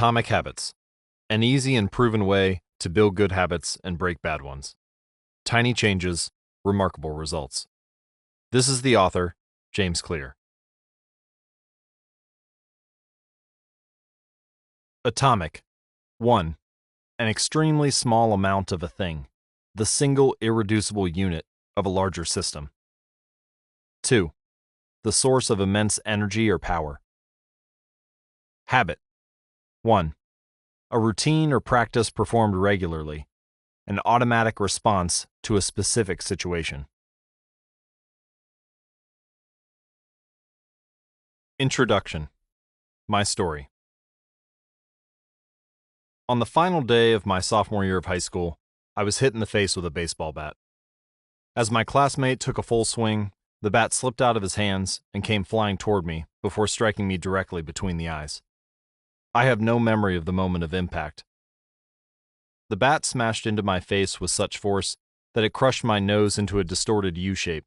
Atomic Habits, an easy and proven way to build good habits and break bad ones. Tiny changes, remarkable results. This is the author, James Clear. Atomic. 1. An extremely small amount of a thing, the single irreducible unit of a larger system. 2. The source of immense energy or power. Habit. 1. A routine or practice performed regularly, an automatic response to a specific situation. Introduction. My story. On the final day of my sophomore year of high school, I was hit in the face with a baseball bat. As my classmate took a full swing, the bat slipped out of his hands and came flying toward me before striking me directly between the eyes. I have no memory of the moment of impact. The bat smashed into my face with such force that it crushed my nose into a distorted U shape.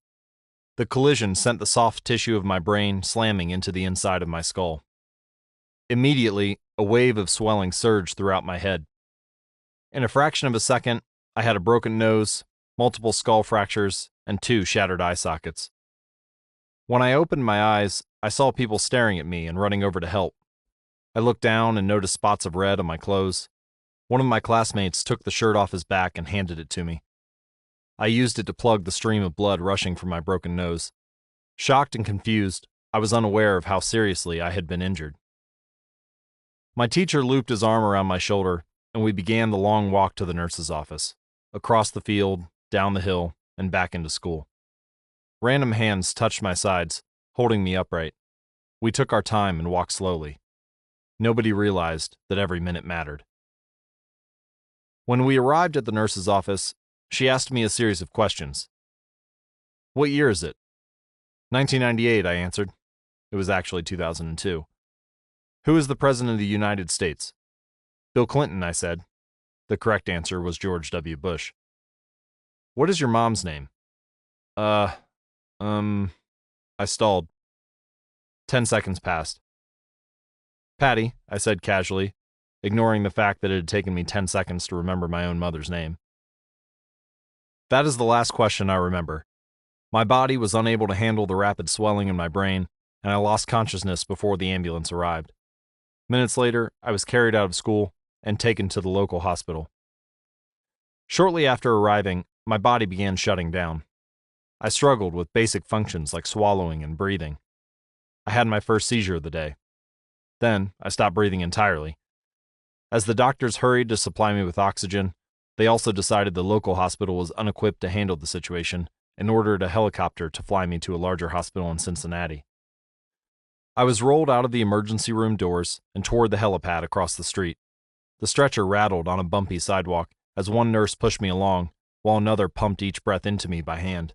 The collision sent the soft tissue of my brain slamming into the inside of my skull. Immediately, a wave of swelling surged throughout my head. In a fraction of a second, I had a broken nose, multiple skull fractures, and 2 shattered eye sockets. When I opened my eyes, I saw people staring at me and running over to help. I looked down and noticed spots of red on my clothes. One of my classmates took the shirt off his back and handed it to me. I used it to plug the stream of blood rushing from my broken nose. Shocked and confused, I was unaware of how seriously I had been injured. My teacher looped his arm around my shoulder, and we began the long walk to the nurse's office, across the field, down the hill, and back into school. Random hands touched my sides, holding me upright. We took our time and walked slowly. Nobody realized that every minute mattered. When we arrived at the nurse's office, she asked me a series of questions. "What year is it?" 1998, I answered. It was actually 2002. "Who is the President of the United States?" "Bill Clinton," I said. The correct answer was George W. Bush. "What is your mom's name?" I stalled. 10 seconds passed. "Patty," I said casually, ignoring the fact that it had taken me 10 seconds to remember my own mother's name. That is the last question I remember. My body was unable to handle the rapid swelling in my brain, and I lost consciousness before the ambulance arrived. Minutes later, I was carried out of school and taken to the local hospital. Shortly after arriving, my body began shutting down. I struggled with basic functions like swallowing and breathing. I had my first seizure of the day. Then, I stopped breathing entirely. As the doctors hurried to supply me with oxygen, they also decided the local hospital was unequipped to handle the situation and ordered a helicopter to fly me to a larger hospital in Cincinnati. I was rolled out of the emergency room doors and toward the helipad across the street. The stretcher rattled on a bumpy sidewalk as one nurse pushed me along, while another pumped each breath into me by hand.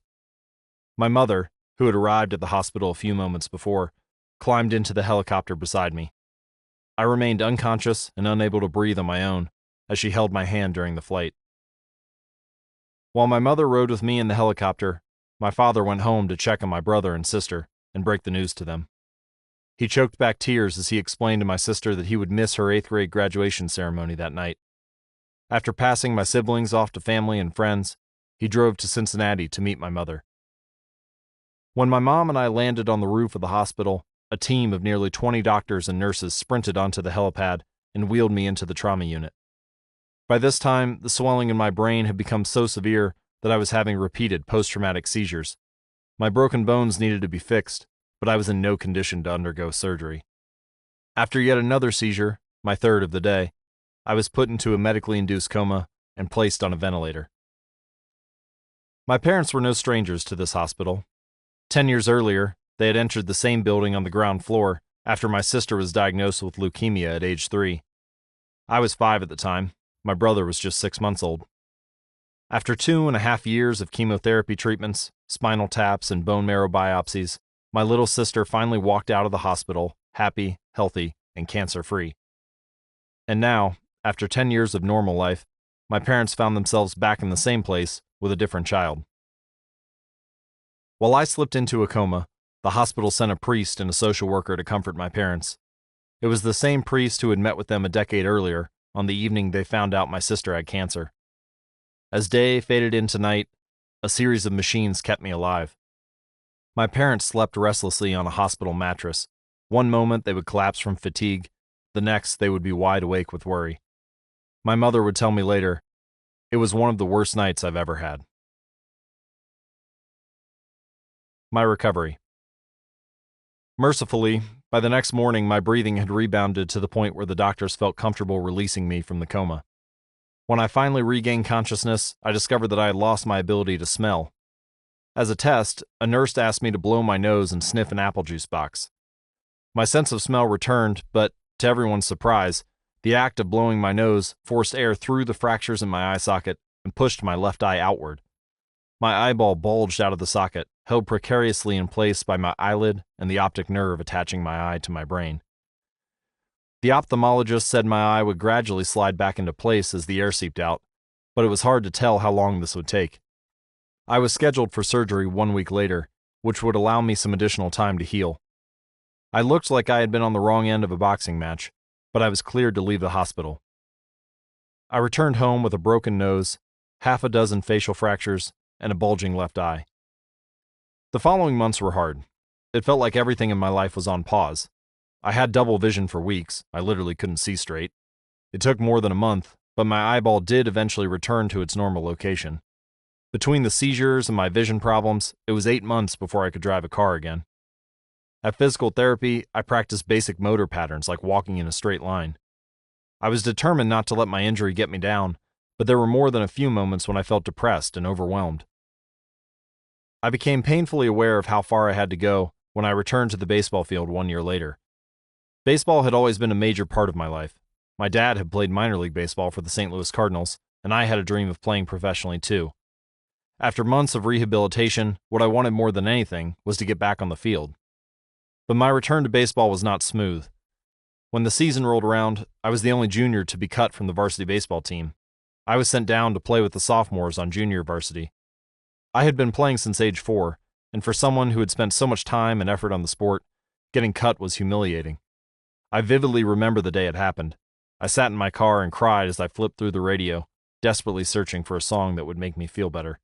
My mother, who had arrived at the hospital a few moments before, climbed into the helicopter beside me. I remained unconscious and unable to breathe on my own as she held my hand during the flight. While my mother rode with me in the helicopter, my father went home to check on my brother and sister and break the news to them. He choked back tears as he explained to my sister that he would miss her 8th grade graduation ceremony that night. After passing my siblings off to family and friends, he drove to Cincinnati to meet my mother. When my mom and I landed on the roof of the hospital, a team of nearly 20 doctors and nurses sprinted onto the helipad and wheeled me into the trauma unit. By this time, the swelling in my brain had become so severe that I was having repeated post-traumatic seizures. My broken bones needed to be fixed, but I was in no condition to undergo surgery. After yet another seizure, my third of the day, I was put into a medically induced coma and placed on a ventilator. My parents were no strangers to this hospital. 10 years earlier, they had entered the same building on the ground floor after my sister was diagnosed with leukemia at age 3. I was 5 at the time. My brother was just 6 months old. After 2.5 years of chemotherapy treatments, spinal taps, and bone marrow biopsies, my little sister finally walked out of the hospital, happy, healthy, and cancer-free. And now, after 10 years of normal life, my parents found themselves back in the same place with a different child. While I slipped into a coma, the hospital sent a priest and a social worker to comfort my parents. It was the same priest who had met with them a decade earlier, on the evening they found out my sister had cancer. As day faded into night, a series of machines kept me alive. My parents slept restlessly on a hospital mattress. One moment they would collapse from fatigue, the next they would be wide awake with worry. My mother would tell me later, "It was one of the worst nights I've ever had." My recovery. Mercifully, by the next morning my breathing had rebounded to the point where the doctors felt comfortable releasing me from the coma. When I finally regained consciousness, I discovered that I had lost my ability to smell. As a test, a nurse asked me to blow my nose and sniff an apple juice box. My sense of smell returned, but, to everyone's surprise, the act of blowing my nose forced air through the fractures in my eye socket and pushed my left eye outward. My eyeball bulged out of the socket, held precariously in place by my eyelid and the optic nerve attaching my eye to my brain. The ophthalmologist said my eye would gradually slide back into place as the air seeped out, but it was hard to tell how long this would take. I was scheduled for surgery 1 week later, which would allow me some additional time to heal. I looked like I had been on the wrong end of a boxing match, but I was cleared to leave the hospital. I returned home with a broken nose, half a dozen facial fractures, and a bulging left eye. The following months were hard. It felt like everything in my life was on pause. I had double vision for weeks. I literally couldn't see straight. It took more than a month, but my eyeball did eventually return to its normal location. Between the seizures and my vision problems, it was 8 months before I could drive a car again. At physical therapy, I practiced basic motor patterns like walking in a straight line. I was determined not to let my injury get me down, but there were more than a few moments when I felt depressed and overwhelmed. I became painfully aware of how far I had to go when I returned to the baseball field 1 year later. Baseball had always been a major part of my life. My dad had played minor league baseball for the St. Louis Cardinals, and I had a dream of playing professionally too. After months of rehabilitation, what I wanted more than anything was to get back on the field. But my return to baseball was not smooth. When the season rolled around, I was the only junior to be cut from the varsity baseball team. I was sent down to play with the sophomores on junior varsity. I had been playing since age 4, and for someone who had spent so much time and effort on the sport, getting cut was humiliating. I vividly remember the day it happened. I sat in my car and cried as I flipped through the radio, desperately searching for a song that would make me feel better.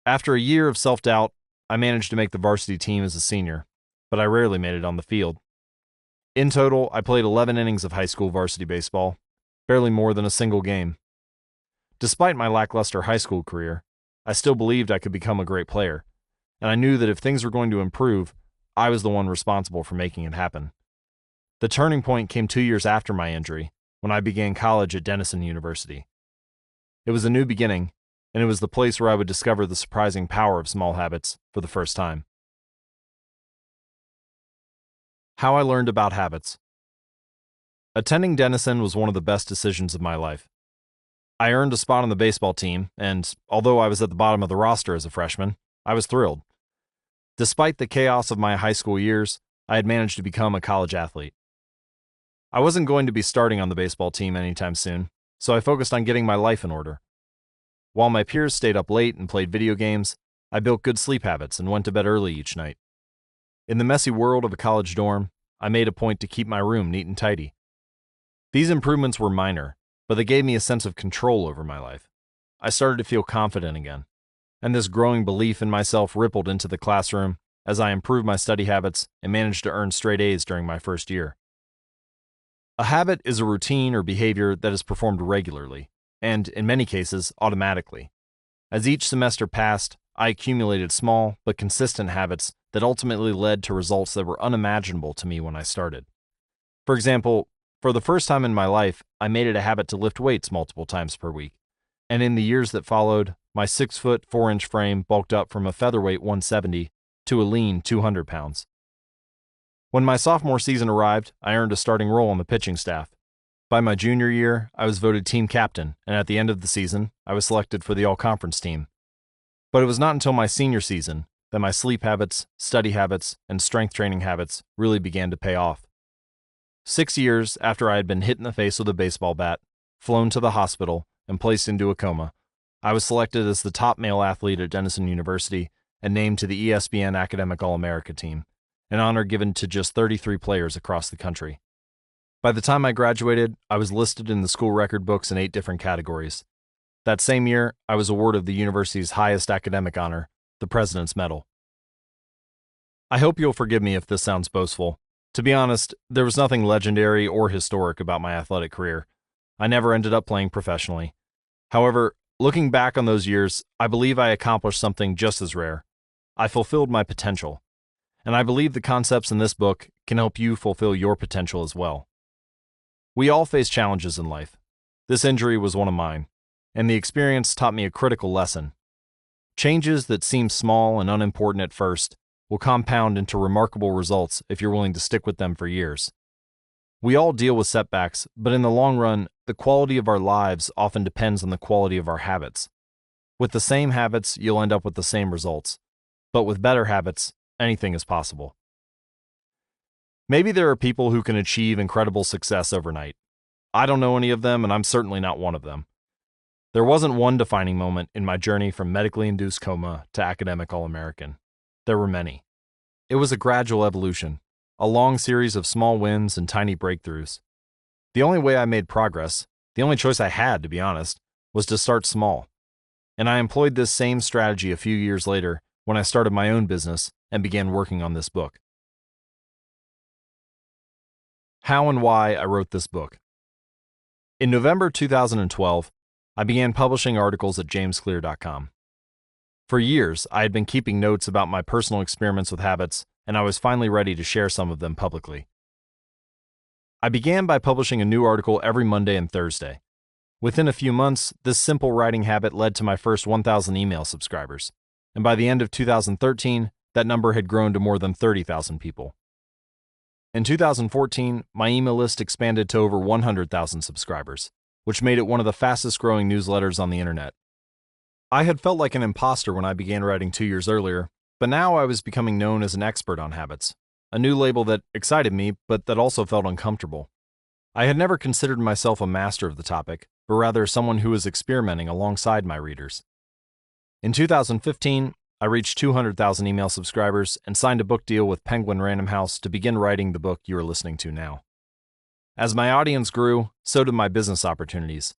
After a year of self-doubt, I managed to make the varsity team as a senior, but I rarely made it on the field. In total, I played 11 innings of high school varsity baseball, barely more than a single game. Despite my lackluster high school career, I still believed I could become a great player, and I knew that if things were going to improve, I was the one responsible for making it happen. The turning point came 2 years after my injury, when I began college at Denison University. It was a new beginning, and it was the place where I would discover the surprising power of small habits for the first time. How I learned about habits. Attending Denison was one of the best decisions of my life. I earned a spot on the baseball team, and although I was at the bottom of the roster as a freshman, I was thrilled. Despite the chaos of my high school years, I had managed to become a college athlete. I wasn't going to be starting on the baseball team anytime soon, so I focused on getting my life in order. While my peers stayed up late and played video games, I built good sleep habits and went to bed early each night. In the messy world of a college dorm, I made a point to keep my room neat and tidy. These improvements were minor, but they gave me a sense of control over my life. I started to feel confident again, and this growing belief in myself rippled into the classroom as I improved my study habits and managed to earn straight A's during my first year. A habit is a routine or behavior that is performed regularly, and, in many cases, automatically. As each semester passed, I accumulated small but consistent habits that ultimately led to results that were unimaginable to me when I started. For example, for the first time in my life, I made it a habit to lift weights multiple times per week, and in the years that followed, my 6-foot 4-inch frame bulked up from a featherweight 170 to a lean 200 pounds. When my sophomore season arrived, I earned a starting role on the pitching staff. By my junior year, I was voted team captain, and at the end of the season, I was selected for the all-conference team. But it was not until my senior season that my sleep habits, study habits, and strength training habits really began to pay off. 6 years after I had been hit in the face with a baseball bat, flown to the hospital, and placed into a coma, I was selected as the top male athlete at Denison University and named to the ESPN Academic All-America team, an honor given to just 33 players across the country. By the time I graduated, I was listed in the school record books in 8 different categories. That same year, I was awarded the university's highest academic honor, the President's Medal. I hope you'll forgive me if this sounds boastful. To be honest, there was nothing legendary or historic about my athletic career. I never ended up playing professionally. However, looking back on those years, I believe I accomplished something just as rare. I fulfilled my potential. And I believe the concepts in this book can help you fulfill your potential as well. We all face challenges in life. This injury was one of mine, and the experience taught me a critical lesson. Changes that seem small and unimportant at first will compound into remarkable results if you're willing to stick with them for years. We all deal with setbacks, but in the long run, the quality of our lives often depends on the quality of our habits. With the same habits, you'll end up with the same results. But with better habits, anything is possible. Maybe there are people who can achieve incredible success overnight. I don't know any of them, and I'm certainly not one of them. There wasn't one defining moment in my journey from medically induced coma to academic All-American. There were many. It was a gradual evolution, a long series of small wins and tiny breakthroughs. The only way I made progress, the only choice I had, to be honest, was to start small. And I employed this same strategy a few years later when I started my own business and began working on this book. How and why I wrote this book. In November 2012, I began publishing articles at jamesclear.com. For years, I had been keeping notes about my personal experiments with habits, and I was finally ready to share some of them publicly. I began by publishing a new article every Monday and Thursday. Within a few months, this simple writing habit led to my first 1,000 email subscribers, and by the end of 2013, that number had grown to more than 30,000 people. In 2014, my email list expanded to over 100,000 subscribers, which made it one of the fastest-growing newsletters on the internet. I had felt like an imposter when I began writing 2 years earlier, but now I was becoming known as an expert on habits, a new label that excited me but that also felt uncomfortable. I had never considered myself a master of the topic, but rather someone who was experimenting alongside my readers. In 2015, I reached 200,000 email subscribers and signed a book deal with Penguin Random House to begin writing the book you are listening to now. As my audience grew, so did my business opportunities.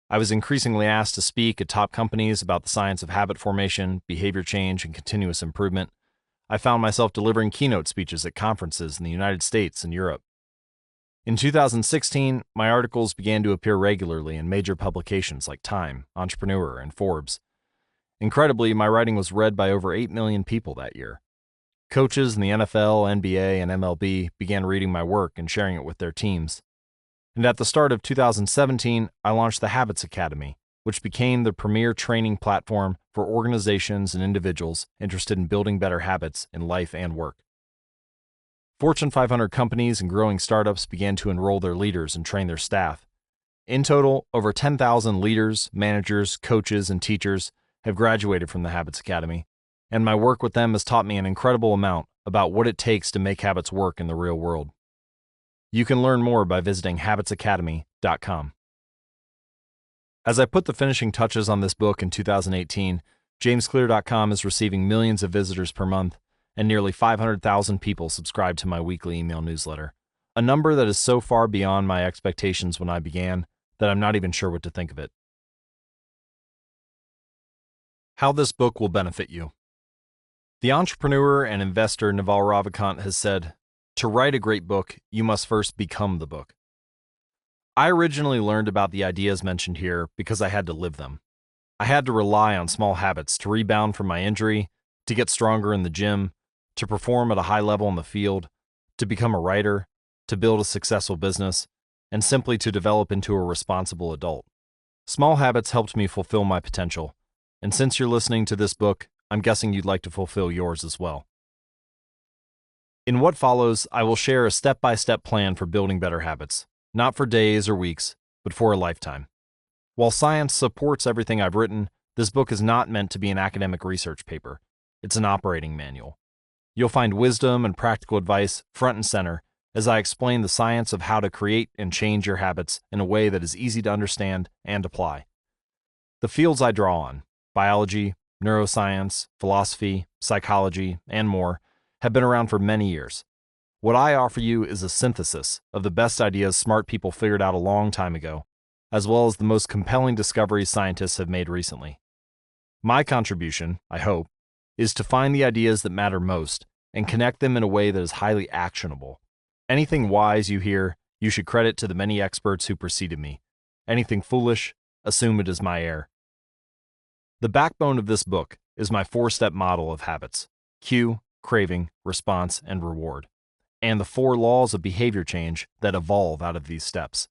I was increasingly asked to speak at top companies about the science of habit formation, behavior change, and continuous improvement. I found myself delivering keynote speeches at conferences in the United States and Europe. In 2016, my articles began to appear regularly in major publications like Time, Entrepreneur, and Forbes. Incredibly, my writing was read by over 8 million people that year. Coaches in the NFL, NBA, and MLB began reading my work and sharing it with their teams. And at the start of 2017, I launched the Habits Academy, which became the premier training platform for organizations and individuals interested in building better habits in life and work. Fortune 500 companies and growing startups began to enroll their leaders and train their staff. In total, over 10,000 leaders, managers, coaches, and teachers have graduated from the Habits Academy, and my work with them has taught me an incredible amount about what it takes to make habits work in the real world. You can learn more by visiting habitsacademy.com. As I put the finishing touches on this book in 2018, jamesclear.com is receiving millions of visitors per month, and nearly 500,000 people subscribe to my weekly email newsletter, a number that is so far beyond my expectations when I began that I'm not even sure what to think of it. How this book will benefit you. The entrepreneur and investor Naval Ravikant has said, "To write a great book, you must first become the book." I originally learned about the ideas mentioned here because I had to live them. I had to rely on small habits to rebound from my injury, to get stronger in the gym, to perform at a high level in the field, to become a writer, to build a successful business, and simply to develop into a responsible adult. Small habits helped me fulfill my potential, and since you're listening to this book, I'm guessing you'd like to fulfill yours as well. In what follows, I will share a step-by-step plan for building better habits, not for days or weeks, but for a lifetime. While science supports everything I've written, this book is not meant to be an academic research paper. It's an operating manual. You'll find wisdom and practical advice front and center as I explain the science of how to create and change your habits in a way that is easy to understand and apply. The fields I draw on, biology, neuroscience, philosophy, psychology, and more, have been around for many years. What I offer you is a synthesis of the best ideas smart people figured out a long time ago, as well as the most compelling discoveries scientists have made recently. My contribution, I hope, is to find the ideas that matter most and connect them in a way that is highly actionable. Anything wise you hear, you should credit to the many experts who preceded me. Anything foolish, assume it is my error. The backbone of this book is my 4-step model of habits: cue, craving, response, and reward, and the 4 laws of behavior change that evolve out of these steps.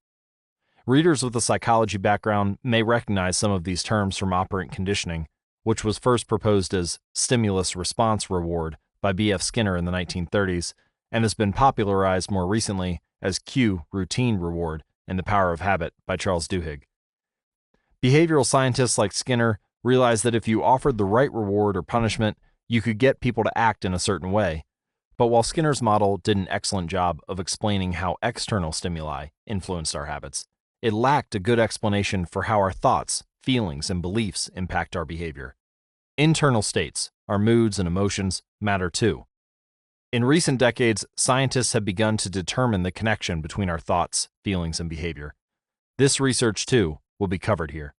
Readers with a psychology background may recognize some of these terms from operant conditioning, which was first proposed as stimulus-response reward by B.F. Skinner in the 1930s and has been popularized more recently as cue routine reward in The Power of Habit by Charles Duhigg. Behavioral scientists like Skinner realized that if you offered the right reward or punishment, you could get people to act in a certain way. But while Skinner's model did an excellent job of explaining how external stimuli influenced our habits, it lacked a good explanation for how our thoughts, feelings, and beliefs impact our behavior. Internal states, our moods and emotions, matter too. In recent decades, scientists have begun to determine the connection between our thoughts, feelings, and behavior. This research, too, will be covered here.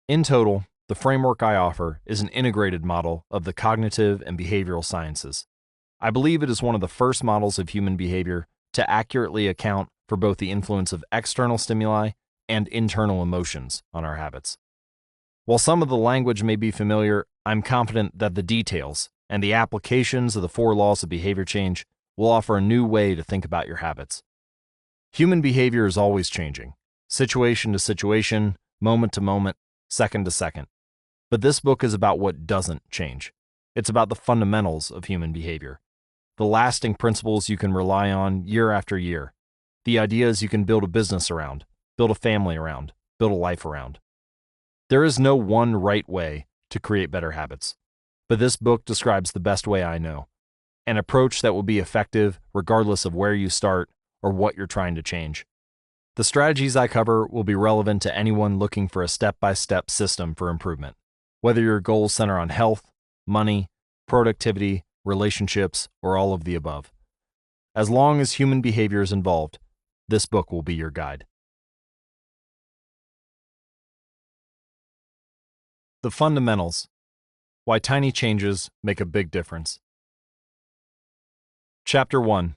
In total, the framework I offer is an integrated model of the cognitive and behavioral sciences. I believe it is one of the first models of human behavior to accurately account for both the influence of external stimuli and internal emotions on our habits. While some of the language may be familiar, I'm confident that the details and the applications of the 4 laws of behavior change will offer a new way to think about your habits. Human behavior is always changing, situation to situation, moment to moment, second to second. But this book is about what doesn't change. It's about the fundamentals of human behavior, the lasting principles you can rely on year after year, the ideas you can build a business around, build a family around, build a life around. There is no one right way to create better habits, but this book describes the best way I know, an approach that will be effective regardless of where you start or what you're trying to change. The strategies I cover will be relevant to anyone looking for a step-by-step system for improvement, whether your goals center on health, money, productivity, relationships, or all of the above. As long as human behavior is involved, this book will be your guide. The fundamentals: why tiny changes make a big difference. Chapter 1: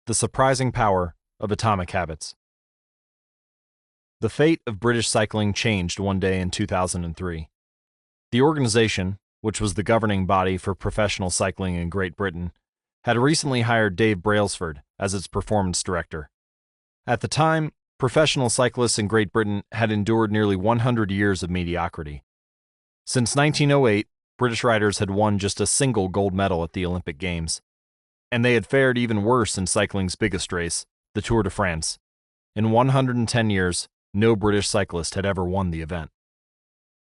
The surprising power of atomic habits. The fate of British cycling changed one day in 2003. The organization, which was the governing body for professional cycling in Great Britain, had recently hired Dave Brailsford as its performance director. At the time, professional cyclists in Great Britain had endured nearly 100 years of mediocrity. Since 1908, British riders had won just a single gold medal at the Olympic Games, and they had fared even worse in cycling's biggest race, the Tour de France. In 110 years, no British cyclist had ever won the event.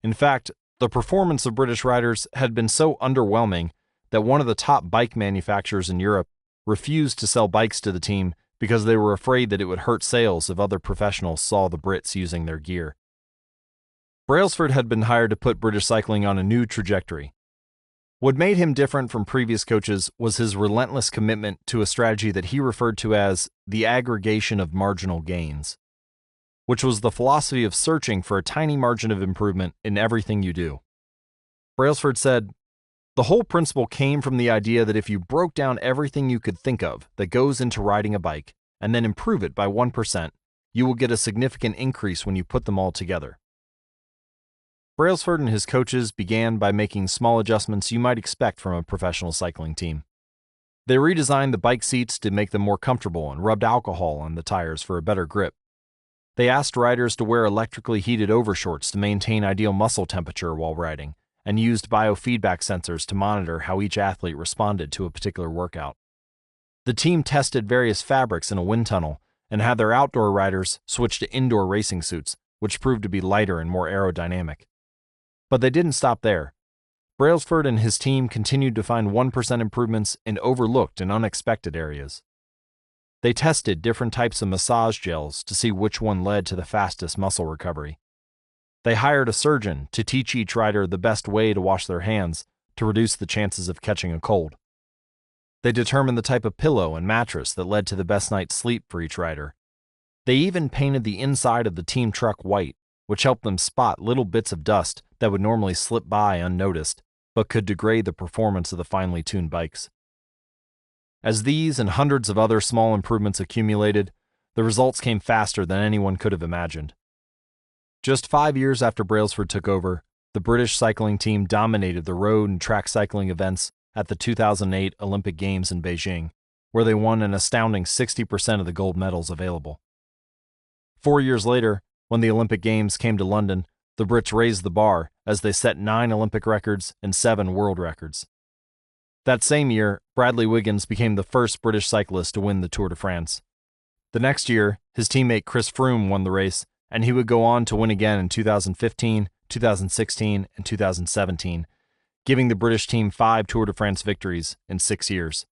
In fact, the performance of British riders had been so underwhelming that one of the top bike manufacturers in Europe refused to sell bikes to the team because they were afraid that it would hurt sales if other professionals saw the Brits using their gear. Brailsford had been hired to put British cycling on a new trajectory. What made him different from previous coaches was his relentless commitment to a strategy that he referred to as the aggregation of marginal gains, which was the philosophy of searching for a tiny margin of improvement in everything you do. Brailsford said, "The whole principle came from the idea that if you broke down everything you could think of that goes into riding a bike and then improve it by 1%, you will get a significant increase when you put them all together." Brailsford and his coaches began by making small adjustments you might expect from a professional cycling team. They redesigned the bike seats to make them more comfortable and rubbed alcohol on the tires for a better grip. They asked riders to wear electrically heated overshorts to maintain ideal muscle temperature while riding, and used biofeedback sensors to monitor how each athlete responded to a particular workout. The team tested various fabrics in a wind tunnel and had their outdoor riders switch to indoor racing suits, which proved to be lighter and more aerodynamic. But they didn't stop there. Brailsford and his team continued to find 1% improvements in overlooked and unexpected areas. They tested different types of massage gels to see which one led to the fastest muscle recovery. They hired a surgeon to teach each rider the best way to wash their hands to reduce the chances of catching a cold. They determined the type of pillow and mattress that led to the best night's sleep for each rider. They even painted the inside of the team truck white, which helped them spot little bits of dust that would normally slip by unnoticed, but could degrade the performance of the finely tuned bikes. As these and hundreds of other small improvements accumulated, the results came faster than anyone could have imagined. Just 5 years after Brailsford took over, the British cycling team dominated the road and track cycling events at the 2008 Olympic Games in Beijing, where they won an astounding 60% of the gold medals available. 4 years later, when the Olympic Games came to London, the Brits raised the bar as they set 9 Olympic records and 7 world records. That same year, Bradley Wiggins became the first British cyclist to win the Tour de France. The next year, his teammate Chris Froome won the race, and he would go on to win again in 2015, 2016, and 2017, giving the British team 5 Tour de France victories in 6 years.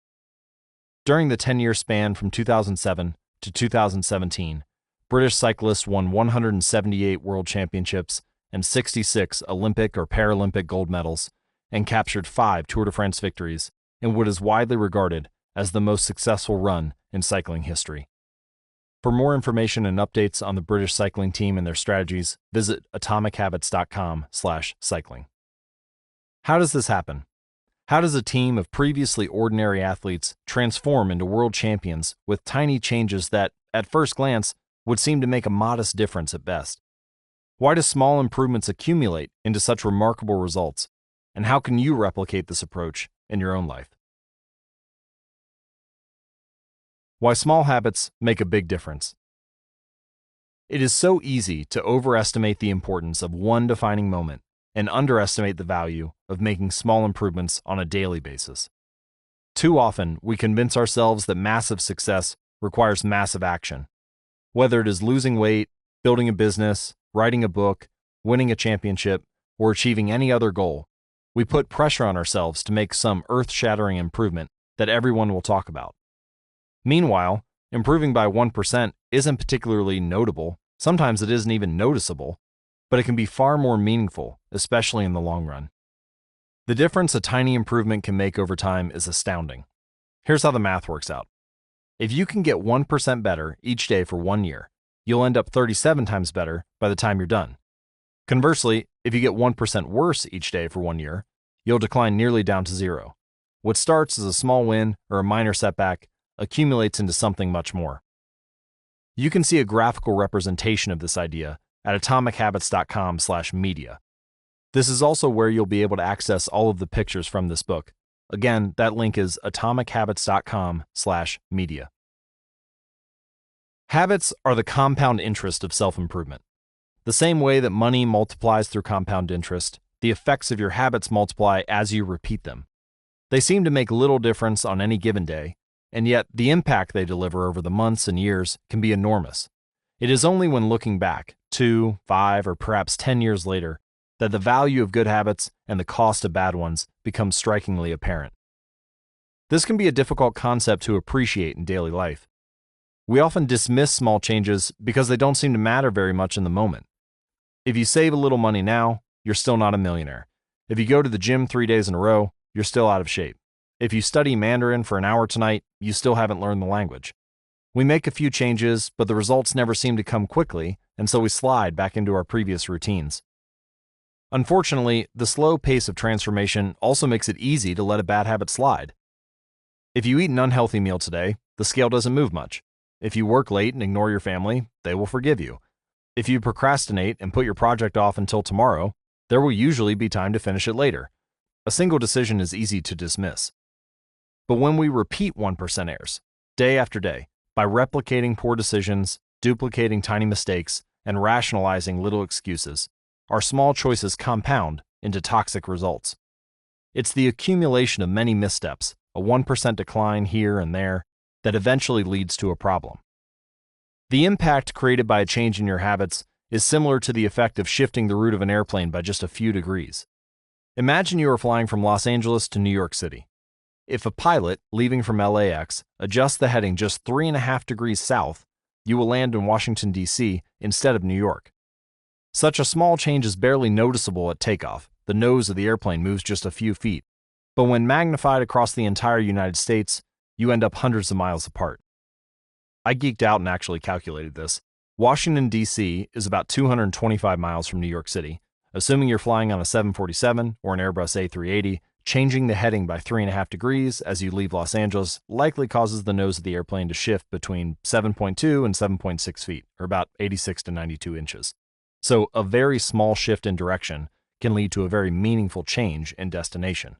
During the 10-year span from 2007 to 2017, British cyclists won 178 world championships and 66 Olympic or Paralympic gold medals, and captured 5 Tour de France victories in what is widely regarded as the most successful run in cycling history. For more information and updates on the British cycling team and their strategies, visit atomichabits.com/cycling. How does this happen? How does a team of previously ordinary athletes transform into world champions with tiny changes that, at first glance, would seem to make a modest difference at best? Why do small improvements accumulate into such remarkable results? And how can you replicate this approach in your own life? Why small habits make a big difference. It is so easy to overestimate the importance of one defining moment and underestimate the value of making small improvements on a daily basis. Too often, we convince ourselves that massive success requires massive action. Whether it is losing weight, building a business, writing a book, winning a championship, or achieving any other goal, we put pressure on ourselves to make some earth-shattering improvement that everyone will talk about. Meanwhile, improving by 1% isn't particularly notable, sometimes it isn't even noticeable, but it can be far more meaningful, especially in the long run. The difference a tiny improvement can make over time is astounding. Here's how the math works out. If you can get 1% better each day for 1 year, you'll end up 37 times better by the time you're done. Conversely, if you get 1% worse each day for 1 year, you'll decline nearly down to 0. What starts as a small win or a minor setback accumulates into something much more. You can see a graphical representation of this idea at atomichabits.com/media. This is also where you'll be able to access all of the pictures from this book. Again, that link is atomichabits.com/media. Habits are the compound interest of self-improvement. The same way that money multiplies through compound interest, the effects of your habits multiply as you repeat them. They seem to make little difference on any given day, and yet the impact they deliver over the months and years can be enormous. It is only when looking back, 2, 5, or perhaps 10 years later, that the value of good habits and the cost of bad ones becomes strikingly apparent. This can be a difficult concept to appreciate in daily life. We often dismiss small changes because they don't seem to matter very much in the moment. If you save a little money now, you're still not a millionaire. If you go to the gym 3 days in a row, you're still out of shape. If you study Mandarin for an hour tonight, you still haven't learned the language. We make a few changes, but the results never seem to come quickly, and so we slide back into our previous routines. Unfortunately, the slow pace of transformation also makes it easy to let a bad habit slide. If you eat an unhealthy meal today, the scale doesn't move much. If you work late and ignore your family, they will forgive you. If you procrastinate and put your project off until tomorrow, there will usually be time to finish it later. A single decision is easy to dismiss. But when we repeat 1% errors, day after day, by replicating poor decisions, duplicating tiny mistakes, and rationalizing little excuses, our small choices compound into toxic results. It's the accumulation of many missteps, a 1% decline here and there, that eventually leads to a problem. The impact created by a change in your habits is similar to the effect of shifting the route of an airplane by just a few degrees. Imagine you are flying from Los Angeles to New York City. If a pilot, leaving from LAX, adjusts the heading just 3.5 degrees south, you will land in Washington, D.C. instead of New York. Such a small change is barely noticeable at takeoff. The nose of the airplane moves just a few feet, But when magnified across the entire United States, you end up hundreds of miles apart. I geeked out and actually calculated this. Washington, D.C. is about 225 miles from New York City. Assuming you're flying on a 747 or an Airbus A380, changing the heading by 3.5 degrees as you leave Los Angeles likely causes the nose of the airplane to shift between 7.2 and 7.6 feet, or about 86 to 92 inches. So a very small shift in direction can lead to a very meaningful change in destination.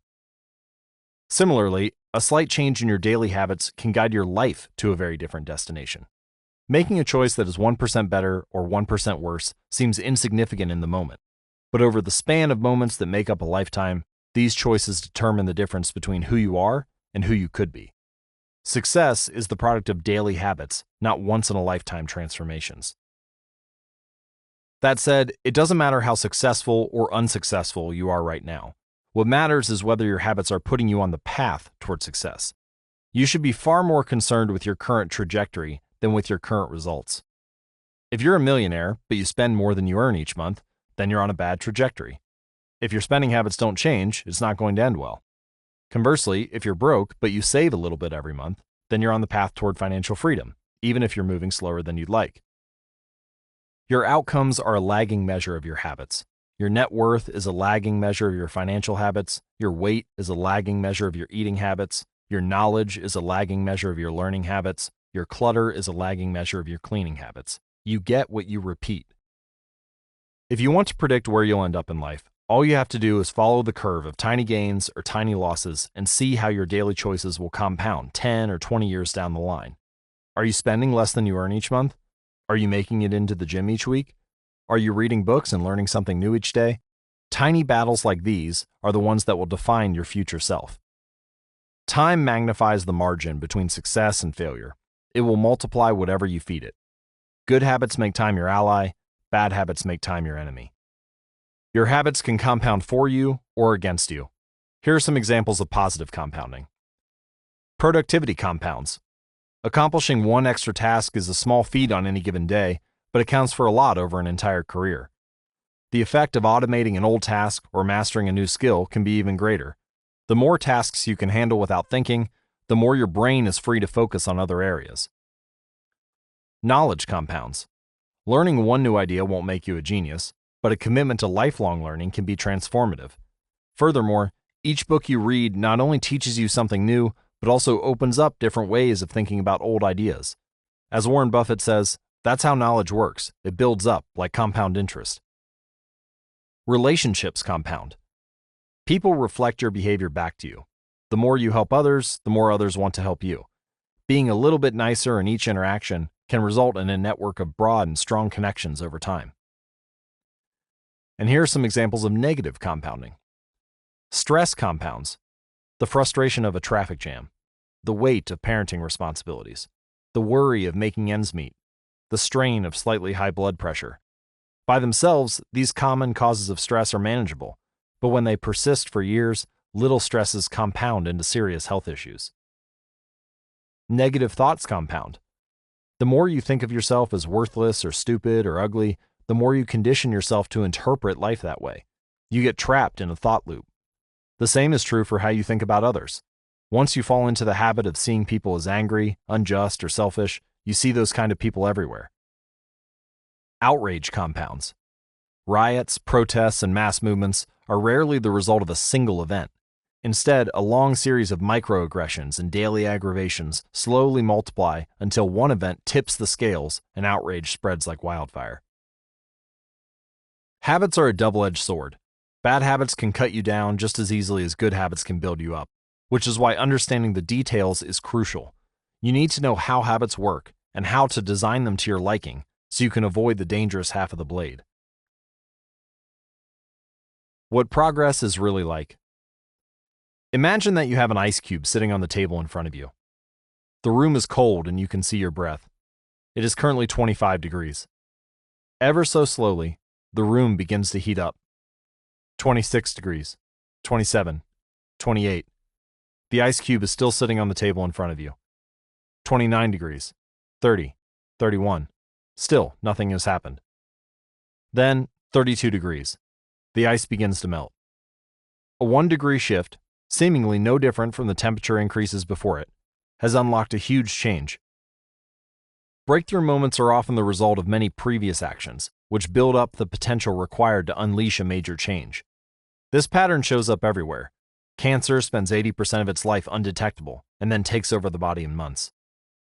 Similarly, a slight change in your daily habits can guide your life to a very different destination. Making a choice that is 1% better or 1% worse seems insignificant in the moment, but over the span of moments that make up a lifetime, these choices determine the difference between who you are and who you could be. Success is the product of daily habits, not once-in-a-lifetime transformations. That said, it doesn't matter how successful or unsuccessful you are right now. What matters is whether your habits are putting you on the path toward success. You should be far more concerned with your current trajectory than with your current results. If you're a millionaire, but you spend more than you earn each month, then you're on a bad trajectory. If your spending habits don't change, it's not going to end well. Conversely, if you're broke, but you save a little bit every month, then you're on the path toward financial freedom, even if you're moving slower than you'd like. Your outcomes are a lagging measure of your habits. Your net worth is a lagging measure of your financial habits. Your weight is a lagging measure of your eating habits. Your knowledge is a lagging measure of your learning habits. Your clutter is a lagging measure of your cleaning habits. You get what you repeat. If you want to predict where you'll end up in life, all you have to do is follow the curve of tiny gains or tiny losses and see how your daily choices will compound 10 or 20 years down the line. Are you spending less than you earn each month? Are you making it into the gym each week? Are you reading books and learning something new each day? Tiny battles like these are the ones that will define your future self. Time magnifies the margin between success and failure. It will multiply whatever you feed it. Good habits make time your ally. Bad habits make time your enemy. Your habits can compound for you or against you. Here are some examples of positive compounding. Productivity compounds. Accomplishing one extra task is a small feat on any given day, but it counts for a lot over an entire career. The effect of automating an old task or mastering a new skill can be even greater. The more tasks you can handle without thinking, the more your brain is free to focus on other areas. Knowledge compounds. Learning one new idea won't make you a genius, but a commitment to lifelong learning can be transformative. Furthermore, each book you read not only teaches you something new, but also opens up different ways of thinking about old ideas. As Warren Buffett says, that's how knowledge works. It builds up like compound interest. Relationships compound. People reflect your behavior back to you. The more you help others, the more others want to help you. Being a little bit nicer in each interaction can result in a network of broad and strong connections over time. And here are some examples of negative compounding. Stress compounds. The frustration of a traffic jam, the weight of parenting responsibilities, the worry of making ends meet, the strain of slightly high blood pressure. By themselves, these common causes of stress are manageable, but when they persist for years, little stresses compound into serious health issues. Negative thoughts compound. The more you think of yourself as worthless or stupid or ugly, the more you condition yourself to interpret life that way. You get trapped in a thought loop. The same is true for how you think about others. Once you fall into the habit of seeing people as angry, unjust, or selfish, you see those kind of people everywhere. Outrage compounds. Riots, protests, and mass movements are rarely the result of a single event. Instead, a long series of microaggressions and daily aggravations slowly multiply until one event tips the scales and outrage spreads like wildfire. Habits are a double-edged sword. Bad habits can cut you down just as easily as good habits can build you up, which is why understanding the details is crucial. You need to know how habits work and how to design them to your liking so you can avoid the dangerous half of the blade. What progress is really like. Imagine that you have an ice cube sitting on the table in front of you. The room is cold and you can see your breath. It is currently 25 degrees. Ever so slowly, the room begins to heat up. 26 degrees, 27, 28. The ice cube is still sitting on the table in front of you. 29 degrees, 30, 31. Still, nothing has happened. Then, 32 degrees. The ice begins to melt. A 1 degree shift, seemingly no different from the temperature increases before it, has unlocked a huge change. Breakthrough moments are often the result of many previous actions, which build up the potential required to unleash a major change. This pattern shows up everywhere. Cancer spends 80% of its life undetectable and then takes over the body in months.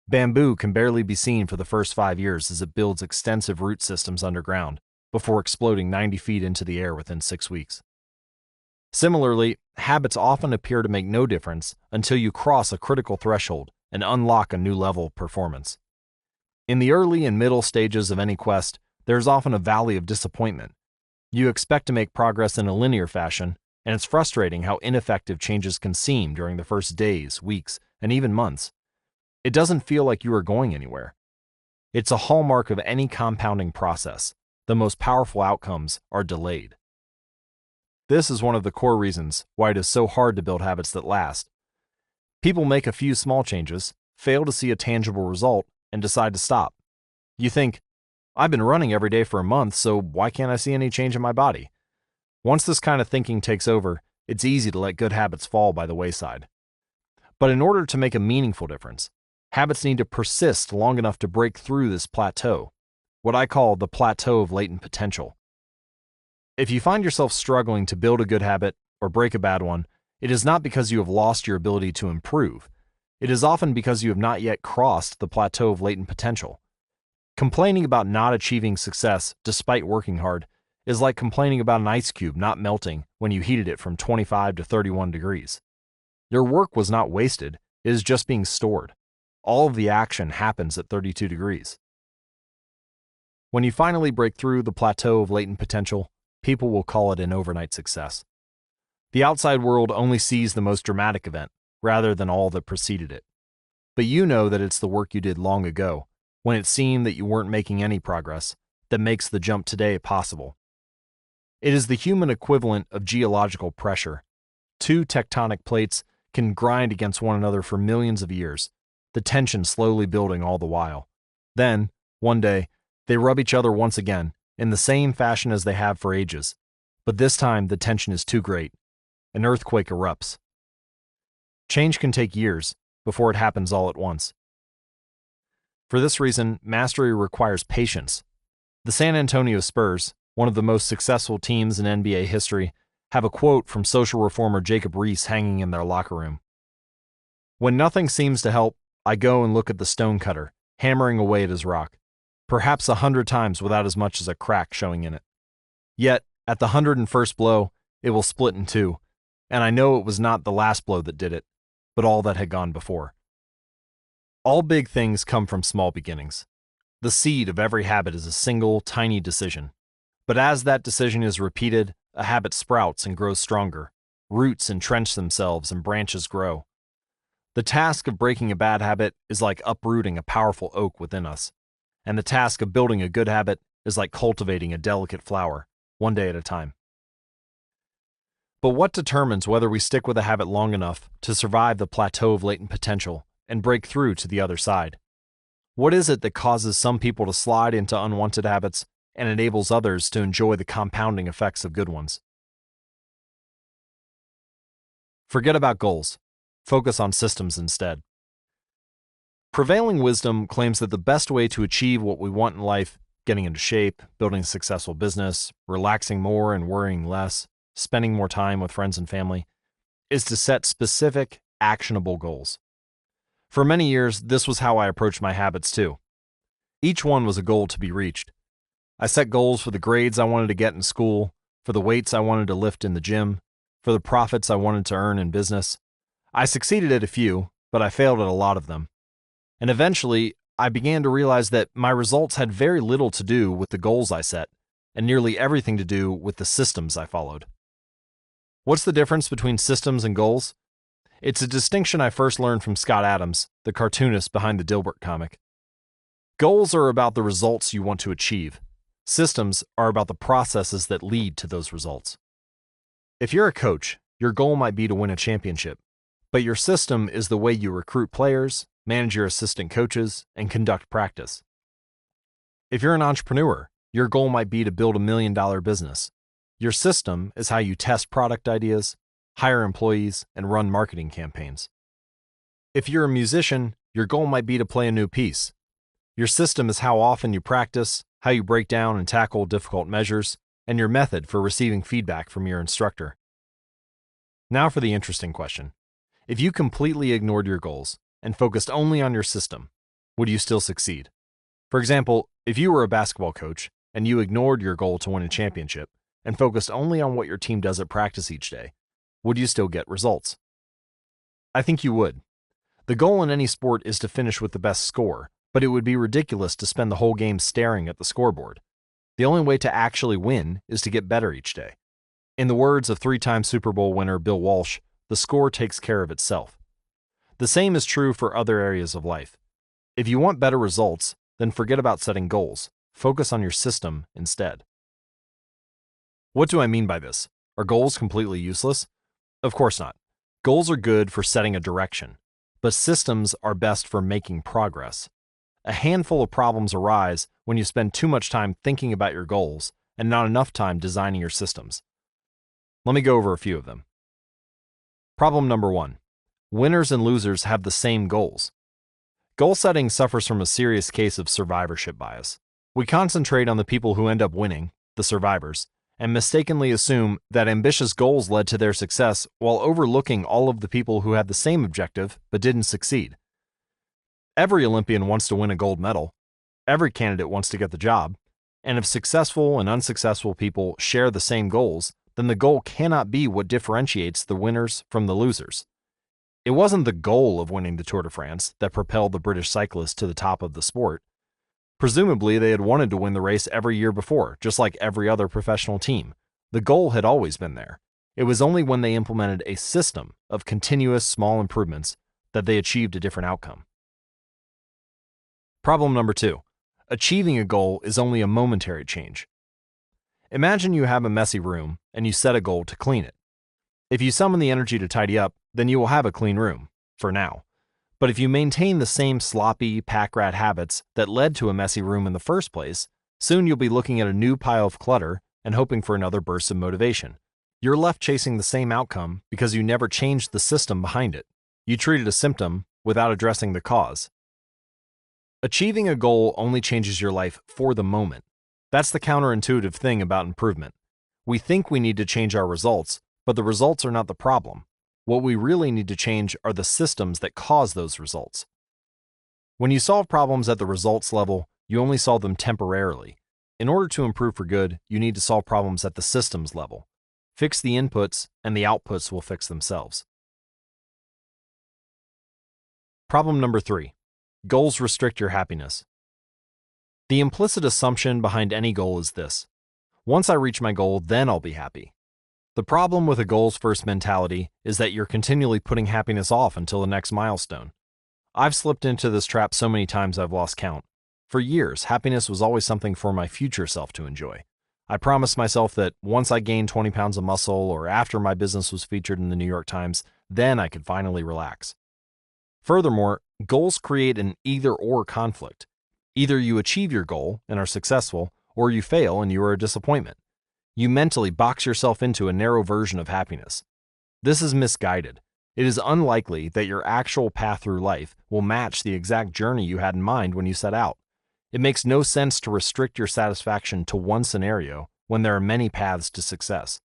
Bamboo can barely be seen for the first 5 years as it builds extensive root systems underground before exploding 90 feet into the air within 6 weeks. Similarly, habits often appear to make no difference until you cross a critical threshold and unlock a new level of performance. In the early and middle stages of any quest, there is often a valley of disappointment. You expect to make progress in a linear fashion, and it's frustrating how ineffective changes can seem during the first days, weeks, and even months. It doesn't feel like you are going anywhere. It's a hallmark of any compounding process. The most powerful outcomes are delayed. This is one of the core reasons why it is so hard to build habits that last. People make a few small changes, fail to see a tangible result, and decide to stop. You think, I've been running every day for a month, so why can't I see any change in my body? Once this kind of thinking takes over, it's easy to let good habits fall by the wayside. But in order to make a meaningful difference, habits need to persist long enough to break through this plateau, what I call the plateau of latent potential. If you find yourself struggling to build a good habit or break a bad one, it is not because you have lost your ability to improve. It is often because you have not yet crossed the plateau of latent potential. Complaining about not achieving success despite working hard is like complaining about an ice cube not melting when you heated it from 25 to 31 degrees. Your work was not wasted, it is just being stored. All of the action happens at 32 degrees. When you finally break through the plateau of latent potential, people will call it an overnight success. The outside world only sees the most dramatic event, rather than all that preceded it. But you know that it's the work you did long ago, when it seemed that you weren't making any progress, that makes the jump today possible. It is the human equivalent of geological pressure. Two tectonic plates can grind against one another for millions of years, the tension slowly building all the while. Then, one day, they rub each other once again, in the same fashion as they have for ages. But this time, the tension is too great. An earthquake erupts. Change can take years before it happens all at once. For this reason, mastery requires patience. The San Antonio Spurs, one of the most successful teams in NBA history, have a quote from social reformer Jacob Riis hanging in their locker room. "When nothing seems to help, I go and look at the stonecutter, hammering away at his rock, perhaps 100 times without as much as a crack showing in it. Yet, at the 101st blow, it will split in two, and I know it was not the last blow that did it, but all that had gone before." All big things come from small beginnings. The seed of every habit is a single, tiny decision. But as that decision is repeated, a habit sprouts and grows stronger. Roots entrench themselves and branches grow. The task of breaking a bad habit is like uprooting a powerful oak within us. And the task of building a good habit is like cultivating a delicate flower, one day at a time. But what determines whether we stick with a habit long enough to survive the plateau of latent potential and break through to the other side? What is it that causes some people to slide into unwanted habits and enables others to enjoy the compounding effects of good ones? Forget about goals. Focus on systems instead. Prevailing wisdom claims that the best way to achieve what we want in life, getting into shape, building a successful business, relaxing more and worrying less, spending more time with friends and family, is to set specific, actionable goals. For many years, this was how I approached my habits too. Each one was a goal to be reached. I set goals for the grades I wanted to get in school, for the weights I wanted to lift in the gym, for the profits I wanted to earn in business. I succeeded at a few, but I failed at a lot of them. And eventually, I began to realize that my results had very little to do with the goals I set, and nearly everything to do with the systems I followed. What's the difference between systems and goals? It's a distinction I first learned from Scott Adams, the cartoonist behind the Dilbert comic. Goals are about the results you want to achieve. Systems are about the processes that lead to those results. If you're a coach, your goal might be to win a championship, but your system is the way you recruit players, manage your assistant coaches, and conduct practice. If you're an entrepreneur, your goal might be to build $1 million business. Your system is how you test product ideas, hire employees, and run marketing campaigns. If you're a musician, your goal might be to play a new piece. Your system is how often you practice, how you break down and tackle difficult measures, and your method for receiving feedback from your instructor. Now for the interesting question. If you completely ignored your goals and focused only on your system, would you still succeed? For example, if you were a basketball coach and you ignored your goal to win a championship and focused only on what your team does at practice each day, would you still get results? I think you would. The goal in any sport is to finish with the best score, but it would be ridiculous to spend the whole game staring at the scoreboard. The only way to actually win is to get better each day. In the words of three-time Super Bowl winner Bill Walsh, the score takes care of itself. The same is true for other areas of life. If you want better results, then forget about setting goals. Focus on your system instead. What do I mean by this? Are goals completely useless? Of course not. Goals are good for setting a direction, but systems are best for making progress. A handful of problems arise when you spend too much time thinking about your goals and not enough time designing your systems. Let me go over a few of them. Problem number 1. Winners and losers have the same goals. Goal setting suffers from a serious case of survivorship bias. We concentrate on the people who end up winning, the survivors, and mistakenly assume that ambitious goals led to their success while overlooking all of the people who had the same objective but didn't succeed. Every Olympian wants to win a gold medal. Every candidate wants to get the job. And if successful and unsuccessful people share the same goals, then the goal cannot be what differentiates the winners from the losers. It wasn't the goal of winning the Tour de France that propelled the British cyclists to the top of the sport. Presumably, they had wanted to win the race every year before, just like every other professional team. The goal had always been there. It was only when they implemented a system of continuous small improvements that they achieved a different outcome. Problem number 2. Achieving a goal is only a momentary change. Imagine you have a messy room and you set a goal to clean it. If you summon the energy to tidy up, then you will have a clean room, for now. But if you maintain the same sloppy, pack-rat habits that led to a messy room in the first place, soon you'll be looking at a new pile of clutter and hoping for another burst of motivation. You're left chasing the same outcome because you never changed the system behind it. You treated a symptom without addressing the cause. Achieving a goal only changes your life for the moment. That's the counterintuitive thing about improvement. We think we need to change our results, but the results are not the problem. What we really need to change are the systems that cause those results. When you solve problems at the results level, you only solve them temporarily. In order to improve for good, you need to solve problems at the systems level. Fix the inputs, and the outputs will fix themselves. Problem number 3. Goals restrict your happiness. The implicit assumption behind any goal is this: once I reach my goal, then I'll be happy. The problem with a goals-first mentality is that you're continually putting happiness off until the next milestone. I've slipped into this trap so many times I've lost count. For years, happiness was always something for my future self to enjoy. I promised myself that once I gained 20 pounds of muscle or after my business was featured in the New York Times, then I could finally relax. Furthermore, goals create an either-or conflict. Either you achieve your goal and are successful, or you fail and you are a disappointment. You mentally box yourself into a narrow version of happiness. This is misguided. It is unlikely that your actual path through life will match the exact journey you had in mind when you set out. It makes no sense to restrict your satisfaction to one scenario when there are many paths to success.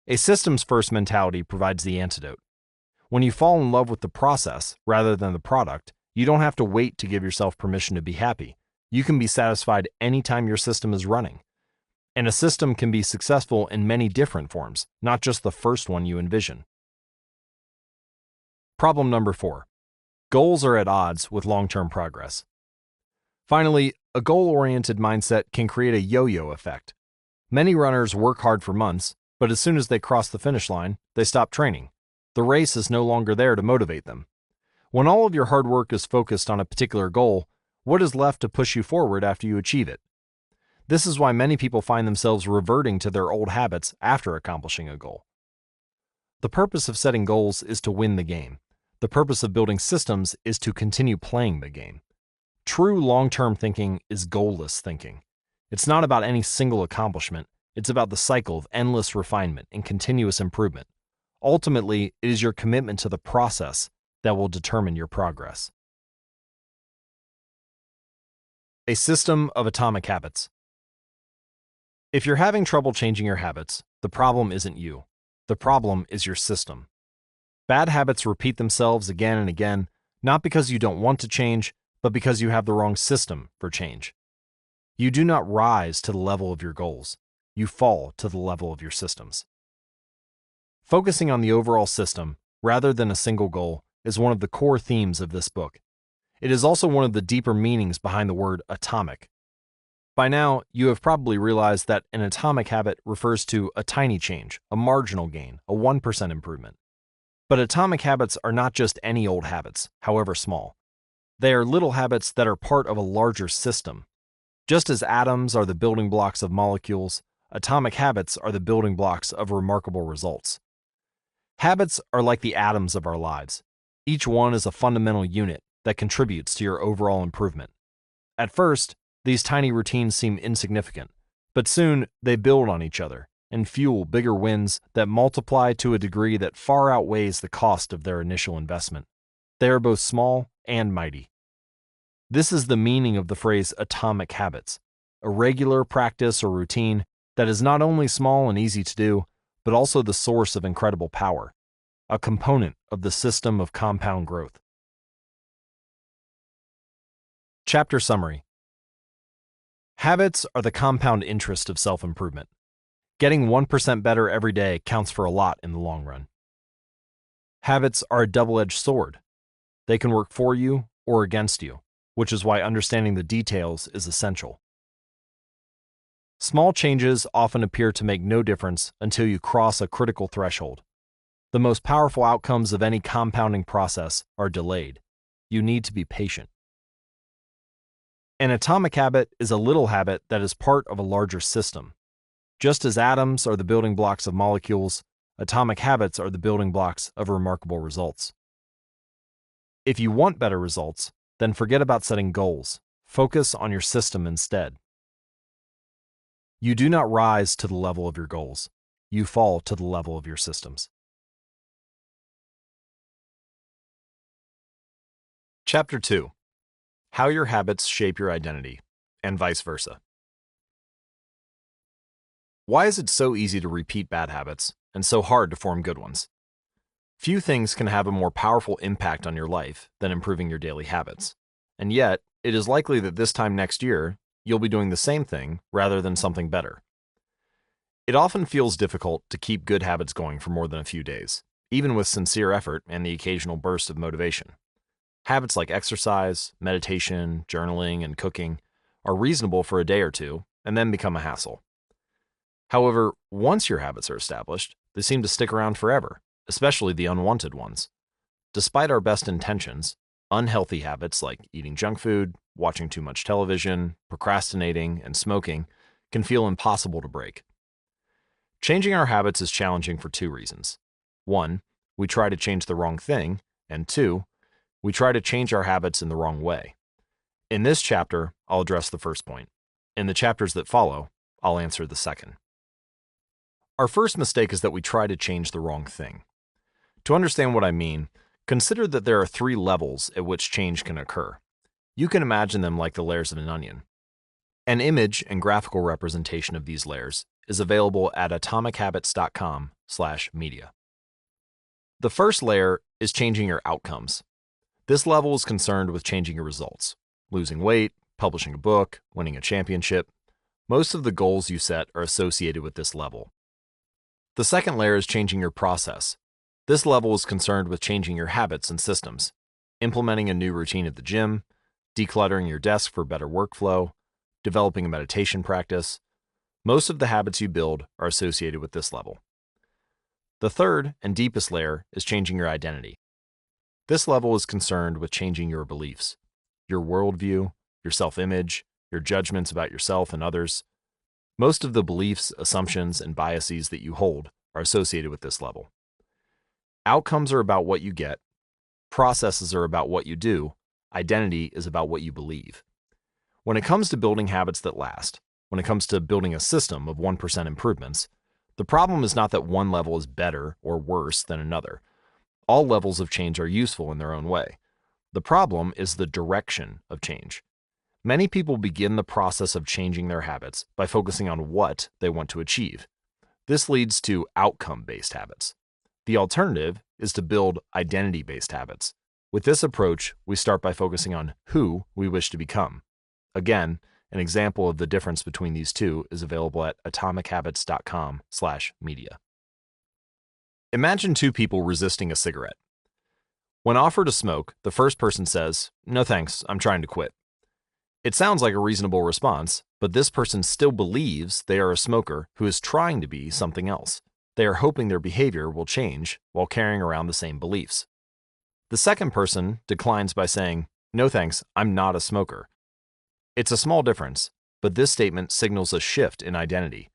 A systems-first mentality provides the antidote. When you fall in love with the process rather than the product, you don't have to wait to give yourself permission to be happy. You can be satisfied anytime your system is running. And a system can be successful in many different forms, not just the first one you envision. Problem number 4. Goals are at odds with long-term progress. Finally, a goal-oriented mindset can create a yo-yo effect. Many runners work hard for months, but as soon as they cross the finish line, they stop training. The race is no longer there to motivate them. When all of your hard work is focused on a particular goal, what is left to push you forward after you achieve it? This is why many people find themselves reverting to their old habits after accomplishing a goal. The purpose of setting goals is to win the game. The purpose of building systems is to continue playing the game. True long-term thinking is goalless thinking. It's not about any single accomplishment. It's about the cycle of endless refinement and continuous improvement. Ultimately, it is your commitment to the process that will determine your progress. A system of atomic habits. If you're having trouble changing your habits, the problem isn't you. The problem is your system. Bad habits repeat themselves again and again, not because you don't want to change, but because you have the wrong system for change. You do not rise to the level of your goals. You fall to the level of your systems. Focusing on the overall system, rather than a single goal, is one of the core themes of this book. It is also one of the deeper meanings behind the word atomic. By now, you have probably realized that an atomic habit refers to a tiny change, a marginal gain, a 1% improvement. But atomic habits are not just any old habits, however small. They are little habits that are part of a larger system. Just as atoms are the building blocks of molecules, atomic habits are the building blocks of remarkable results. Habits are like the atoms of our lives. Each one is a fundamental unit that contributes to your overall improvement. At first, these tiny routines seem insignificant, but soon they build on each other and fuel bigger wins that multiply to a degree that far outweighs the cost of their initial investment. They are both small and mighty. This is the meaning of the phrase atomic habits, a regular practice or routine that is not only small and easy to do, but also the source of incredible power, a component of the system of compound growth. Chapter Summary. Habits are the compound interest of self-improvement. Getting 1% better every day counts for a lot in the long run. Habits are a double-edged sword. They can work for you or against you, which is why understanding the details is essential. Small changes often appear to make no difference until you cross a critical threshold. The most powerful outcomes of any compounding process are delayed. You need to be patient. An atomic habit is a little habit that is part of a larger system. Just as atoms are the building blocks of molecules, atomic habits are the building blocks of remarkable results. If you want better results, then forget about setting goals. Focus on your system instead. You do not rise to the level of your goals. You fall to the level of your systems. Chapter 2. How your habits shape your identity, and vice versa. Why is it so easy to repeat bad habits and so hard to form good ones? Few things can have a more powerful impact on your life than improving your daily habits. And yet, it is likely that this time next year, you'll be doing the same thing rather than something better. It often feels difficult to keep good habits going for more than a few days, even with sincere effort and the occasional burst of motivation. Habits like exercise, meditation, journaling, and cooking are reasonable for a day or two and then become a hassle. However, once your habits are established, they seem to stick around forever, especially the unwanted ones. Despite our best intentions, unhealthy habits like eating junk food, watching too much television, procrastinating, and smoking can feel impossible to break. Changing our habits is challenging for two reasons. 1, we try to change the wrong thing, and 2, we try to change our habits in the wrong way. In this chapter, I'll address the first point. In the chapters that follow, I'll answer the second. Our first mistake is that we try to change the wrong thing. To understand what I mean, consider that there are 3 levels at which change can occur. You can imagine them like the layers of an onion. An image and graphical representation of these layers is available at atomichabits.com/media. The first layer is changing your outcomes. This level is concerned with changing your results, losing weight, publishing a book, winning a championship. Most of the goals you set are associated with this level. The second layer is changing your process. This level is concerned with changing your habits and systems, implementing a new routine at the gym, decluttering your desk for better workflow, developing a meditation practice. Most of the habits you build are associated with this level. The third and deepest layer is changing your identity. This level is concerned with changing your beliefs, your worldview, your self-image, your judgments about yourself and others. Most of the beliefs, assumptions, and biases that you hold are associated with this level. Outcomes are about what you get, processes are about what you do, identity is about what you believe. When it comes to building habits that last, when it comes to building a system of 1% improvements, The problem is not that one level is better or worse than another. All levels of change are useful in their own way. The problem is the direction of change. Many people begin the process of changing their habits by focusing on what they want to achieve. This leads to outcome-based habits. The alternative is to build identity-based habits. With this approach, we start by focusing on who we wish to become. Again, an example of the difference between these two is available at atomichabits.com/media. Imagine two people resisting a cigarette. When offered a smoke, the first person says, "No thanks, I'm trying to quit." It sounds like a reasonable response, but this person still believes they are a smoker who is trying to be something else. They are hoping their behavior will change while carrying around the same beliefs. The second person declines by saying, "No thanks, I'm not a smoker." It's a small difference, but this statement signals a shift in identity.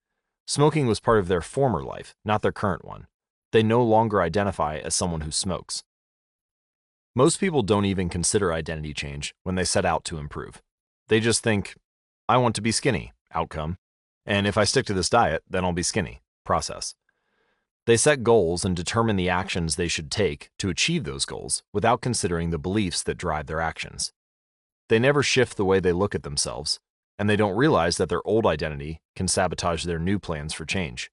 Smoking was part of their former life, not their current one. They no longer identify as someone who smokes. Most people don't even consider identity change when they set out to improve. They just think, I want to be skinny, outcome, and if I stick to this diet, then I'll be skinny, process. They set goals and determine the actions they should take to achieve those goals without considering the beliefs that drive their actions. They never shift the way they look at themselves, and they don't realize that their old identity can sabotage their new plans for change.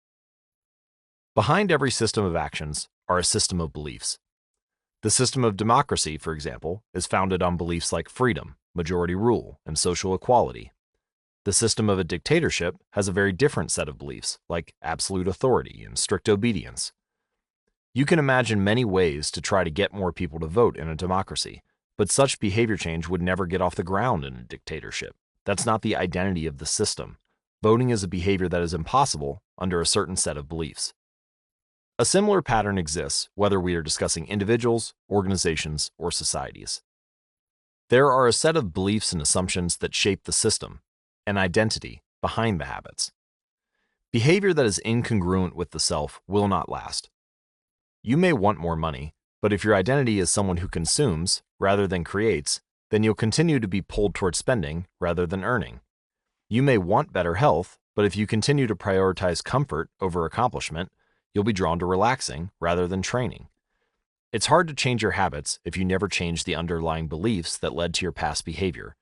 Behind every system of actions are a system of beliefs. The system of democracy, for example, is founded on beliefs like freedom, majority rule, and social equality. The system of a dictatorship has a very different set of beliefs, like absolute authority and strict obedience. You can imagine many ways to try to get more people to vote in a democracy, but such behavior change would never get off the ground in a dictatorship. That's not the identity of the system. Voting is a behavior that is impossible under a certain set of beliefs. A similar pattern exists whether we are discussing individuals, organizations, or societies. There are a set of beliefs and assumptions that shape the system, an identity behind the habits. Behavior that is incongruent with the self will not last. You may want more money, but if your identity is someone who consumes rather than creates, then you'll continue to be pulled toward spending rather than earning. You may want better health, but if you continue to prioritize comfort over accomplishment, you'll be drawn to relaxing rather than training. It's hard to change your habits if you never change the underlying beliefs that led to your past behavior.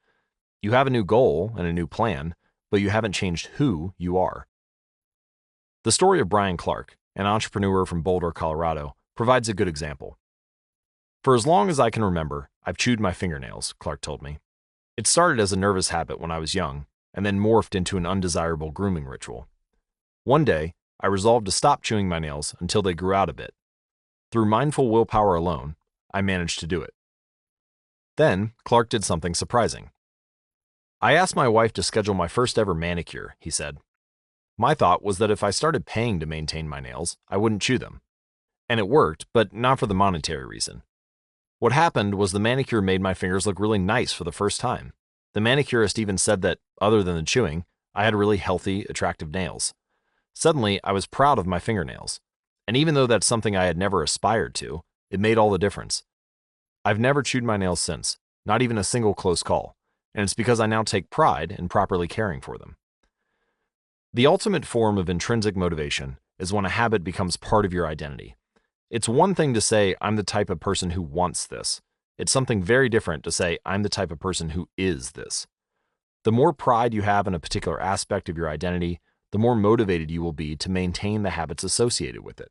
You have a new goal and a new plan, but you haven't changed who you are. The story of Brian Clark, an entrepreneur from Boulder, Colorado, provides a good example. For as long as I can remember, I've chewed my fingernails, Clark told me. It started as a nervous habit when I was young, and then morphed into an undesirable grooming ritual. One day, I resolved to stop chewing my nails until they grew out a bit. Through mindful willpower alone, I managed to do it. Then, Clark did something surprising. I asked my wife to schedule my first ever manicure, he said. My thought was that if I started paying to maintain my nails, I wouldn't chew them. And it worked, but not for the monetary reason. What happened was the manicure made my fingers look really nice for the first time. The manicurist even said that, other than the chewing, I had really healthy, attractive nails. Suddenly, I was proud of my fingernails. And even though that's something I had never aspired to, it made all the difference. I've never chewed my nails since, not even a single close call, and it's because I now take pride in properly caring for them. The ultimate form of intrinsic motivation is when a habit becomes part of your identity. It's one thing to say, I'm the type of person who wants this. It's something very different to say, I'm the type of person who is this. The more pride you have in a particular aspect of your identity, the more motivated you will be to maintain the habits associated with it.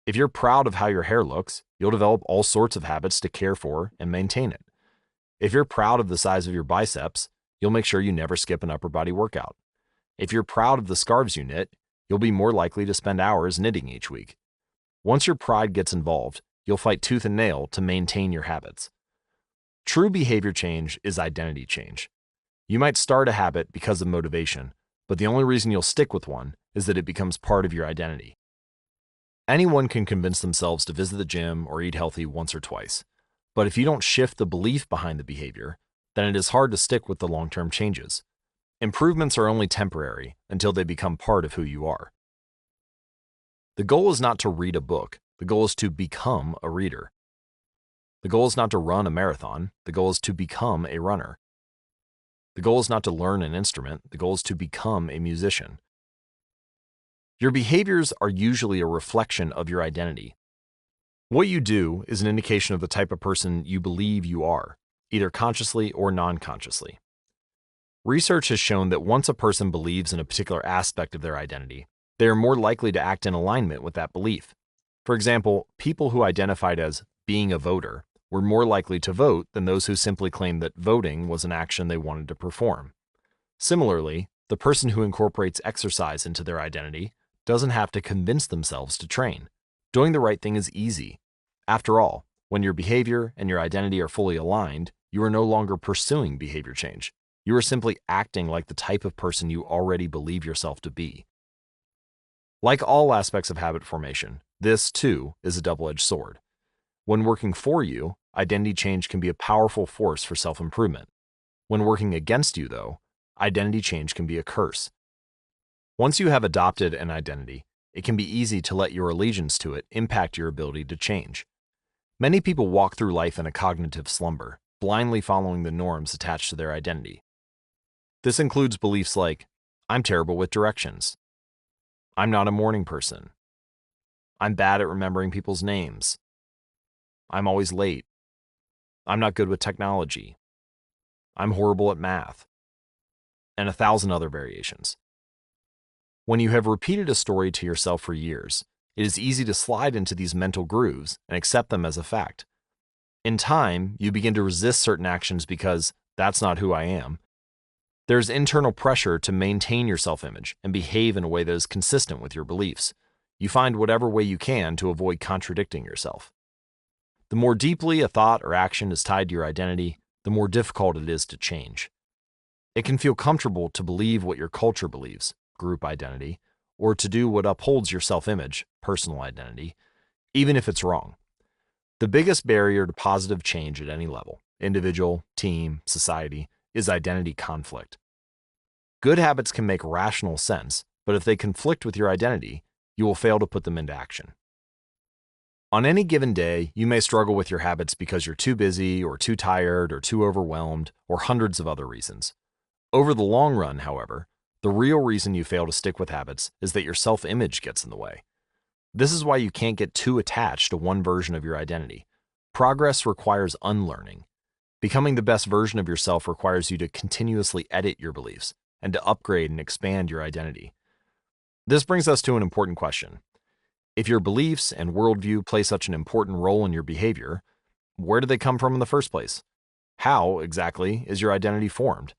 If you're proud of how your hair looks, you'll develop all sorts of habits to care for and maintain it. If you're proud of the size of your biceps, you'll make sure you never skip an upper body workout. If you're proud of the scarves you knit, you'll be more likely to spend hours knitting each week. Once your pride gets involved, you'll fight tooth and nail to maintain your habits. True behavior change is identity change. You might start a habit because of motivation, but the only reason you'll stick with one is that it becomes part of your identity. Anyone can convince themselves to visit the gym or eat healthy once or twice, but if you don't shift the belief behind the behavior, then it is hard to stick with the long-term changes. Improvements are only temporary until they become part of who you are. The goal is not to read a book. The goal is to become a reader. The goal is not to run a marathon. The goal is to become a runner. The goal is not to learn an instrument. The goal is to become a musician. Your behaviors are usually a reflection of your identity. What you do is an indication of the type of person you believe you are, either consciously or non-consciously. Research has shown that once a person believes in a particular aspect of their identity, they are more likely to act in alignment with that belief. For example, people who identified as being a voter were more likely to vote than those who simply claimed that voting was an action they wanted to perform. Similarly, the person who incorporates exercise into their identity doesn't have to convince themselves to train. Doing the right thing is easy. After all, when your behavior and your identity are fully aligned, you are no longer pursuing behavior change. You are simply acting like the type of person you already believe yourself to be. Like all aspects of habit formation, this, too, is a double-edged sword. When working for you, identity change can be a powerful force for self-improvement. When working against you, though, identity change can be a curse. Once you have adopted an identity, it can be easy to let your allegiance to it impact your ability to change. Many people walk through life in a cognitive slumber, blindly following the norms attached to their identity. This includes beliefs like, I'm terrible with directions. I'm not a morning person. I'm bad at remembering people's names. I'm always late. I'm not good with technology. I'm horrible at math. And 1,000 other variations. When you have repeated a story to yourself for years, it is easy to slide into these mental grooves and accept them as a fact. In time, you begin to resist certain actions because that's not who I am. There's internal pressure to maintain your self-image and behave in a way that is consistent with your beliefs. You find whatever way you can to avoid contradicting yourself. The more deeply a thought or action is tied to your identity, the more difficult it is to change. It can feel comfortable to believe what your culture believes, group identity, or to do what upholds your self-image, personal identity, even if it's wrong. The biggest barrier to positive change at any level, individual, team, society, is identity conflict. Good habits can make rational sense, but if they conflict with your identity, you will fail to put them into action. On any given day, you may struggle with your habits because you're too busy or too tired or too overwhelmed or hundreds of other reasons. Over the long run, however, the real reason you fail to stick with habits is that your self-image gets in the way. This is why you can't get too attached to one version of your identity. Progress requires unlearning. Becoming the best version of yourself requires you to continuously edit your beliefs and to upgrade and expand your identity. This brings us to an important question. If your beliefs and worldview play such an important role in your behavior, where do they come from in the first place? How, exactly, is your identity formed?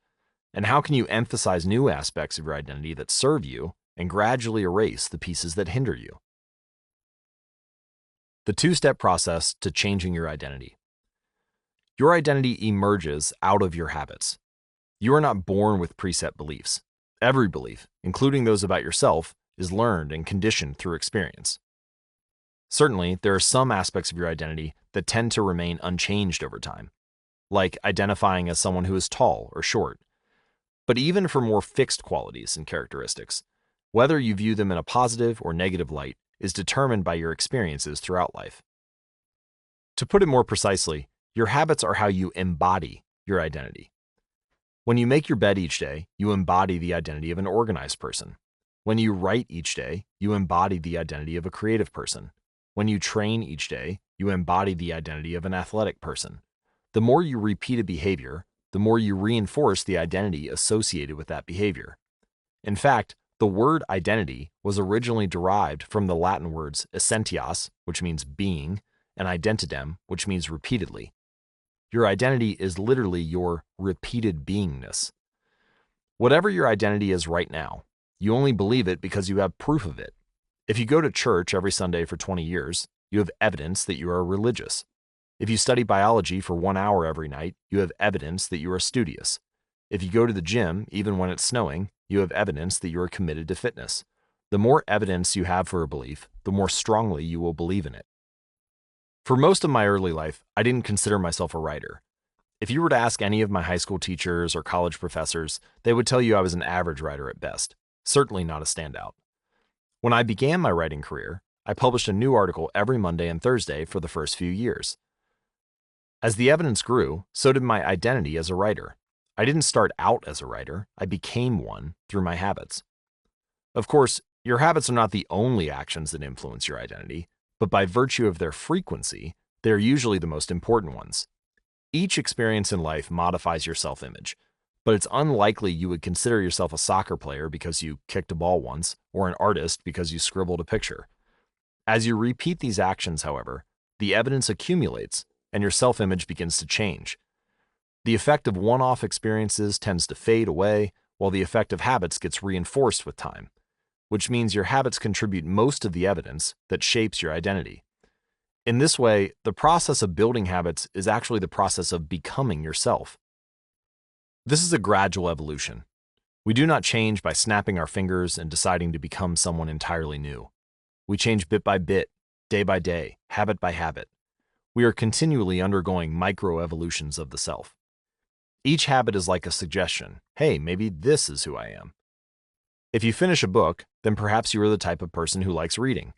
And how can you emphasize new aspects of your identity that serve you and gradually erase the pieces that hinder you? The two-step process to changing your identity. Your identity emerges out of your habits. You are not born with preset beliefs. Every belief, including those about yourself, is learned and conditioned through experience. Certainly, there are some aspects of your identity that tend to remain unchanged over time, like identifying as someone who is tall or short. But even for more fixed qualities and characteristics, whether you view them in a positive or negative light is determined by your experiences throughout life. To put it more precisely, your habits are how you embody your identity. When you make your bed each day, you embody the identity of an organized person. When you write each day, you embody the identity of a creative person. When you train each day, you embody the identity of an athletic person. The more you repeat a behavior, the more you reinforce the identity associated with that behavior. In fact, the word identity was originally derived from the Latin words essentias, which means being, and identidem, which means repeatedly. Your identity is literally your repeated beingness. Whatever your identity is right now, you only believe it because you have proof of it. If you go to church every Sunday for 20 years, you have evidence that you are religious. If you study biology for 1 hour every night, you have evidence that you are studious. If you go to the gym, even when it's snowing, you have evidence that you are committed to fitness. The more evidence you have for a belief, the more strongly you will believe in it. For most of my early life, I didn't consider myself a writer. If you were to ask any of my high school teachers or college professors, they would tell you I was an average writer at best, certainly not a standout. When I began my writing career, I published a new article every Monday and Thursday for the first few years. As the evidence grew, so did my identity as a writer. I didn't start out as a writer, I became one through my habits. Of course, Your habits are not the only actions that influence your identity, but by virtue of their frequency, they are usually the most important ones. Each experience in life modifies your self-image, but it's unlikely you would consider yourself a soccer player because you kicked a ball once, or an artist because you scribbled a picture. As you repeat these actions, however, the evidence accumulates and your self-image begins to change. The effect of one-off experiences tends to fade away, while the effect of habits gets reinforced with time, which means your habits contribute most of the evidence that shapes your identity. In this way, the process of building habits is actually the process of becoming yourself. This is a gradual evolution. We do not change by snapping our fingers and deciding to become someone entirely new. We change bit by bit, day by day, habit by habit. We are continually undergoing micro-evolutions of the self. Each habit is like a suggestion. Hey, maybe this is who I am. If you finish a book, then perhaps you are the type of person who likes reading.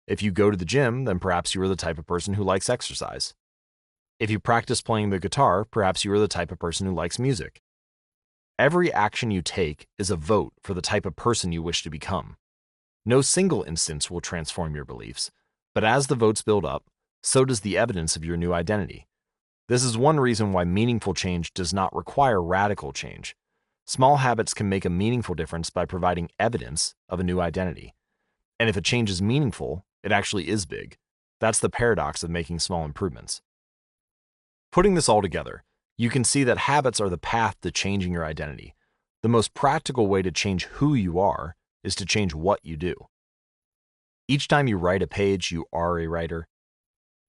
If you go to the gym, then perhaps you are the type of person who likes exercise. If you practice playing the guitar, perhaps you are the type of person who likes music. Every action you take is a vote for the type of person you wish to become. No single instance will transform your beliefs, but as the votes build up, so does the evidence of your new identity. This is one reason why meaningful change does not require radical change. Small habits can make a meaningful difference by providing evidence of a new identity. And if a change is meaningful, it actually is big. That's the paradox of making small improvements. Putting this all together, you can see that habits are the path to changing your identity. The most practical way to change who you are is to change what you do. Each time you write a page, you are a writer.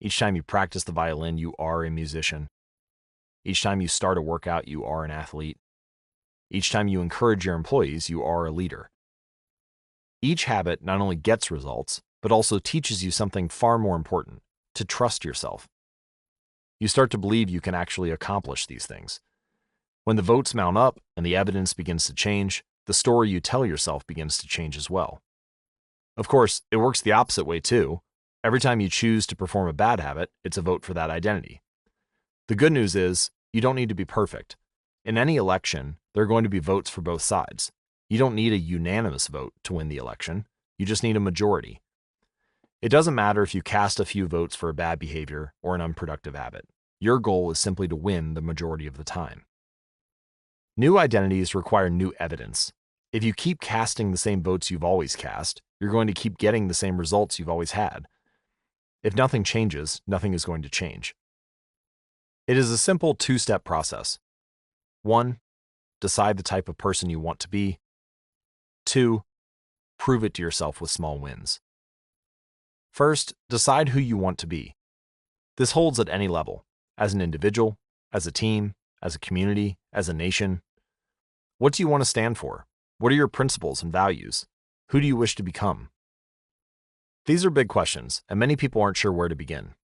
Each time you practice the violin, you are a musician. Each time you start a workout, you are an athlete. Each time you encourage your employees, you are a leader. Each habit not only gets results, but also teaches you something far more important: to trust yourself. You start to believe you can actually accomplish these things. When the votes mount up and the evidence begins to change, the story you tell yourself begins to change as well. Of course, it works the opposite way too. Every time you choose to perform a bad habit, it's a vote for that identity. The good news is, you don't need to be perfect. In any election, there are going to be votes for both sides. You don't need a unanimous vote to win the election. You just need a majority. It doesn't matter if you cast a few votes for a bad behavior or an unproductive habit. Your goal is simply to win the majority of the time. New identities require new evidence. If you keep casting the same votes you've always cast, you're going to keep getting the same results you've always had. If nothing changes, nothing is going to change. It is a simple two-step process. 1. Decide the type of person you want to be. 2. Prove it to yourself with small wins. First, decide who you want to be. This holds at any level: as an individual, as a team, as a community, as a nation. What do you want to stand for? What are your principles and values? Who do you wish to become? These are big questions, and many people aren't sure where to begin.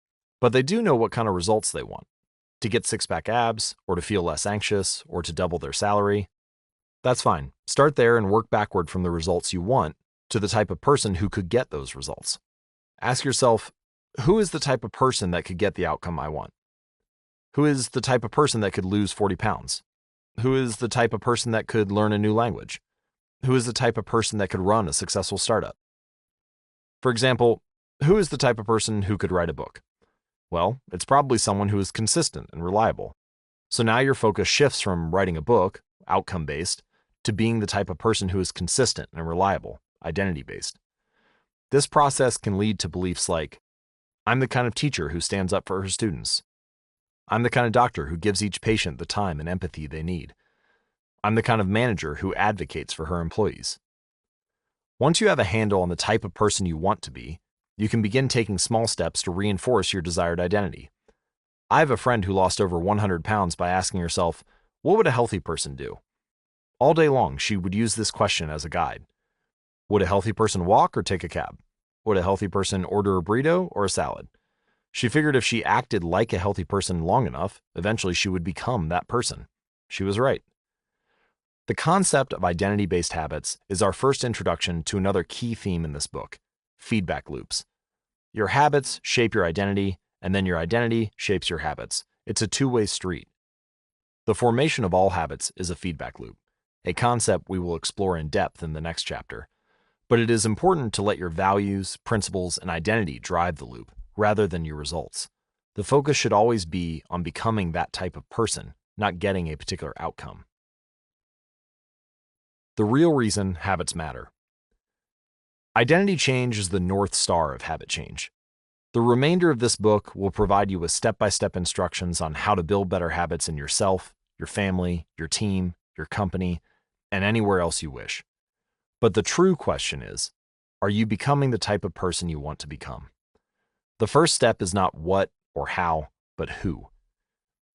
But they do know what kind of results they want: to get six-pack abs, or to feel less anxious, or to double their salary. That's fine. Start there and work backward from the results you want to the type of person who could get those results. Ask yourself, who is the type of person that could get the outcome I want? Who is the type of person that could lose 40 pounds? Who is the type of person that could learn a new language? Who is the type of person that could run a successful startup? For example, who is the type of person who could write a book? Well, it's probably someone who is consistent and reliable. So now your focus shifts from writing a book, outcome-based, to being the type of person who is consistent and reliable, identity-based. This process can lead to beliefs like, I'm the kind of teacher who stands up for her students. I'm the kind of doctor who gives each patient the time and empathy they need. I'm the kind of manager who advocates for her employees. Once you have a handle on the type of person you want to be, you can begin taking small steps to reinforce your desired identity. I have a friend who lost over 100 pounds by asking herself, what would a healthy person do? All day long, she would use this question as a guide. Would a healthy person walk or take a cab? Would a healthy person order a burrito or a salad? She figured if she acted like a healthy person long enough, eventually she would become that person. She was right. The concept of identity-based habits is our first introduction to another key theme in this book: feedback loops. Your habits shape your identity, and then your identity shapes your habits. It's a two-way street. The formation of all habits is a feedback loop, a concept we will explore in depth in the next chapter. But it is important to let your values, principles, and identity drive the loop, rather than your results. The focus should always be on becoming that type of person, not getting a particular outcome. The real reason habits matter. Identity change is the North Star of habit change. The remainder of this book will provide you with step-by-step instructions on how to build better habits in yourself, your family, your team, your company, and anywhere else you wish. But the true question is, are you becoming the type of person you want to become? The first step is not what or how, but who.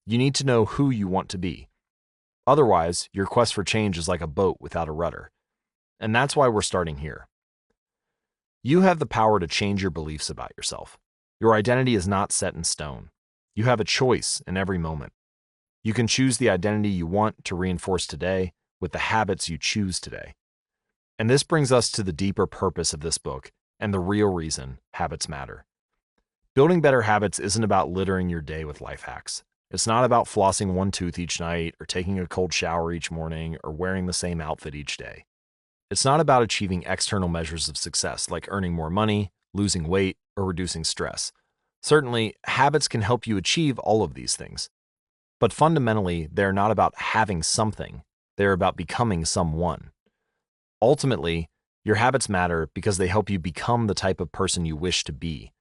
You need to know who you want to be. Otherwise, your quest for change is like a boat without a rudder. And that's why we're starting here. You have the power to change your beliefs about yourself. Your identity is not set in stone. You have a choice in every moment. You can choose the identity you want to reinforce today with the habits you choose today. And this brings us to the deeper purpose of this book and the real reason habits matter. Building better habits isn't about littering your day with life hacks. It's not about flossing one tooth each night or taking a cold shower each morning or wearing the same outfit each day. It's not about achieving external measures of success like earning more money, losing weight, or reducing stress. Certainly, habits can help you achieve all of these things. But fundamentally, they're not about having something. They're about becoming someone. Ultimately, your habits matter because they help you become the type of person you wish to be.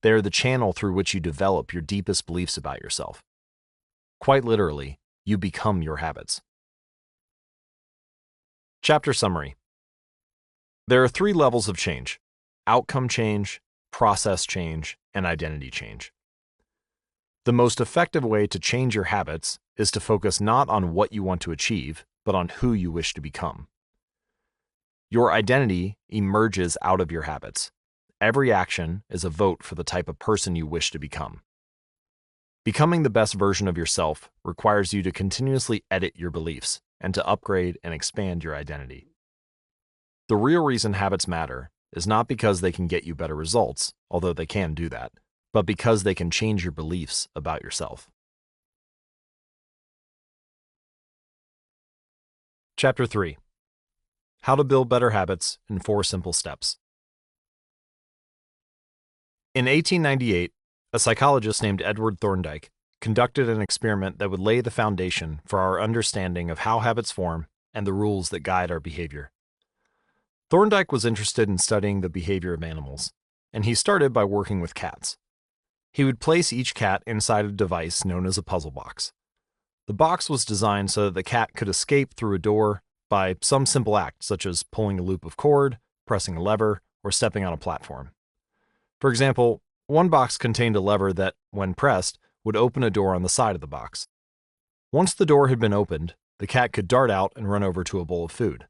They are the channel through which you develop your deepest beliefs about yourself. Quite literally, you become your habits. Chapter summary. There are 3 levels of change: outcome change, process change, and identity change. The most effective way to change your habits is to focus not on what you want to achieve, but on who you wish to become. Your identity emerges out of your habits. Every action is a vote for the type of person you wish to become. Becoming the best version of yourself requires you to continuously edit your beliefs and to upgrade and expand your identity. The real reason habits matter is not because they can get you better results, although they can do that, but because they can change your beliefs about yourself. Chapter 3. How to build better habits in 4 simple steps. In 1898, a psychologist named Edward Thorndike conducted an experiment that would lay the foundation for our understanding of how habits form and the rules that guide our behavior. Thorndike was interested in studying the behavior of animals, and he started by working with cats. He would place each cat inside a device known as a puzzle box. The box was designed so that the cat could escape through a door by some simple act, such as pulling a loop of cord, pressing a lever, or stepping on a platform. For example, one box contained a lever that, when pressed, would open a door on the side of the box. Once the door had been opened, the cat could dart out and run over to a bowl of food.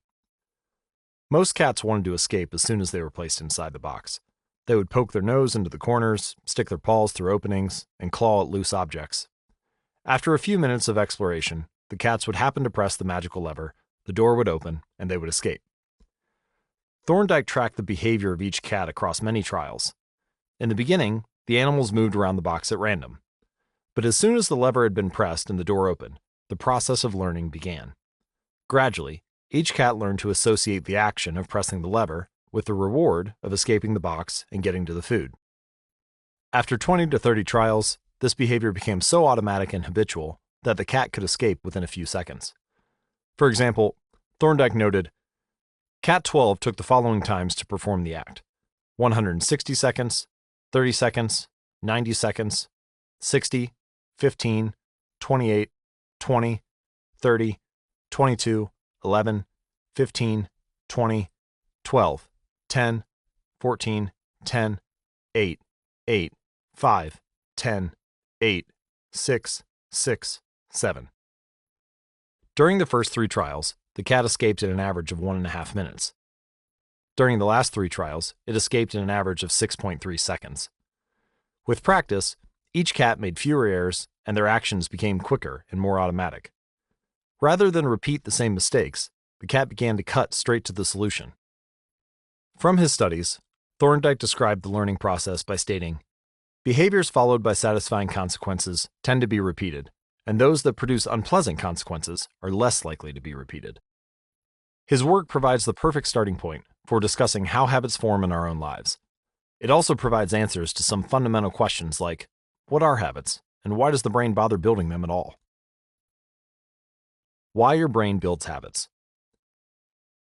Most cats wanted to escape as soon as they were placed inside the box. They would poke their nose into the corners, stick their paws through openings, and claw at loose objects. After a few minutes of exploration, the cats would happen to press the magical lever, the door would open, and they would escape. Thorndike tracked the behavior of each cat across many trials. In the beginning, the animals moved around the box at random. But as soon as the lever had been pressed and the door opened, the process of learning began. Gradually, each cat learned to associate the action of pressing the lever with the reward of escaping the box and getting to the food. After 20 to 30 trials, this behavior became so automatic and habitual that the cat could escape within a few seconds. For example, Thorndike noted, Cat 12 took the following times to perform the act: 160 seconds, 30 seconds, 90 seconds, 60, 15, 28, 20, 30, 22, 11, 15, 20, 12, 10, 14, 10, 8, 8, 5, 10, 8, 6, 6, 7. During the first 3 trials, the cat escaped at an average of 1.5 minutes. During the last 3 trials, it escaped in an average of 6.3 seconds. With practice, each cat made fewer errors and their actions became quicker and more automatic. Rather than repeat the same mistakes, the cat began to cut straight to the solution. From his studies, Thorndike described the learning process by stating, "Behaviors followed by satisfying consequences tend to be repeated, and those that produce unpleasant consequences are less likely to be repeated." His work provides the perfect starting point for discussing how habits form in our own lives. It also provides answers to some fundamental questions like, what are habits, and why does the brain bother building them at all? Why your brain builds habits.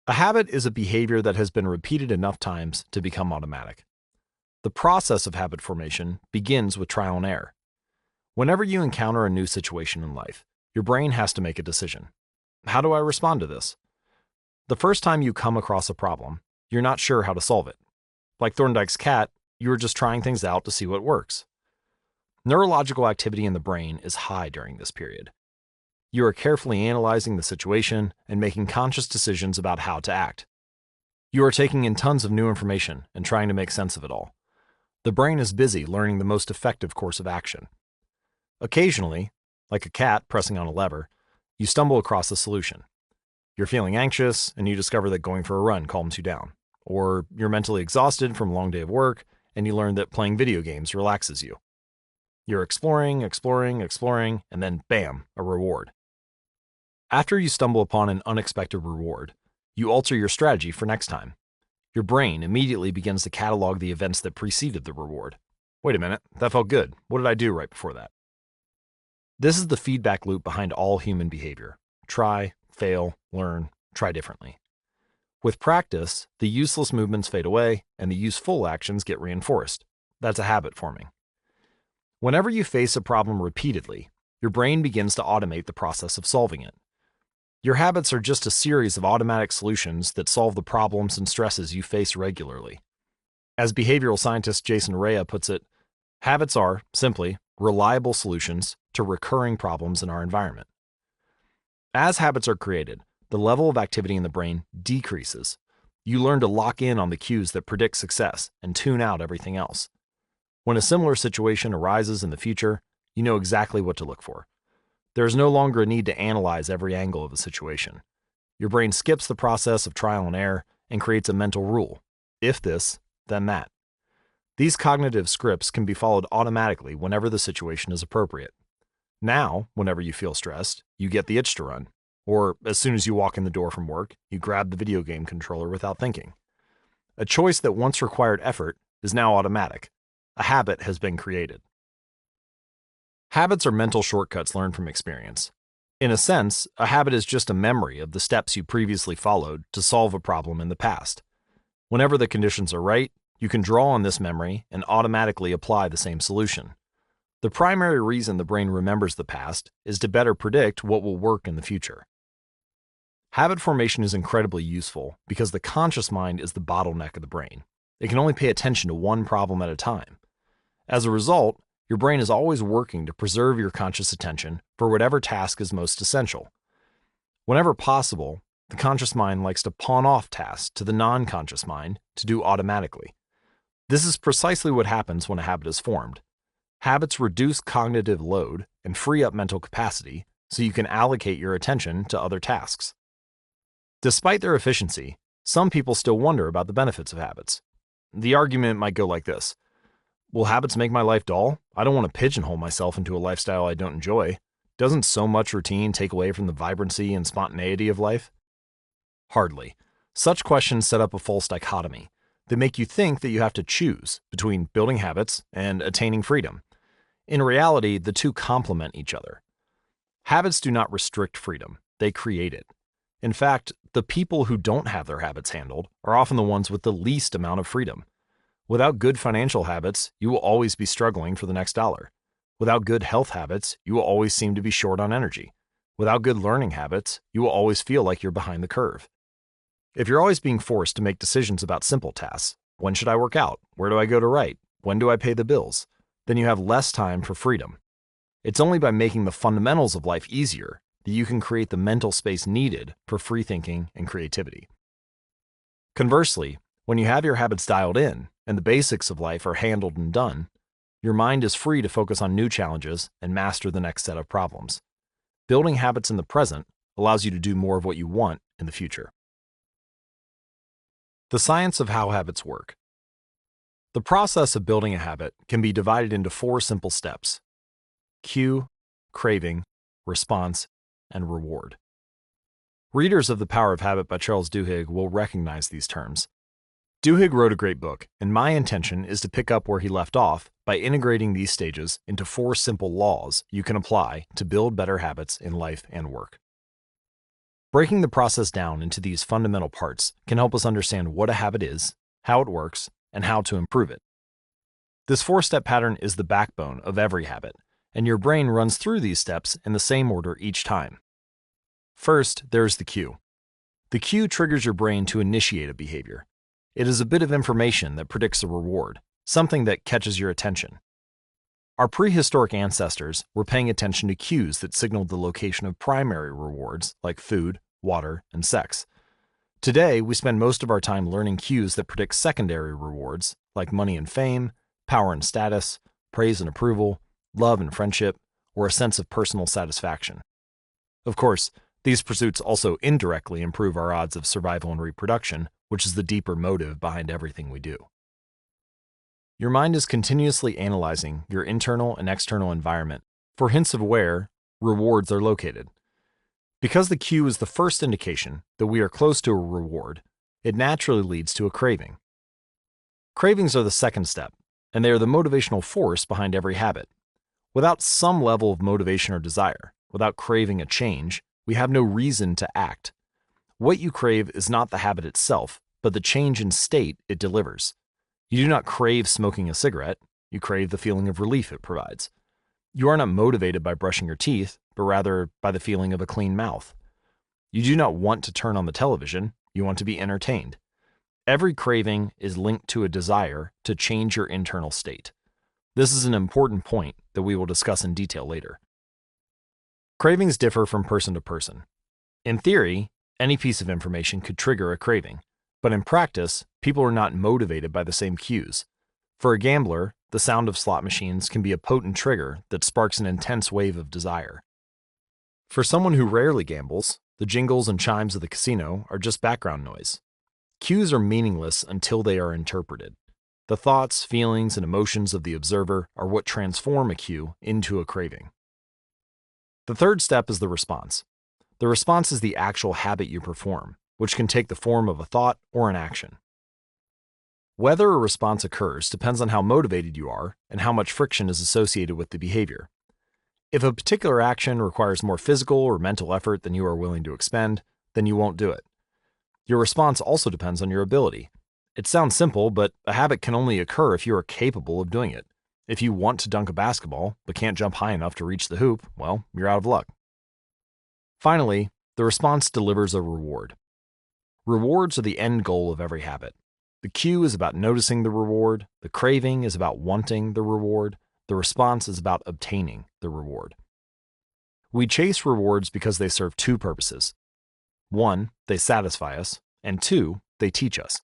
A habit is a behavior that has been repeated enough times to become automatic. The process of habit formation begins with trial and error. Whenever you encounter a new situation in life, your brain has to make a decision. How do I respond to this? The first time you come across a problem, you're not sure how to solve it. Like Thorndike's cat, you are just trying things out to see what works. Neurological activity in the brain is high during this period. You are carefully analyzing the situation and making conscious decisions about how to act. You are taking in tons of new information and trying to make sense of it all. The brain is busy learning the most effective course of action. Occasionally, like a cat pressing on a lever, you stumble across a solution. You're feeling anxious and you discover that going for a run calms you down. Or you're mentally exhausted from a long day of work and you learn that playing video games relaxes you. You're exploring, and then bam, a reward. After you stumble upon an unexpected reward, you alter your strategy for next time. Your brain immediately begins to catalog the events that preceded the reward. Wait a minute, that felt good. What did I do right before that? This is the feedback loop behind all human behavior. Try, fail, learn, try differently. With practice, the useless movements fade away and the useful actions get reinforced. That's a habit forming. Whenever you face a problem repeatedly, your brain begins to automate the process of solving it. Your habits are just a series of automatic solutions that solve the problems and stresses you face regularly. As behavioral scientist Jason Rea puts it, habits are, simply, reliable solutions to recurring problems in our environment. As habits are created, the level of activity in the brain decreases. You learn to lock in on the cues that predict success and tune out everything else. When a similar situation arises in the future, you know exactly what to look for. There is no longer a need to analyze every angle of a situation. Your brain skips the process of trial and error and creates a mental rule. If this, then that. These cognitive scripts can be followed automatically whenever the situation is appropriate. Now, whenever you feel stressed, you get the itch to run. Or as soon as you walk in the door from work, you grab the video game controller without thinking. A choice that once required effort is now automatic. A habit has been created. Habits are mental shortcuts learned from experience. In a sense, a habit is just a memory of the steps you previously followed to solve a problem in the past. Whenever the conditions are right, you can draw on this memory and automatically apply the same solution. The primary reason the brain remembers the past is to better predict what will work in the future. Habit formation is incredibly useful because the conscious mind is the bottleneck of the brain. It can only pay attention to one problem at a time. As a result, your brain is always working to preserve your conscious attention for whatever task is most essential. Whenever possible, the conscious mind likes to pawn off tasks to the non-conscious mind to do automatically. This is precisely what happens when a habit is formed. Habits reduce cognitive load and free up mental capacity so you can allocate your attention to other tasks. Despite their efficiency, some people still wonder about the benefits of habits. The argument might go like this. Will habits make my life dull? I don't want to pigeonhole myself into a lifestyle I don't enjoy. Doesn't so much routine take away from the vibrancy and spontaneity of life? Hardly. Such questions set up a false dichotomy. They make you think that you have to choose between building habits and attaining freedom. In reality, the two complement each other. Habits do not restrict freedom, they create it. In fact, the people who don't have their habits handled are often the ones with the least amount of freedom. Without good financial habits, you will always be struggling for the next dollar. Without good health habits, you will always seem to be short on energy. Without good learning habits, you will always feel like you're behind the curve. If you're always being forced to make decisions about simple tasks, when should I work out? Where do I go to write? When do I pay the bills? Then you have less time for freedom. It's only by making the fundamentals of life easier that you can create the mental space needed for free thinking and creativity. Conversely, when you have your habits dialed in and the basics of life are handled and done, your mind is free to focus on new challenges and master the next set of problems. Building habits in the present allows you to do more of what you want in the future. The science of how habits work. The process of building a habit can be divided into 4 simple steps: cue, craving, response, and reward. Readers of The Power of Habit by Charles Duhigg will recognize these terms, Duhigg wrote a great book, and my intention is to pick up where he left off by integrating these stages into 4 simple laws you can apply to build better habits in life and work. Breaking the process down into these fundamental parts can help us understand what a habit is, how it works, and how to improve it. This 4-step pattern is the backbone of every habit, and your brain runs through these steps in the same order each time. First, there's the cue. The cue triggers your brain to initiate a behavior. It is a bit of information that predicts a reward, something that catches your attention. Our prehistoric ancestors were paying attention to cues that signaled the location of primary rewards like food, water, and sex. Today, we spend most of our time learning cues that predict secondary rewards like money and fame, power and status, praise and approval, love and friendship, or a sense of personal satisfaction. Of course, these pursuits also indirectly improve our odds of survival and reproduction, which is the deeper motive behind everything we do. Your mind is continuously analyzing your internal and external environment for hints of where rewards are located. Because the cue is the first indication that we are close to a reward, it naturally leads to a craving. Cravings are the second step, and they are the motivational force behind every habit. Without some level of motivation or desire, without craving a change, we have no reason to act. What you crave is not the habit itself, but the change in state it delivers. You do not crave smoking a cigarette, you crave the feeling of relief it provides. You are not motivated by brushing your teeth, but rather by the feeling of a clean mouth. You do not want to turn on the television, you want to be entertained. Every craving is linked to a desire to change your internal state. This is an important point that we will discuss in detail later. Cravings differ from person to person. In theory, any piece of information could trigger a craving, but in practice, people are not motivated by the same cues. For a gambler, the sound of slot machines can be a potent trigger that sparks an intense wave of desire. For someone who rarely gambles, the jingles and chimes of the casino are just background noise. Cues are meaningless until they are interpreted. The thoughts, feelings, and emotions of the observer are what transform a cue into a craving. The third step is the response. The response is the actual habit you perform, which can take the form of a thought or an action. Whether a response occurs depends on how motivated you are and how much friction is associated with the behavior. If a particular action requires more physical or mental effort than you are willing to expend, then you won't do it. Your response also depends on your ability. It sounds simple, but a habit can only occur if you are capable of doing it. If you want to dunk a basketball but can't jump high enough to reach the hoop, well, you're out of luck. Finally, the response delivers a reward. Rewards are the end goal of every habit. The cue is about noticing the reward, the craving is about wanting the reward, the response is about obtaining the reward. We chase rewards because they serve 2 purposes. 1, they satisfy us, and 2, they teach us.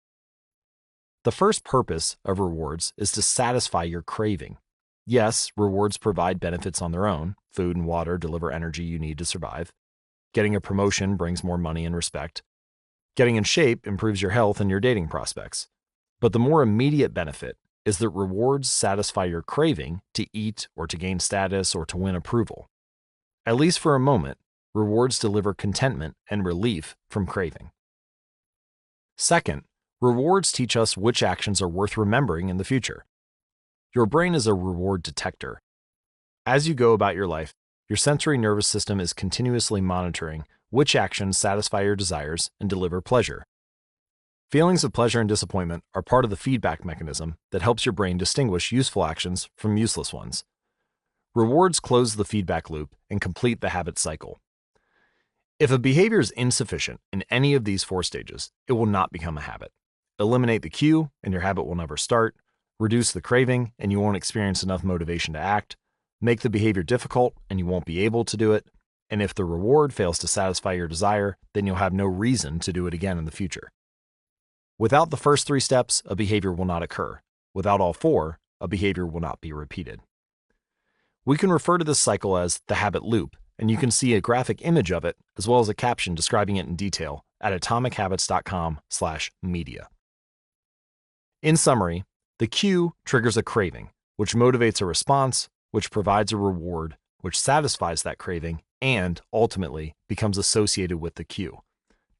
The first purpose of rewards is to satisfy your craving. Yes, rewards provide benefits on their own. Food and water deliver energy you need to survive. Getting a promotion brings more money and respect. Getting in shape improves your health and your dating prospects. But the more immediate benefit is that rewards satisfy your craving to eat or to gain status or to win approval. At least for a moment, rewards deliver contentment and relief from craving. Second, rewards teach us which actions are worth remembering in the future. Your brain is a reward detector. As you go about your life, your sensory nervous system is continuously monitoring which actions satisfy your desires and deliver pleasure. Feelings of pleasure and disappointment are part of the feedback mechanism that helps your brain distinguish useful actions from useless ones. Rewards close the feedback loop and complete the habit cycle. If a behavior is insufficient in any of these 4 stages, it will not become a habit. Eliminate the cue, and your habit will never start. Reduce the craving, and you won't experience enough motivation to act. Make the behavior difficult, and you won't be able to do it. And if the reward fails to satisfy your desire, then you'll have no reason to do it again in the future. Without the first 3 steps, a behavior will not occur. Without all 4, a behavior will not be repeated. We can refer to this cycle as the habit loop, and you can see a graphic image of it as well as a caption describing it in detail at atomichabits.com/media. In summary, the cue triggers a craving, which motivates a response, which provides a reward, which satisfies that craving, and ultimately becomes associated with the cue.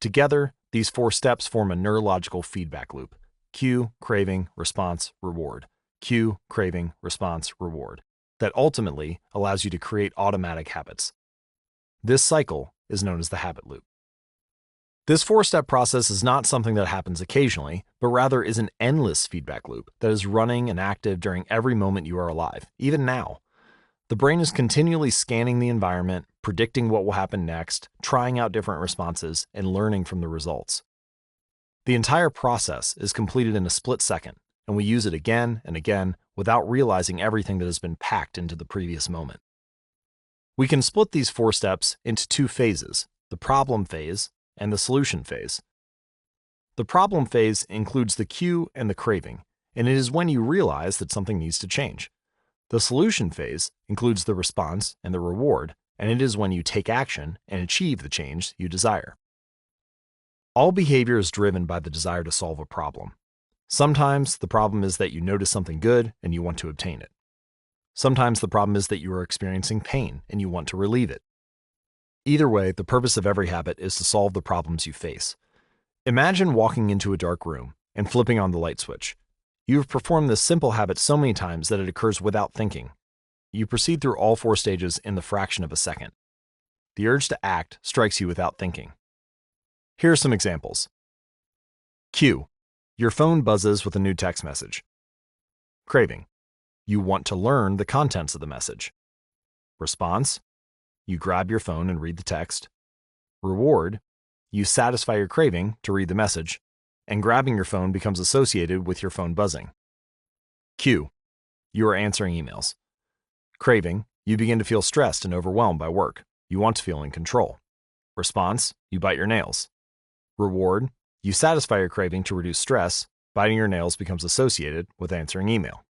Together, these 4 steps form a neurological feedback loop. cue, craving, response, reward, cue, craving, response, reward, that ultimately allows you to create automatic habits. This cycle is known as the habit loop. This four-step process is not something that happens occasionally, but rather is an endless feedback loop that is running and active during every moment you are alive, even now. The brain is continually scanning the environment, predicting what will happen next, trying out different responses, and learning from the results. The entire process is completed in a split second, and we use it again and again without realizing everything that has been packed into the previous moment. We can split these four steps into two phases, the problem phase and the solution phase. The problem phase includes the cue and the craving, and it is when you realize that something needs to change. The solution phase includes the response and the reward, and it is when you take action and achieve the change you desire. All behavior is driven by the desire to solve a problem. Sometimes the problem is that you notice something good and you want to obtain it. Sometimes the problem is that you are experiencing pain and you want to relieve it. Either way, the purpose of every habit is to solve the problems you face. Imagine walking into a dark room and flipping on the light switch. You have performed this simple habit so many times that it occurs without thinking. You proceed through all four stages in the fraction of a second. The urge to act strikes you without thinking. Here are some examples. Cue. Your phone buzzes with a new text message. Craving. You want to learn the contents of the message. Response. You grab your phone and read the text. Reward. You satisfy your craving to read the message, and grabbing your phone becomes associated with your phone buzzing. Cue. You are answering emails. Craving. You begin to feel stressed and overwhelmed by work. You want to feel in control. Response. You bite your nails. Reward. You satisfy your craving to reduce stress. Biting your nails becomes associated with answering email.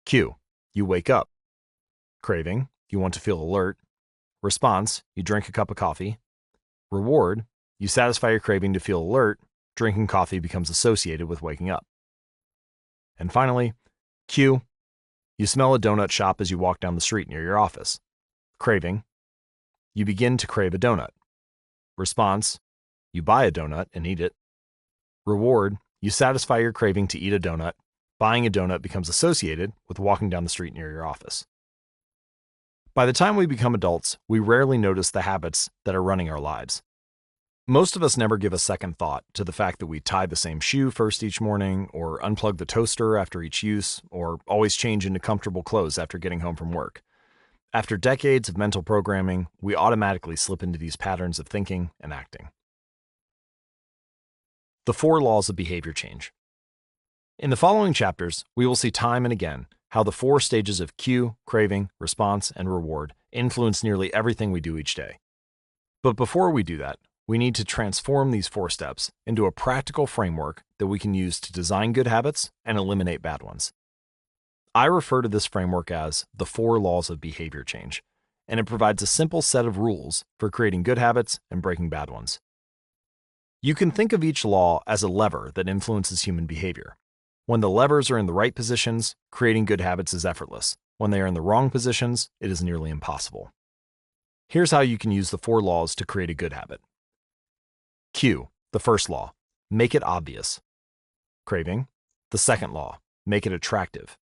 Cue. You wake up. Craving. You want to feel alert. Response. You drink a cup of coffee. Reward. You satisfy your craving to feel alert. Drinking coffee becomes associated with waking up. And finally, cue. You smell a donut shop as you walk down the street near your office. Craving. You begin to crave a donut. Response. You buy a donut and eat it. Reward. You satisfy your craving to eat a donut. Buying a donut becomes associated with walking down the street near your office. By the time we become adults, we rarely notice the habits that are running our lives. Most of us never give a second thought to the fact that we tie the same shoe first each morning, or unplug the toaster after each use, or always change into comfortable clothes after getting home from work. After decades of mental programming, we automatically slip into these patterns of thinking and acting. The 4 laws of behavior change. In the following chapters, we will see time and again how the 4 stages of cue, craving, response, and reward influence nearly everything we do each day. But before we do that, we need to transform these 4 steps into a practical framework that we can use to design good habits and eliminate bad ones. I refer to this framework as the 4 laws of behavior change, and it provides a simple set of rules for creating good habits and breaking bad ones. You can think of each law as a lever that influences human behavior. When the levers are in the right positions, creating good habits is effortless. When they are in the wrong positions, it is nearly impossible. Here's how you can use the 4 laws to create a good habit. Cue, the first law, make it obvious. Craving, the second law, make it attractive.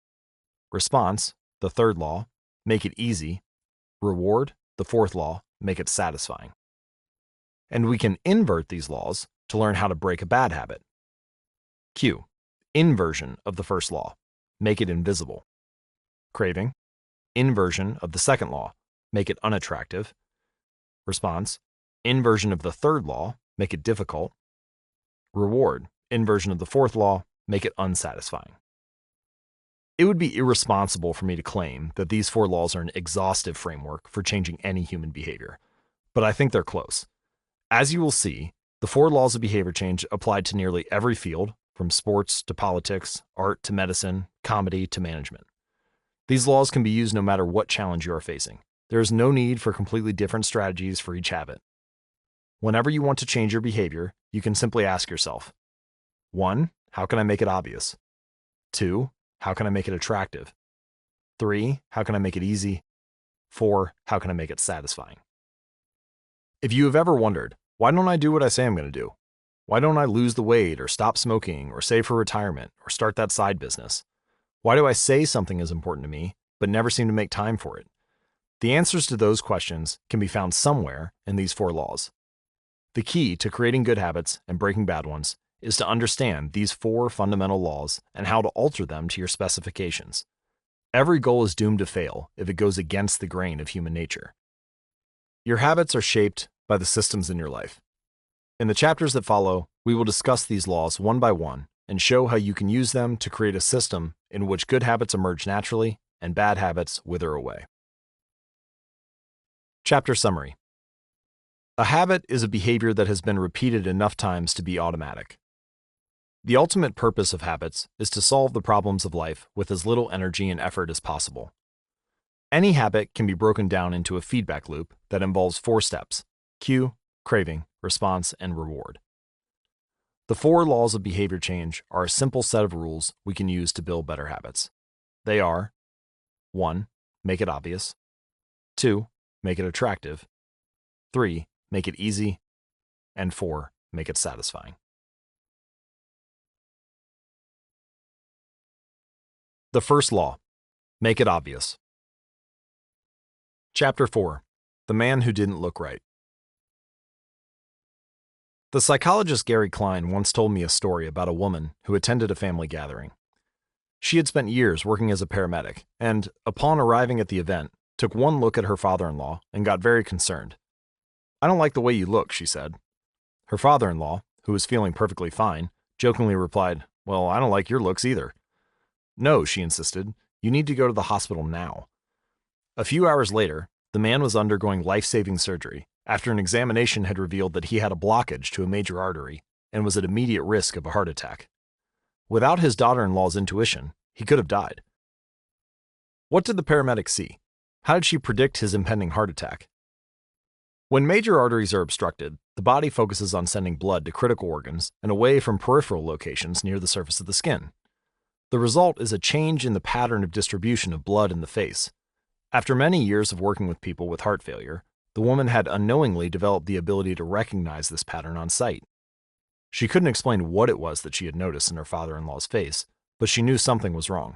Response, the third law, make it easy. Reward, the fourth law, make it satisfying. And we can invert these laws to learn how to break a bad habit. Cue, inversion of the first law, make it invisible. Craving, inversion of the second law, make it unattractive. Response, inversion of the third law, make it difficult. Reward, inversion of the fourth law, make it unsatisfying. It would be irresponsible for me to claim that these 4 laws are an exhaustive framework for changing any human behavior, but I think they're close. As you will see, the 4 laws of behavior change apply to nearly every field, from sports to politics, art to medicine, comedy to management. These laws can be used no matter what challenge you are facing. There is no need for completely different strategies for each habit. Whenever you want to change your behavior, you can simply ask yourself, 1. How can I make it obvious? 2. How can I make it attractive? 3. How can I make it easy? 4. How can I make it satisfying? If you have ever wondered, why don't I do what I say I'm going to do? Why don't I lose the weight or stop smoking or save for retirement or start that side business? Why do I say something is important to me but never seem to make time for it? The answers to those questions can be found somewhere in these 4 laws. The key to creating good habits and breaking bad ones is to understand these 4 fundamental laws and how to alter them to your specifications. Every goal is doomed to fail if it goes against the grain of human nature. Your habits are shaped by the systems in your life. In the chapters that follow, we will discuss these laws one by one and show how you can use them to create a system in which good habits emerge naturally and bad habits wither away. Chapter Summary. A habit is a behavior that has been repeated enough times to be automatic. The ultimate purpose of habits is to solve the problems of life with as little energy and effort as possible. Any habit can be broken down into a feedback loop that involves 4 steps: cue, craving, response, and reward. The 4 laws of behavior change are a simple set of rules we can use to build better habits. They are: 1. Make it obvious. 2. Make it attractive. 3. Make it easy. And 4. Make it satisfying. The first law: make it obvious. Chapter 4. The Man Who Didn't Look Right. The psychologist Gary Klein once told me a story about a woman who attended a family gathering. She had spent years working as a paramedic and, upon arriving at the event, took one look at her father-in-law and got very concerned. "I don't like the way you look," she said. Her father-in-law, who was feeling perfectly fine, jokingly replied, "Well, I don't like your looks either." "No," she insisted, "you need to go to the hospital now." A few hours later, the man was undergoing life-saving surgery after an examination had revealed that he had a blockage to a major artery and was at immediate risk of a heart attack. Without his daughter-in-law's intuition, he could have died. What did the paramedic see? How did she predict his impending heart attack? When major arteries are obstructed, the body focuses on sending blood to critical organs and away from peripheral locations near the surface of the skin. The result is a change in the pattern of distribution of blood in the face. After many years of working with people with heart failure, the woman had unknowingly developed the ability to recognize this pattern on sight. She couldn't explain what it was that she had noticed in her father-in-law's face, but she knew something was wrong.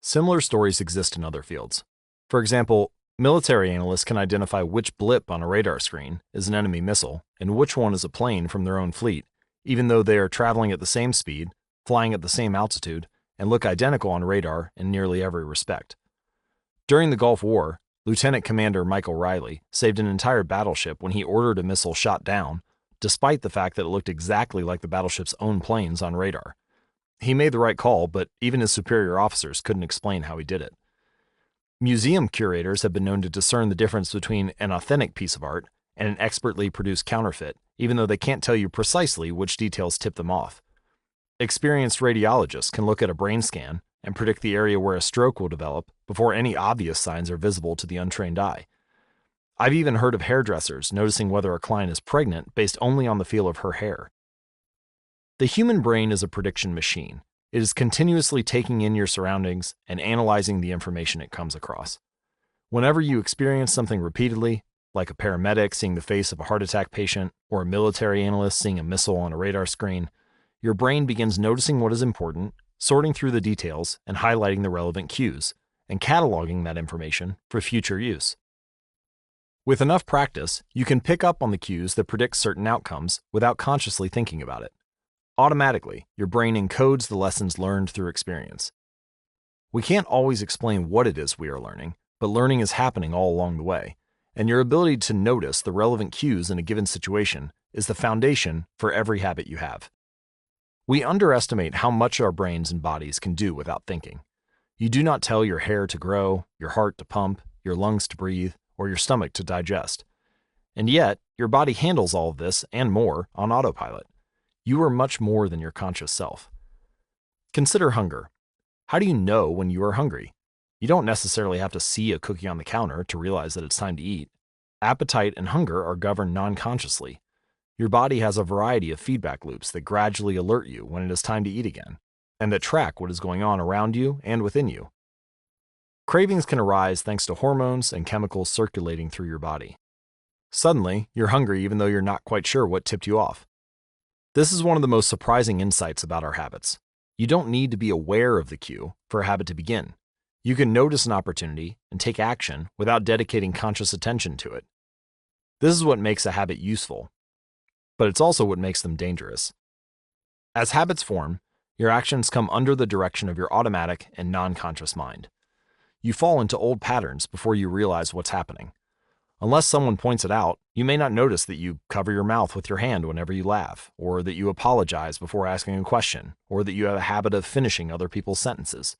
Similar stories exist in other fields. For example, military analysts can identify which blip on a radar screen is an enemy missile and which one is a plane from their own fleet, even though they are traveling at the same speed, flying at the same altitude, and look identical on radar in nearly every respect. During the Gulf War, Lieutenant Commander Michael Riley saved an entire battleship when he ordered a missile shot down, despite the fact that it looked exactly like the battleship's own planes on radar. He made the right call, but even his superior officers couldn't explain how he did it. Museum curators have been known to discern the difference between an authentic piece of art and an expertly produced counterfeit, even though they can't tell you precisely which details tip them off. Experienced radiologists can look at a brain scan and predict the area where a stroke will develop before any obvious signs are visible to the untrained eye. I've even heard of hairdressers noticing whether a client is pregnant based only on the feel of her hair. The human brain is a prediction machine. It is continuously taking in your surroundings and analyzing the information it comes across. Whenever you experience something repeatedly, like a paramedic seeing the face of a heart attack patient or a military analyst seeing a missile on a radar screen, your brain begins noticing what is important, sorting through the details and highlighting the relevant cues, and cataloging that information for future use. With enough practice, you can pick up on the cues that predict certain outcomes without consciously thinking about it. Automatically, your brain encodes the lessons learned through experience. We can't always explain what it is we are learning, but learning is happening all along the way, and your ability to notice the relevant cues in a given situation is the foundation for every habit you have. We underestimate how much our brains and bodies can do without thinking. You do not tell your hair to grow, your heart to pump, your lungs to breathe, or your stomach to digest. And yet, your body handles all of this and more on autopilot. You are much more than your conscious self. Consider hunger. How do you know when you are hungry? You don't necessarily have to see a cookie on the counter to realize that it's time to eat. Appetite and hunger are governed non-consciously. Your body has a variety of feedback loops that gradually alert you when it is time to eat again, and that track what is going on around you and within you. Cravings can arise thanks to hormones and chemicals circulating through your body. Suddenly, you're hungry even though you're not quite sure what tipped you off. This is one of the most surprising insights about our habits. You don't need to be aware of the cue for a habit to begin. You can notice an opportunity and take action without dedicating conscious attention to it. This is what makes a habit useful, but it's also what makes them dangerous. As habits form, your actions come under the direction of your automatic and non-conscious mind. You fall into old patterns before you realize what's happening. Unless someone points it out, you may not notice that you cover your mouth with your hand whenever you laugh, or that you apologize before asking a question, or that you have a habit of finishing other people's sentences.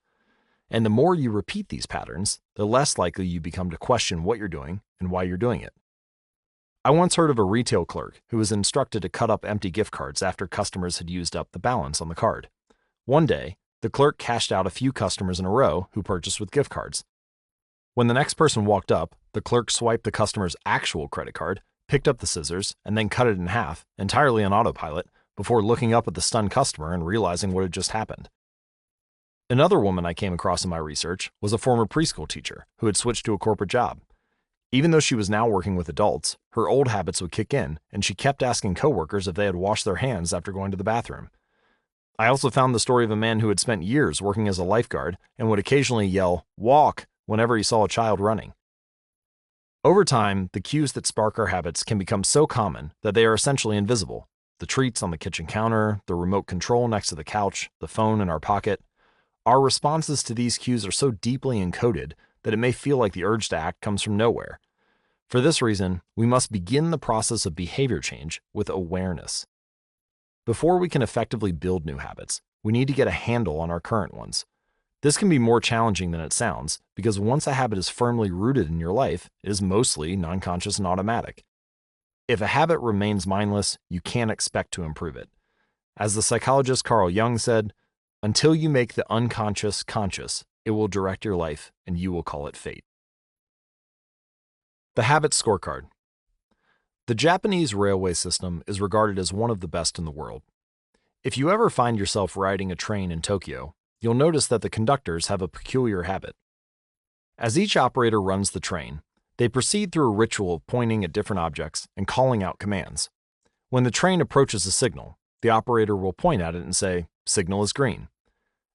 And the more you repeat these patterns, the less likely you become to question what you're doing and why you're doing it. I once heard of a retail clerk who was instructed to cut up empty gift cards after customers had used up the balance on the card. One day, the clerk cashed out a few customers in a row who purchased with gift cards. When the next person walked up, the clerk swiped the customer's actual credit card, picked up the scissors, and then cut it in half, entirely on autopilot, before looking up at the stunned customer and realizing what had just happened. Another woman I came across in my research was a former preschool teacher who had switched to a corporate job. Even though she was now working with adults, her old habits would kick in, and she kept asking coworkers if they had washed their hands after going to the bathroom. I also found the story of a man who had spent years working as a lifeguard and would occasionally yell, "Walk," whenever he saw a child running. Over time, the cues that spark our habits can become so common that they are essentially invisible. The treats on the kitchen counter, the remote control next to the couch, the phone in our pocket. Our responses to these cues are so deeply encoded that it may feel like the urge to act comes from nowhere. For this reason, we must begin the process of behavior change with awareness. Before we can effectively build new habits, we need to get a handle on our current ones. This can be more challenging than it sounds, because once a habit is firmly rooted in your life, it is mostly non-conscious and automatic. If a habit remains mindless, you can't expect to improve it. As the psychologist Carl Jung said, "Until you make the unconscious conscious, it will direct your life and you will call it fate." The Habit Scorecard. The Japanese railway system is regarded as one of the best in the world. If you ever find yourself riding a train in Tokyo, you'll notice that the conductors have a peculiar habit. As each operator runs the train, they proceed through a ritual of pointing at different objects and calling out commands. When the train approaches a signal, the operator will point at it and say, "Signal is green."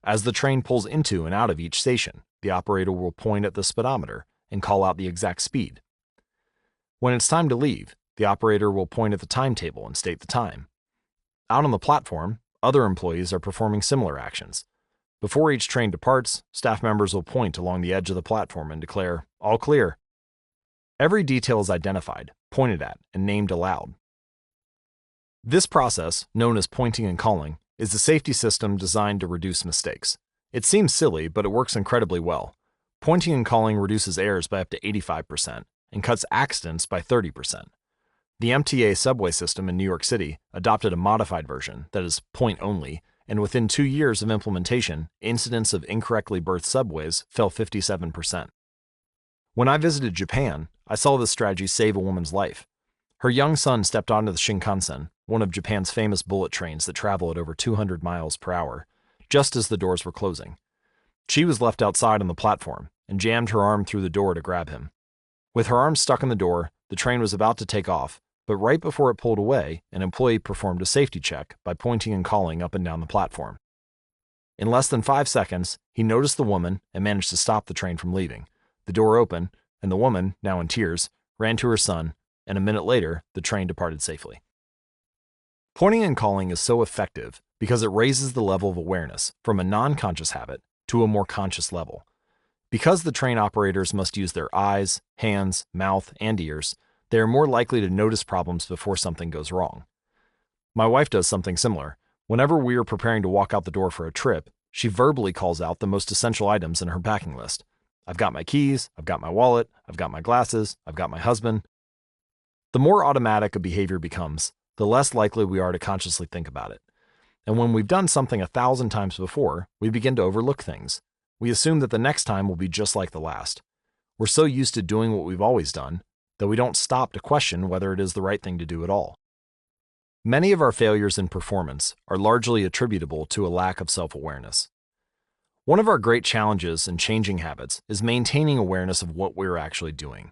As the train pulls into and out of each station, the operator will point at the speedometer and call out the exact speed. When it's time to leave, the operator will point at the timetable and state the time. Out on the platform, other employees are performing similar actions. Before each train departs, staff members will point along the edge of the platform and declare, "All clear." Every detail is identified, pointed at, and named aloud. This process, known as pointing and calling, is a safety system designed to reduce mistakes. It seems silly, but it works incredibly well. Pointing and calling reduces errors by up to 85% and cuts accidents by 30%. The MTA subway system in New York City adopted a modified version that is point only, and within 2 years of implementation, incidents of incorrectly berthed subways fell 57%. When I visited Japan, I saw this strategy save a woman's life. Her young son stepped onto the Shinkansen, one of Japan's famous bullet trains that travel at over 200 miles per hour, just as the doors were closing. She was left outside on the platform and jammed her arm through the door to grab him. With her arm stuck in the door, the train was about to take off, but right before it pulled away, an employee performed a safety check by pointing and calling up and down the platform. In less than 5 seconds, he noticed the woman and managed to stop the train from leaving. The door opened, and the woman, now in tears, ran to her son, and a minute later, the train departed safely. Pointing and calling is so effective because it raises the level of awareness from a non-conscious habit to a more conscious level. Because the train operators must use their eyes, hands, mouth, and ears, they are more likely to notice problems before something goes wrong. My wife does something similar. Whenever we are preparing to walk out the door for a trip, she verbally calls out the most essential items in her packing list. "I've got my keys, I've got my wallet, I've got my glasses, I've got my husband." The more automatic a behavior becomes, the less likely we are to consciously think about it. And when we've done something 1,000 times before, we begin to overlook things. We assume that the next time will be just like the last. We're so used to doing what we've always done that we don't stop to question whether it is the right thing to do at all. Many of our failures in performance are largely attributable to a lack of self-awareness. One of our great challenges in changing habits is maintaining awareness of what we're actually doing.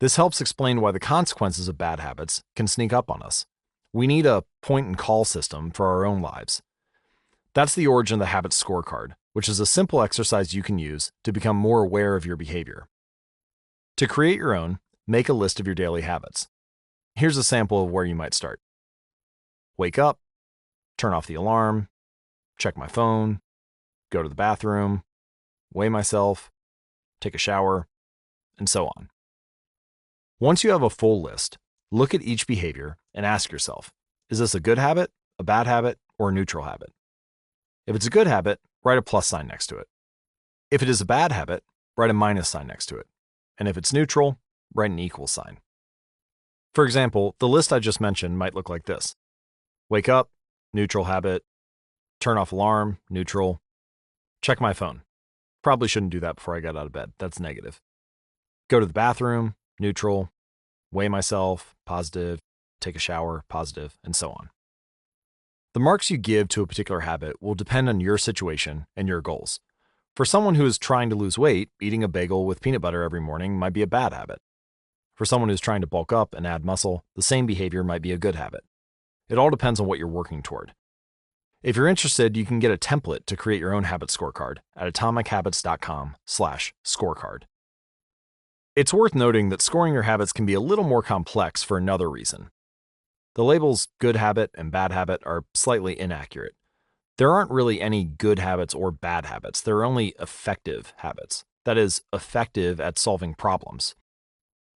This helps explain why the consequences of bad habits can sneak up on us. We need a point-and-call system for our own lives. That's the origin of the habit scorecard, which is a simple exercise you can use to become more aware of your behavior. To create your own, make a list of your daily habits. Here's a sample of where you might start. Wake up, turn off the alarm, check my phone, go to the bathroom, weigh myself, take a shower, and so on. Once you have a full list, look at each behavior and ask yourself, is this a good habit, a bad habit, or a neutral habit? If it's a good habit, write a plus sign next to it. If it is a bad habit, write a minus sign next to it. And if it's neutral, write an equal sign. For example, the list I just mentioned might look like this. Wake up, neutral habit. Turn off alarm, neutral. Check my phone. Probably shouldn't do that before I get out of bed. That's negative. Go to the bathroom, neutral. Weigh myself, positive. Take a shower, positive, and so on. The marks you give to a particular habit will depend on your situation and your goals. For someone who is trying to lose weight, eating a bagel with peanut butter every morning might be a bad habit. For someone who's trying to bulk up and add muscle, the same behavior might be a good habit. It all depends on what you're working toward. If you're interested, you can get a template to create your own habit scorecard at atomichabits.com/scorecard. It's worth noting that scoring your habits can be a little more complex for another reason. The labels good habit and bad habit are slightly inaccurate. There aren't really any good habits or bad habits. There are only effective habits. That is, effective at solving problems.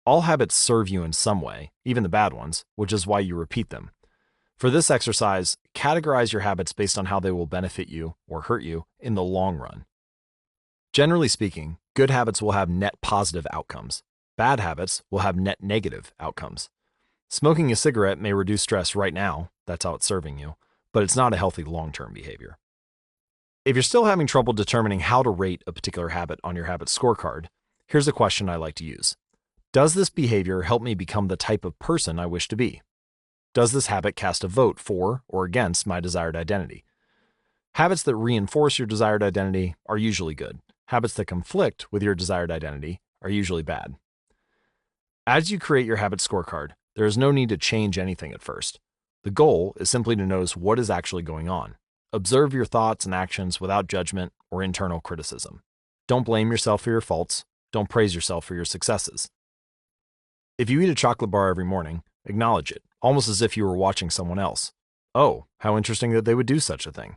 All habits serve you in some way, even the bad ones, which is why you repeat them. For this exercise, categorize your habits based on how they will benefit you or hurt you in the long run. Generally speaking, good habits will have net positive outcomes. Bad habits will have net negative outcomes. Smoking a cigarette may reduce stress right now, that's how it's serving you, but it's not a healthy long-term behavior. If you're still having trouble determining how to rate a particular habit on your habit scorecard, here's a question I like to use. Does this behavior help me become the type of person I wish to be? Does this habit cast a vote for or against my desired identity? Habits that reinforce your desired identity are usually good. Habits that conflict with your desired identity are usually bad. As you create your habit scorecard, there is no need to change anything at first. The goal is simply to notice what is actually going on. Observe your thoughts and actions without judgment or internal criticism. Don't blame yourself for your faults. Don't praise yourself for your successes. If you eat a chocolate bar every morning, acknowledge it, almost as if you were watching someone else. Oh, how interesting that they would do such a thing.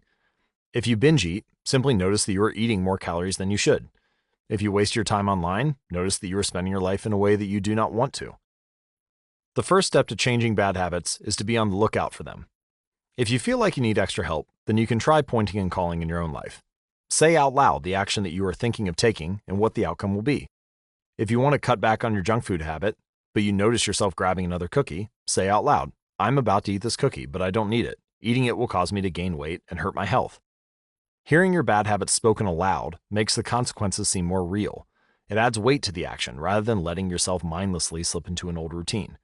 If you binge eat, simply notice that you are eating more calories than you should. If you waste your time online, notice that you are spending your life in a way that you do not want to. The first step to changing bad habits is to be on the lookout for them. If you feel like you need extra help, then you can try pointing and calling in your own life. Say out loud the action that you are thinking of taking and what the outcome will be. If you want to cut back on your junk food habit, but you notice yourself grabbing another cookie, say out loud, I'm about to eat this cookie, but I don't need it. Eating it will cause me to gain weight and hurt my health. Hearing your bad habits spoken aloud makes the consequences seem more real. It adds weight to the action rather than letting yourself mindlessly slip into an old routine.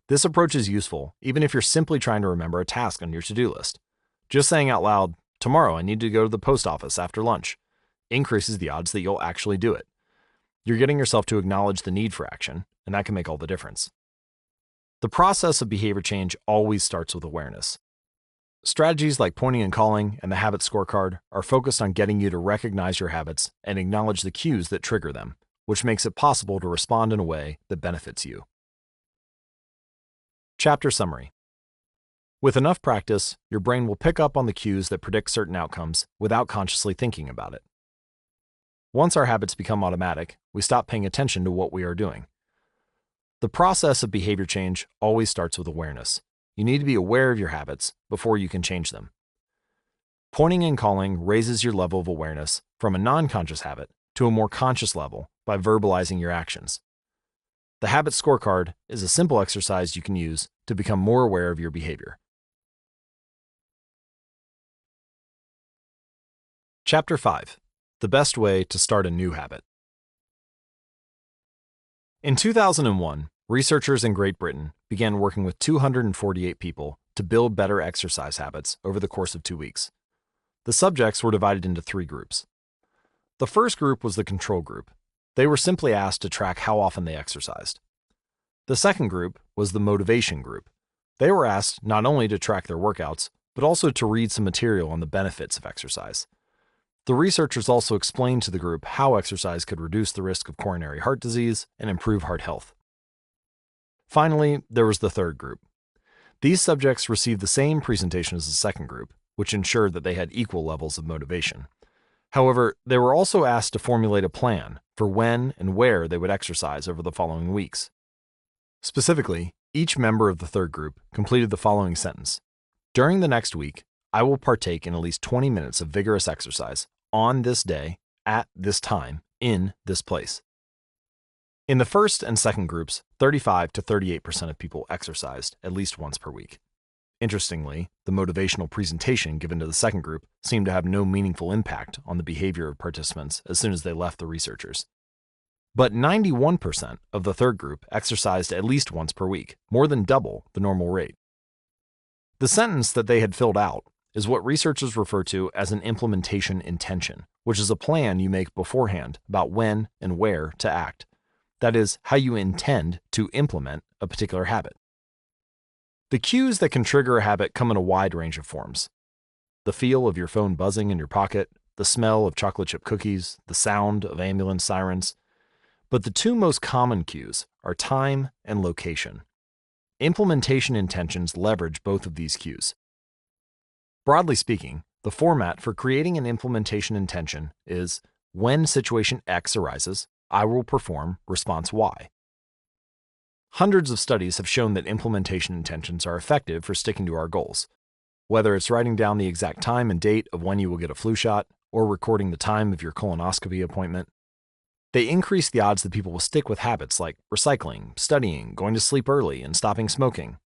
This approach is useful even if you're simply trying to remember a task on your to-do list. Just saying out loud, tomorrow I need to go to the post office after lunch, increases the odds that you'll actually do it. You're getting yourself to acknowledge the need for action, and that can make all the difference. The process of behavior change always starts with awareness. Strategies like pointing and calling and the habit scorecard are focused on getting you to recognize your habits and acknowledge the cues that trigger them, which makes it possible to respond in a way that benefits you. Chapter summary. With enough practice, your brain will pick up on the cues that predict certain outcomes without consciously thinking about it. Once our habits become automatic, we stop paying attention to what we are doing. The process of behavior change always starts with awareness. You need to be aware of your habits before you can change them. Pointing and calling raises your level of awareness from a non-conscious habit to a more conscious level by verbalizing your actions. The habit scorecard is a simple exercise you can use to become more aware of your behavior. Chapter 5. The best way to start a new habit. In 2001, researchers in Great Britain began working with 248 people to build better exercise habits over the course of 2 weeks. The subjects were divided into 3 groups. The first group was the control group. They were simply asked to track how often they exercised. The second group was the motivation group. They were asked not only to track their workouts, but also to read some material on the benefits of exercise. The researchers also explained to the group how exercise could reduce the risk of coronary heart disease and improve heart health. Finally, there was the third group. These subjects received the same presentation as the second group, which ensured that they had equal levels of motivation. However, they were also asked to formulate a plan for when and where they would exercise over the following weeks. Specifically, each member of the third group completed the following sentence: "During the next week, I will partake in at least 20 minutes of vigorous exercise on this day, at this time, in this place." In the first and second groups, 35 to 38% of people exercised at least once per week. Interestingly, the motivational presentation given to the second group seemed to have no meaningful impact on the behavior of participants as soon as they left the researchers. But 91% of the third group exercised at least once per week, more than double the normal rate. The sentence that they had filled out is what researchers refer to as an implementation intention, which is a plan you make beforehand about when and where to act. That is, how you intend to implement a particular habit. The cues that can trigger a habit come in a wide range of forms. The feel of your phone buzzing in your pocket, the smell of chocolate chip cookies, the sound of ambulance sirens. But the two most common cues are time and location. Implementation intentions leverage both of these cues. Broadly speaking, the format for creating an implementation intention is: when situation X arises, I will perform response Y. Hundreds of studies have shown that implementation intentions are effective for sticking to our goals. Whether it's writing down the exact time and date of when you will get a flu shot, or recording the time of your colonoscopy appointment, they increase the odds that people will stick with habits like recycling, studying, going to sleep early, and stopping smoking.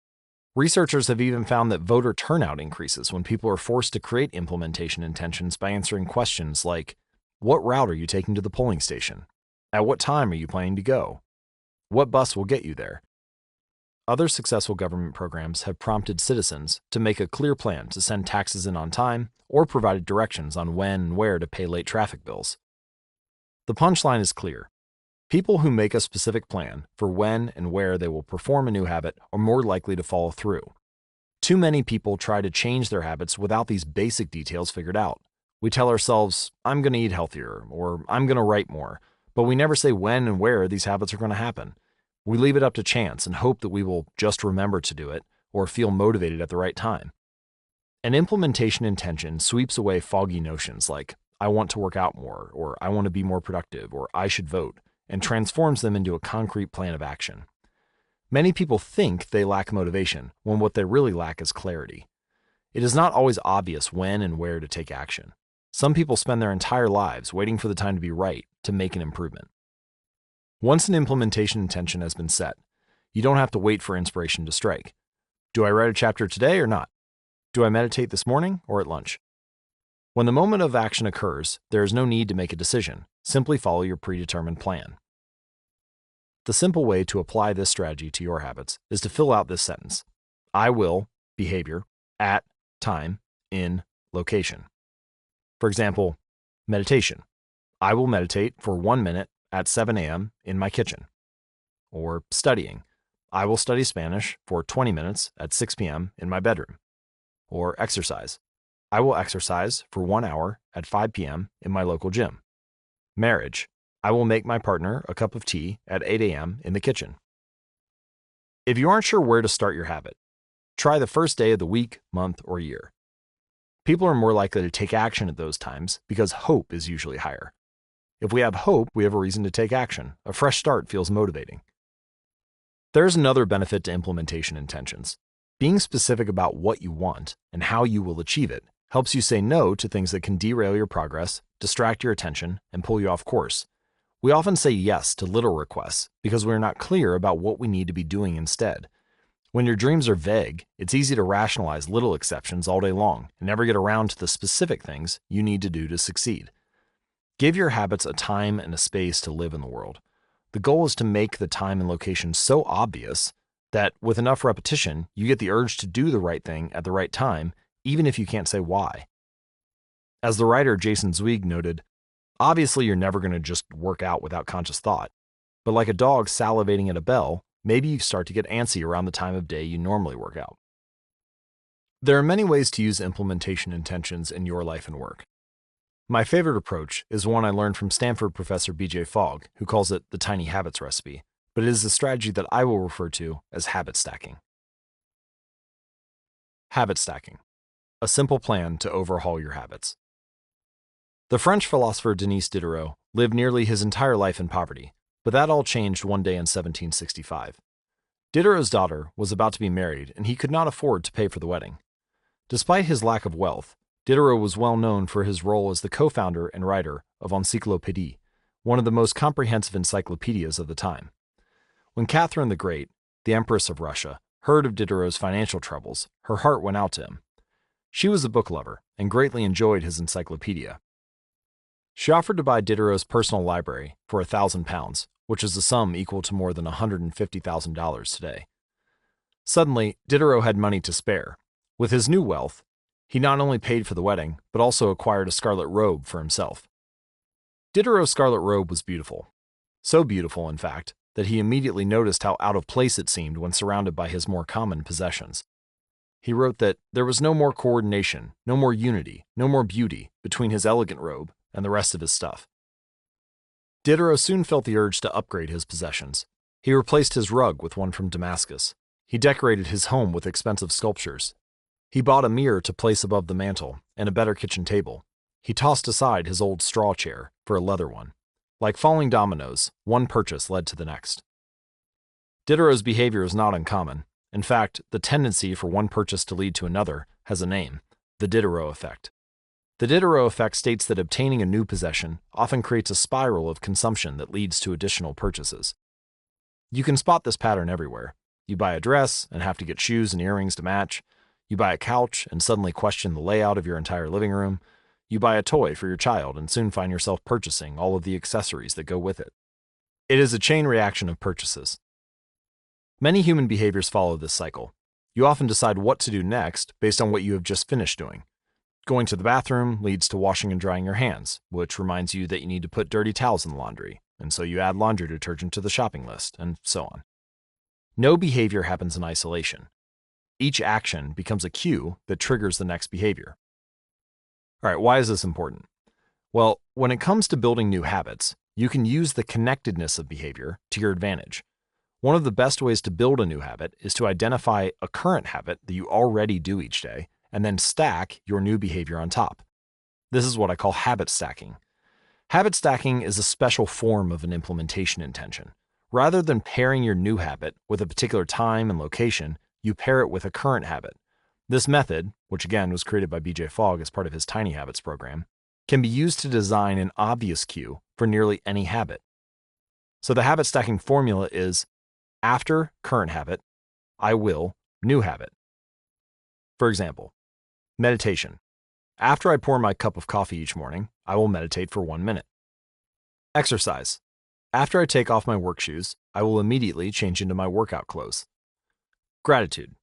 Researchers have even found that voter turnout increases when people are forced to create implementation intentions by answering questions like, what route are you taking to the polling station? At what time are you planning to go? What bus will get you there? Other successful government programs have prompted citizens to make a clear plan to send taxes in on time or provided directions on when and where to pay late traffic bills. The punchline is clear. People who make a specific plan for when and where they will perform a new habit are more likely to follow through. Too many people try to change their habits without these basic details figured out. We tell ourselves, I'm going to eat healthier, or I'm going to write more, but we never say when and where these habits are going to happen. We leave it up to chance and hope that we will just remember to do it or feel motivated at the right time. An implementation intention sweeps away foggy notions like, I want to work out more, or I want to be more productive, or I should vote, and transforms them into a concrete plan of action. Many people think they lack motivation when what they really lack is clarity. It is not always obvious when and where to take action. Some people spend their entire lives waiting for the time to be right to make an improvement. Once an implementation intention has been set, you don't have to wait for inspiration to strike. Do I write a chapter today or not? Do I meditate this morning or at lunch? When the moment of action occurs, there is no need to make a decision. Simply follow your predetermined plan. The simple way to apply this strategy to your habits is to fill out this sentence: I will, behavior, at, time, in, location. For example, meditation. I will meditate for 1 minute at 7 a.m. in my kitchen. Or studying. I will study Spanish for 20 minutes at 6 p.m. in my bedroom. Or exercise. I will exercise for 1 hour at 5 p.m. in my local gym. Marriage. I will make my partner a cup of tea at 8 a.m. in the kitchen. If you aren't sure where to start your habit, try the first day of the week, month, or year. People are more likely to take action at those times because hope is usually higher. If we have hope, we have a reason to take action. A fresh start feels motivating. There's another benefit to implementation intentions. Being specific about what you want and how you will achieve it helps you say no to things that can derail your progress, distract your attention, and pull you off course. We often say yes to little requests because we're not clear about what we need to be doing instead. When your dreams are vague, it's easy to rationalize little exceptions all day long and never get around to the specific things you need to do to succeed. Give your habits a time and a space to live in the world. The goal is to make the time and location so obvious that with enough repetition, you get the urge to do the right thing at the right time, even if you can't say why. As the writer Jason Zweig noted, obviously you're never going to just work out without conscious thought. But like a dog salivating at a bell, maybe you start to get antsy around the time of day you normally work out. There are many ways to use implementation intentions in your life and work. My favorite approach is one I learned from Stanford professor B.J. Fogg, who calls it the tiny habits recipe, but it is a strategy that I will refer to as habit stacking. Habit stacking, a simple plan to overhaul your habits. The French philosopher Denis Diderot lived nearly his entire life in poverty, but that all changed one day in 1765. Diderot's daughter was about to be married, and he could not afford to pay for the wedding. Despite his lack of wealth, Diderot was well known for his role as the co-founder and writer of Encyclopédie, one of the most comprehensive encyclopedias of the time. When Catherine the Great, the Empress of Russia, heard of Diderot's financial troubles, her heart went out to him. She was a book lover and greatly enjoyed his encyclopedia. She offered to buy Diderot's personal library for £1,000, which is a sum equal to more than $150,000 today. Suddenly, Diderot had money to spare. With his new wealth, he not only paid for the wedding, but also acquired a scarlet robe for himself. Diderot's scarlet robe was beautiful. So beautiful, in fact, that he immediately noticed how out of place it seemed when surrounded by his more common possessions. He wrote that there was no more coordination, no more unity, no more beauty between his elegant robe and the rest of his stuff. Diderot soon felt the urge to upgrade his possessions. He replaced his rug with one from Damascus. He decorated his home with expensive sculptures. He bought a mirror to place above the mantel and a better kitchen table. He tossed aside his old straw chair for a leather one. Like falling dominoes, one purchase led to the next. Diderot's behavior is not uncommon. In fact, the tendency for one purchase to lead to another has a name: the Diderot effect. The Diderot effect states that obtaining a new possession often creates a spiral of consumption that leads to additional purchases. You can spot this pattern everywhere. You buy a dress and have to get shoes and earrings to match. You buy a couch and suddenly question the layout of your entire living room. You buy a toy for your child and soon find yourself purchasing all of the accessories that go with it. It is a chain reaction of purchases. Many human behaviors follow this cycle. You often decide what to do next based on what you have just finished doing. Going to the bathroom leads to washing and drying your hands, which reminds you that you need to put dirty towels in the laundry, and so you add laundry detergent to the shopping list, and so on. No behavior happens in isolation. Each action becomes a cue that triggers the next behavior. All right, why is this important? Well, when it comes to building new habits, you can use the connectedness of behavior to your advantage. One of the best ways to build a new habit is to identify a current habit that you already do each day, and then stack your new behavior on top. This is what I call habit stacking. Habit stacking is a special form of an implementation intention. Rather than pairing your new habit with a particular time and location, you pair it with a current habit. This method, which again was created by B.J. Fogg as part of his Tiny Habits program, can be used to design an obvious cue for nearly any habit. So the habit stacking formula is after current habit, I will new habit. For example, meditation. After I pour my cup of coffee each morning, I will meditate for 1 minute. Exercise. After I take off my work shoes, I will immediately change into my workout clothes. Gratitude.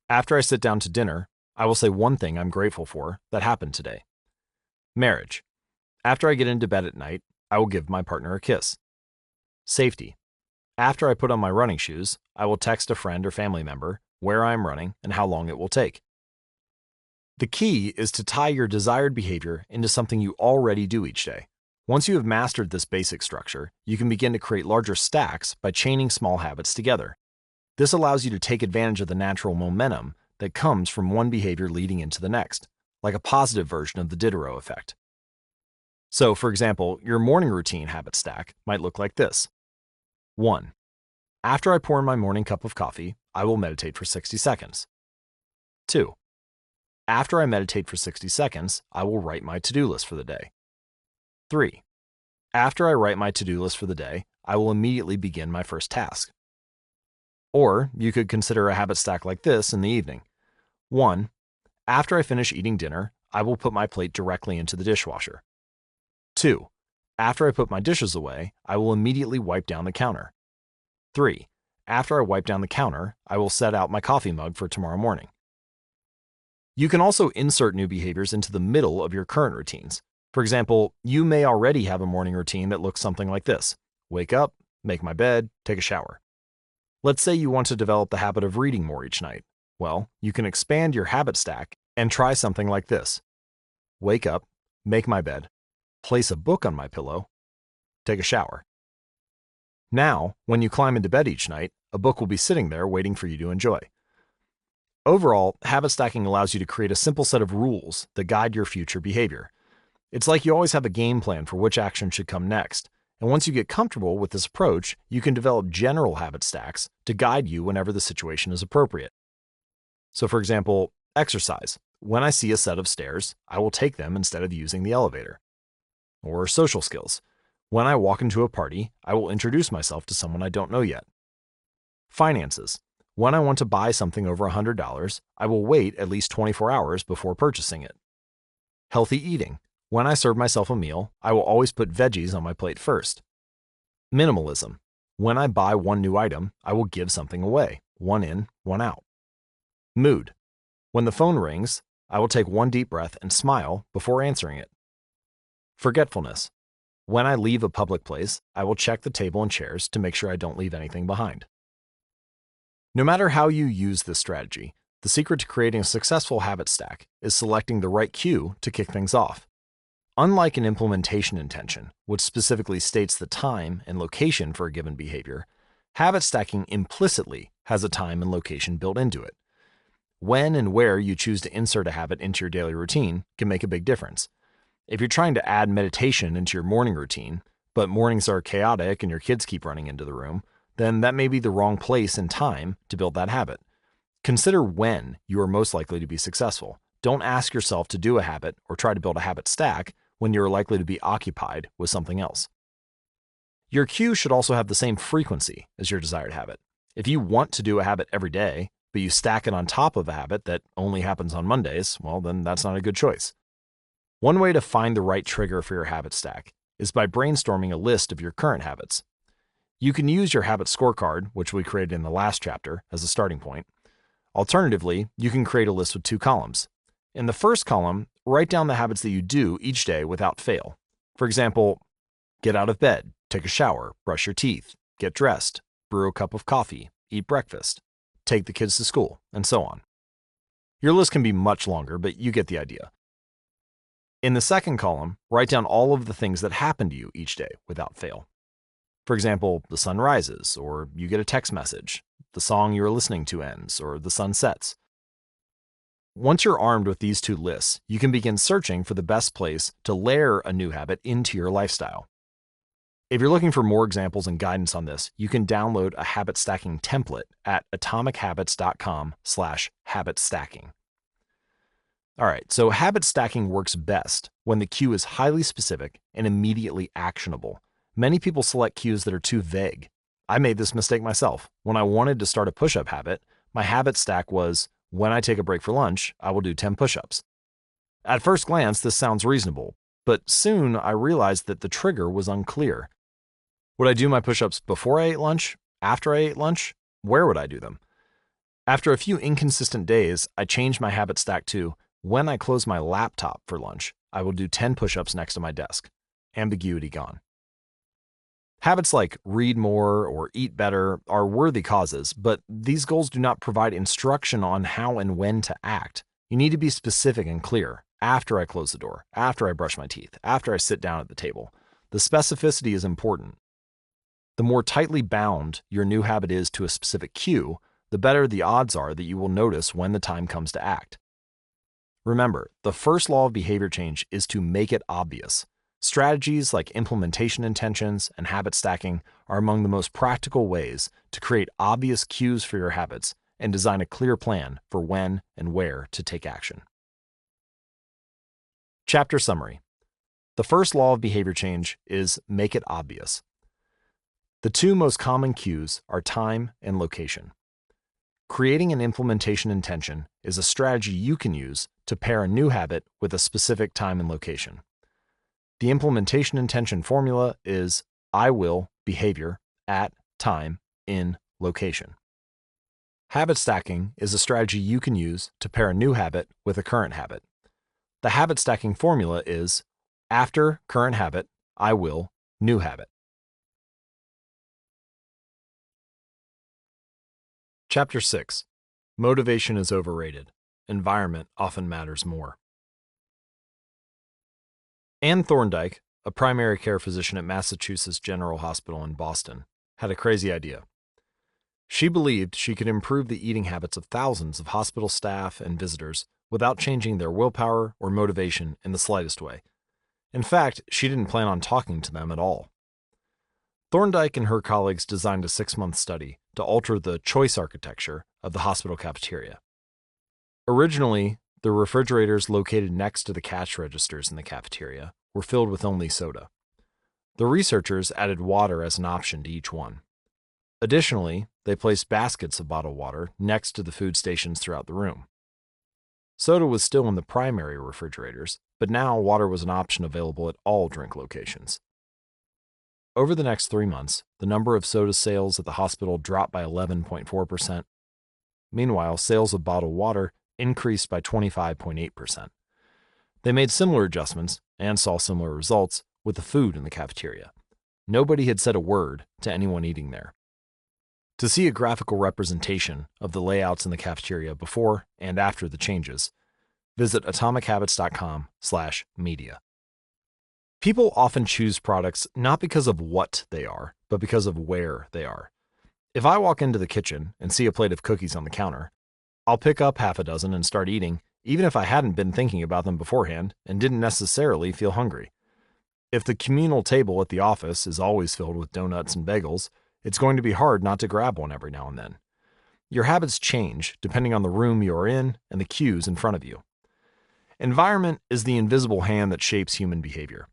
After I sit down to dinner, I will say one thing I'm grateful for that happened today. Marriage. After I get into bed at night, I will give my partner a kiss. Safety. After I put on my running shoes, I will text a friend or family member where I am running and how long it will take. The key is to tie your desired behavior into something you already do each day. Once you have mastered this basic structure, you can begin to create larger stacks by chaining small habits together. This allows you to take advantage of the natural momentum that comes from one behavior leading into the next, like a positive version of the Diderot effect. So, for example, your morning routine habit stack might look like this. 1. After I pour in my morning cup of coffee, I will meditate for 60 seconds. 2. After I meditate for 60 seconds, I will write my to-do list for the day. 3. After I write my to-do list for the day, I will immediately begin my first task. Or you could consider a habit stack like this in the evening. 1. After I finish eating dinner, I will put my plate directly into the dishwasher. 2. After I put my dishes away, I will immediately wipe down the counter. 3. After I wipe down the counter, I will set out my coffee mug for tomorrow morning. You can also insert new behaviors into the middle of your current routines. For example, you may already have a morning routine that looks something like this. Wake up, make my bed, take a shower. Let's say you want to develop the habit of reading more each night. Well, you can expand your habit stack and try something like this. Wake up, make my bed, place a book on my pillow, take a shower. Now, when you climb into bed each night, a book will be sitting there waiting for you to enjoy. Overall, habit stacking allows you to create a simple set of rules that guide your future behavior. It's like you always have a game plan for which action should come next, and once you get comfortable with this approach, you can develop general habit stacks to guide you whenever the situation is appropriate. So for example, exercise. When I see a set of stairs, I will take them instead of using the elevator. Or social skills. When I walk into a party, I will introduce myself to someone I don't know yet. Finances. When I want to buy something over $100, I will wait at least 24 hours before purchasing it. Healthy eating. When I serve myself a meal, I will always put veggies on my plate first. Minimalism. When I buy one new item, I will give something away, one in, one out. Mood. When the phone rings, I will take one deep breath and smile before answering it. Forgetfulness. When I leave a public place, I will check the table and chairs to make sure I don't leave anything behind. No matter how you use this strategy, the secret to creating a successful habit stack is selecting the right cue to kick things off. Unlike an implementation intention, which specifically states the time and location for a given behavior, habit stacking implicitly has a time and location built into it. When and where you choose to insert a habit into your daily routine can make a big difference. If you're trying to add meditation into your morning routine, but mornings are chaotic and your kids keep running into the room, then that may be the wrong place and time to build that habit. Consider when you are most likely to be successful. Don't ask yourself to do a habit or try to build a habit stack when you're likely to be occupied with something else. Your cue should also have the same frequency as your desired habit. If you want to do a habit every day, but you stack it on top of a habit that only happens on Mondays, well, then that's not a good choice. One way to find the right trigger for your habit stack is by brainstorming a list of your current habits. You can use your habit scorecard, which we created in the last chapter, as a starting point. Alternatively, you can create a list with 2 columns. In the first column, write down the habits that you do each day without fail. For example, get out of bed, take a shower, brush your teeth, get dressed, brew a cup of coffee, eat breakfast, take the kids to school, and so on. Your list can be much longer, but you get the idea. In the second column, write down all of the things that happen to you each day without fail. For example, the sun rises, or you get a text message, the song you are listening to ends, or the sun sets. Once you're armed with these 2 lists, you can begin searching for the best place to layer a new habit into your lifestyle. If you're looking for more examples and guidance on this, you can download a habit stacking template at atomichabits.com/habit stacking. All right, so habit stacking works best when the cue is highly specific and immediately actionable. Many people select cues that are too vague. I made this mistake myself. When I wanted to start a push-up habit, my habit stack was, when I take a break for lunch, I will do 10 push-ups. At first glance, this sounds reasonable, but soon I realized that the trigger was unclear. Would I do my push-ups before I ate lunch? After I ate lunch? Where would I do them? After a few inconsistent days, I changed my habit stack to, when I close my laptop for lunch, I will do 10 push-ups next to my desk. Ambiguity gone. Habits like read more or eat better are worthy causes, but these goals do not provide instruction on how and when to act. You need to be specific and clear. After I close the door, after I brush my teeth, after I sit down at the table. The specificity is important. The more tightly bound your new habit is to a specific cue, the better the odds are that you will notice when the time comes to act. Remember, the first law of behavior change is to make it obvious. Strategies like implementation intentions and habit stacking are among the most practical ways to create obvious cues for your habits and design a clear plan for when and where to take action. Chapter summary. The first law of behavior change is make it obvious. The 2 most common cues are time and location. Creating an implementation intention is a strategy you can use to pair a new habit with a specific time and location. The implementation intention formula is I will behavior at time in location. Habit stacking is a strategy you can use to pair a new habit with a current habit. The habit stacking formula is after current habit, I will new habit. Chapter 6. Motivation is overrated. Environment often matters more. Anne Thorndike, a primary care physician at Massachusetts General Hospital in Boston, had a crazy idea. She believed she could improve the eating habits of thousands of hospital staff and visitors without changing their willpower or motivation in the slightest way. In fact, she didn't plan on talking to them at all. Thorndike and her colleagues designed a 6-month study to alter the choice architecture of the hospital cafeteria. Originally, the refrigerators located next to the cash registers in the cafeteria were filled with only soda. The researchers added water as an option to each one. Additionally, they placed baskets of bottled water next to the food stations throughout the room. Soda was still in the primary refrigerators, but now water was an option available at all drink locations. Over the next 3 months, the number of soda sales at the hospital dropped by 11.4%. Meanwhile, sales of bottled water increased by 25.8%. They made similar adjustments and saw similar results with the food in the cafeteria. Nobody had said a word to anyone eating there. To see a graphical representation of the layouts in the cafeteria before and after the changes, visit atomichabits.com/media. People often choose products not because of what they are, but because of where they are. If I walk into the kitchen and see a plate of cookies on the counter, I'll pick up half a dozen and start eating, even if I hadn't been thinking about them beforehand and didn't necessarily feel hungry. If the communal table at the office is always filled with donuts and bagels, it's going to be hard not to grab one every now and then. Your habits change depending on the room you're in and the cues in front of you. Environment is the invisible hand that shapes human behavior.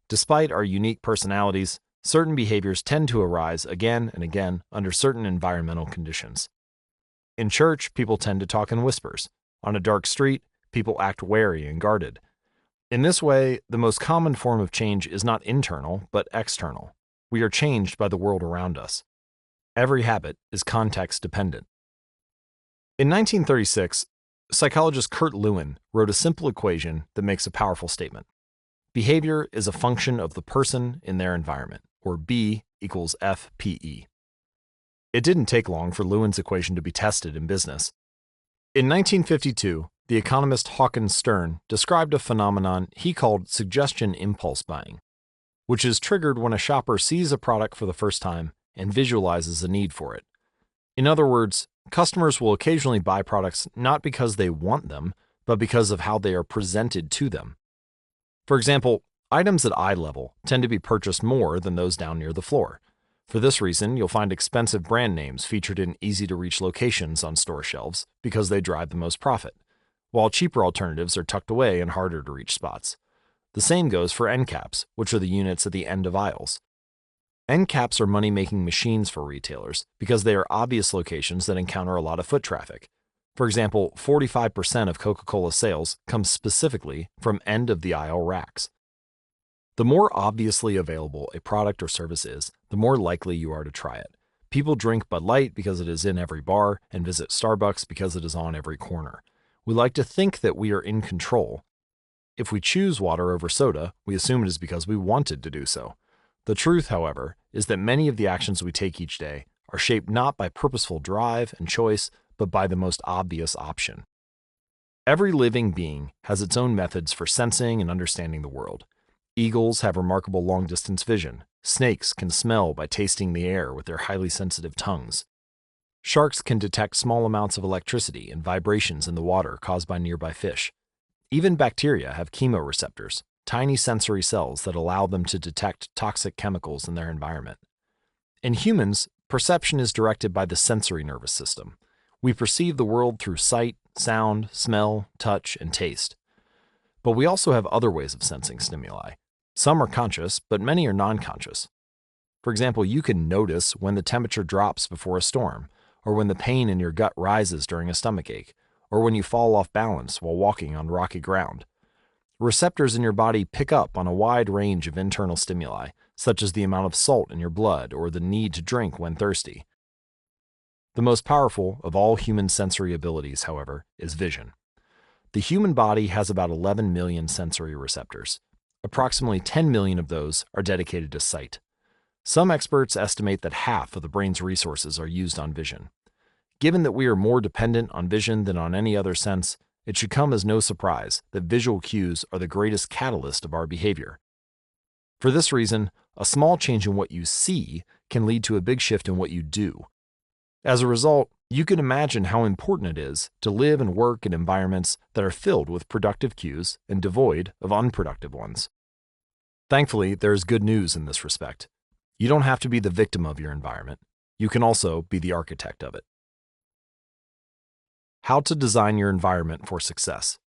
Despite our unique personalities, certain behaviors tend to arise again and again under certain environmental conditions. In church, people tend to talk in whispers. On a dark street, people act wary and guarded. In this way, the most common form of change is not internal, but external. We are changed by the world around us. Every habit is context dependent. In 1936, psychologist Kurt Lewin wrote a simple equation that makes a powerful statement. Behavior is a function of the person in their environment, or B equals FPE. It didn't take long for Lewin's equation to be tested in business. In 1952, the economist Hawkins Stern described a phenomenon he called suggestion impulse buying, which is triggered when a shopper sees a product for the first time and visualizes a need for it. In other words, customers will occasionally buy products not because they want them, but because of how they are presented to them. For example, items at eye level tend to be purchased more than those down near the floor. For this reason, you'll find expensive brand names featured in easy-to-reach locations on store shelves because they drive the most profit, while cheaper alternatives are tucked away in harder-to-reach spots. The same goes for end caps, which are the units at the end of aisles. End caps are money-making machines for retailers because they are obvious locations that encounter a lot of foot traffic. For example, 45% of Coca-Cola sales comes specifically from end-of-the-aisle racks. The more obviously available a product or service is, the more likely you are to try it. People drink Bud Light because it is in every bar and visit Starbucks because it is on every corner. We like to think that we are in control. If we choose water over soda, we assume it is because we wanted to do so. The truth, however, is that many of the actions we take each day are shaped not by purposeful drive and choice, but by the most obvious option. Every living being has its own methods for sensing and understanding the world. Eagles have remarkable long-distance vision. Snakes can smell by tasting the air with their highly sensitive tongues. Sharks can detect small amounts of electricity and vibrations in the water caused by nearby fish. Even bacteria have chemoreceptors, tiny sensory cells that allow them to detect toxic chemicals in their environment. In humans, perception is directed by the sensory nervous system. We perceive the world through sight, sound, smell, touch, and taste. But we also have other ways of sensing stimuli. Some are conscious, but many are non-conscious. For example, you can notice when the temperature drops before a storm, or when the pain in your gut rises during a stomachache, or when you fall off balance while walking on rocky ground. Receptors in your body pick up on a wide range of internal stimuli, such as the amount of salt in your blood or the need to drink when thirsty. The most powerful of all human sensory abilities, however, is vision. The human body has about 11 million sensory receptors. Approximately 10 million of those are dedicated to sight. Some experts estimate that half of the brain's resources are used on vision. Given that we are more dependent on vision than on any other sense, it should come as no surprise that visual cues are the greatest catalyst of our behavior. For this reason, a small change in what you see can lead to a big shift in what you do. As a result, you can imagine how important it is to live and work in environments that are filled with productive cues and devoid of unproductive ones. Thankfully, there is good news in this respect. You don't have to be the victim of your environment. You can also be the architect of it. How to design your environment for success.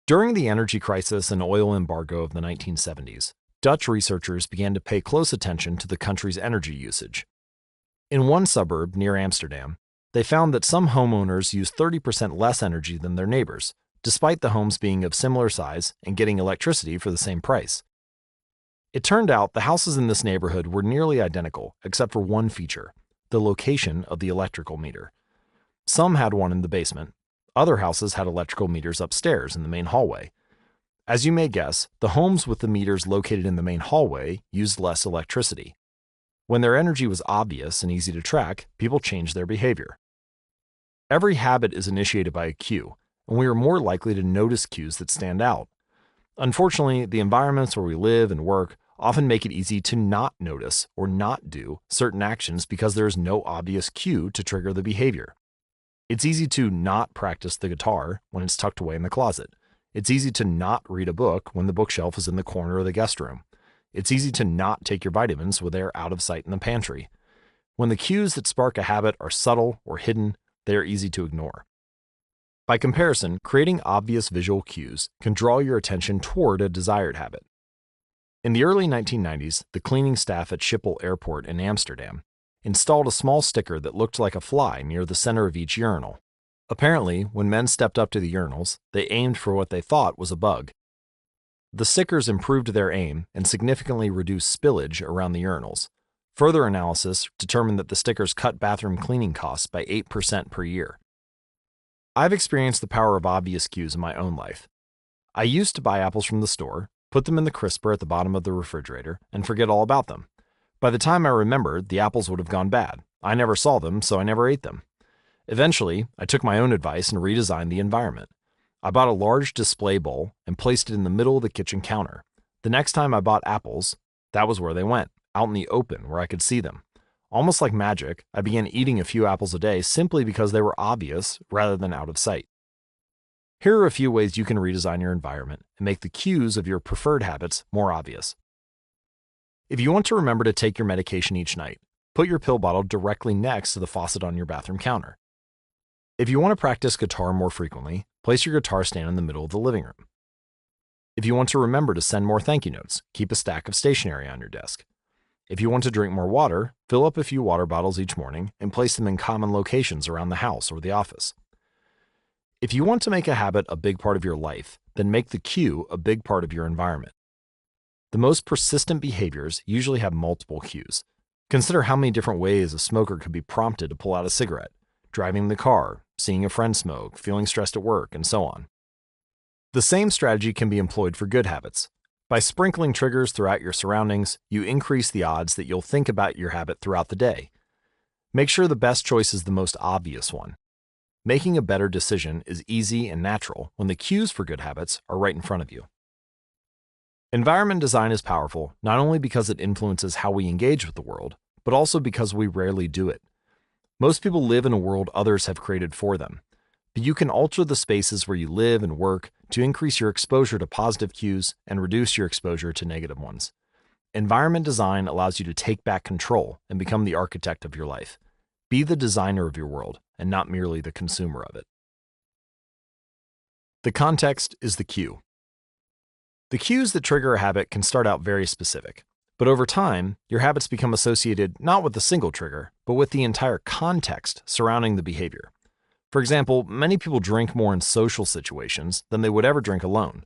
During the energy crisis and oil embargo of the 1970s, Dutch researchers began to pay close attention to the country's energy usage. In one suburb near Amsterdam, they found that some homeowners used 30% less energy than their neighbors, despite the homes being of similar size and getting electricity for the same price. It turned out the houses in this neighborhood were nearly identical, except for one feature: the location of the electrical meter. Some had one in the basement. Other houses had electrical meters upstairs in the main hallway. As you may guess, the homes with the meters located in the main hallway used less electricity. When their energy was obvious and easy to track, people changed their behavior. Every habit is initiated by a cue, and we are more likely to notice cues that stand out. Unfortunately, the environments where we live and work often make it easy to not notice or not do certain actions because there is no obvious cue to trigger the behavior. It's easy to not practice the guitar when it's tucked away in the closet. It's easy to not read a book when the bookshelf is in the corner of the guest room. It's easy to not take your vitamins when they're out of sight in the pantry. When the cues that spark a habit are subtle or hidden, they are easy to ignore. By comparison, creating obvious visual cues can draw your attention toward a desired habit. In the early 1990s, the cleaning staff at Schiphol Airport in Amsterdam installed a small sticker that looked like a fly near the center of each urinal. Apparently, when men stepped up to the urinals, they aimed for what they thought was a bug. The stickers improved their aim and significantly reduced spillage around the urinals. Further analysis determined that the stickers cut bathroom cleaning costs by 8% per year. I've experienced the power of obvious cues in my own life. I used to buy apples from the store, put them in the crisper at the bottom of the refrigerator, and forget all about them. By the time I remembered, the apples would have gone bad. I never saw them, so I never ate them. Eventually, I took my own advice and redesigned the environment. I bought a large display bowl and placed it in the middle of the kitchen counter. The next time I bought apples, that was where they went, out in the open where I could see them. Almost like magic, I began eating a few apples a day simply because they were obvious rather than out of sight. Here are a few ways you can redesign your environment and make the cues of your preferred habits more obvious. If you want to remember to take your medication each night, put your pill bottle directly next to the faucet on your bathroom counter. If you want to practice guitar more frequently, place your guitar stand in the middle of the living room. If you want to remember to send more thank you notes, keep a stack of stationery on your desk. If you want to drink more water, fill up a few water bottles each morning and place them in common locations around the house or the office. If you want to make a habit a big part of your life, then make the cue a big part of your environment. The most persistent behaviors usually have multiple cues. Consider how many different ways a smoker could be prompted to pull out a cigarette: driving the car, seeing a friend smoke, feeling stressed at work, and so on. The same strategy can be employed for good habits. By sprinkling triggers throughout your surroundings, you increase the odds that you'll think about your habit throughout the day. Make sure the best choice is the most obvious one. Making a better decision is easy and natural when the cues for good habits are right in front of you. Environment design is powerful not only because it influences how we engage with the world, but also because we rarely do it. Most people live in a world others have created for them, but you can alter the spaces where you live and work to increase your exposure to positive cues and reduce your exposure to negative ones. Environment design allows you to take back control and become the architect of your life. Be the designer of your world and not merely the consumer of it. The context is the cue. The cues that trigger a habit can start out very specific, but over time, your habits become associated not with a single trigger, but with the entire context surrounding the behavior. For example, many people drink more in social situations than they would ever drink alone.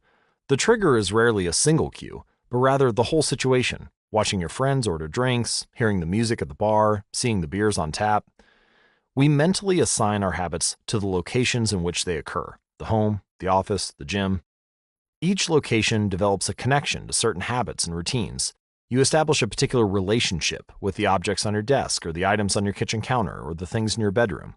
The trigger is rarely a single cue, but rather the whole situation: watching your friends order drinks, hearing the music at the bar, seeing the beers on tap. We mentally assign our habits to the locations in which they occur: the home, the office, the gym. Each location develops a connection to certain habits and routines. You establish a particular relationship with the objects on your desk or the items on your kitchen counter or the things in your bedroom.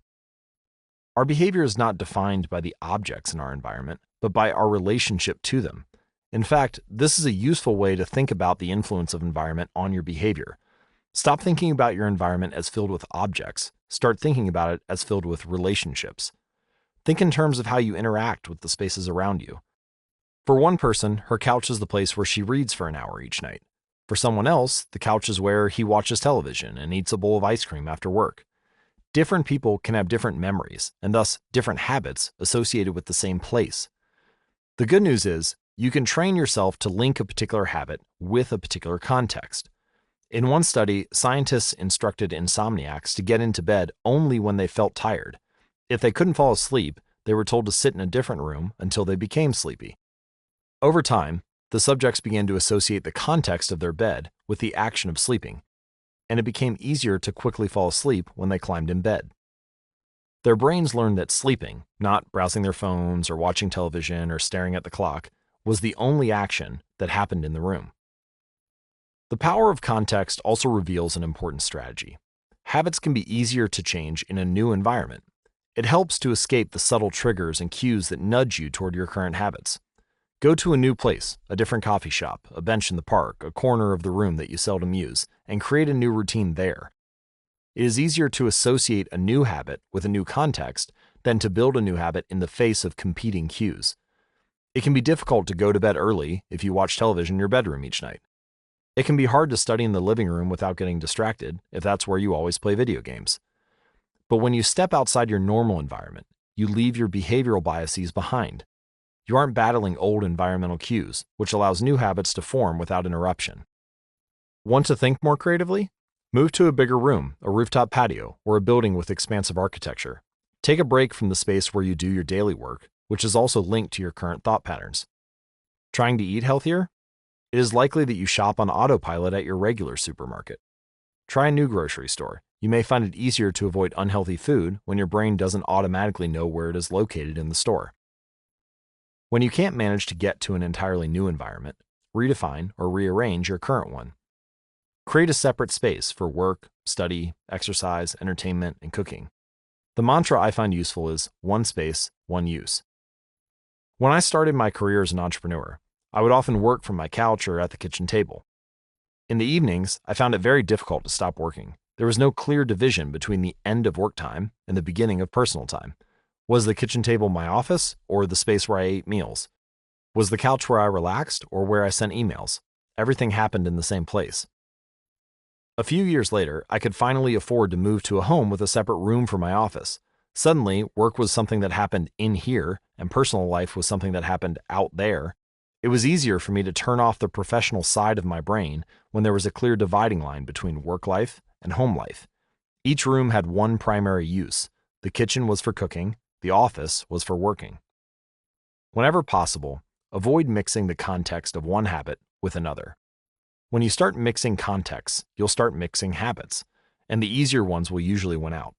Our behavior is not defined by the objects in our environment, but by our relationship to them. In fact, this is a useful way to think about the influence of environment on your behavior. Stop thinking about your environment as filled with objects. Start thinking about it as filled with relationships. Think in terms of how you interact with the spaces around you. For one person, her couch is the place where she reads for an hour each night. For someone else, the couch is where he watches television and eats a bowl of ice cream after work. Different people can have different memories, and thus different habits associated with the same place. The good news is, you can train yourself to link a particular habit with a particular context. In one study, scientists instructed insomniacs to get into bed only when they felt tired. If they couldn't fall asleep, they were told to sit in a different room until they became sleepy. Over time, the subjects began to associate the context of their bed with the action of sleeping, and it became easier to quickly fall asleep when they climbed in bed. Their brains learned that sleeping, not browsing their phones or watching television or staring at the clock, was the only action that happened in the room. The power of context also reveals an important strategy. Habits can be easier to change in a new environment. It helps to escape the subtle triggers and cues that nudge you toward your current habits. Go to a new place, a different coffee shop, a bench in the park, a corner of the room that you seldom use, and create a new routine there. It is easier to associate a new habit with a new context than to build a new habit in the face of competing cues. It can be difficult to go to bed early if you watch television in your bedroom each night. It can be hard to study in the living room without getting distracted if that's where you always play video games. But when you step outside your normal environment, you leave your behavioral biases behind. You aren't battling old environmental cues, which allows new habits to form without interruption. Want to think more creatively? Move to a bigger room, a rooftop patio, or a building with expansive architecture. Take a break from the space where you do your daily work, which is also linked to your current thought patterns. Trying to eat healthier? It is likely that you shop on autopilot at your regular supermarket. Try a new grocery store. You may find it easier to avoid unhealthy food when your brain doesn't automatically know where it is located in the store. When you can't manage to get to an entirely new environment, redefine or rearrange your current one. Create a separate space for work, study, exercise, entertainment, and cooking. The mantra I find useful is one space, one use. When I started my career as an entrepreneur, I would often work from my couch or at the kitchen table. In the evenings, I found it very difficult to stop working. There was no clear division between the end of work time and the beginning of personal time. Was the kitchen table my office or the space where I ate meals? Was the couch where I relaxed or where I sent emails? Everything happened in the same place. A few years later, I could finally afford to move to a home with a separate room for my office. Suddenly, work was something that happened in here, and personal life was something that happened out there. It was easier for me to turn off the professional side of my brain when there was a clear dividing line between work life and home life. Each room had one primary use. The kitchen was for cooking. The office was for working. Whenever possible, avoid mixing the context of one habit with another. When you start mixing contexts, you'll start mixing habits, and the easier ones will usually win out.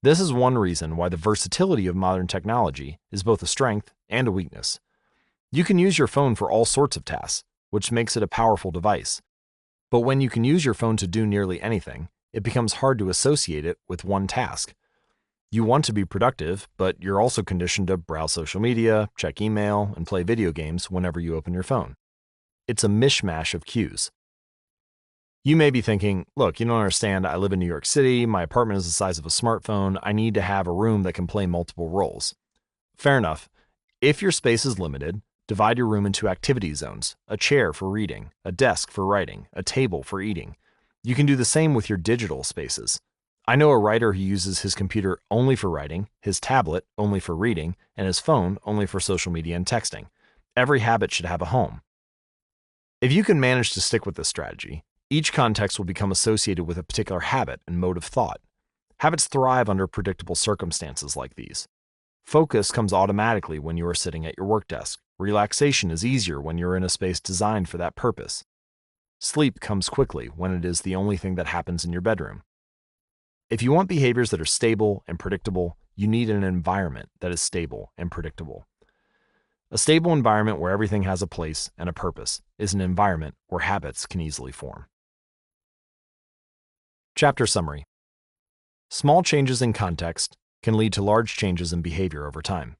This is one reason why the versatility of modern technology is both a strength and a weakness. You can use your phone for all sorts of tasks, which makes it a powerful device. But when you can use your phone to do nearly anything, it becomes hard to associate it with one task. You want to be productive, but you're also conditioned to browse social media, check email, and play video games whenever you open your phone. It's a mishmash of cues. You may be thinking, look, you don't understand, I live in New York City, my apartment is the size of a smartphone, I need to have a room that can play multiple roles. Fair enough. If your space is limited, divide your room into activity zones, a chair for reading, a desk for writing, a table for eating. You can do the same with your digital spaces. I know a writer who uses his computer only for writing, his tablet only for reading, and his phone only for social media and texting. Every habit should have a home. If you can manage to stick with this strategy, each context will become associated with a particular habit and mode of thought. Habits thrive under predictable circumstances like these. Focus comes automatically when you are sitting at your work desk. Relaxation is easier when you're in a space designed for that purpose. Sleep comes quickly when it is the only thing that happens in your bedroom. If you want behaviors that are stable and predictable, you need an environment that is stable and predictable. A stable environment where everything has a place and a purpose is an environment where habits can easily form. Chapter summary. Small changes in context can lead to large changes in behavior over time.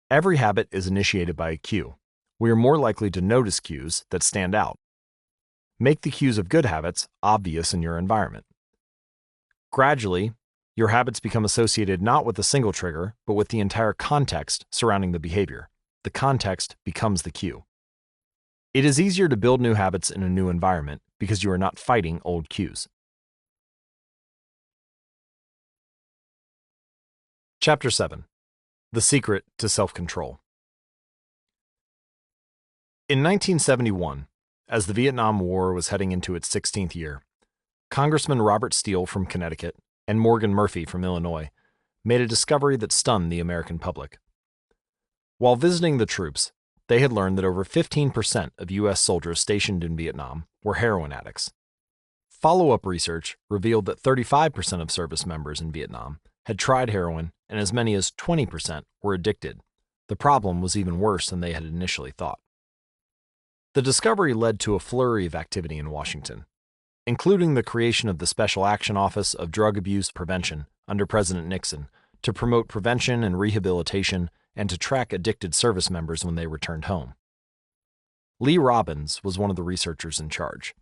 Every habit is initiated by a cue. We are more likely to notice cues that stand out. Make the cues of good habits obvious in your environment. Gradually, your habits become associated not with a single trigger, but with the entire context surrounding the behavior. The context becomes the cue. It is easier to build new habits in a new environment because you are not fighting old cues. Chapter 7. The Secret to Self-Control. In 1971, as the Vietnam War was heading into its 16th year, Congressman Robert Steele from Connecticut and Morgan Murphy from Illinois made a discovery that stunned the American public. While visiting the troops, they had learned that over 15% of U.S. soldiers stationed in Vietnam were heroin addicts. Follow-up research revealed that 35% of service members in Vietnam had tried heroin and as many as 20% were addicted. The problem was even worse than they had initially thought. The discovery led to a flurry of activity in Washington, including the creation of the Special Action Office of Drug Abuse Prevention under President Nixon to promote prevention and rehabilitation and to track addicted service members when they returned home. Lee Robbins was one of the researchers in charge.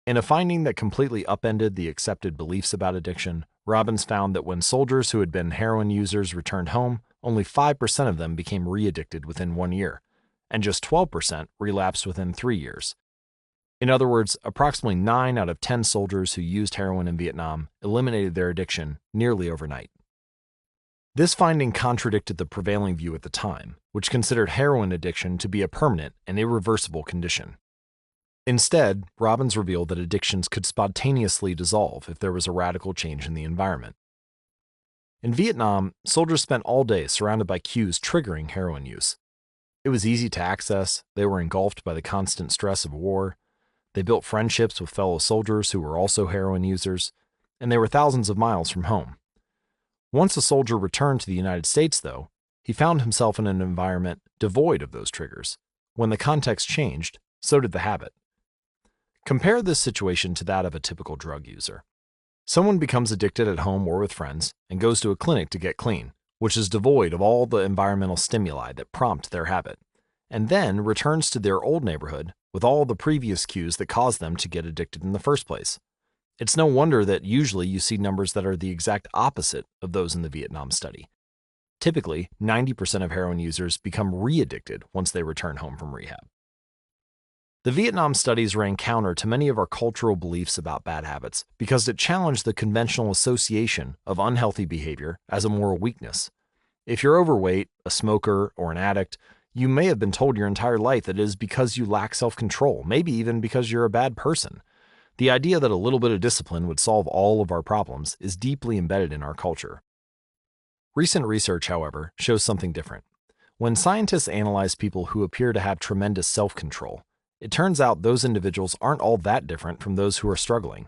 In a finding that completely upended the accepted beliefs about addiction, Robbins found that when soldiers who had been heroin users returned home, only 5% of them became re-addicted within 1 year, and just 12% relapsed within 3 years. In other words, approximately 9 out of 10 soldiers who used heroin in Vietnam eliminated their addiction nearly overnight. This finding contradicted the prevailing view at the time, which considered heroin addiction to be a permanent and irreversible condition. Instead, Robbins revealed that addictions could spontaneously dissolve if there was a radical change in the environment. In Vietnam, soldiers spent all day surrounded by cues triggering heroin use. It was easy to access, they were engulfed by the constant stress of war, they built friendships with fellow soldiers who were also heroin users, and they were thousands of miles from home. Once a soldier returned to the United States, though, he found himself in an environment devoid of those triggers. When the context changed, so did the habit. Compare this situation to that of a typical drug user. Someone becomes addicted at home or with friends and goes to a clinic to get clean, which is devoid of all the environmental stimuli that prompt their habit, and then returns to their old neighborhood with all the previous cues that caused them to get addicted in the first place. It's no wonder that usually you see numbers that are the exact opposite of those in the Vietnam study. Typically, 90% of heroin users become re-addicted once they return home from rehab. The Vietnam studies ran counter to many of our cultural beliefs about bad habits because it challenged the conventional association of unhealthy behavior as a moral weakness. If you're overweight, a smoker, or an addict, you may have been told your entire life that it is because you lack self-control, maybe even because you're a bad person. The idea that a little bit of discipline would solve all of our problems is deeply embedded in our culture. Recent research, however, shows something different. When scientists analyze people who appear to have tremendous self-control, it turns out those individuals aren't all that different from those who are struggling.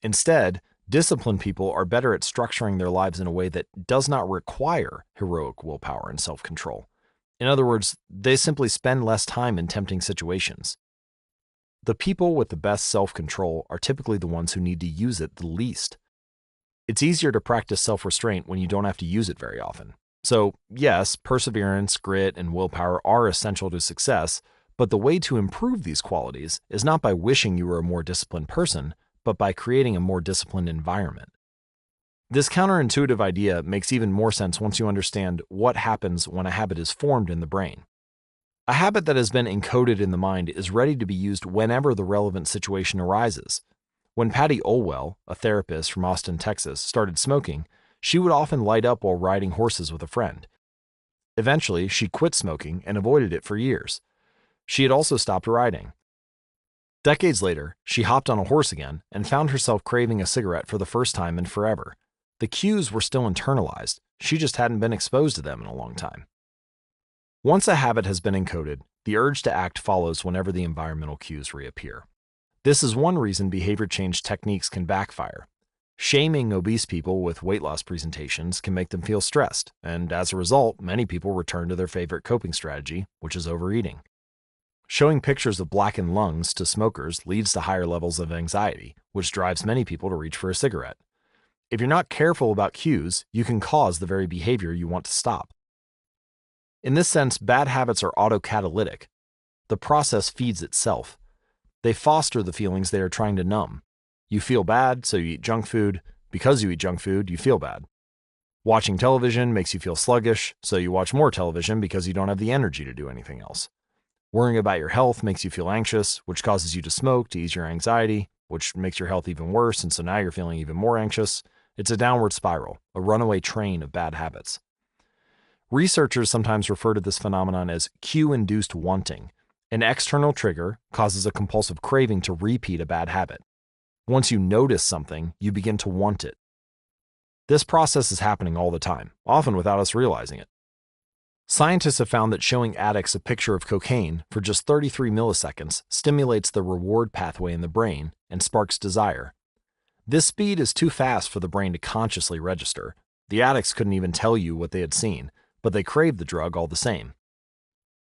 Instead, disciplined people are better at structuring their lives in a way that does not require heroic willpower and self-control. In other words, they simply spend less time in tempting situations. The people with the best self-control are typically the ones who need to use it the least. It's easier to practice self-restraint when you don't have to use it very often. So, yes, perseverance, grit, and willpower are essential to success, but the way to improve these qualities is not by wishing you were a more disciplined person, but by creating a more disciplined environment. This counterintuitive idea makes even more sense once you understand what happens when a habit is formed in the brain. A habit that has been encoded in the mind is ready to be used whenever the relevant situation arises. When Patty Olwell, a therapist from Austin, Texas, started smoking, she would often light up while riding horses with a friend. Eventually, she quit smoking and avoided it for years. She had also stopped riding. Decades later, she hopped on a horse again and found herself craving a cigarette for the first time in forever. The cues were still internalized, she just hadn't been exposed to them in a long time. Once a habit has been encoded, the urge to act follows whenever the environmental cues reappear. This is one reason behavior change techniques can backfire. Shaming obese people with weight loss presentations can make them feel stressed, and as a result, many people return to their favorite coping strategy, which is overeating. Showing pictures of blackened lungs to smokers leads to higher levels of anxiety, which drives many people to reach for a cigarette. If you're not careful about cues, you can cause the very behavior you want to stop. In this sense, bad habits are autocatalytic. The process feeds itself. They foster the feelings they are trying to numb. You feel bad, so you eat junk food. Because you eat junk food, you feel bad. Watching television makes you feel sluggish, so you watch more television because you don't have the energy to do anything else. Worrying about your health makes you feel anxious, which causes you to smoke to ease your anxiety, which makes your health even worse, and so now you're feeling even more anxious. It's a downward spiral, a runaway train of bad habits. Researchers sometimes refer to this phenomenon as cue-induced wanting. An external trigger causes a compulsive craving to repeat a bad habit. Once you notice something, you begin to want it. This process is happening all the time, often without us realizing it. Scientists have found that showing addicts a picture of cocaine for just 33 milliseconds stimulates the reward pathway in the brain and sparks desire. This speed is too fast for the brain to consciously register. The addicts couldn't even tell you what they had seen, but they craved the drug all the same.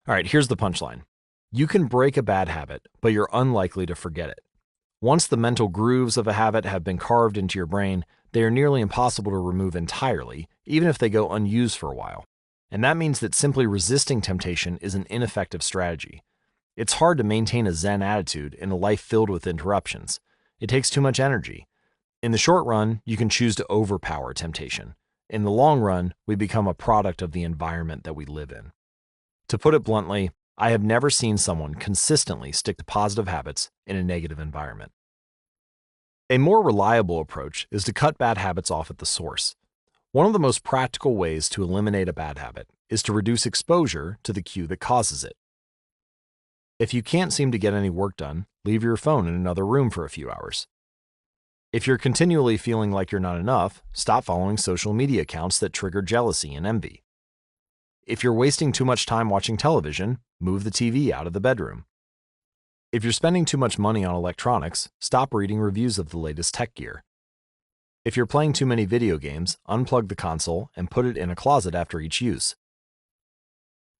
All right, here's the punchline. You can break a bad habit, but you're unlikely to forget it. Once the mental grooves of a habit have been carved into your brain, they are nearly impossible to remove entirely, even if they go unused for a while. And that means that simply resisting temptation is an ineffective strategy. It's hard to maintain a Zen attitude in a life filled with interruptions. It takes too much energy. In the short run, you can choose to overpower temptation. In the long run, we become a product of the environment that we live in. To put it bluntly, I have never seen someone consistently stick to positive habits in a negative environment. A more reliable approach is to cut bad habits off at the source. One of the most practical ways to eliminate a bad habit is to reduce exposure to the cue that causes it. If you can't seem to get any work done, leave your phone in another room for a few hours. If you're continually feeling like you're not enough, stop following social media accounts that trigger jealousy and envy. If you're wasting too much time watching television, move the TV out of the bedroom. If you're spending too much money on electronics, stop reading reviews of the latest tech gear. If you're playing too many video games, unplug the console and put it in a closet after each use.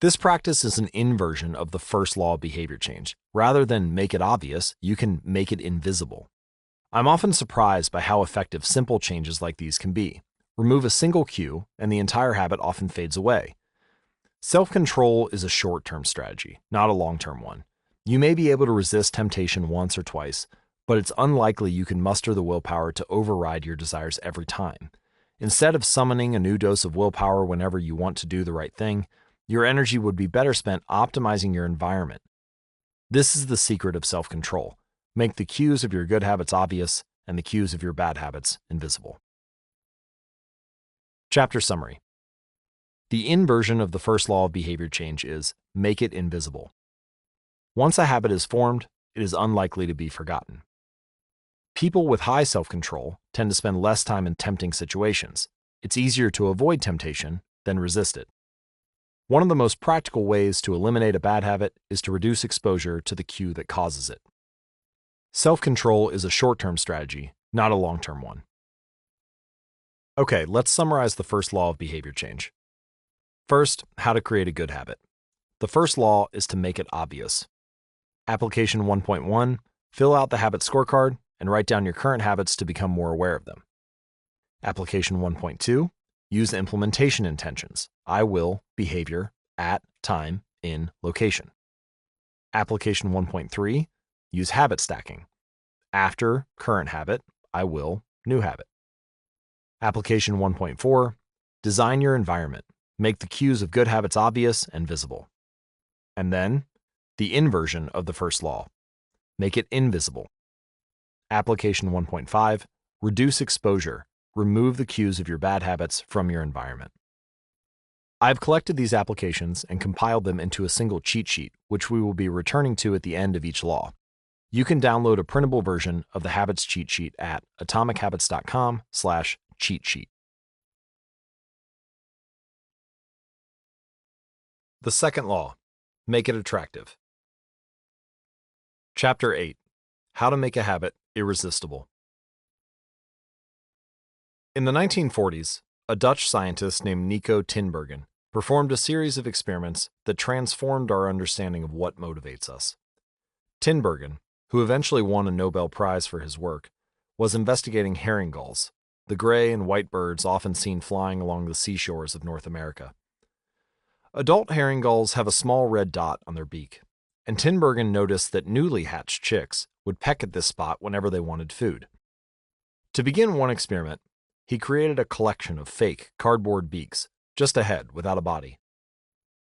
This practice is an inversion of the first law of behavior change. Rather than make it obvious, you can make it invisible. I'm often surprised by how effective simple changes like these can be. Remove a single cue, and the entire habit often fades away. Self-control is a short-term strategy, not a long-term one. You may be able to resist temptation once or twice, but it's unlikely you can muster the willpower to override your desires every time. Instead of summoning a new dose of willpower whenever you want to do the right thing, your energy would be better spent optimizing your environment. This is the secret of self-control. Make the cues of your good habits obvious and the cues of your bad habits invisible. Chapter summary. The inversion of the first law of behavior change is make it invisible. Once a habit is formed, it is unlikely to be forgotten. People with high self-control tend to spend less time in tempting situations. It's easier to avoid temptation than resist it. One of the most practical ways to eliminate a bad habit is to reduce exposure to the cue that causes it. Self-control is a short-term strategy, not a long-term one. Okay, let's summarize the first law of behavior change. First, how to create a good habit. The first law is to make it obvious. Application 1.1, fill out the habit scorecard and write down your current habits to become more aware of them. Application 1.2, use implementation intentions. I will, behavior, at, time, in, location. Application 1.3, use habit stacking. After, current habit, I will, new habit. Application 1.4, design your environment. Make the cues of good habits obvious and visible. And then, the inversion of the first law. Make it invisible. Application 1.5, reduce exposure. Remove the cues of your bad habits from your environment. I've collected these applications and compiled them into a single cheat sheet, which we will be returning to at the end of each law. You can download a printable version of the habits cheat sheet at atomichabits.com/cheat sheet. The second law, make it attractive. Chapter 8, how to make a habit irresistible. In the 1940s, a Dutch scientist named Nico Tinbergen performed a series of experiments that transformed our understanding of what motivates us. Tinbergen, who eventually won a Nobel Prize for his work, was investigating herring gulls, the gray and white birds often seen flying along the seashores of North America. Adult herring gulls have a small red dot on their beak, and Tinbergen noticed that newly hatched chicks would peck at this spot whenever they wanted food. To begin one experiment, he created a collection of fake cardboard beaks, just a head without a body.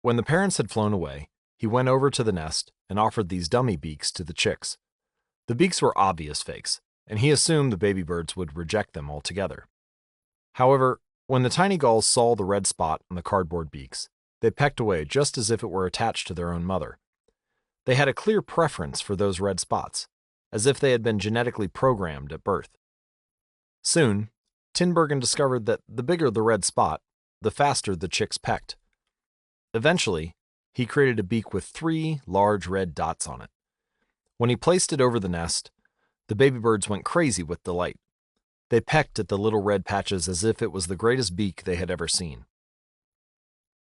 When the parents had flown away, he went over to the nest and offered these dummy beaks to the chicks. The beaks were obvious fakes, and he assumed the baby birds would reject them altogether. However, when the tiny gulls saw the red spot on the cardboard beaks, they pecked away just as if it were attached to their own mother. They had a clear preference for those red spots, as if they had been genetically programmed at birth. Soon, Tinbergen discovered that the bigger the red spot, the faster the chicks pecked. Eventually, he created a beak with 3 large red dots on it. When he placed it over the nest, the baby birds went crazy with delight. They pecked at the little red patches as if it was the greatest beak they had ever seen.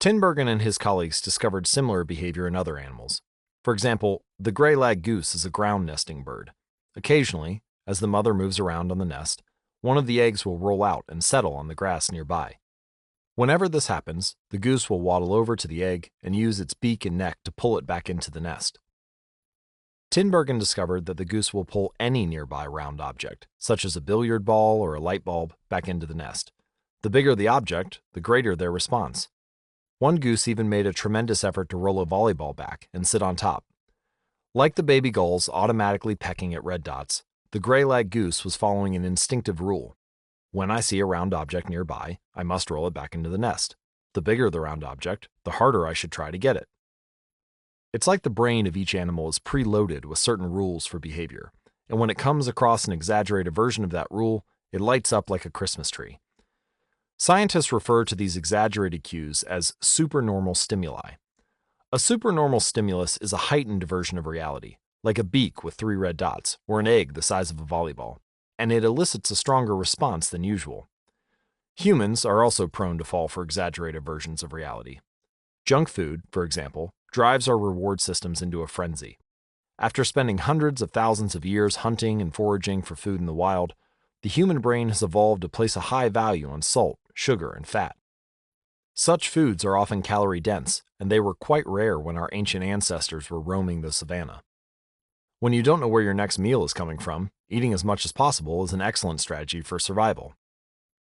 Tinbergen and his colleagues discovered similar behavior in other animals. For example, the gray-lag goose is a ground-nesting bird. Occasionally, as the mother moves around on the nest, one of the eggs will roll out and settle on the grass nearby. Whenever this happens, the goose will waddle over to the egg and use its beak and neck to pull it back into the nest. Tinbergen discovered that the goose will pull any nearby round object, such as a billiard ball or a light bulb, back into the nest. The bigger the object, the greater their response. One goose even made a tremendous effort to roll a volleyball back and sit on top. Like the baby gulls automatically pecking at red dots, the gray-lag goose was following an instinctive rule. When I see a round object nearby, I must roll it back into the nest. The bigger the round object, the harder I should try to get it. It's like the brain of each animal is preloaded with certain rules for behavior, and when it comes across an exaggerated version of that rule, it lights up like a Christmas tree. Scientists refer to these exaggerated cues as supernormal stimuli. A supernormal stimulus is a heightened version of reality, like a beak with 3 red dots, or an egg the size of a volleyball, and it elicits a stronger response than usual. Humans are also prone to fall for exaggerated versions of reality. Junk food, for example, drives our reward systems into a frenzy. After spending hundreds of thousands of years hunting and foraging for food in the wild, the human brain has evolved to place a high value on salt, sugar, and fat. Such foods are often calorie-dense, and they were quite rare when our ancient ancestors were roaming the savannah. When you don't know where your next meal is coming from, eating as much as possible is an excellent strategy for survival.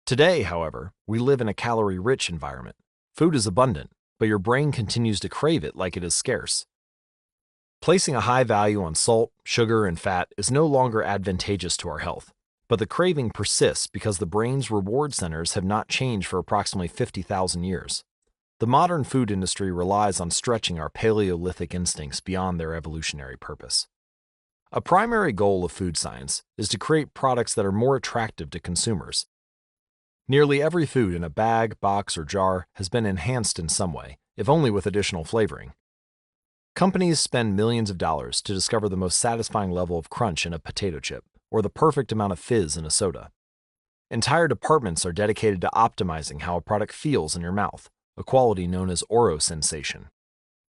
Today, however, we live in a calorie-rich environment. Food is abundant, but your brain continues to crave it like it is scarce. Placing a high value on salt, sugar, and fat is no longer advantageous to our health, but the craving persists because the brain's reward centers have not changed for approximately 50,000 years. The modern food industry relies on stretching our Paleolithic instincts beyond their evolutionary purpose. A primary goal of food science is to create products that are more attractive to consumers. Nearly every food in a bag, box, or jar has been enhanced in some way, if only with additional flavoring. Companies spend millions of dollars to discover the most satisfying level of crunch in a potato chip, or the perfect amount of fizz in a soda. Entire departments are dedicated to optimizing how a product feels in your mouth, a quality known as orosensation.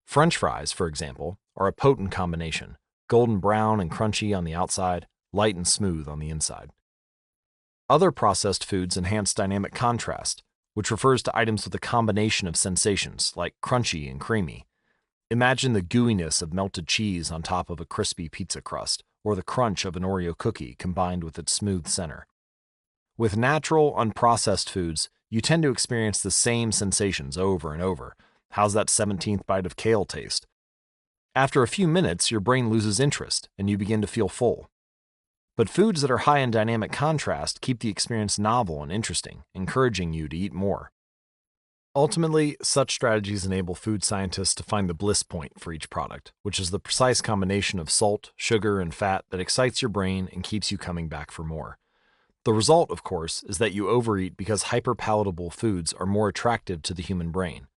French fries, for example, are a potent combination, golden brown and crunchy on the outside, light and smooth on the inside. Other processed foods enhance dynamic contrast, which refers to items with a combination of sensations, like crunchy and creamy. Imagine the gooiness of melted cheese on top of a crispy pizza crust, or the crunch of an Oreo cookie combined with its smooth center. With natural, unprocessed foods, you tend to experience the same sensations over and over. How's that 17th bite of kale taste? After a few minutes, your brain loses interest, and you begin to feel full. But foods that are high in dynamic contrast keep the experience novel and interesting, encouraging you to eat more. Ultimately, such strategies enable food scientists to find the bliss point for each product, which is the precise combination of salt, sugar, and fat that excites your brain and keeps you coming back for more. The result, of course, is that you overeat because hyperpalatable foods are more attractive to the human brain.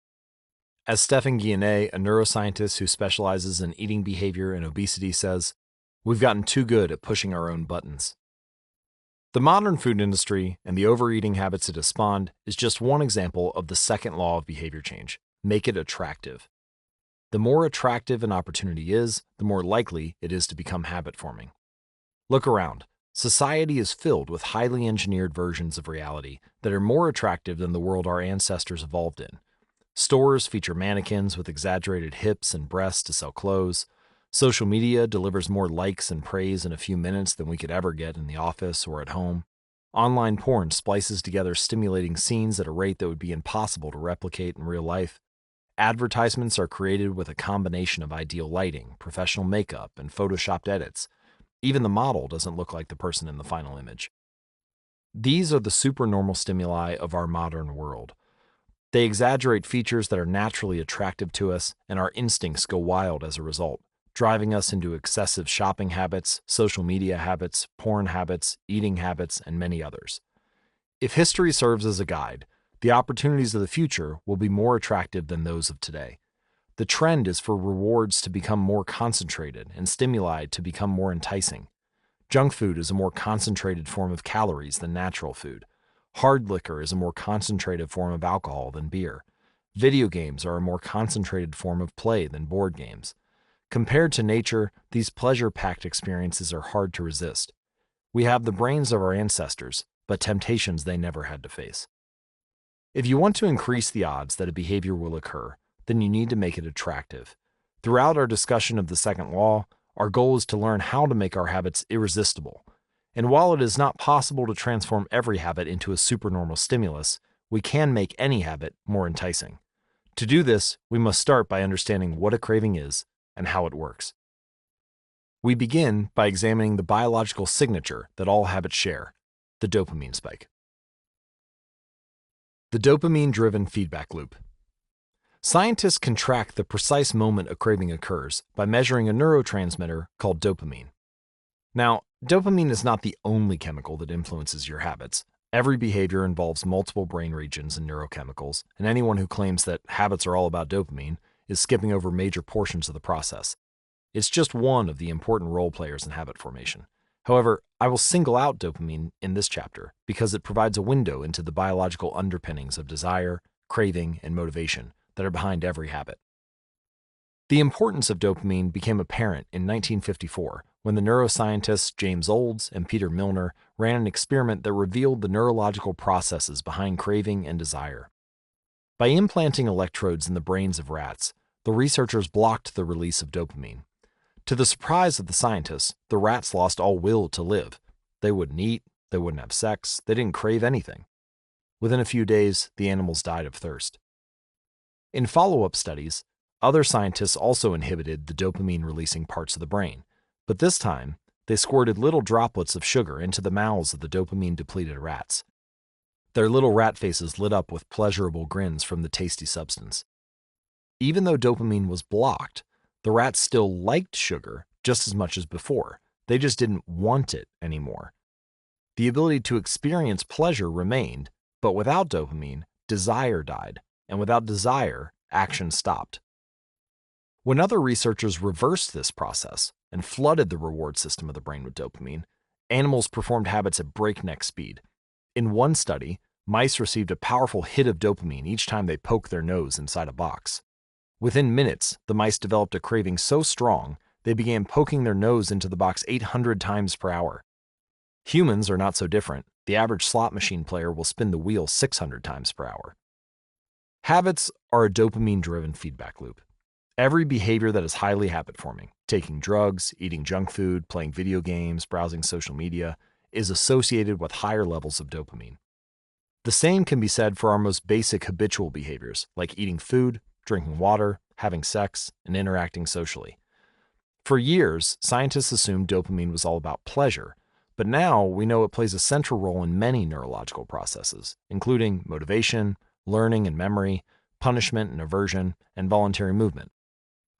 As Stephan Guyenet, a neuroscientist who specializes in eating behavior and obesity, says, "We've gotten too good at pushing our own buttons." The modern food industry and the overeating habits it has spawned is just one example of the second law of behavior change: make it attractive. The more attractive an opportunity is, the more likely it is to become habit forming. Look around. Society is filled with highly engineered versions of reality that are more attractive than the world our ancestors evolved in. Stores feature mannequins with exaggerated hips and breasts to sell clothes. Social media delivers more likes and praise in a few minutes than we could ever get in the office or at home. Online porn splices together stimulating scenes at a rate that would be impossible to replicate in real life. Advertisements are created with a combination of ideal lighting, professional makeup, and photoshopped edits. Even the model doesn't look like the person in the final image. These are the supernormal stimuli of our modern world. They exaggerate features that are naturally attractive to us, and our instincts go wild as a result, driving us into excessive shopping habits, social media habits, porn habits, eating habits, and many others. If history serves as a guide, the opportunities of the future will be more attractive than those of today. The trend is for rewards to become more concentrated and stimuli to become more enticing. Junk food is a more concentrated form of calories than natural food. Hard liquor is a more concentrated form of alcohol than beer. Video games are a more concentrated form of play than board games. Compared to nature, these pleasure-packed experiences are hard to resist. We have the brains of our ancestors, but temptations they never had to face. If you want to increase the odds that a behavior will occur, then you need to make it attractive. Throughout our discussion of the second law, our goal is to learn how to make our habits irresistible. And while it is not possible to transform every habit into a supernormal stimulus, we can make any habit more enticing. To do this, we must start by understanding what a craving is and how it works. We begin by examining the biological signature that all habits share: the dopamine spike. The dopamine-driven feedback loop. Scientists can track the precise moment a craving occurs by measuring a neurotransmitter called dopamine. Now, dopamine is not the only chemical that influences your habits. Every behavior involves multiple brain regions and neurochemicals, and anyone who claims that habits are all about dopamine is skipping over major portions of the process. It's just one of the important role players in habit formation. However, I will single out dopamine in this chapter because it provides a window into the biological underpinnings of desire, craving, and motivation that are behind every habit. The importance of dopamine became apparent in 1954 when the neuroscientists James Olds and Peter Milner ran an experiment that revealed the neurological processes behind craving and desire. By implanting electrodes in the brains of rats, the researchers blocked the release of dopamine. To the surprise of the scientists, the rats lost all will to live. They wouldn't eat, they wouldn't have sex, they didn't crave anything. Within a few days, the animals died of thirst. In follow-up studies, other scientists also inhibited the dopamine-releasing parts of the brain, but this time, they squirted little droplets of sugar into the mouths of the dopamine-depleted rats. Their little rat faces lit up with pleasurable grins from the tasty substance. Even though dopamine was blocked, the rats still liked sugar just as much as before. They just didn't want it anymore. The ability to experience pleasure remained, but without dopamine, desire died, and without desire, action stopped. When other researchers reversed this process and flooded the reward system of the brain with dopamine, animals performed habits at breakneck speed. In one study, mice received a powerful hit of dopamine each time they poked their nose inside a box. Within minutes, the mice developed a craving so strong they began poking their nose into the box 800 times per hour. Humans are not so different. The average slot machine player will spin the wheel 600 times per hour. Habits are a dopamine-driven feedback loop. Every behavior that is highly habit-forming, taking drugs, eating junk food, playing video games, browsing social media, is associated with higher levels of dopamine. The same can be said for our most basic habitual behaviors, like eating food, drinking water, having sex, and interacting socially. For years, scientists assumed dopamine was all about pleasure, but now we know it plays a central role in many neurological processes, including motivation, learning and memory, punishment and aversion, and voluntary movement.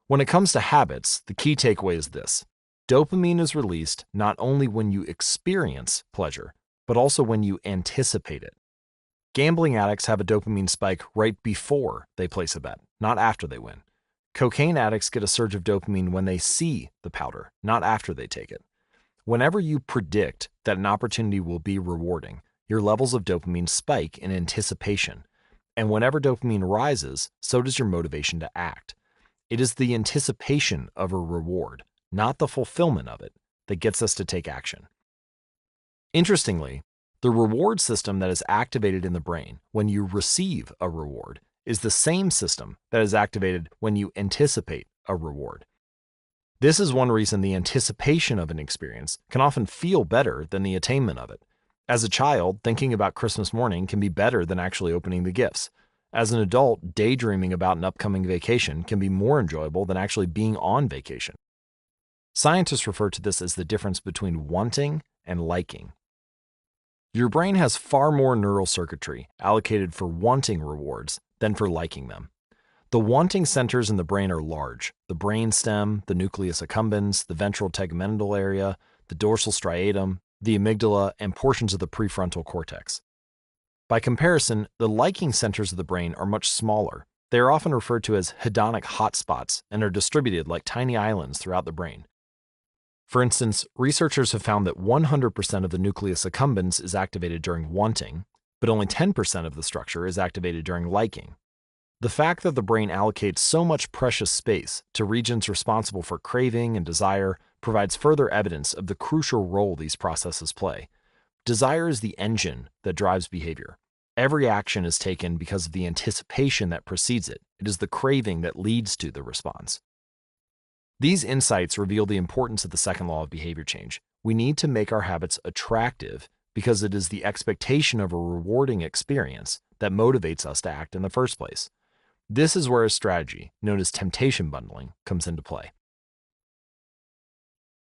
When it comes to habits, the key takeaway is this: dopamine is released not only when you experience pleasure, but also when you anticipate it. Gambling addicts have a dopamine spike right before they place a bet, not after they win. Cocaine addicts get a surge of dopamine when they see the powder, not after they take it. Whenever you predict that an opportunity will be rewarding, your levels of dopamine spike in anticipation. And whenever dopamine rises, so does your motivation to act. It is the anticipation of a reward, not the fulfillment of it, that gets us to take action. Interestingly, the reward system that is activated in the brain when you receive a reward is the same system that is activated when you anticipate a reward. This is one reason the anticipation of an experience can often feel better than the attainment of it. As a child, thinking about Christmas morning can be better than actually opening the gifts. As an adult, daydreaming about an upcoming vacation can be more enjoyable than actually being on vacation. Scientists refer to this as the difference between wanting and liking. Your brain has far more neural circuitry allocated for wanting rewards than for liking them. The wanting centers in the brain are large: the brainstem, the nucleus accumbens, the ventral tegmental area, the dorsal striatum, the amygdala, and portions of the prefrontal cortex. By comparison, the liking centers of the brain are much smaller. They are often referred to as hedonic hotspots and are distributed like tiny islands throughout the brain. For instance, researchers have found that 100% of the nucleus accumbens is activated during wanting, but only 10% of the structure is activated during liking. The fact that the brain allocates so much precious space to regions responsible for craving and desire provides further evidence of the crucial role these processes play. Desire is the engine that drives behavior. Every action is taken because of the anticipation that precedes it. It is the craving that leads to the response. These insights reveal the importance of the second law of behavior change. We need to make our habits attractive because it is the expectation of a rewarding experience that motivates us to act in the first place. This is where a strategy, known as temptation bundling, comes into play.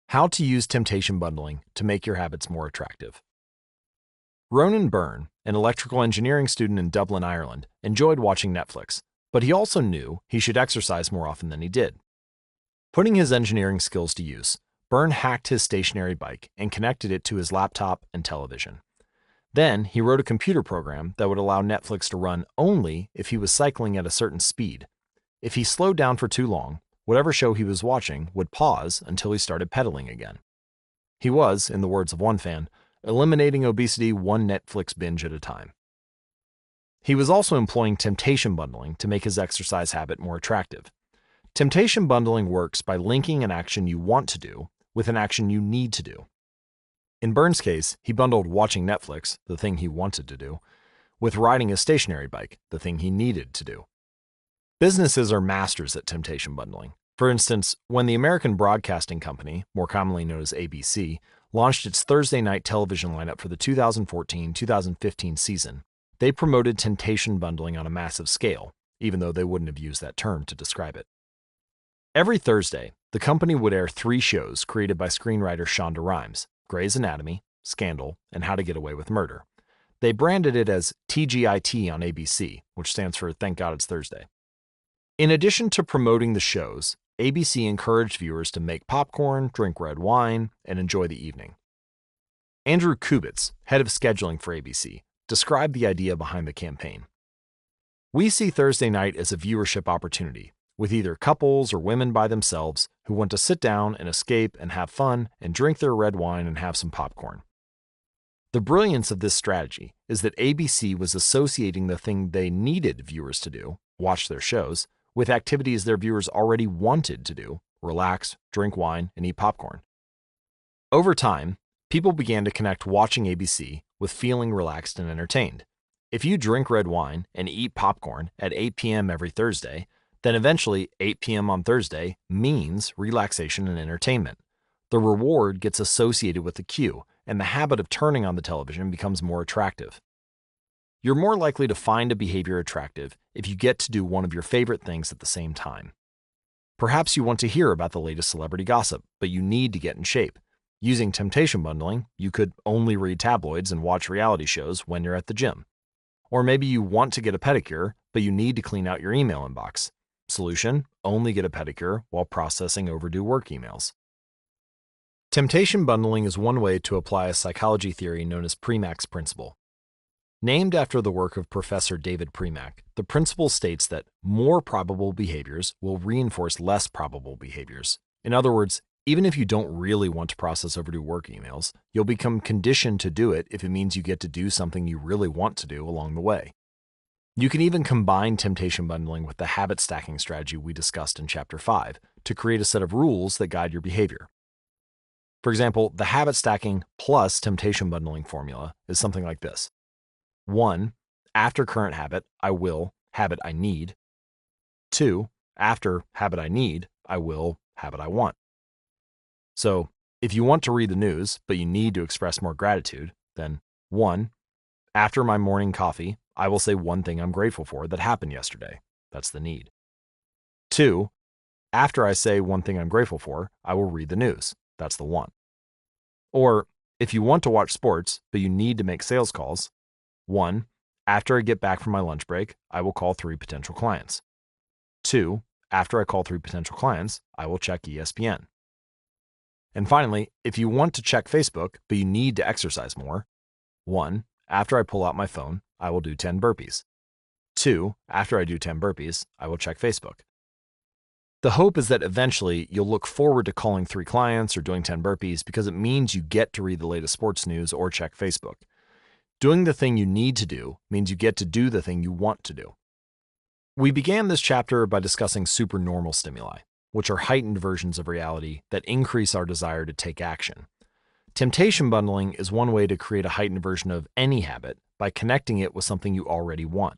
How to use temptation bundling to make your habits more attractive. Ronan Byrne, an electrical engineering student in Dublin, Ireland, enjoyed watching Netflix, but he also knew he should exercise more often than he did. Putting his engineering skills to use, Byrne hacked his stationary bike and connected it to his laptop and television. Then he wrote a computer program that would allow Netflix to run only if he was cycling at a certain speed. If he slowed down for too long, whatever show he was watching would pause until he started pedaling again. He was, in the words of one fan, eliminating obesity one Netflix binge at a time. He was also employing temptation bundling to make his exercise habit more attractive. Temptation bundling works by linking an action you want to do with an action you need to do. In Byrne's case, he bundled watching Netflix, the thing he wanted to do, with riding a stationary bike, the thing he needed to do. Businesses are masters at temptation bundling. For instance, when the American Broadcasting Company, more commonly known as ABC, launched its Thursday night television lineup for the 2014-2015 season, they promoted temptation bundling on a massive scale, even though they wouldn't have used that term to describe it. Every Thursday, the company would air 3 shows created by screenwriter Shonda Rhimes: Grey's Anatomy, Scandal, and How to Get Away with Murder. They branded it as TGIT on ABC, which stands for Thank God It's Thursday. In addition to promoting the shows, ABC encouraged viewers to make popcorn, drink red wine, and enjoy the evening. Andrew Kubitz, head of scheduling for ABC, described the idea behind the campaign. "We see Thursday night as a viewership opportunity, with either couples or women by themselves who want to sit down and escape and have fun and drink their red wine and have some popcorn." The brilliance of this strategy is that ABC was associating the thing they needed viewers to do, watch their shows, with activities their viewers already wanted to do, relax, drink wine, and eat popcorn. Over time, people began to connect watching ABC with feeling relaxed and entertained. If you drink red wine and eat popcorn at 8 p.m. every Thursday, then eventually 8 p.m. on Thursday means relaxation and entertainment. The reward gets associated with the cue, and the habit of turning on the television becomes more attractive. You're more likely to find a behavior attractive if you get to do one of your favorite things at the same time. Perhaps you want to hear about the latest celebrity gossip, but you need to get in shape. Using temptation bundling, you could only read tabloids and watch reality shows when you're at the gym. Or maybe you want to get a pedicure, but you need to clean out your email inbox. Solution: only get a pedicure while processing overdue work emails. Temptation bundling is one way to apply a psychology theory known as Premack's principle. Named after the work of Professor David Premack, the principle states that more probable behaviors will reinforce less probable behaviors. In other words, Even if you don't really want to process overdue work emails, you'll become conditioned to do it if it means you get to do something you really want to do along the way. You can even combine temptation bundling with the habit stacking strategy we discussed in Chapter 5 to create a set of rules that guide your behavior. For example, the habit stacking plus temptation bundling formula is something like this. 1. After current habit, I will habit I need. 2. After habit I need, I will habit I want. So, if you want to read the news, but you need to express more gratitude, then 1. After my morning coffee, I will say one thing I'm grateful for that happened yesterday. That's the need. 2. After I say one thing I'm grateful for, I will read the news. That's the want. Or, if you want to watch sports, but you need to make sales calls, 1. After I get back from my lunch break, I will call 3 potential clients. 2. After I call 3 potential clients, I will check ESPN. And finally, if you want to check Facebook, but you need to exercise more, 1. After I pull out my phone, I will do 10 burpees. 2. After I do 10 burpees, I will check Facebook. The hope is that eventually you'll look forward to calling 3 clients or doing 10 burpees because it means you get to read the latest sports news or check Facebook. Doing the thing you need to do means you get to do the thing you want to do. We began this chapter by discussing supernormal stimuli, which are heightened versions of reality that increase our desire to take action. Temptation bundling is one way to create a heightened version of any habit by connecting it with something you already want.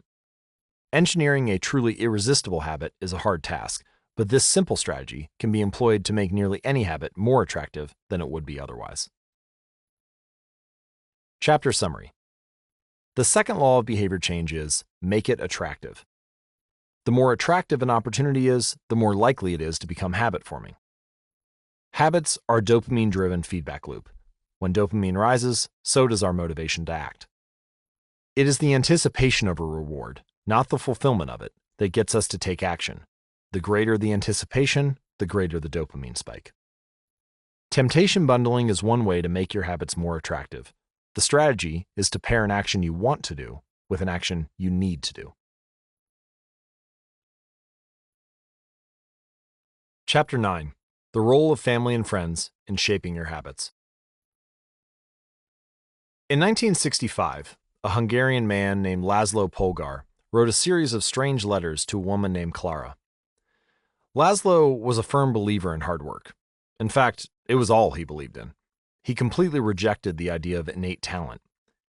Engineering a truly irresistible habit is a hard task, but this simple strategy can be employed to make nearly any habit more attractive than it would be otherwise. Chapter summary. The second law of behavior change is make it attractive. The more attractive an opportunity is, the more likely it is to become habit forming. Habits are a dopamine-driven feedback loop. When dopamine rises, so does our motivation to act. It is the anticipation of a reward, not the fulfillment of it, that gets us to take action. The greater the anticipation, the greater the dopamine spike. Temptation bundling is one way to make your habits more attractive. The strategy is to pair an action you want to do with an action you need to do. Chapter 9. The role of family and friends in shaping your habits. In 1965, a Hungarian man named Laszlo Polgar wrote a series of strange letters to a woman named Clara. Laszlo was a firm believer in hard work. In fact, it was all he believed in. He completely rejected the idea of innate talent.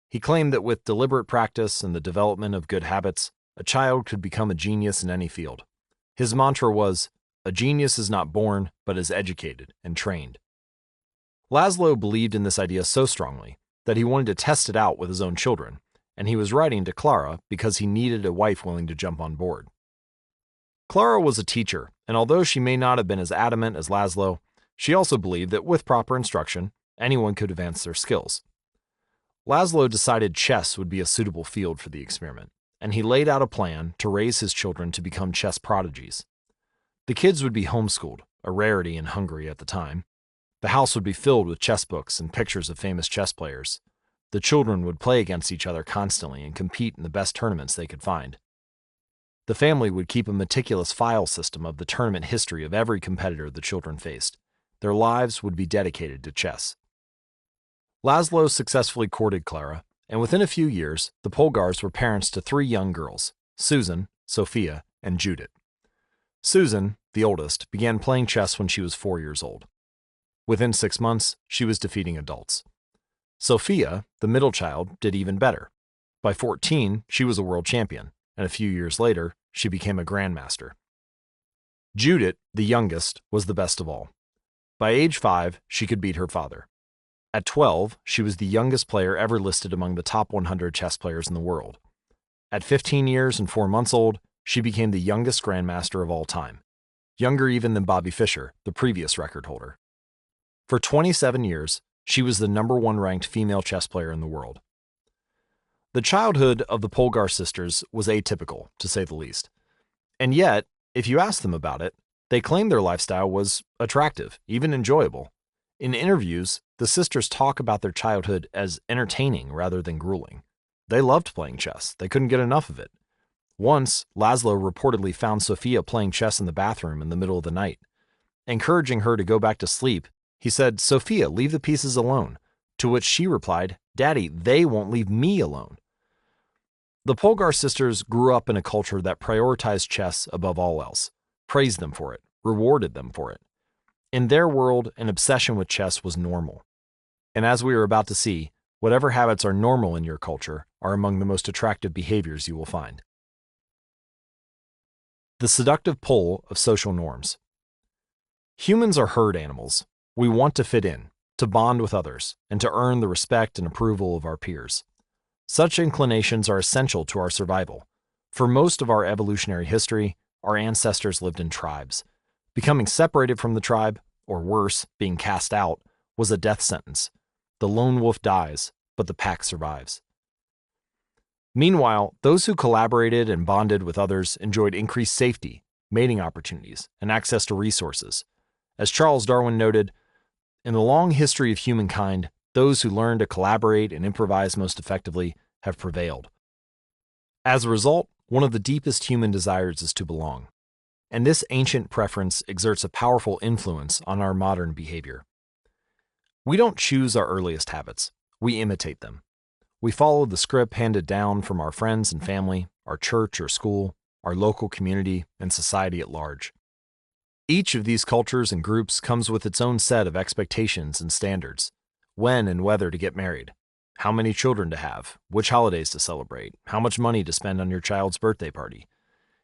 He claimed that with deliberate practice and the development of good habits, a child could become a genius in any field. His mantra was, "A genius is not born, but is educated and trained." Laszlo believed in this idea so strongly that he wanted to test it out with his own children, and he was writing to Clara because he needed a wife willing to jump on board. Clara was a teacher, and although she may not have been as adamant as Laszlo, she also believed that with proper instruction, anyone could advance their skills. Laszlo decided chess would be a suitable field for the experiment, and he laid out a plan to raise his children to become chess prodigies. The kids would be homeschooled, a rarity in Hungary at the time. The house would be filled with chess books and pictures of famous chess players. The children would play against each other constantly and compete in the best tournaments they could find. The family would keep a meticulous file system of the tournament history of every competitor the children faced. Their lives would be dedicated to chess. Laszlo successfully courted Clara, and within a few years, the Polgars were parents to 3 young girls, Susan, Sophia, and Judith. Susan, the oldest, began playing chess when she was 4 years old. Within 6 months, she was defeating adults. Sophia, the middle child, did even better. By 14, she was a world champion, and a few years later, she became a grandmaster. Judith, the youngest, was the best of all. By age 5, she could beat her father. At 12, she was the youngest player ever listed among the top 100 chess players in the world. At 15 years and 4 months old, she became the youngest grandmaster of all time, younger even than Bobby Fischer, the previous record holder. For 27 years, she was the #1 ranked female chess player in the world. The childhood of the Polgar sisters was atypical, to say the least. And yet, if you ask them about it, they claim their lifestyle was attractive, even enjoyable. In interviews, the sisters talk about their childhood as entertaining rather than grueling. They loved playing chess. They couldn't get enough of it. Once, Laszlo reportedly found Sophia playing chess in the bathroom in the middle of the night. Encouraging her to go back to sleep, he said, "Sophia, leave the pieces alone." To which she replied, "Daddy, they won't leave me alone." The Polgar sisters grew up in a culture that prioritized chess above all else, praised them for it, rewarded them for it. In their world, an obsession with chess was normal. And as we are about to see, whatever habits are normal in your culture are among the most attractive behaviors you will find. The seductive pull of social norms. Humans are herd animals. We want to fit in, to bond with others, and to earn the respect and approval of our peers. Such inclinations are essential to our survival. For most of our evolutionary history, our ancestors lived in tribes. Becoming separated from the tribe, or worse, being cast out, was a death sentence. The lone wolf dies, but the pack survives. Meanwhile, those who collaborated and bonded with others enjoyed increased safety, mating opportunities, and access to resources. As Charles Darwin noted, in the long history of humankind, those who learn to collaborate and improvise most effectively have prevailed. As a result, one of the deepest human desires is to belong. And this ancient preference exerts a powerful influence on our modern behavior. We don't choose our earliest habits, we imitate them. We follow the script handed down from our friends and family, our church or school, our local community, and society at large. Each of these cultures and groups comes with its own set of expectations and standards. When and whether to get married, how many children to have, which holidays to celebrate, how much money to spend on your child's birthday party.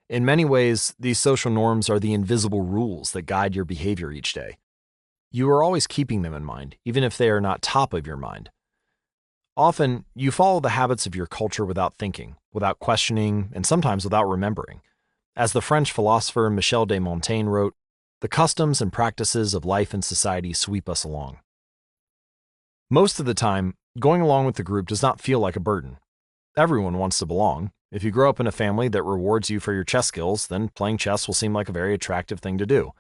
In many ways, these social norms are the invisible rules that guide your behavior each day. You are always keeping them in mind, even if they are not top of your mind. Often, you follow the habits of your culture without thinking, without questioning, and sometimes without remembering. As the French philosopher Michel de Montaigne wrote, "The customs and practices of life and society sweep us along." Most of the time, going along with the group does not feel like a burden. Everyone wants to belong. If you grow up in a family that rewards you for your chess skills, then playing chess will seem like a very attractive thing to do.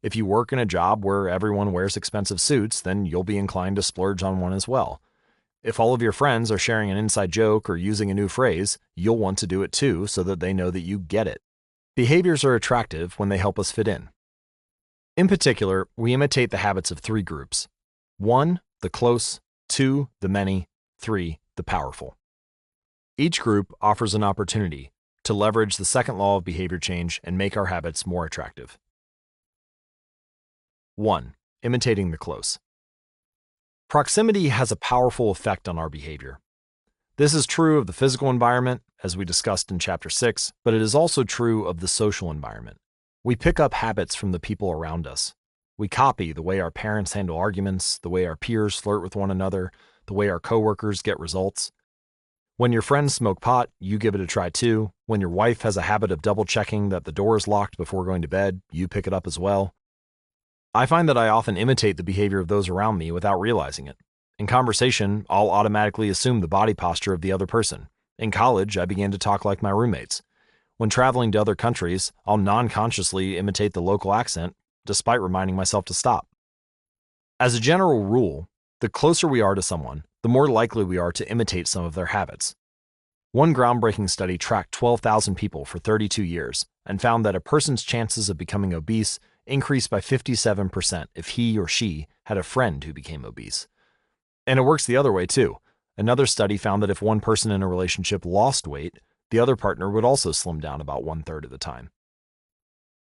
If you work in a job where everyone wears expensive suits, then you'll be inclined to splurge on one as well. If all of your friends are sharing an inside joke or using a new phrase, you'll want to do it too so that they know that you get it. Behaviors are attractive when they help us fit in. In particular, we imitate the habits of three groups. 1, the close, 2, the many, 3, the powerful. Each group offers an opportunity to leverage the second law of behavior change and make our habits more attractive. 1. Imitating the close. Proximity has a powerful effect on our behavior. This is true of the physical environment, as we discussed in Chapter 6, but it is also true of the social environment. We pick up habits from the people around us. We copy the way our parents handle arguments, the way our peers flirt with one another, the way our coworkers get results. When your friends smoke pot, you give it a try too. When your wife has a habit of double-checking that the door is locked before going to bed, you pick it up as well. I find that I often imitate the behavior of those around me without realizing it. In conversation, I'll automatically assume the body posture of the other person. In college, I began to talk like my roommates. When traveling to other countries, I'll non-consciously imitate the local accent, despite reminding myself to stop. As a general rule, the closer we are to someone, the more likely we are to imitate some of their habits. One groundbreaking study tracked 12,000 people for 32 years and found that a person's chances of becoming obese increased by 57% if he or she had a friend who became obese. And it works the other way too. Another study found that if one person in a relationship lost weight, the other partner would also slim down about 1/3 of the time.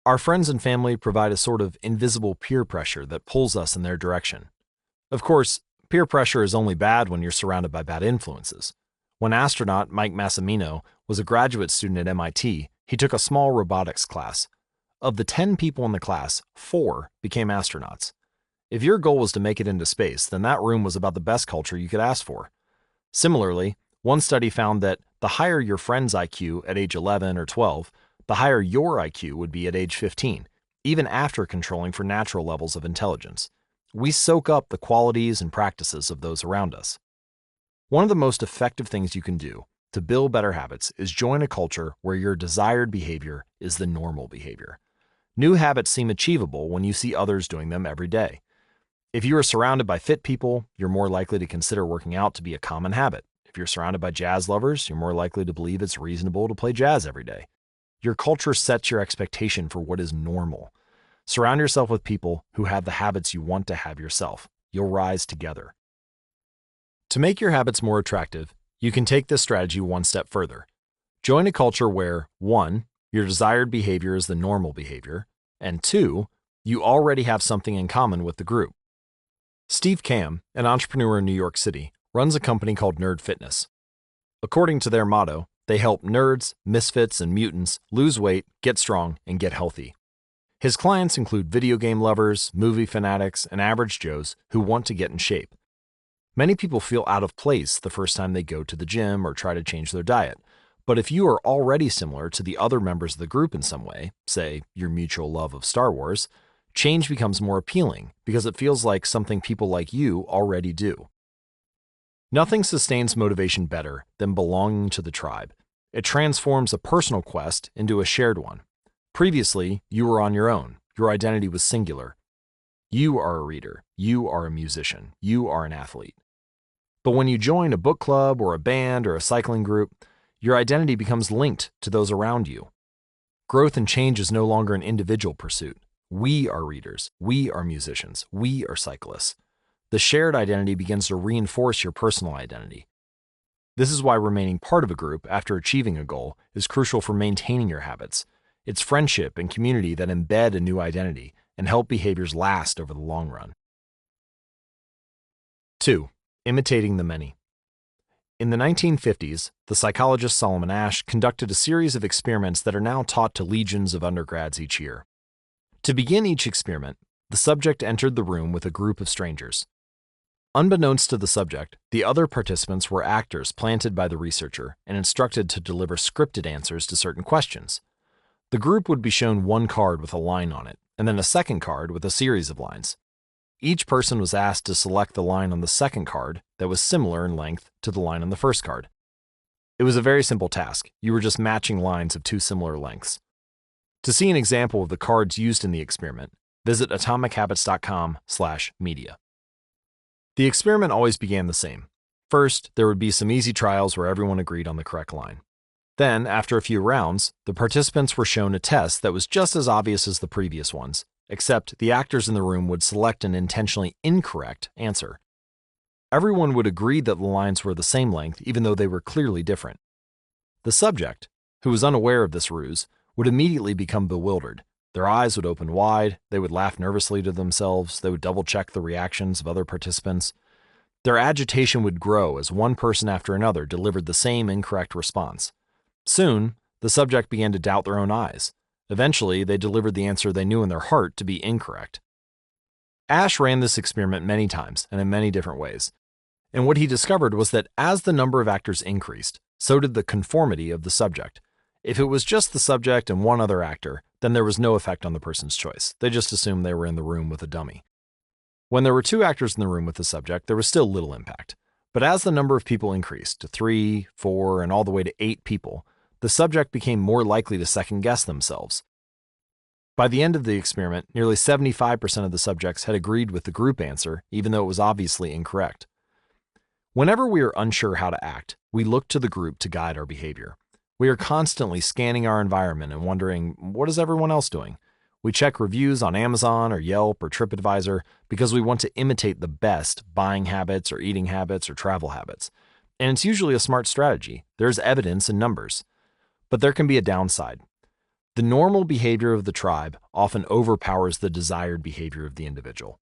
Our friends and family provide a sort of invisible peer pressure that pulls us in their direction. Of course, peer pressure is only bad when you're surrounded by bad influences. When astronaut Mike Massimino was a graduate student at MIT, he took a small robotics class. Of the 10 people in the class, 4 became astronauts. If your goal was to make it into space, then that room was about the best culture you could ask for. Similarly, one study found that the higher your friend's IQ at age 11 or 12, the higher your IQ would be at age 15, even after controlling for natural levels of intelligence. We soak up the qualities and practices of those around us. One of the most effective things you can do to build better habits is join a culture where your desired behavior is the normal behavior. New habits seem achievable when you see others doing them every day. If you are surrounded by fit people, you're more likely to consider working out to be a common habit. If you're surrounded by jazz lovers, you're more likely to believe it's reasonable to play jazz every day. Your culture sets your expectation for what is normal. Surround yourself with people who have the habits you want to have yourself. You'll rise together. To make your habits more attractive, you can take this strategy one step further. Join a culture where 1. Your desired behavior is the normal behavior, and 2. You already have something in common with the group. Steve Kam, an entrepreneur in New York City, runs a company called Nerd Fitness. According to their motto, they help nerds, misfits, and mutants lose weight, get strong, and get healthy. His clients include video game lovers, movie fanatics, and average Joes who want to get in shape. Many people feel out of place the first time they go to the gym or try to change their diet. But if you are already similar to the other members of the group in some way, say your mutual love of Star Wars, change becomes more appealing because it feels like something people like you already do. Nothing sustains motivation better than belonging to the tribe. It transforms a personal quest into a shared one. Previously, you were on your own. Your identity was singular. You are a reader. You are a musician. You are an athlete. But when you join a book club or a band or a cycling group, your identity becomes linked to those around you. Growth and change is no longer an individual pursuit. We are readers. We are musicians. We are cyclists. The shared identity begins to reinforce your personal identity. This is why remaining part of a group after achieving a goal is crucial for maintaining your habits. It's friendship and community that embed a new identity and help behaviors last over the long run. 2. Imitating the many. In the 1950s, the psychologist Solomon Asch conducted a series of experiments that are now taught to legions of undergrads each year. To begin each experiment, the subject entered the room with a group of strangers. Unbeknownst to the subject, the other participants were actors planted by the researcher and instructed to deliver scripted answers to certain questions. The group would be shown one card with a line on it, and then a second card with a series of lines. Each person was asked to select the line on the second card that was similar in length to the line on the first card. It was a very simple task. You were just matching lines of two similar lengths. To see an example of the cards used in the experiment, visit atomichabits.com/media. The experiment always began the same. First, there would be some easy trials where everyone agreed on the correct line. Then, after a few rounds, the participants were shown a test that was just as obvious as the previous ones, except the actors in the room would select an intentionally incorrect answer. Everyone would agree that the lines were the same length, even though they were clearly different. The subject, who was unaware of this ruse, would immediately become bewildered. Their eyes would open wide, they would laugh nervously to themselves, they would double-check the reactions of other participants. Their agitation would grow as one person after another delivered the same incorrect response. Soon, the subject began to doubt their own eyes. Eventually, they delivered the answer they knew in their heart to be incorrect. Asch ran this experiment many times and in many different ways. And what he discovered was that as the number of actors increased, so did the conformity of the subject. If it was just the subject and one other actor, then there was no effect on the person's choice. They just assumed they were in the room with a dummy. When there were two actors in the room with the subject, there was still little impact. But as the number of people increased to 3, 4, and all the way to 8 people, the subject became more likely to second-guess themselves. By the end of the experiment, nearly 75% of the subjects had agreed with the group answer, even though it was obviously incorrect. Whenever we are unsure how to act, we look to the group to guide our behavior. We are constantly scanning our environment and wondering, what is everyone else doing? We check reviews on Amazon or Yelp or TripAdvisor because we want to imitate the best buying habits or eating habits or travel habits. And it's usually a smart strategy. There's evidence in numbers. But there can be a downside. The normal behavior of the tribe often overpowers the desired behavior of the individual.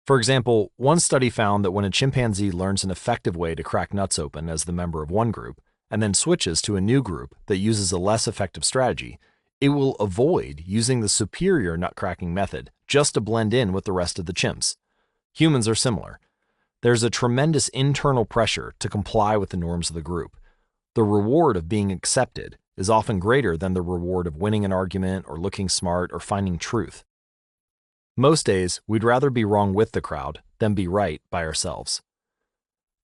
For example, one study found that when a chimpanzee learns an effective way to crack nuts open as the member of one group, and then switches to a new group that uses a less effective strategy, it will avoid using the superior nut-cracking method just to blend in with the rest of the chimps. Humans are similar. There's a tremendous internal pressure to comply with the norms of the group. The reward of being accepted is often greater than the reward of winning an argument or looking smart or finding truth. Most days, we'd rather be wrong with the crowd than be right by ourselves.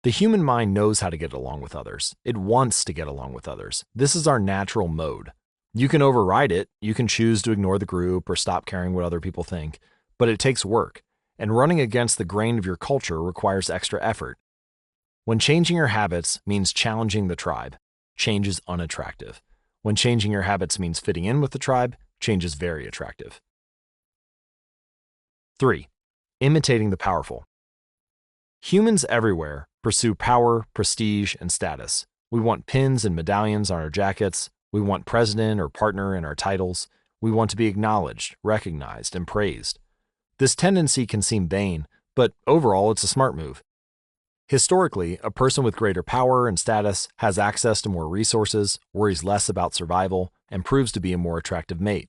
The human mind knows how to get along with others. It wants to get along with others. This is our natural mode. You can override it. You can choose to ignore the group or stop caring what other people think. But it takes work, and running against the grain of your culture requires extra effort. When changing your habits means challenging the tribe, change is unattractive. When changing your habits means fitting in with the tribe, change is very attractive. 3. Imitating the powerful. Humans everywhere pursue power, prestige, and status. We want pins and medallions on our jackets. We want president or partner in our titles. We want to be acknowledged, recognized, and praised. This tendency can seem vain, but overall it's a smart move. Historically, a person with greater power and status has access to more resources, worries less about survival, and proves to be a more attractive mate.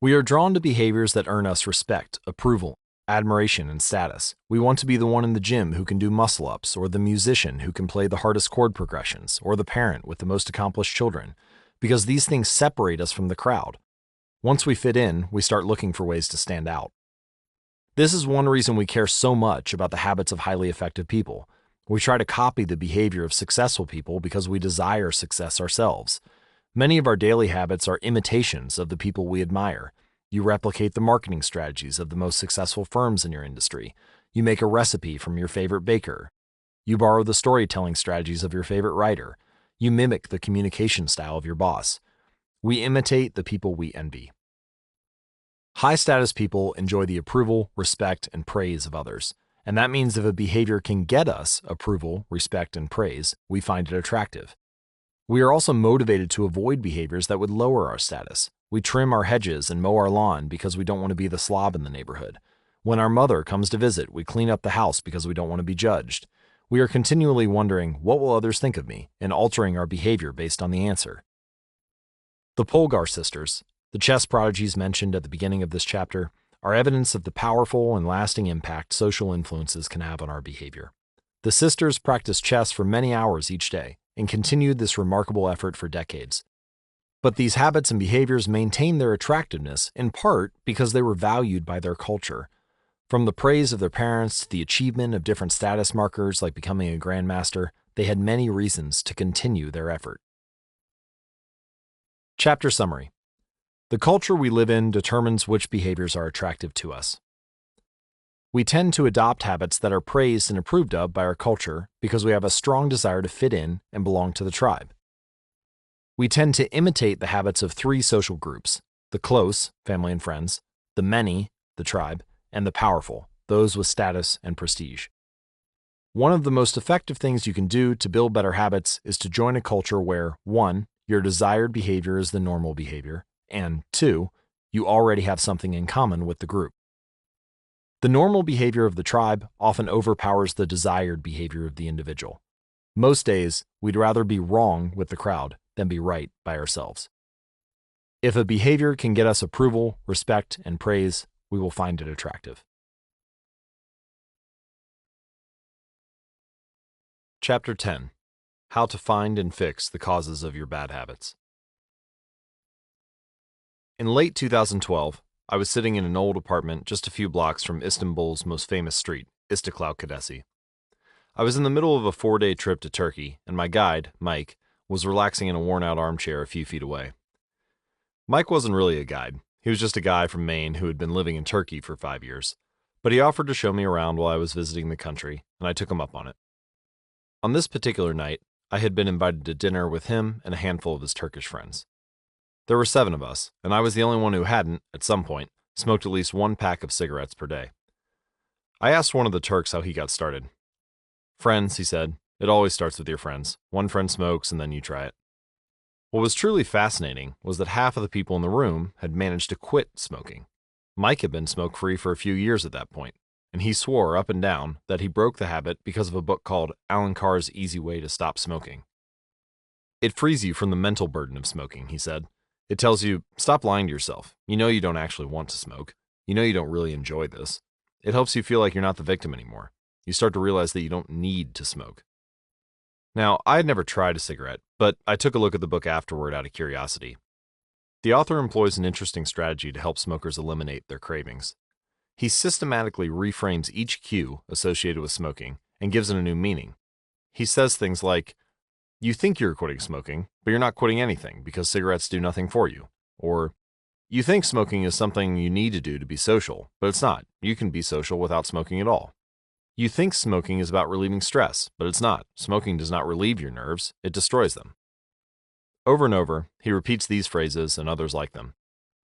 We are drawn to behaviors that earn us respect, approval, admiration, and status. We want to be the one in the gym who can do muscle-ups, or the musician who can play the hardest chord progressions, or the parent with the most accomplished children, because these things separate us from the crowd. Once we fit in, we start looking for ways to stand out. This is one reason we care so much about the habits of highly effective people. We try to copy the behavior of successful people because we desire success ourselves. Many of our daily habits are imitations of the people we admire. You replicate the marketing strategies of the most successful firms in your industry. You make a recipe from your favorite baker. You borrow the storytelling strategies of your favorite writer. You mimic the communication style of your boss. We imitate the people we envy. High-status people enjoy the approval, respect, and praise of others. And that means if a behavior can get us approval, respect, and praise, we find it attractive. We are also motivated to avoid behaviors that would lower our status. We trim our hedges and mow our lawn because we don't want to be the slob in the neighborhood. When our mother comes to visit, we clean up the house because we don't want to be judged. We are continually wondering, what will others think of me, and altering our behavior based on the answer. The Polgar sisters, the chess prodigies mentioned at the beginning of this chapter, are evidence of the powerful and lasting impact social influences can have on our behavior. The sisters practiced chess for many hours each day and continued this remarkable effort for decades. But these habits and behaviors maintained their attractiveness in part because they were valued by their culture. From the praise of their parents to the achievement of different status markers like becoming a grandmaster, they had many reasons to continue their effort. Chapter summary. The culture we live in determines which behaviors are attractive to us. We tend to adopt habits that are praised and approved of by our culture because we have a strong desire to fit in and belong to the tribe. We tend to imitate the habits of three social groups: the close, family and friends, the many, the tribe, and the powerful, those with status and prestige. One of the most effective things you can do to build better habits is to join a culture where 1. Your desired behavior is the normal behavior, and 2. You already have something in common with the group. The normal behavior of the tribe often overpowers the desired behavior of the individual. Most days, we'd rather be wrong with the crowd than be right by ourselves. If a behavior can get us approval, respect, and praise, we will find it attractive. Chapter 10. How to find and fix the causes of your bad habits. In late 2012, I was sitting in an old apartment just a few blocks from Istanbul's most famous street, Istiklal Caddesi. I was in the middle of a 4-day trip to Turkey, and my guide, Mike, was relaxing in a worn-out armchair a few feet away. Mike wasn't really a guide. He was just a guy from Maine who had been living in Turkey for 5 years. But he offered to show me around while I was visiting the country, and I took him up on it. On this particular night, I had been invited to dinner with him and a handful of his Turkish friends. There were 7 of us, and I was the only one who hadn't, at some point, smoked at least 1 pack of cigarettes per day. I asked one of the Turks how he got started. "Friends," he said. "It always starts with your friends. One friend smokes, and then you try it." What was truly fascinating was that half of the people in the room had managed to quit smoking. Mike had been smoke-free for a few years at that point, and he swore up and down that he broke the habit because of a book called Alan Carr's Easy Way to Stop Smoking. "It frees you from the mental burden of smoking," he said. "It tells you, stop lying to yourself. You know you don't actually want to smoke. You know you don't really enjoy this. It helps you feel like you're not the victim anymore. You start to realize that you don't need to smoke." Now, I had never tried a cigarette, but I took a look at the book afterward out of curiosity. The author employs an interesting strategy to help smokers eliminate their cravings. He systematically reframes each cue associated with smoking and gives it a new meaning. He says things like, "You think you're quitting smoking, but you're not quitting anything because cigarettes do nothing for you." Or, "You think smoking is something you need to do to be social, but it's not. You can be social without smoking at all. You think smoking is about relieving stress, but it's not. Smoking does not relieve your nerves, it destroys them." Over and over, he repeats these phrases and others like them.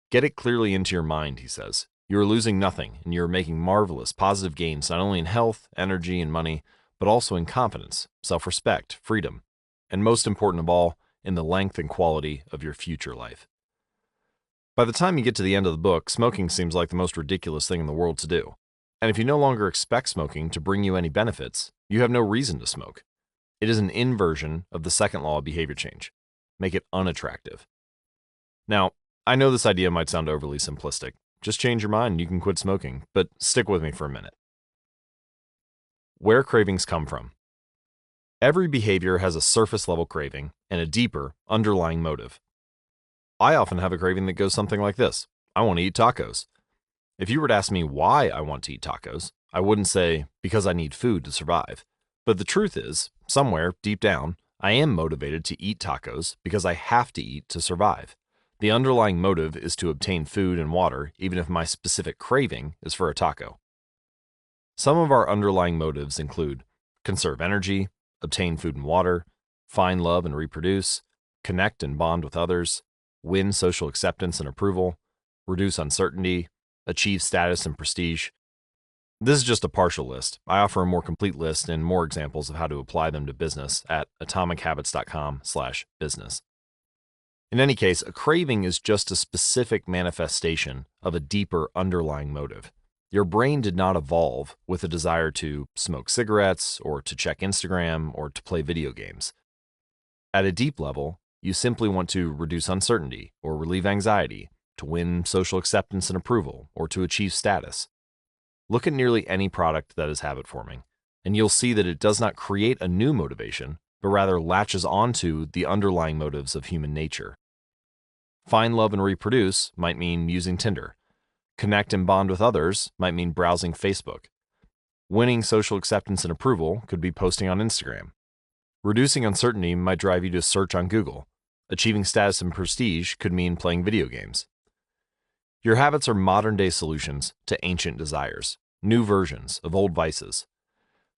"Get it clearly into your mind," he says. You are losing nothing, and you are making marvelous, positive gains not only in health, energy, and money, but also in confidence, self-respect, freedom, and most important of all, in the length and quality of your future life. By the time you get to the end of the book, smoking seems like the most ridiculous thing in the world to do. And if you no longer expect smoking to bring you any benefits, you have no reason to smoke. It is an inversion of the second law of behavior change. Make it unattractive. Now, I know this idea might sound overly simplistic. Just change your mind and you can quit smoking, but stick with me for a minute. Where cravings come from. Every behavior has a surface level craving and a deeper, underlying motive. I often have a craving that goes something like this. I want to eat tacos. If you were to ask me why I want to eat tacos, I wouldn't say, because I need food to survive. But the truth is, somewhere deep down, I am motivated to eat tacos because I have to eat to survive. The underlying motive is to obtain food and water, even if my specific craving is for a taco. Some of our underlying motives include conserve energy, obtain food and water, find love and reproduce, connect and bond with others, win social acceptance and approval, reduce uncertainty, achieve status and prestige. This is just a partial list. I offer a more complete list and more examples of how to apply them to business at atomichabits.com/business. In any case, a craving is just a specific manifestation of a deeper underlying motive. Your brain did not evolve with a desire to smoke cigarettes or to check Instagram or to play video games. At a deep level, you simply want to reduce uncertainty or relieve anxiety, to win social acceptance and approval, or to achieve status. Look at nearly any product that is habit forming, and you'll see that it does not create a new motivation, but rather latches onto the underlying motives of human nature. Find love and reproduce might mean using Tinder. Connect and bond with others might mean browsing Facebook. Winning social acceptance and approval could be posting on Instagram. Reducing uncertainty might drive you to search on Google. Achieving status and prestige could mean playing video games. Your habits are modern-day solutions to ancient desires, new versions of old vices.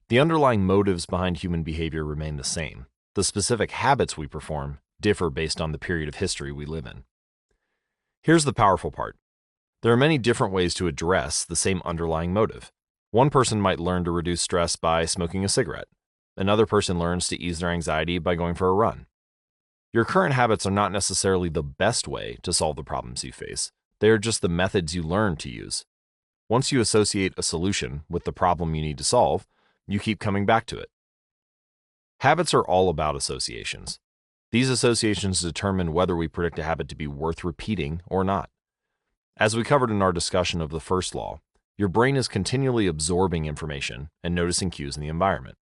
The underlying motives behind human behavior remain the same. The specific habits we perform differ based on the period of history we live in. Here's the powerful part. There are many different ways to address the same underlying motive. One person might learn to reduce stress by smoking a cigarette. Another person learns to ease their anxiety by going for a run. Your current habits are not necessarily the best way to solve the problems you face. They are just the methods you learn to use. Once you associate a solution with the problem you need to solve, you keep coming back to it. Habits are all about associations. These associations determine whether we predict a habit to be worth repeating or not. As we covered in our discussion of the first law, your brain is continually absorbing information and noticing cues in the environment.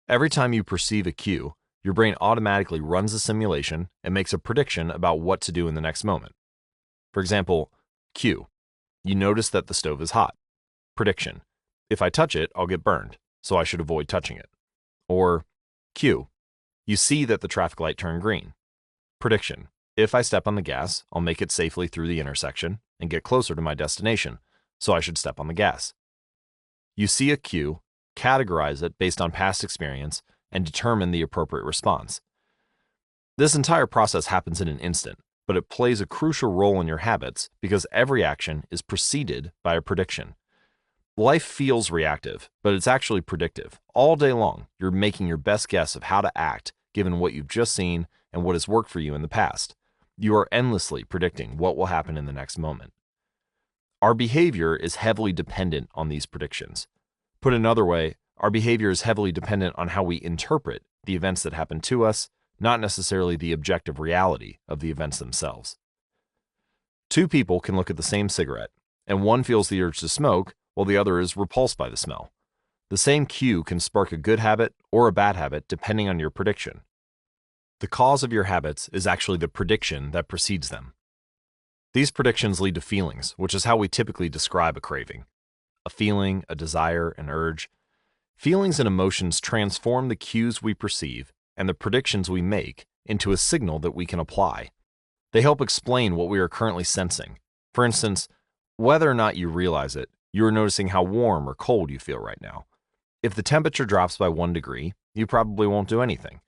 Every time you perceive a cue, your brain automatically runs a simulation and makes a prediction about what to do in the next moment. For example, cue. You notice that the stove is hot. Prediction. If I touch it, I'll get burned, so I should avoid touching it. Or cue. You see that the traffic light turned green. Prediction. If I step on the gas, I'll make it safely through the intersection and get closer to my destination, so I should step on the gas. You see a cue, categorize it based on past experience, and determine the appropriate response. This entire process happens in an instant, but it plays a crucial role in your habits because every action is preceded by a prediction. Life feels reactive, but it's actually predictive. All day long, you're making your best guess of how to act given what you've just seen and what has worked for you in the past. You are endlessly predicting what will happen in the next moment. Our behavior is heavily dependent on these predictions. Put another way, our behavior is heavily dependent on how we interpret the events that happen to us, not necessarily the objective reality of the events themselves. Two people can look at the same cigarette, and one feels the urge to smoke while the other is repulsed by the smell. The same cue can spark a good habit or a bad habit depending on your prediction. The cause of your habits is actually the prediction that precedes them. These predictions lead to feelings, which is how we typically describe a craving. A feeling, a desire, an urge. Feelings and emotions transform the cues we perceive and the predictions we make into a signal that we can apply. They help explain what we are currently sensing. For instance, whether or not you realize it, you are noticing how warm or cold you feel right now. If the temperature drops by 1 degree, you probably won't do anything.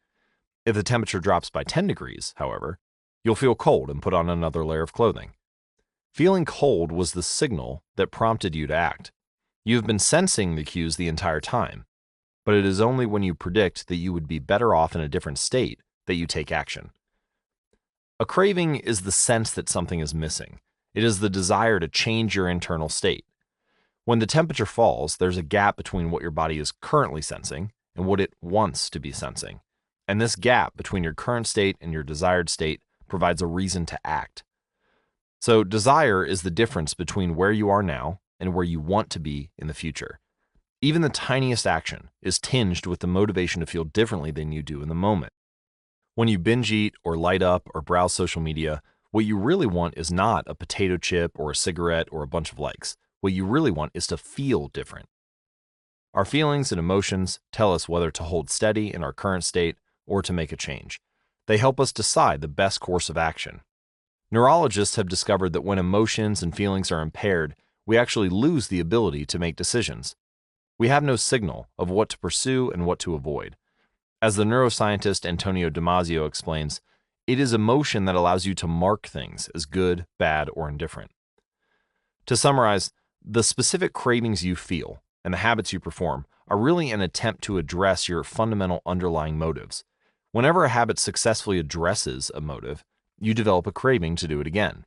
If the temperature drops by 10 degrees, however, you'll feel cold and put on another layer of clothing. Feeling cold was the signal that prompted you to act. You have been sensing the cues the entire time, but it is only when you predict that you would be better off in a different state that you take action. A craving is the sense that something is missing. It is the desire to change your internal state. When the temperature falls, there's a gap between what your body is currently sensing and what it wants to be sensing. And this gap between your current state and your desired state provides a reason to act. So desire is the difference between where you are now and where you want to be in the future. Even the tiniest action is tinged with the motivation to feel differently than you do in the moment. When you binge eat or light up or browse social media, what you really want is not a potato chip or a cigarette or a bunch of likes. What you really want is to feel different. Our feelings and emotions tell us whether to hold steady in our current state or to make a change. They help us decide the best course of action. Neurologists have discovered that when emotions and feelings are impaired, we actually lose the ability to make decisions. We have no signal of what to pursue and what to avoid. As the neuroscientist Antonio Damasio explains, it is emotion that allows you to mark things as good, bad, or indifferent. To summarize, the specific cravings you feel and the habits you perform are really an attempt to address your fundamental underlying motives. Whenever a habit successfully addresses a motive, you develop a craving to do it again.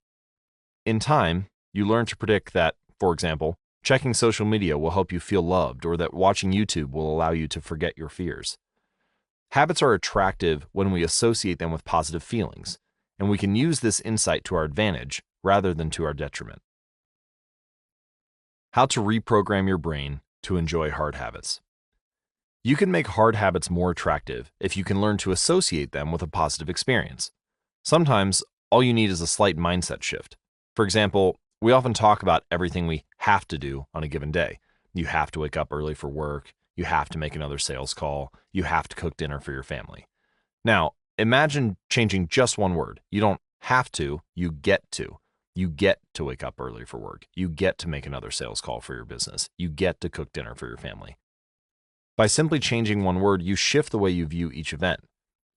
In time, you learn to predict that, for example, checking social media will help you feel loved, or that watching YouTube will allow you to forget your fears. Habits are attractive when we associate them with positive feelings, and we can use this insight to our advantage rather than to our detriment. How to reprogram your brain to enjoy hard habits. You can make hard habits more attractive if you can learn to associate them with a positive experience. Sometimes, all you need is a slight mindset shift. For example, we often talk about everything we have to do on a given day. You have to wake up early for work. You have to make another sales call. You have to cook dinner for your family. Now, imagine changing just one word. You don't have to, you get to. You get to wake up early for work. You get to make another sales call for your business. You get to cook dinner for your family. By simply changing one word, you shift the way you view each event.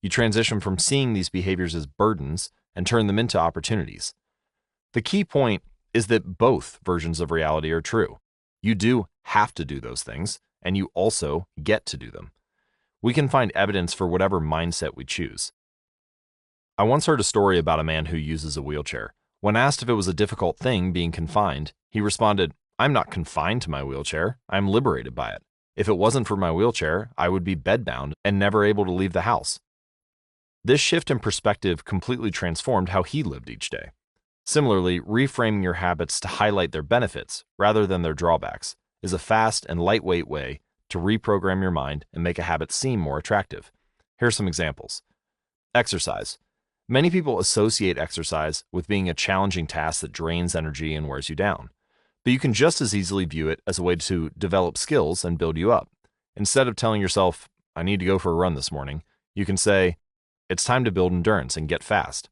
You transition from seeing these behaviors as burdens and turn them into opportunities. The key point is that both versions of reality are true. You do have to do those things, and you also get to do them. We can find evidence for whatever mindset we choose. I once heard a story about a man who uses a wheelchair. When asked if it was a difficult thing being confined, he responded, "I'm not confined to my wheelchair. I'm liberated by it. If it wasn't for my wheelchair, I would be bedbound and never able to leave the house." This shift in perspective completely transformed how he lived each day. Similarly, reframing your habits to highlight their benefits rather than their drawbacks is a fast and lightweight way to reprogram your mind and make a habit seem more attractive. Here are some examples. Exercise. Many people associate exercise with being a challenging task that drains energy and wears you down. But you can just as easily view it as a way to develop skills and build you up. Instead of telling yourself, "I need to go for a run this morning," you can say, "It's time to build endurance and get fast."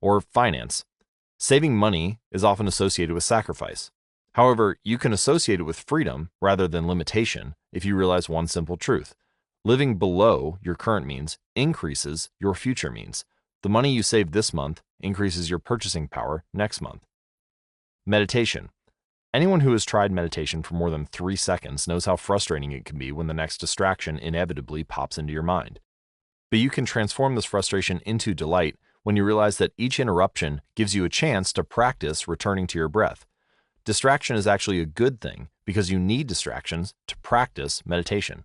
Or finance. Saving money is often associated with sacrifice. However, you can associate it with freedom rather than limitation if you realize one simple truth. Living below your current means increases your future means. The money you save this month increases your purchasing power next month. Meditation. Anyone who has tried meditation for more than 3 seconds knows how frustrating it can be when the next distraction inevitably pops into your mind. But you can transform this frustration into delight when you realize that each interruption gives you a chance to practice returning to your breath. Distraction is actually a good thing because you need distractions to practice meditation.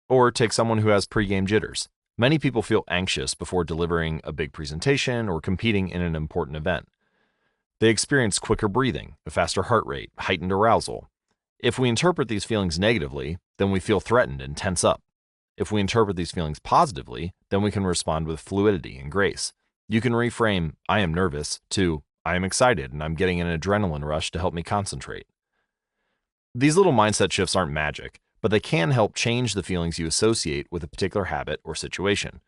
Or take someone who has pregame jitters. Many people feel anxious before delivering a big presentation or competing in an important event. They experience quicker breathing, a faster heart rate, heightened arousal. If we interpret these feelings negatively, then we feel threatened and tense up. If we interpret these feelings positively, then we can respond with fluidity and grace. You can reframe "I am nervous" to "I am excited and I'm getting an adrenaline rush to help me concentrate." These little mindset shifts aren't magic, but they can help change the feelings you associate with a particular habit or situation.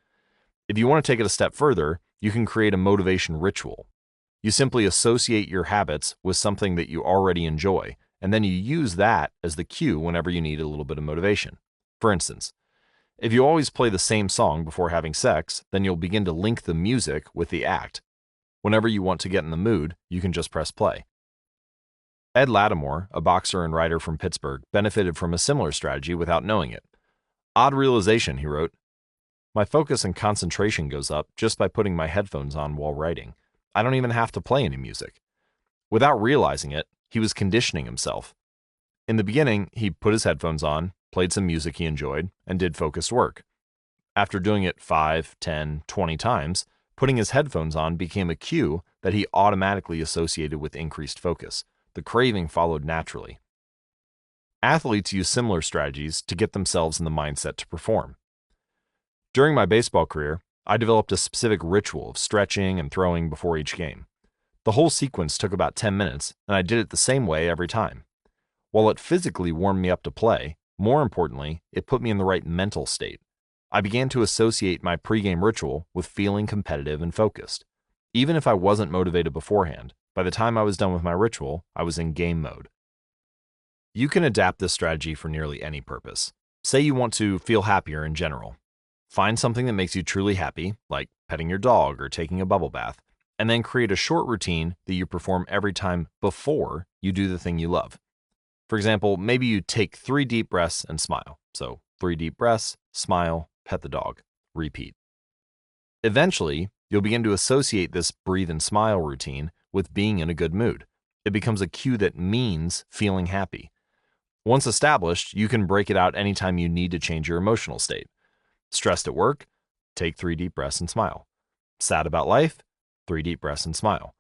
If you want to take it a step further, you can create a motivation ritual. You simply associate your habits with something that you already enjoy, and then you use that as the cue whenever you need a little bit of motivation. For instance, if you always play the same song before having sex, then you'll begin to link the music with the act. Whenever you want to get in the mood, you can just press play. Ed Lattimore, a boxer and writer from Pittsburgh, benefited from a similar strategy without knowing it. "Odd realization," he wrote. "My focus and concentration goes up just by putting my headphones on while writing. I don't even have to play any music." Without realizing it, he was conditioning himself. In the beginning, he put his headphones on, played some music he enjoyed, and did focused work. After doing it 5, 10, 20 times, putting his headphones on became a cue that he automatically associated with increased focus. The craving followed naturally. Athletes use similar strategies to get themselves in the mindset to perform. During my baseball career, I developed a specific ritual of stretching and throwing before each game. The whole sequence took about 10 minutes, and I did it the same way every time. While it physically warmed me up to play, more importantly, it put me in the right mental state. I began to associate my pregame ritual with feeling competitive and focused. Even if I wasn't motivated beforehand, by the time I was done with my ritual, I was in game mode. You can adapt this strategy for nearly any purpose. Say you want to feel happier in general. Find something that makes you truly happy, like petting your dog or taking a bubble bath, and then create a short routine that you perform every time before you do the thing you love. For example, maybe you take 3 deep breaths and smile. So 3 deep breaths, smile, pet the dog, repeat. Eventually, you'll begin to associate this breathe and smile routine with being in a good mood. It becomes a cue that means feeling happy. Once established, you can break it out anytime you need to change your emotional state. Stressed at work? Take 3 deep breaths and smile. Sad about life? 3 deep breaths and smile.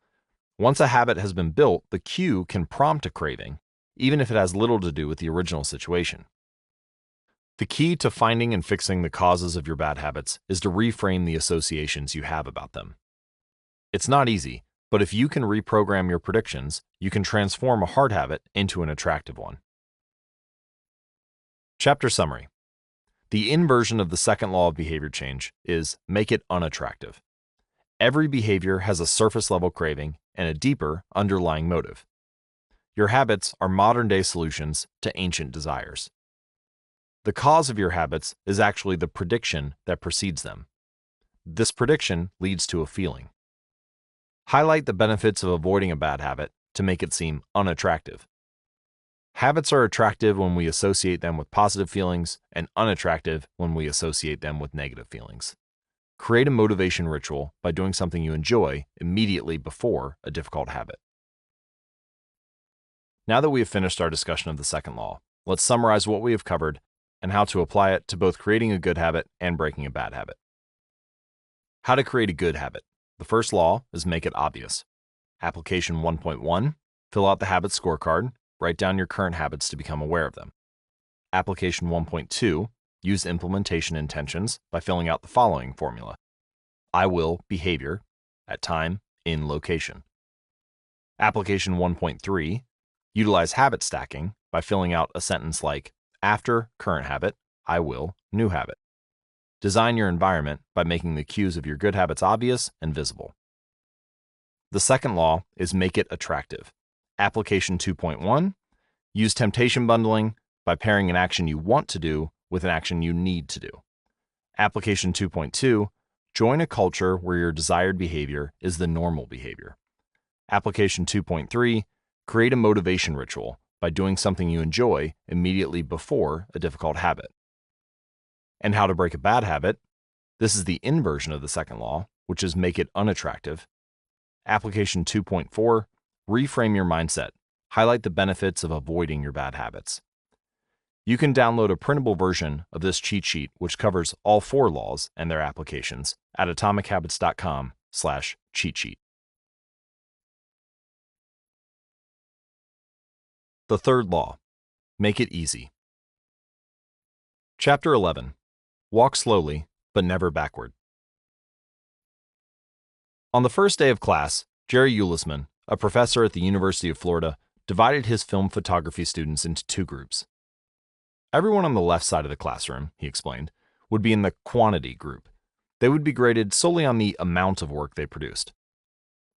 Once a habit has been built, the cue can prompt a craving, even if it has little to do with the original situation. The key to finding and fixing the causes of your bad habits is to reframe the associations you have about them. It's not easy, but if you can reprogram your predictions, you can transform a hard habit into an attractive one. Chapter summary. The inversion of the second law of behavior change is make it unattractive. Every behavior has a surface-level craving and a deeper underlying motive. Your habits are modern-day solutions to ancient desires. The cause of your habits is actually the prediction that precedes them. This prediction leads to a feeling. Highlight the benefits of avoiding a bad habit to make it seem unattractive. Habits are attractive when we associate them with positive feelings and unattractive when we associate them with negative feelings. Create a motivation ritual by doing something you enjoy immediately before a difficult habit. Now that we have finished our discussion of the second law, let's summarize what we have covered and how to apply it to both creating a good habit and breaking a bad habit. How to create a good habit. The first law is make it obvious. Application 1.1, fill out the habit scorecard, write down your current habits to become aware of them. Application 1.2, use implementation intentions by filling out the following formula. I will behavior at time in location. Application 1.3, utilize habit stacking by filling out a sentence like, after current habit, I will new habit. Design your environment by making the cues of your good habits obvious and visible. The second law is make it attractive. Application 2.1, use temptation bundling by pairing an action you want to do with an action you need to do. Application 2.2, join a culture where your desired behavior is the normal behavior. Application 2.3, create a motivation ritual by doing something you enjoy immediately before a difficult habit. And how to break a bad habit. This is the inversion of the second law, which is make it unattractive. Application 2.4, reframe your mindset. Highlight the benefits of avoiding your bad habits. You can download a printable version of this cheat sheet, which covers all 4 laws and their applications at atomichabits.com/cheat sheet. The third law, make it easy. Chapter 11, walk slowly, but never backward. On the first day of class, Jerry Ulisman, a professor at the University of Florida, divided his film photography students into 2 groups. Everyone on the left side of the classroom, he explained, would be in the quantity group. They would be graded solely on the amount of work they produced.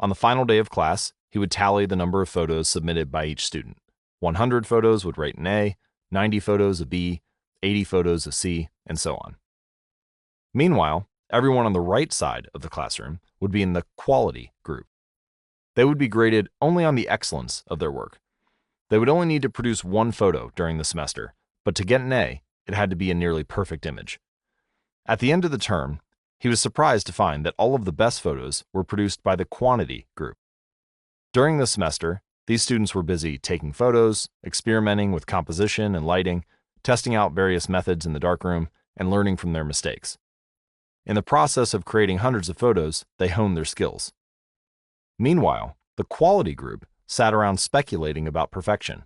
On the final day of class, he would tally the number of photos submitted by each student. 100 photos would rate an A, 90 photos a B, 80 photos a C, and so on. Meanwhile, everyone on the right side of the classroom would be in the quality group. They would be graded only on the excellence of their work. They would only need to produce one photo during the semester, but to get an A, it had to be a nearly perfect image. At the end of the term, he was surprised to find that all of the best photos were produced by the quantity group. During the semester, these students were busy taking photos, experimenting with composition and lighting, testing out various methods in the darkroom, and learning from their mistakes. In the process of creating hundreds of photos, they honed their skills. Meanwhile, the quality group sat around speculating about perfection.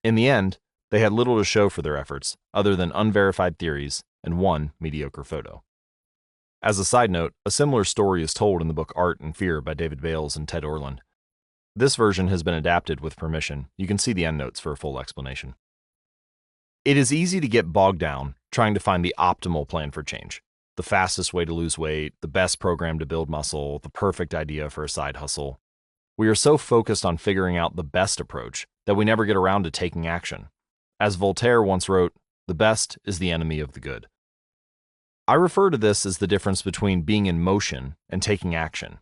In the end, they had little to show for their efforts other than unverified theories and one mediocre photo. As a side note, a similar story is told in the book Art and Fear by David Bales and Ted Orland. This version has been adapted with permission. You can see the endnotes for a full explanation. It is easy to get bogged down trying to find the optimal plan for change. The fastest way to lose weight, the best program to build muscle, the perfect idea for a side hustle. We are so focused on figuring out the best approach that we never get around to taking action. As Voltaire once wrote, "The best is the enemy of the good." I refer to this as the difference between being in motion and taking action.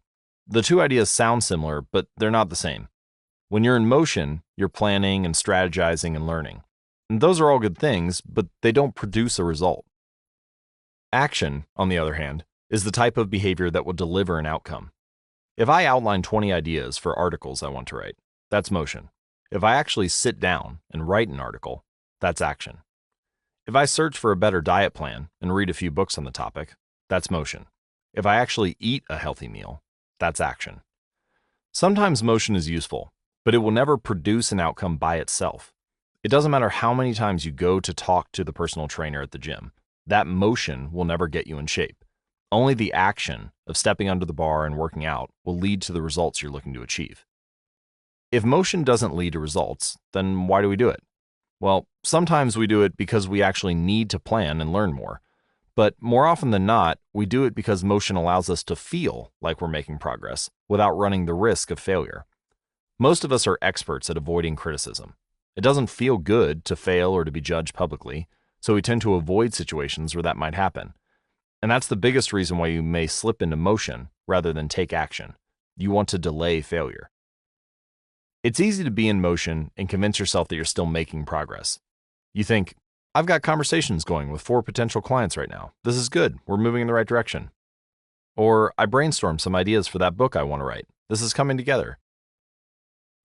The two ideas sound similar, but they're not the same. When you're in motion, you're planning and strategizing and learning. And those are all good things, but they don't produce a result. Action, on the other hand, is the type of behavior that will deliver an outcome. If I outline 20 ideas for articles I want to write, that's motion. If I actually sit down and write an article, that's action. If I search for a better diet plan and read a few books on the topic, that's motion. If I actually eat a healthy meal, that's action. Sometimes motion is useful, but it will never produce an outcome by itself. It doesn't matter how many times you go to talk to the personal trainer at the gym. That motion will never get you in shape. Only the action of stepping under the bar and working out will lead to the results you're looking to achieve. If motion doesn't lead to results, then why do we do it? Well, sometimes we do it because we actually need to plan and learn more. But more often than not, we do it because motion allows us to feel like we're making progress without running the risk of failure. Most of us are experts at avoiding criticism. It doesn't feel good to fail or to be judged publicly, so we tend to avoid situations where that might happen. And that's the biggest reason why you may slip into motion rather than take action. You want to delay failure. It's easy to be in motion and convince yourself that you're still making progress. You think, I've got conversations going with 4 potential clients right now. This is good. We're moving in the right direction. Or I brainstormed some ideas for that book I want to write. This is coming together.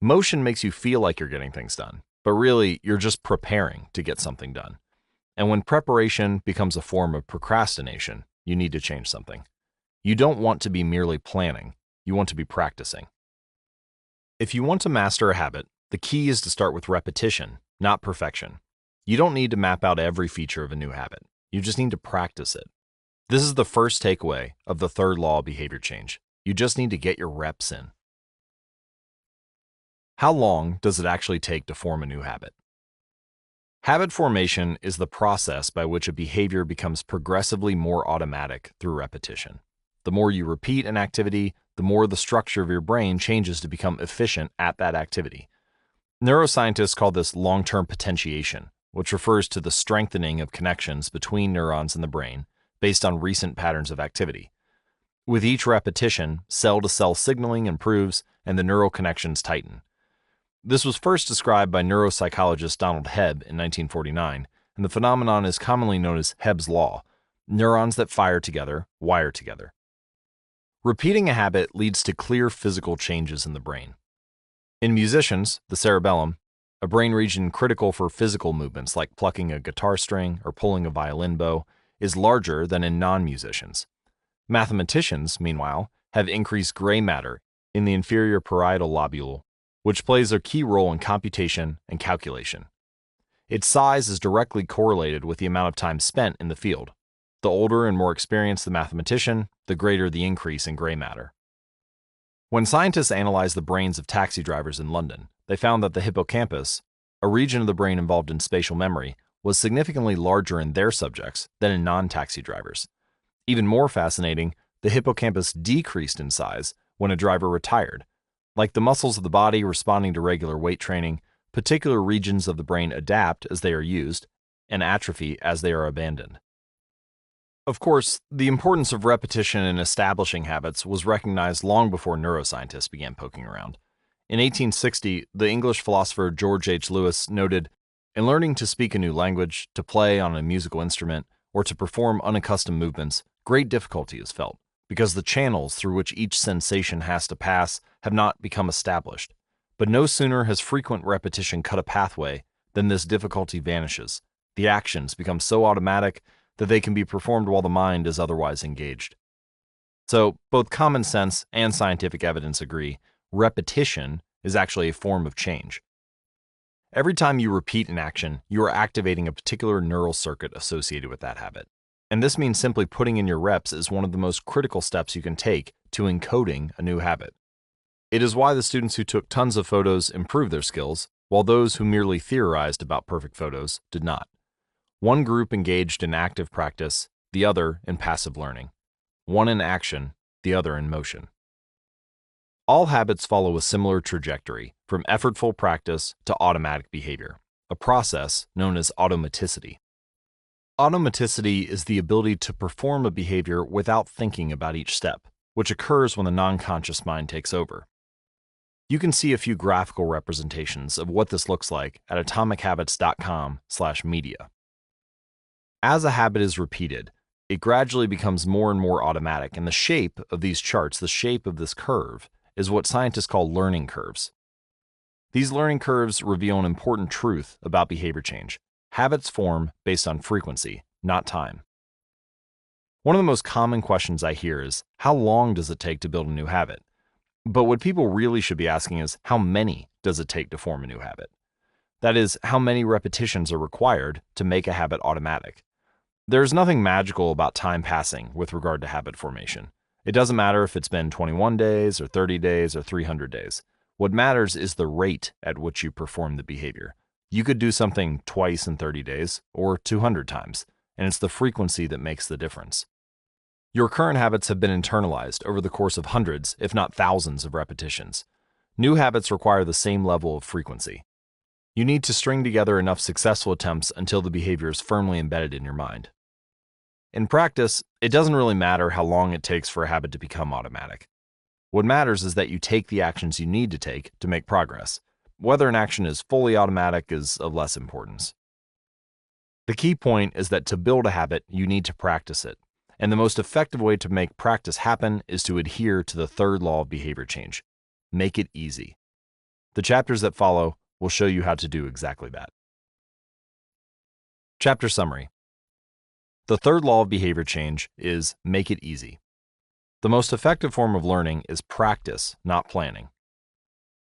Motion makes you feel like you're getting things done, but really you're just preparing to get something done. And when preparation becomes a form of procrastination, you need to change something. You don't want to be merely planning. You want to be practicing. If you want to master a habit, the key is to start with repetition, not perfection. You don't need to map out every feature of a new habit. You just need to practice it. This is the first takeaway of the third law of behavior change. You just need to get your reps in. How long does it actually take to form a new habit? Habit formation is the process by which a behavior becomes progressively more automatic through repetition. The more you repeat an activity, the more the structure of your brain changes to become efficient at that activity. Neuroscientists call this long-term potentiation, which refers to the strengthening of connections between neurons in the brain based on recent patterns of activity. With each repetition, cell-to-cell signaling improves and the neural connections tighten. This was first described by neuropsychologist Donald Hebb in 1949, and the phenomenon is commonly known as Hebb's law. Neurons that fire together wire together. Repeating a habit leads to clear physical changes in the brain. In musicians, the cerebellum, a brain region critical for physical movements like plucking a guitar string or pulling a violin bow, is larger than in non-musicians. Mathematicians, meanwhile, have increased gray matter in the inferior parietal lobule, which plays a key role in computation and calculation. Its size is directly correlated with the amount of time spent in the field. The older and more experienced the mathematician, the greater the increase in gray matter. When scientists analyzed the brains of taxi drivers in London, they found that the hippocampus, a region of the brain involved in spatial memory, was significantly larger in their subjects than in non-taxi drivers. Even more fascinating, the hippocampus decreased in size when a driver retired. Like the muscles of the body responding to regular weight training, particular regions of the brain adapt as they are used and atrophy as they are abandoned. Of course, the importance of repetition in establishing habits was recognized long before neuroscientists began poking around. In 1860, the English philosopher George H. Lewis noted, "In learning to speak a new language, to play on a musical instrument, or to perform unaccustomed movements, great difficulty is felt, because the channels through which each sensation has to pass have not become established. But no sooner has frequent repetition cut a pathway than this difficulty vanishes. The actions become so automatic that they can be performed while the mind is otherwise engaged." So, both common sense and scientific evidence agree repetition is actually a form of change. Every time you repeat an action, you are activating a particular neural circuit associated with that habit. And this means simply putting in your reps is one of the most critical steps you can take to encoding a new habit. It is why the students who took tons of photos improved their skills, while those who merely theorized about perfect photos did not. One group engaged in active practice, the other in passive learning. One in action, the other in motion. All habits follow a similar trajectory, from effortful practice to automatic behavior, a process known as automaticity. Automaticity is the ability to perform a behavior without thinking about each step, which occurs when the non-conscious mind takes over. You can see a few graphical representations of what this looks like at atomichabits.com/media. As a habit is repeated, it gradually becomes more and more automatic, and the shape of these charts, the shape of this curve, is what scientists call learning curves. These learning curves reveal an important truth about behavior change. Habits form based on frequency, not time. One of the most common questions I hear is, how long does it take to build a new habit? But what people really should be asking is, how many does it take to form a new habit? That is, how many repetitions are required to make a habit automatic? There is nothing magical about time passing with regard to habit formation. It doesn't matter if it's been 21 days or 30 days or 300 days. What matters is the rate at which you perform the behavior. You could do something twice in 30 days or 200 times, and it's the frequency that makes the difference. Your current habits have been internalized over the course of hundreds, if not thousands, of repetitions. New habits require the same level of frequency. You need to string together enough successful attempts until the behavior is firmly embedded in your mind. In practice, it doesn't really matter how long it takes for a habit to become automatic. What matters is that you take the actions you need to take to make progress. Whether an action is fully automatic is of less importance. The key point is that to build a habit, you need to practice it. And the most effective way to make practice happen is to adhere to the third law of behavior change. Make it easy. The chapters that follow will show you how to do exactly that. Chapter summary. The third law of behavior change is make it easy. The most effective form of learning is practice, not planning.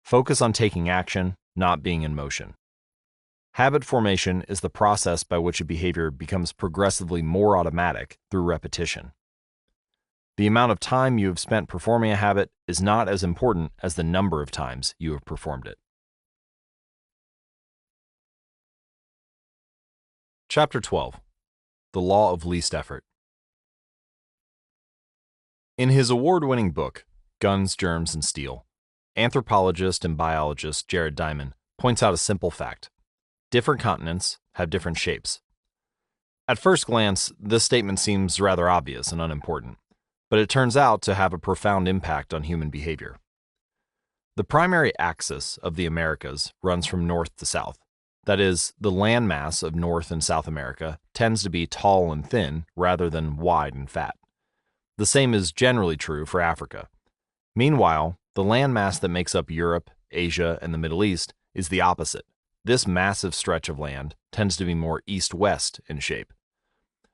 Focus on taking action, not being in motion. Habit formation is the process by which a behavior becomes progressively more automatic through repetition. The amount of time you have spent performing a habit is not as important as the number of times you have performed it. Chapter 12. The Law of Least Effort. In his award-winning book, Guns, Germs, and Steel, anthropologist and biologist Jared Diamond points out a simple fact. Different continents have different shapes. At first glance, this statement seems rather obvious and unimportant, but it turns out to have a profound impact on human behavior. The primary axis of the Americas runs from north to south. That is, the landmass of North and South America tends to be tall and thin rather than wide and fat. The same is generally true for Africa. Meanwhile, the landmass that makes up Europe, Asia, and the Middle East is the opposite. This massive stretch of land tends to be more east-west in shape.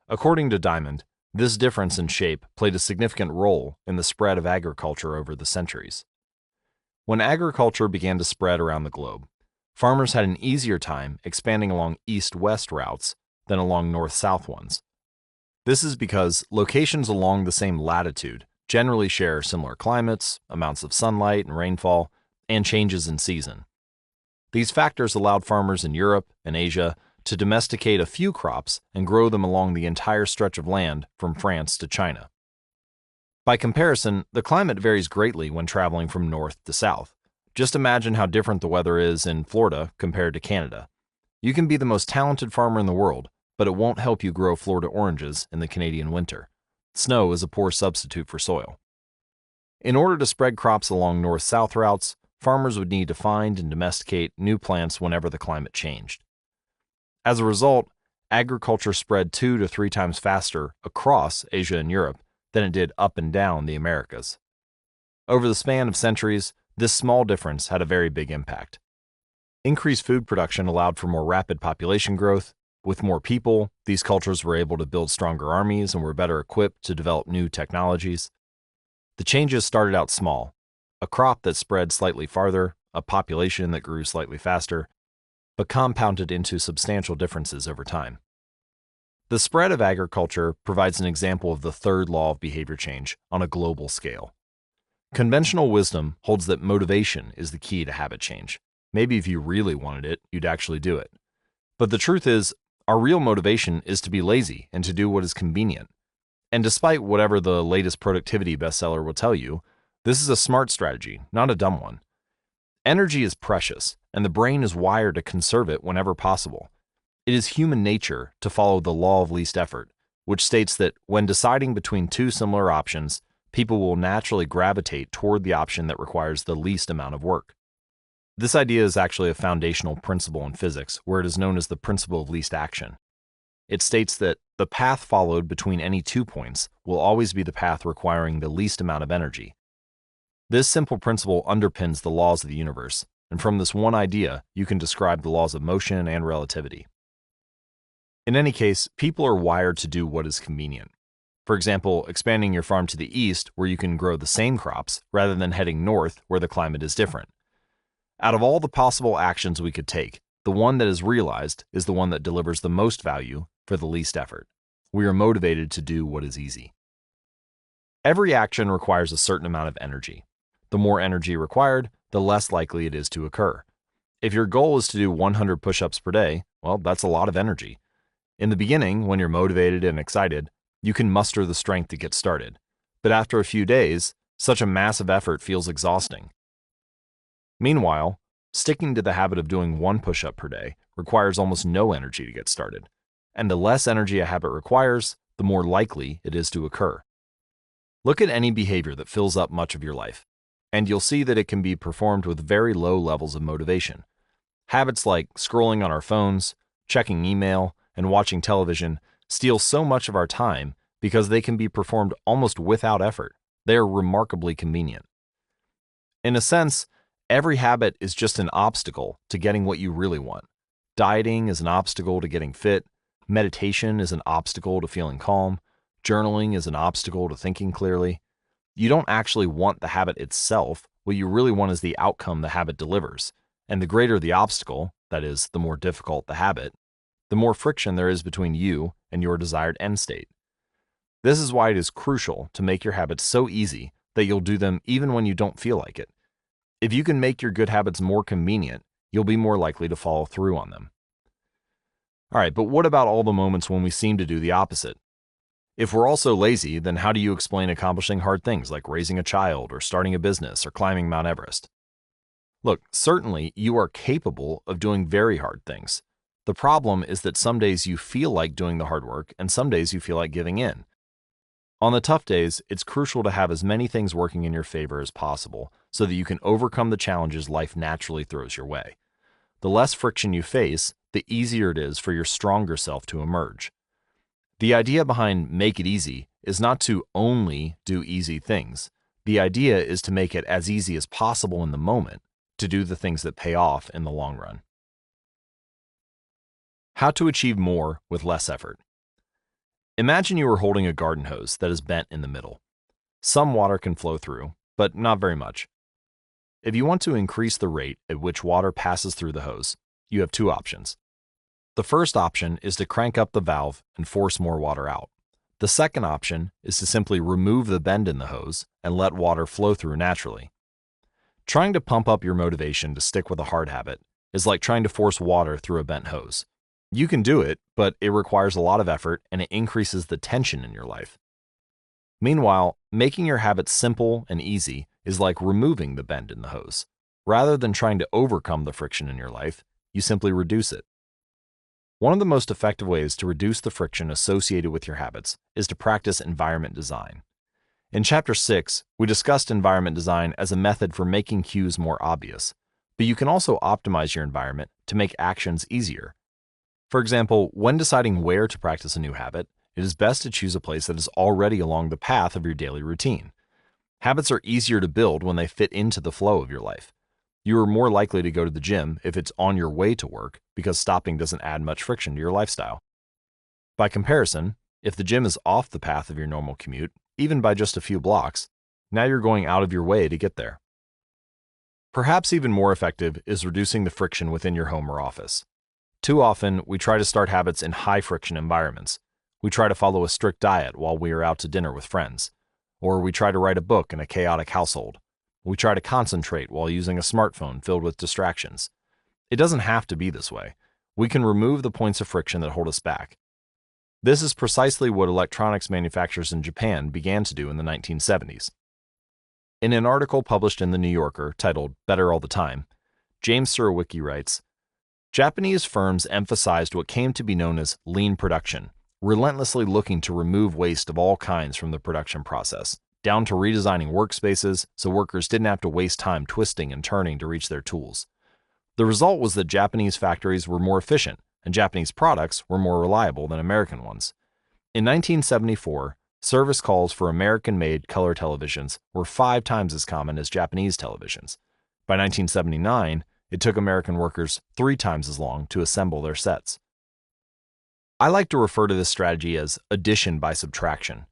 According to Diamond, this difference in shape played a significant role in the spread of agriculture over the centuries. When agriculture began to spread around the globe, farmers had an easier time expanding along east-west routes than along north-south ones. This is because locations along the same latitude generally share similar climates, amounts of sunlight and rainfall, and changes in season. These factors allowed farmers in Europe and Asia to domesticate a few crops and grow them along the entire stretch of land from France to China. By comparison, the climate varies greatly when traveling from north to south. Just imagine how different the weather is in Florida compared to Canada. You can be the most talented farmer in the world, but it won't help you grow Florida oranges in the Canadian winter. Snow is a poor substitute for soil. In order to spread crops along north-south routes, farmers would need to find and domesticate new plants whenever the climate changed. As a result, agriculture spread 2 to 3 times faster across Asia and Europe than it did up and down the Americas. Over the span of centuries, this small difference had a very big impact. Increased food production allowed for more rapid population growth. With more people, these cultures were able to build stronger armies and were better equipped to develop new technologies. The changes started out small: a crop that spread slightly farther, a population that grew slightly faster, but compounded into substantial differences over time. The spread of agriculture provides an example of the third law of behavior change on a global scale. Conventional wisdom holds that motivation is the key to habit change. Maybe if you really wanted it, you'd actually do it. But the truth is, our real motivation is to be lazy and to do what is convenient. And despite whatever the latest productivity bestseller will tell you, this is a smart strategy, not a dumb one. Energy is precious, and the brain is wired to conserve it whenever possible. It is human nature to follow the law of least effort, which states that when deciding between two similar options, people will naturally gravitate toward the option that requires the least amount of work. This idea is actually a foundational principle in physics, where it is known as the principle of least action. It states that the path followed between any 2 points will always be the path requiring the least amount of energy. This simple principle underpins the laws of the universe, and from this one idea, you can describe the laws of motion and relativity. In any case, people are wired to do what is convenient. For example, expanding your farm to the east, where you can grow the same crops, rather than heading north, where the climate is different. Out of all the possible actions we could take, the one that is realized is the one that delivers the most value for the least effort. We are motivated to do what is easy. Every action requires a certain amount of energy. The more energy required, the less likely it is to occur. If your goal is to do 100 push-ups per day, well, that's a lot of energy. In the beginning, when you're motivated and excited, you can muster the strength to get started. But after a few days, such a massive effort feels exhausting. Meanwhile, sticking to the habit of doing 1 push-up per day requires almost no energy to get started. And the less energy a habit requires, the more likely it is to occur. Look at any behavior that fills up much of your life, and you'll see that it can be performed with very low levels of motivation. Habits like scrolling on our phones, checking email, and watching television steal so much of our time because they can be performed almost without effort. They are remarkably convenient. In a sense, every habit is just an obstacle to getting what you really want. Dieting is an obstacle to getting fit. Meditation is an obstacle to feeling calm. Journaling is an obstacle to thinking clearly. You don't actually want the habit itself. What you really want is the outcome the habit delivers. And the greater the obstacle, that is, the more difficult the habit, the more friction there is between you and your desired end state. This is why it is crucial to make your habits so easy that you'll do them even when you don't feel like it. If you can make your good habits more convenient, you'll be more likely to follow through on them. All right, but what about all the moments when we seem to do the opposite? If we're all so lazy, then how do you explain accomplishing hard things like raising a child or starting a business or climbing Mount Everest? Look, certainly you are capable of doing very hard things. The problem is that some days you feel like doing the hard work and some days you feel like giving in. On the tough days, it's crucial to have as many things working in your favor as possible so that you can overcome the challenges life naturally throws your way. The less friction you face, the easier it is for your stronger self to emerge. The idea behind make it easy is not to only do easy things. The idea is to make it as easy as possible in the moment to do the things that pay off in the long run. How to achieve more with less effort. Imagine you are holding a garden hose that is bent in the middle. Some water can flow through, but not very much. If you want to increase the rate at which water passes through the hose, you have 2 options. The first option is to crank up the valve and force more water out. The second option is to simply remove the bend in the hose and let water flow through naturally. Trying to pump up your motivation to stick with a hard habit is like trying to force water through a bent hose. You can do it, but it requires a lot of effort and it increases the tension in your life. Meanwhile, making your habits simple and easy is like removing the bend in the hose. Rather than trying to overcome the friction in your life, you simply reduce it. One of the most effective ways to reduce the friction associated with your habits is to practice environment design. In Chapter 6, we discussed environment design as a method for making cues more obvious, but you can also optimize your environment to make actions easier. For example, when deciding where to practice a new habit, it is best to choose a place that is already along the path of your daily routine. Habits are easier to build when they fit into the flow of your life. You are more likely to go to the gym if it's on your way to work because stopping doesn't add much friction to your lifestyle. By comparison, if the gym is off the path of your normal commute, even by just a few blocks, now you're going out of your way to get there. Perhaps even more effective is reducing the friction within your home or office. Too often, we try to start habits in high-friction environments. We try to follow a strict diet while we are out to dinner with friends. Or we try to write a book in a chaotic household. We try to concentrate while using a smartphone filled with distractions. It doesn't have to be this way. We can remove the points of friction that hold us back. This is precisely what electronics manufacturers in Japan began to do in the 1970s. In an article published in The New Yorker titled Better All the Time, James Surowiecki writes, Japanese firms emphasized what came to be known as lean production, relentlessly looking to remove waste of all kinds from the production process, down to redesigning workspaces so workers didn't have to waste time twisting and turning to reach their tools. The result was that Japanese factories were more efficient, and Japanese products were more reliable than American ones. In 1974, service calls for American-made color televisions were 5 times as common as Japanese televisions. By 1979, it took American workers 3 times as long to assemble their sets. I like to refer to this strategy as addition by subtraction.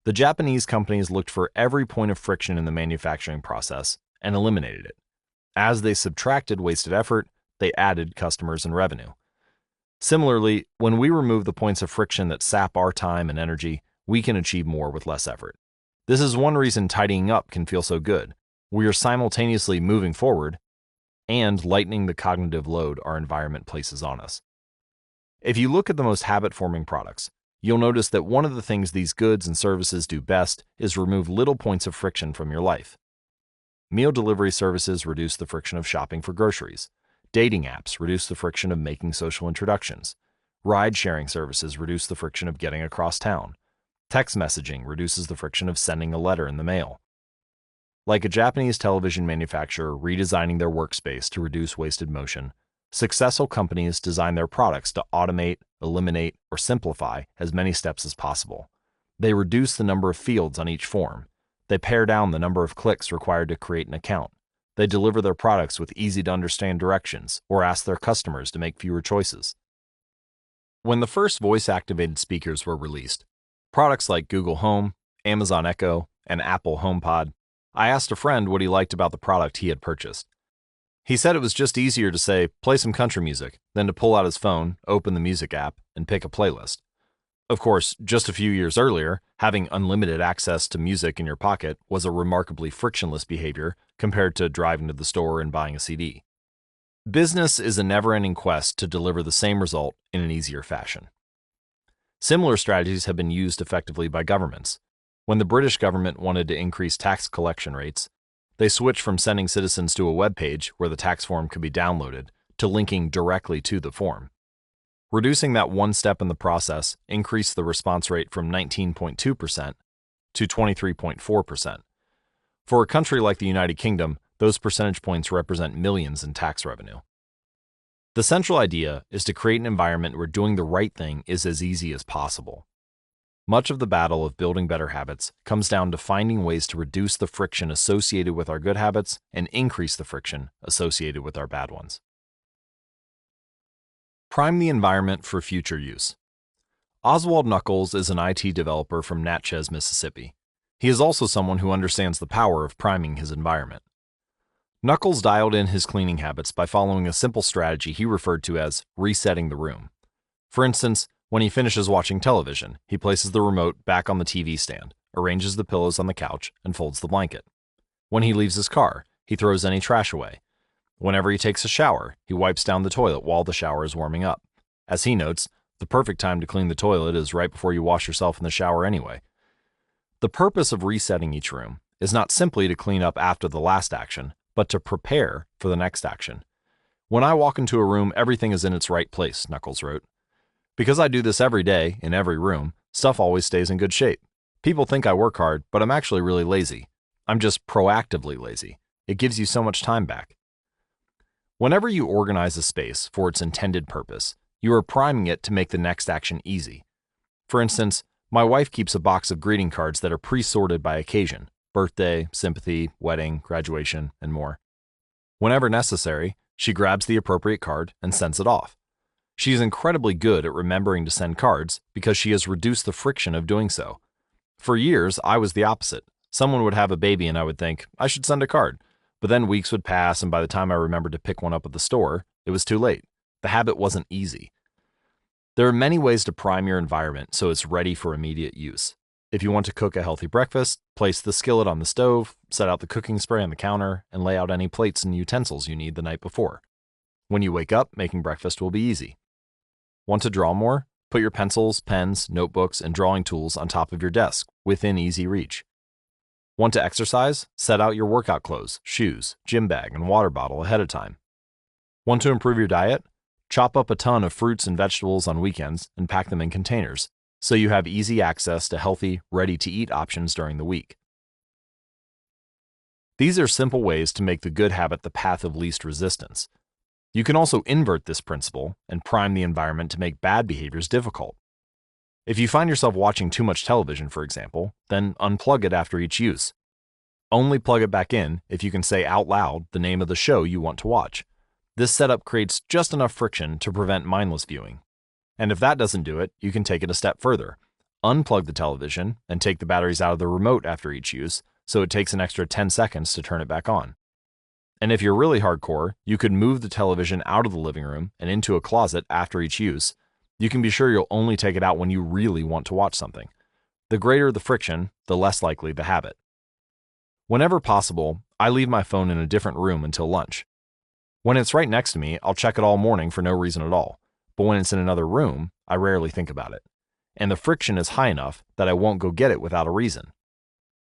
The Japanese companies looked for every point of friction in the manufacturing process and eliminated it. As they subtracted wasted effort, they added customers and revenue. Similarly, when we remove the points of friction that sap our time and energy, we can achieve more with less effort. This is one reason tidying up can feel so good. We are simultaneously moving forward and lightening the cognitive load our environment places on us. If you look at the most habit-forming products, you'll notice that one of the things these goods and services do best is remove little points of friction from your life. Meal delivery services reduce the friction of shopping for groceries. Dating apps reduce the friction of making social introductions. Ride-sharing services reduce the friction of getting across town. Text messaging reduces the friction of sending a letter in the mail. Like a Japanese television manufacturer redesigning their workspace to reduce wasted motion, successful companies design their products to automate, eliminate, or simplify as many steps as possible. They reduce the number of fields on each form. They pare down the number of clicks required to create an account. They deliver their products with easy-to-understand directions or ask their customers to make fewer choices. When the first voice-activated speakers were released, products like Google Home, Amazon Echo, and Apple HomePod, I asked a friend what he liked about the product he had purchased. He said it was just easier to say, play some country music, than to pull out his phone, open the music app, and pick a playlist. Of course, just a few years earlier, having unlimited access to music in your pocket was a remarkably frictionless behavior compared to driving to the store and buying a CD. Business is a never-ending quest to deliver the same result in an easier fashion. Similar strategies have been used effectively by governments. When the British government wanted to increase tax collection rates, they switched from sending citizens to a web page where the tax form could be downloaded to linking directly to the form. Reducing that one step in the process increased the response rate from 19.2% to 23.4%. For a country like the United Kingdom, those percentage points represent millions in tax revenue. The central idea is to create an environment where doing the right thing is as easy as possible. Much of the battle of building better habits comes down to finding ways to reduce the friction associated with our good habits and increase the friction associated with our bad ones. Prime the environment for future use. Oswald Knuckles is an IT developer from Natchez, Mississippi. He is also someone who understands the power of priming his environment. Knuckles dialed in his cleaning habits by following a simple strategy he referred to as resetting the room. For instance, when he finishes watching television, he places the remote back on the TV stand, arranges the pillows on the couch, and folds the blanket. When he leaves his car, he throws any trash away. Whenever he takes a shower, he wipes down the toilet while the shower is warming up. As he notes, the perfect time to clean the toilet is right before you wash yourself in the shower anyway. The purpose of resetting each room is not simply to clean up after the last action, but to prepare for the next action. When I walk into a room, everything is in its right place, Knuckles wrote. Because I do this every day, in every room, stuff always stays in good shape. People think I work hard, but I'm actually really lazy. I'm just proactively lazy. It gives you so much time back. Whenever you organize a space for its intended purpose, you are priming it to make the next action easy. For instance, my wife keeps a box of greeting cards that are pre-sorted by occasion: birthday, sympathy, wedding, graduation, and more. Whenever necessary, she grabs the appropriate card and sends it off. She is incredibly good at remembering to send cards because she has reduced the friction of doing so. For years, I was the opposite. Someone would have a baby and I would think, I should send a card. But then weeks would pass, and by the time I remembered to pick one up at the store, it was too late. The habit wasn't easy. There are many ways to prime your environment so it's ready for immediate use. If you want to cook a healthy breakfast, place the skillet on the stove, set out the cooking spray on the counter, and lay out any plates and utensils you need the night before. When you wake up, making breakfast will be easy. Want to draw more? Put your pencils, pens, notebooks, and drawing tools on top of your desk, within easy reach. Want to exercise? Set out your workout clothes, shoes, gym bag, and water bottle ahead of time. Want to improve your diet? Chop up a ton of fruits and vegetables on weekends and pack them in containers, so you have easy access to healthy, ready-to-eat options during the week. These are simple ways to make the good habit the path of least resistance. You can also invert this principle and prime the environment to make bad behaviors difficult. If you find yourself watching too much television, for example, then unplug it after each use. Only plug it back in if you can say out loud the name of the show you want to watch. This setup creates just enough friction to prevent mindless viewing. And if that doesn't do it, you can take it a step further. Unplug the television and take the batteries out of the remote after each use, so it takes an extra 10 seconds to turn it back on. And if you're really hardcore, you could move the television out of the living room and into a closet after each use. You can be sure you'll only take it out when you really want to watch something. The greater the friction, the less likely the habit. Whenever possible, I leave my phone in a different room until lunch. When it's right next to me, I'll check it all morning for no reason at all. But when it's in another room, I rarely think about it. And the friction is high enough that I won't go get it without a reason.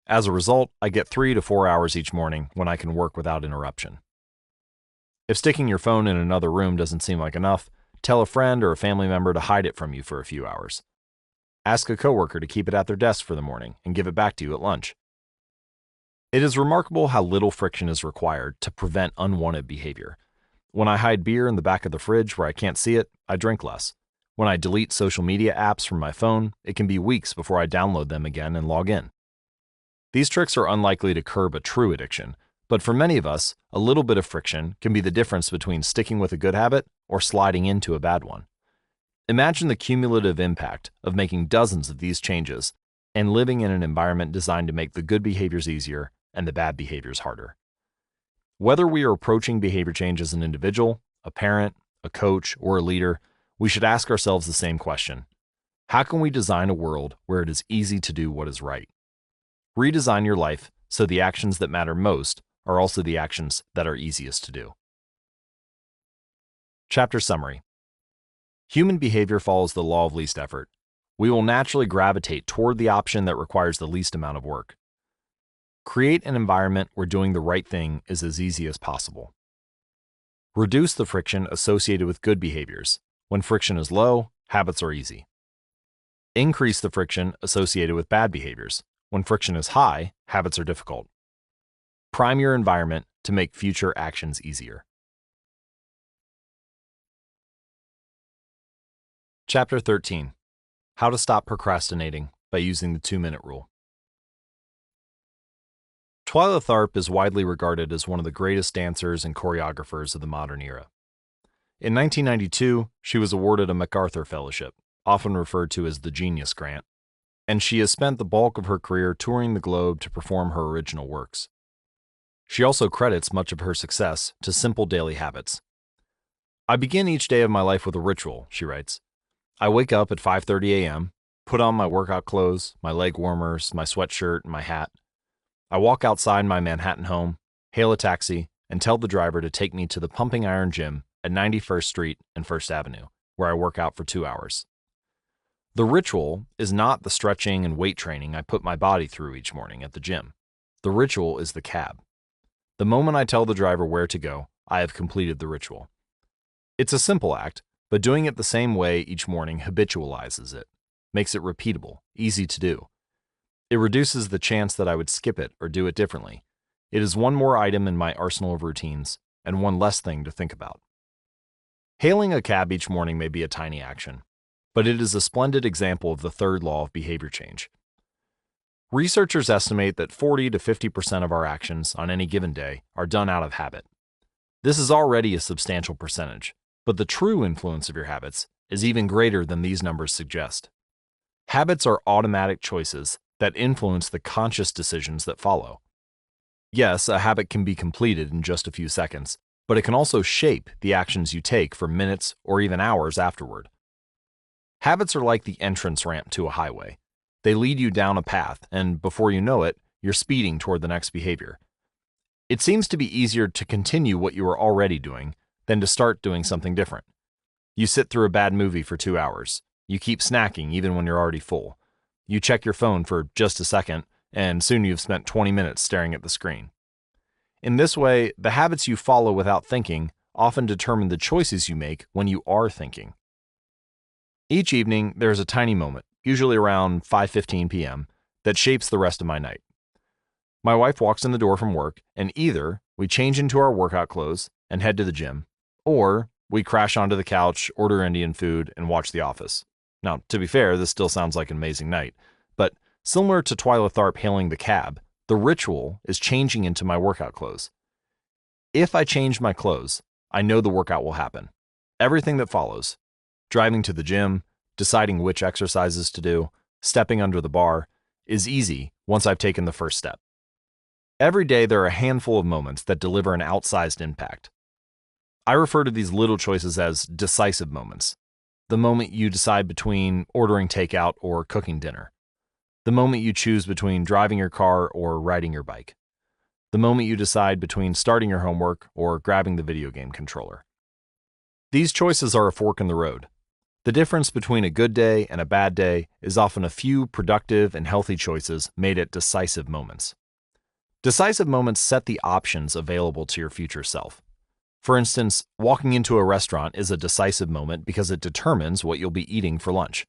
As a result, I get 3 to 4 hours each morning when I can work without interruption. If sticking your phone in another room doesn't seem like enough, tell a friend or a family member to hide it from you for a few hours. Ask a coworker to keep it at their desk for the morning and give it back to you at lunch. It is remarkable how little friction is required to prevent unwanted behavior. When I hide beer in the back of the fridge where I can't see it, I drink less. When I delete social media apps from my phone, it can be weeks before I download them again and log in. These tricks are unlikely to curb a true addiction, but for many of us, a little bit of friction can be the difference between sticking with a good habit or sliding into a bad one. Imagine the cumulative impact of making dozens of these changes and living in an environment designed to make the good behaviors easier and the bad behaviors harder. Whether we are approaching behavior change as an individual, a parent, a coach, or a leader, we should ask ourselves the same question. How can we design a world where it is easy to do what is right? Redesign your life so the actions that matter most are also the actions that are easiest to do. Chapter Summary. Human behavior follows the law of least effort. We will naturally gravitate toward the option that requires the least amount of work. Create an environment where doing the right thing is as easy as possible. Reduce the friction associated with good behaviors. When friction is low, habits are easy. Increase the friction associated with bad behaviors. When friction is high, habits are difficult. Prime your environment to make future actions easier. Chapter 13. How to stop procrastinating by using the 2-minute rule. Twyla Tharp is widely regarded as one of the greatest dancers and choreographers of the modern era. In 1992, she was awarded a MacArthur Fellowship, often referred to as the Genius Grant, and she has spent the bulk of her career touring the globe to perform her original works. She also credits much of her success to simple daily habits. I begin each day of my life with a ritual, she writes. I wake up at 5:30 a.m., put on my workout clothes, my leg warmers, my sweatshirt, and my hat. I walk outside my Manhattan home, hail a taxi, and tell the driver to take me to the Pumping Iron Gym at 91st Street and 1st Avenue, where I work out for 2 hours. The ritual is not the stretching and weight training I put my body through each morning at the gym. The ritual is the cab. The moment I tell the driver where to go, I have completed the ritual. It's a simple act, but doing it the same way each morning habitualizes it, makes it repeatable, easy to do. It reduces the chance that I would skip it or do it differently. It is one more item in my arsenal of routines, and one less thing to think about. Hailing a cab each morning may be a tiny action, but it is a splendid example of the third law of behavior change. Researchers estimate that 40 to 50% of our actions on any given day are done out of habit. This is already a substantial percentage, but the true influence of your habits is even greater than these numbers suggest. Habits are automatic choices that influence the conscious decisions that follow. Yes, a habit can be completed in just a few seconds, but it can also shape the actions you take for minutes or even hours afterward. Habits are like the entrance ramp to a highway. They lead you down a path, and before you know it, you're speeding toward the next behavior. It seems to be easier to continue what you are already doing than to start doing something different. You sit through a bad movie for 2 hours. You keep snacking even when you're already full. You check your phone for just a second, and soon you've spent 20 minutes staring at the screen. In this way, the habits you follow without thinking often determine the choices you make when you are thinking. Each evening, there is a tiny moment, usually around 5:15 p.m., that shapes the rest of my night. My wife walks in the door from work, and either we change into our workout clothes and head to the gym, or we crash onto the couch, order Indian food, and watch The Office. Now, to be fair, this still sounds like an amazing night, but similar to Twyla Tharp hailing the cab, the ritual is changing into my workout clothes. If I change my clothes, I know the workout will happen. Everything that follows, driving to the gym, deciding which exercises to do, stepping under the bar, is easy once I've taken the first step. Every day there are a handful of moments that deliver an outsized impact. I refer to these little choices as decisive moments. The moment you decide between ordering takeout or cooking dinner. The moment you choose between driving your car or riding your bike. The moment you decide between starting your homework or grabbing the video game controller. These choices are a fork in the road. The difference between a good day and a bad day is often a few productive and healthy choices made at decisive moments. Decisive moments set the options available to your future self. For instance, walking into a restaurant is a decisive moment because it determines what you'll be eating for lunch.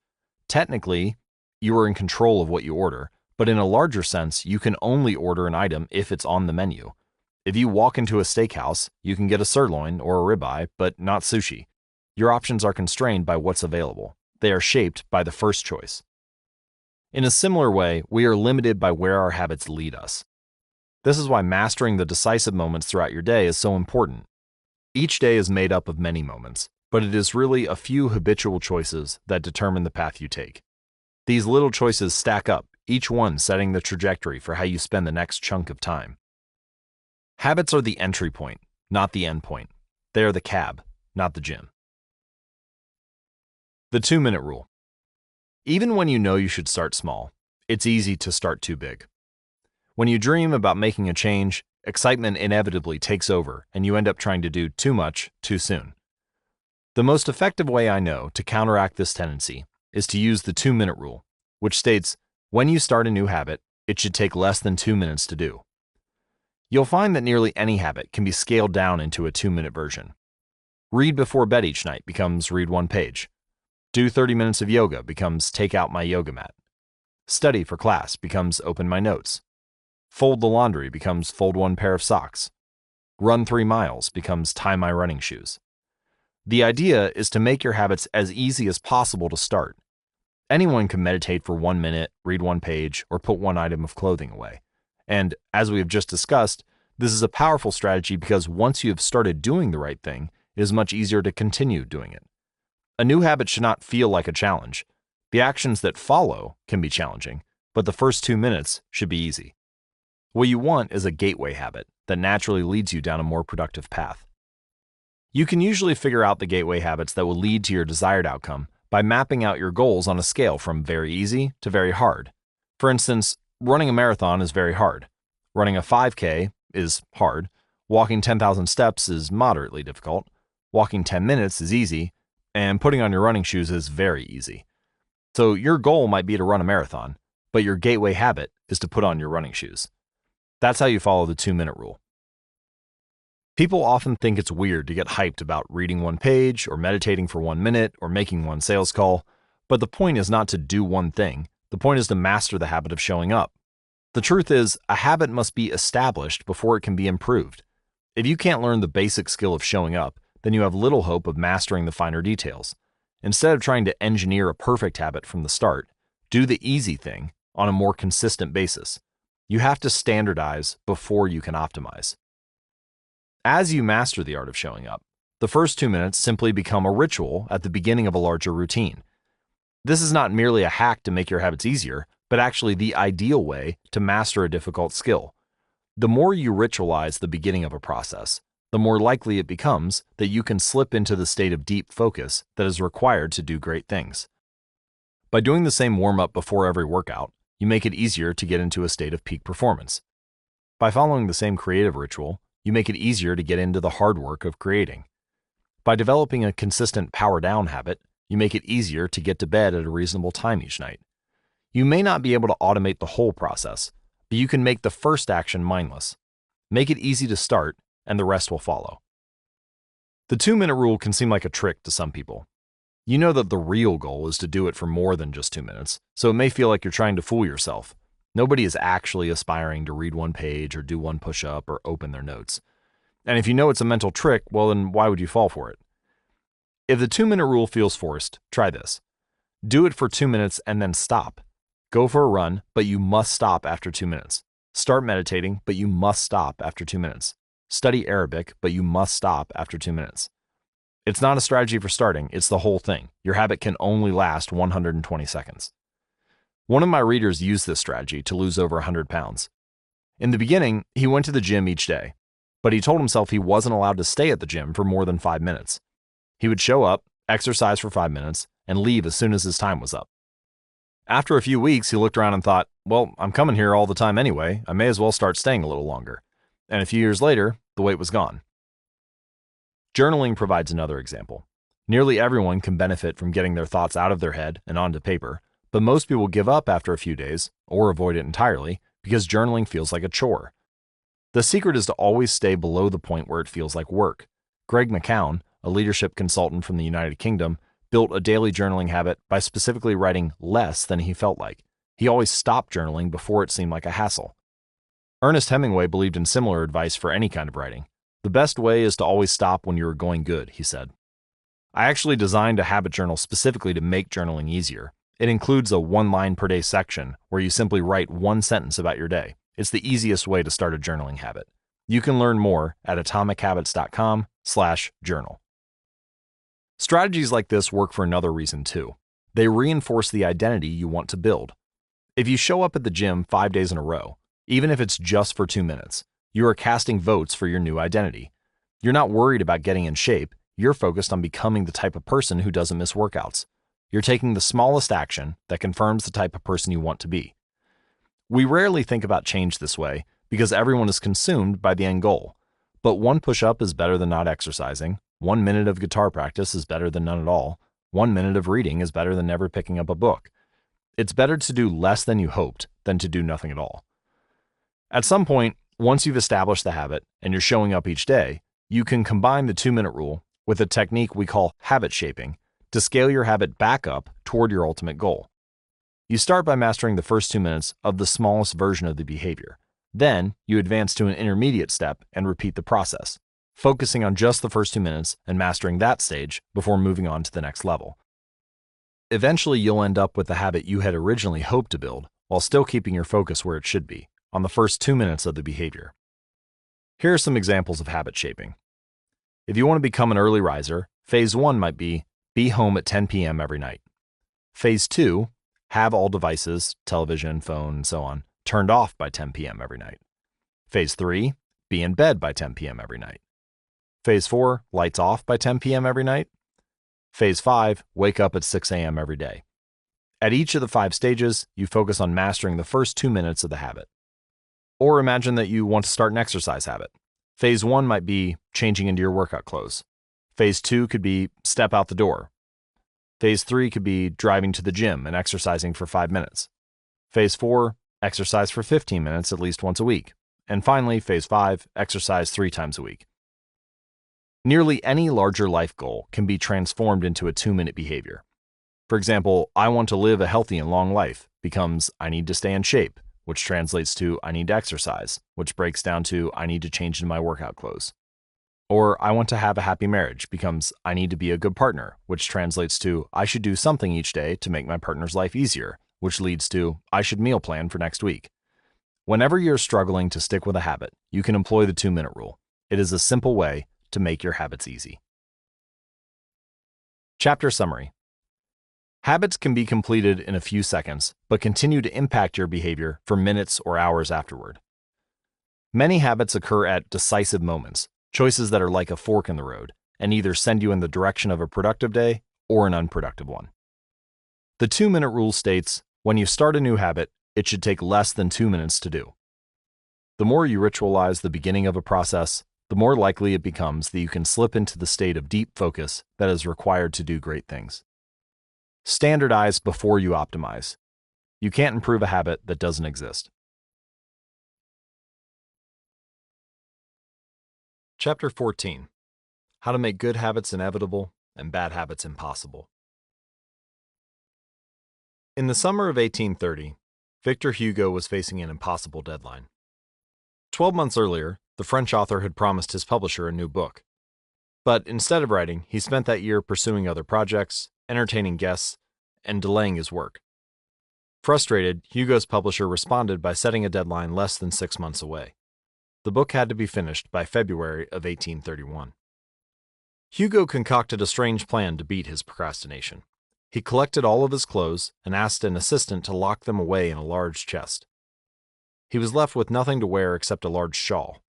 Technically, you are in control of what you order, but in a larger sense, you can only order an item if it's on the menu. If you walk into a steakhouse, you can get a sirloin or a ribeye, but not sushi. Your options are constrained by what's available. They are shaped by the first choice. In a similar way, we are limited by where our habits lead us. This is why mastering the decisive moments throughout your day is so important. Each day is made up of many moments, but it is really a few habitual choices that determine the path you take. These little choices stack up, each one setting the trajectory for how you spend the next chunk of time. Habits are the entry point, not the end point. They are the cab, not the gym. The 2-minute rule. Even when you know you should start small, it's easy to start too big. When you dream about making a change, excitement inevitably takes over and you end up trying to do too much too soon. The most effective way I know to counteract this tendency is to use the 2-minute rule, which states, when you start a new habit, it should take less than 2 minutes to do. You'll find that nearly any habit can be scaled down into a 2-minute version. Read before bed each night becomes read one page. Do 30 minutes of yoga becomes take out my yoga mat. Study for class becomes open my notes. Fold the laundry becomes fold one pair of socks. Run 3 miles becomes tie my running shoes. The idea is to make your habits as easy as possible to start. Anyone can meditate for 1 minute, read one page, or put one item of clothing away. And as we have just discussed, this is a powerful strategy because once you have started doing the right thing, it is much easier to continue doing it. A new habit should not feel like a challenge. The actions that follow can be challenging, but the first 2 minutes should be easy. What you want is a gateway habit that naturally leads you down a more productive path. You can usually figure out the gateway habits that will lead to your desired outcome by mapping out your goals on a scale from very easy to very hard. For instance, running a marathon is very hard. Running a 5K is hard. Walking 10,000 steps is moderately difficult. Walking 10 minutes is easy. And putting on your running shoes is very easy. So your goal might be to run a marathon, but your gateway habit is to put on your running shoes. That's how you follow the 2-minute rule. People often think it's weird to get hyped about reading one page or meditating for 1 minute or making one sales call, but the point is not to do one thing, The point is to master the habit of showing up. The truth is, a habit must be established before it can be improved. If you can't learn the basic skill of showing up, then you have little hope of mastering the finer details. Instead of trying to engineer a perfect habit from the start, do the easy thing on a more consistent basis. You have to standardize before you can optimize. As you master the art of showing up, the first 2 minutes simply become a ritual at the beginning of a larger routine. This is not merely a hack to make your habits easier, but actually the ideal way to master a difficult skill. The more you ritualize the beginning of a process, the more likely it becomes that you can slip into the state of deep focus that is required to do great things. By doing the same warm-up before every workout, you make it easier to get into a state of peak performance. By following the same creative ritual, you make it easier to get into the hard work of creating. By developing a consistent power-down habit, you make it easier to get to bed at a reasonable time each night. You may not be able to automate the whole process, but you can make the first action mindless. Make it easy to start, and the rest will follow. The 2-minute rule can seem like a trick to some people. You know that the real goal is to do it for more than just 2 minutes, so it may feel like you're trying to fool yourself. Nobody is actually aspiring to read one page or do one push-up or open their notes. And if you know it's a mental trick, well then why would you fall for it? If the 2-minute rule feels forced, try this. Do it for 2 minutes and then stop. Go for a run, but you must stop after 2 minutes. Start meditating, but you must stop after 2 minutes. Study Arabic, but you must stop after 2 minutes. It's not a strategy for starting, it's the whole thing. Your habit can only last 120 seconds. One of my readers used this strategy to lose over 100 pounds. In the beginning, he went to the gym each day, but he told himself he wasn't allowed to stay at the gym for more than 5 minutes. He would show up, exercise for 5 minutes, and leave as soon as his time was up. After a few weeks, he looked around and thought, well, I'm coming here all the time anyway, I may as well start staying a little longer. And a few years later, the weight was gone. Journaling provides another example. Nearly everyone can benefit from getting their thoughts out of their head and onto paper, but most people give up after a few days, or avoid it entirely, because journaling feels like a chore. The secret is to always stay below the point where it feels like work. Greg McCown, a leadership consultant from the United Kingdom, built a daily journaling habit by specifically writing less than he felt like. He always stopped journaling before it seemed like a hassle. Ernest Hemingway believed in similar advice for any kind of writing. The best way is to always stop when you're going good, he said. I actually designed a habit journal specifically to make journaling easier. It includes a 1-line per day section where you simply write 1 sentence about your day. It's the easiest way to start a journaling habit. You can learn more at atomichabits.com/journal. Strategies like this work for another reason too. They reinforce the identity you want to build. If you show up at the gym 5 days in a row, even if it's just for 2 minutes, you are casting votes for your new identity. You're not worried about getting in shape, you're focused on becoming the type of person who doesn't miss workouts. You're taking the smallest action that confirms the type of person you want to be. We rarely think about change this way because everyone is consumed by the end goal. But 1 push-up is better than not exercising, 1 minute of guitar practice is better than none at all, 1 minute of reading is better than never picking up a book. It's better to do less than you hoped than to do nothing at all. At some point, once you've established the habit and you're showing up each day, you can combine the 2-minute rule with a technique we call habit shaping to scale your habit back up toward your ultimate goal. You start by mastering the first 2 minutes of the smallest version of the behavior. Then, you advance to an intermediate step and repeat the process, focusing on just the first 2 minutes and mastering that stage before moving on to the next level. Eventually, you'll end up with the habit you had originally hoped to build while still keeping your focus where it should be, on the first 2 minutes of the behavior. Here are some examples of habit shaping. If you want to become an early riser, phase 1 might be home at 10 p.m. every night. Phase 2, have all devices, television, phone, and so on, turned off by 10 p.m. every night. Phase 3, be in bed by 10 p.m. every night. Phase 4, lights off by 10 p.m. every night. Phase 5, wake up at 6 a.m. every day. At each of the 5 stages, you focus on mastering the first 2 minutes of the habit. Or imagine that you want to start an exercise habit. Phase 1 might be changing into your workout clothes. Phase 2 could be step out the door. Phase 3 could be driving to the gym and exercising for 5 minutes. Phase 4, exercise for 15 minutes at least once a week. And finally, Phase 5, exercise 3 times a week. Nearly any larger life goal can be transformed into a 2-minute behavior. For example, I want to live a healthy and long life. becomes I need to stay in shape, which translates to I need to exercise, which breaks down to I need to change into my workout clothes. Or I want to have a happy marriage becomes I need to be a good partner, which translates to I should do something each day to make my partner's life easier, which leads to I should meal plan for next week. Whenever you're struggling to stick with a habit, you can employ the 2-minute rule. It is a simple way to make your habits easy. Chapter summary. Habits can be completed in a few seconds, but continue to impact your behavior for minutes or hours afterward. Many habits occur at decisive moments, choices that are like a fork in the road, and either send you in the direction of a productive day or an unproductive one. The 2-minute rule states, when you start a new habit, it should take less than 2 minutes to do. The more you ritualize the beginning of a process, the more likely it becomes that you can slip into the state of deep focus that is required to do great things. Standardize before you optimize. You can't improve a habit that doesn't exist. Chapter 14. How to make good habits inevitable and bad habits impossible. In the summer of 1830, Victor Hugo was facing an impossible deadline. 12 months earlier, the French author had promised his publisher a new book. But instead of writing, he spent that year pursuing other projects, entertaining guests, and delaying his work. Frustrated, Hugo's publisher responded by setting a deadline less than 6 months away. The book had to be finished by February of 1831. Hugo concocted a strange plan to beat his procrastination. He collected all of his clothes and asked an assistant to lock them away in a large chest. He was left with nothing to wear except a large shawl.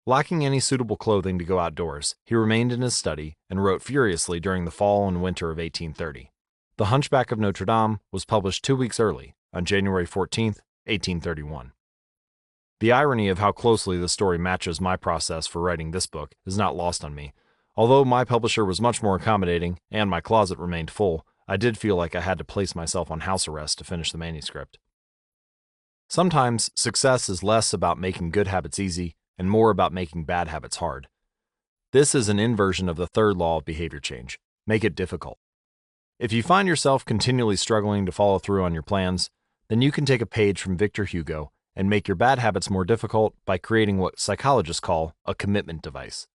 Lacking any suitable clothing to go outdoors, he remained in his study and wrote furiously during the fall and winter of 1830. The Hunchback of Notre Dame was published 2 weeks early, on January 14, 1831. The irony of how closely the story matches my process for writing this book is not lost on me. Although my publisher was much more accommodating and my closet remained full, I did feel like I had to place myself on house arrest to finish the manuscript. Sometimes success is less about making good habits easy and more about making bad habits hard. This is an inversion of the third law of behavior change. Make it difficult. If you find yourself continually struggling to follow through on your plans, then you can take a page from Victor Hugo and make your bad habits more difficult by creating what psychologists call a commitment device.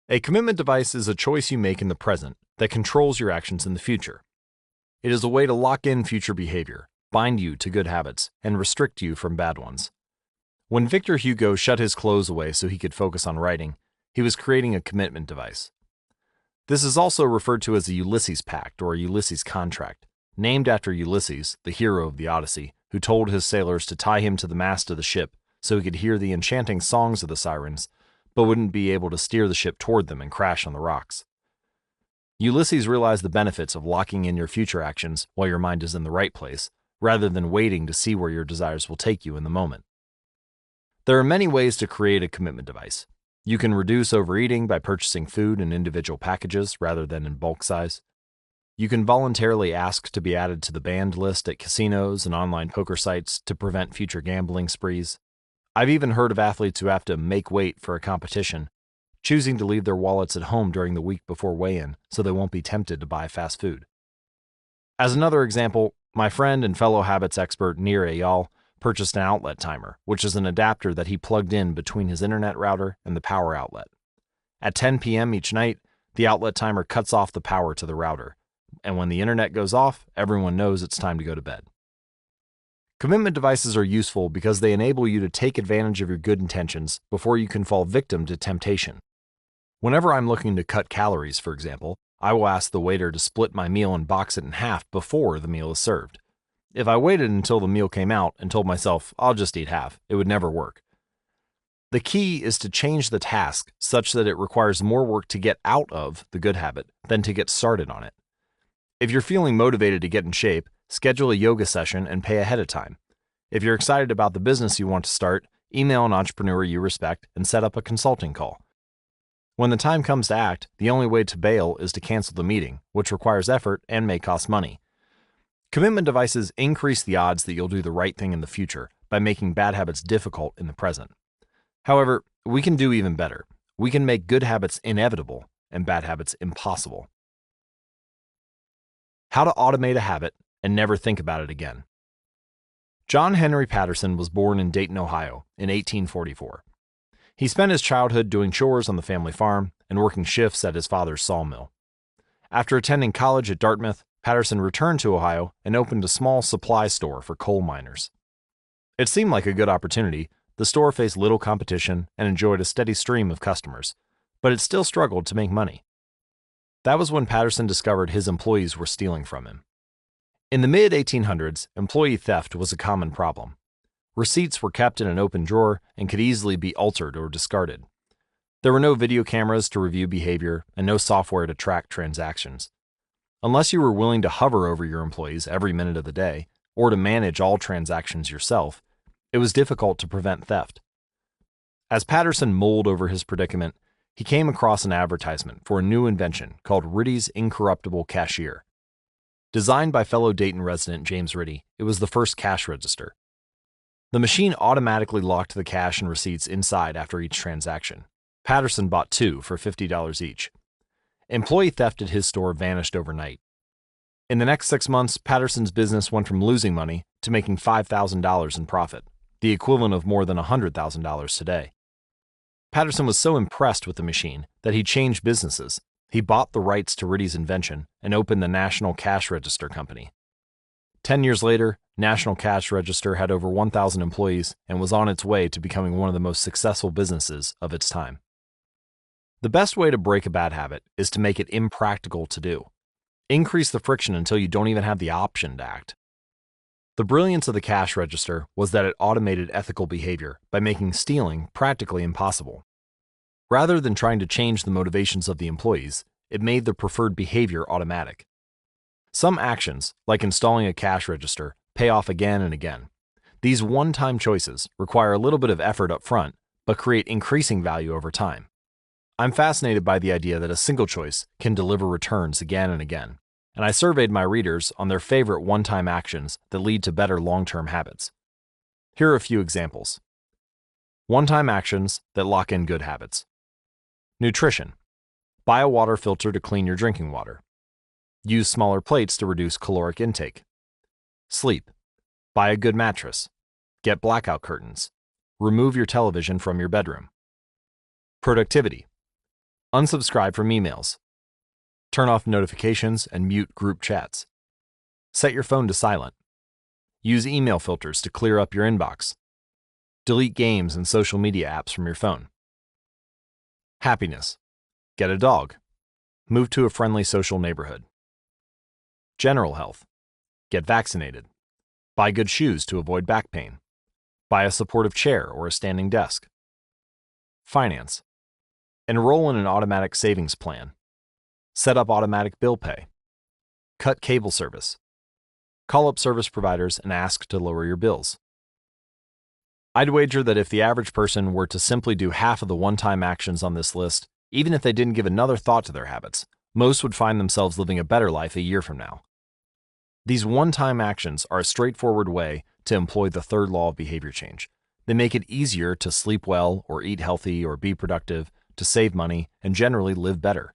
A commitment device is a choice you make in the present that controls your actions in the future. It is a way to lock in future behavior, bind you to good habits, and restrict you from bad ones. When Victor Hugo shut his clothes away so he could focus on writing, he was creating a commitment device. This is also referred to as a Ulysses Pact or a Ulysses Contract, named after Ulysses, the hero of the Odyssey, who told his sailors to tie him to the mast of the ship so he could hear the enchanting songs of the sirens, but wouldn't be able to steer the ship toward them and crash on the rocks. Ulysses realized the benefits of locking in your future actions while your mind is in the right place, rather than waiting to see where your desires will take you in the moment. There are many ways to create a commitment device. You can reduce overeating by purchasing food in individual packages rather than in bulk size. You can voluntarily ask to be added to the banned list at casinos and online poker sites to prevent future gambling sprees. I've even heard of athletes who have to make weight for a competition, choosing to leave their wallets at home during the week before weigh-in so they won't be tempted to buy fast food. As another example, my friend and fellow habits expert Nir Eyal purchased an outlet timer, which is an adapter that he plugged in between his internet router and the power outlet. At 10 p.m. each night, the outlet timer cuts off the power to the router, and when the internet goes off, everyone knows it's time to go to bed. Commitment devices are useful because they enable you to take advantage of your good intentions before you can fall victim to temptation. Whenever I'm looking to cut calories, for example, I will ask the waiter to split my meal and box it in half before the meal is served. If I waited until the meal came out and told myself, I'll just eat half, it would never work. The key is to change the task such that it requires more work to get out of the good habit than to get started on it. If you're feeling motivated to get in shape, schedule a yoga session and pay ahead of time. If you're excited about the business you want to start, email an entrepreneur you respect and set up a consulting call. When the time comes to act, the only way to bail is to cancel the meeting, which requires effort and may cost money. Commitment devices increase the odds that you'll do the right thing in the future by making bad habits difficult in the present. However, we can do even better. We can make good habits inevitable and bad habits impossible. How to automate a habit and never think about it again. John Henry Patterson was born in Dayton, Ohio, in 1844. He spent his childhood doing chores on the family farm and working shifts at his father's sawmill. After attending college at Dartmouth, Patterson returned to Ohio and opened a small supply store for coal miners. It seemed like a good opportunity. The store faced little competition and enjoyed a steady stream of customers, but it still struggled to make money. That was when Patterson discovered his employees were stealing from him. In the mid-1800s, employee theft was a common problem. Receipts were kept in an open drawer and could easily be altered or discarded. There were no video cameras to review behavior and no software to track transactions. Unless you were willing to hover over your employees every minute of the day, or to manage all transactions yourself, it was difficult to prevent theft. As Patterson mulled over his predicament, he came across an advertisement for a new invention called Ritty's Incorruptible Cashier. Designed by fellow Dayton resident James Ritty, it was the first cash register. The machine automatically locked the cash and receipts inside after each transaction. Patterson bought two for $50 each. Employee theft at his store vanished overnight. In the next 6 months, Patterson's business went from losing money to making $5,000 in profit, the equivalent of more than $100,000 today. Patterson was so impressed with the machine that he changed businesses. He bought the rights to Ritty's invention and opened the National Cash Register Company. 10 years later, National Cash Register had over 1,000 employees and was on its way to becoming one of the most successful businesses of its time. The best way to break a bad habit is to make it impractical to do. Increase the friction until you don't even have the option to act. The brilliance of the cash register was that it automated ethical behavior by making stealing practically impossible. Rather than trying to change the motivations of the employees, it made the preferred behavior automatic. Some actions, like installing a cash register, pay off again and again. These one-time choices require a little bit of effort up front, but create increasing value over time. I'm fascinated by the idea that a single choice can deliver returns again and again, and I surveyed my readers on their favorite one-time actions that lead to better long-term habits. Here are a few examples. One-time actions that lock in good habits. Nutrition. Buy a water filter to clean your drinking water. Use smaller plates to reduce caloric intake. Sleep. Buy a good mattress. Get blackout curtains. Remove your television from your bedroom. Productivity. Unsubscribe from emails. Turn off notifications and mute group chats. Set your phone to silent. Use email filters to clear up your inbox. Delete games and social media apps from your phone. Happiness. Get a dog. Move to a friendly social neighborhood. General health. Get vaccinated. Buy good shoes to avoid back pain. Buy a supportive chair or a standing desk. Finance. Enroll in an automatic savings plan. Set up automatic bill pay. Cut cable service. Call up service providers and ask to lower your bills. I'd wager that if the average person were to simply do half of the one-time actions on this list, even if they didn't give another thought to their habits, most would find themselves living a better life a year from now. These one-time actions are a straightforward way to employ the third law of behavior change. They make it easier to sleep well or eat healthy or be productive, to save money, and generally live better.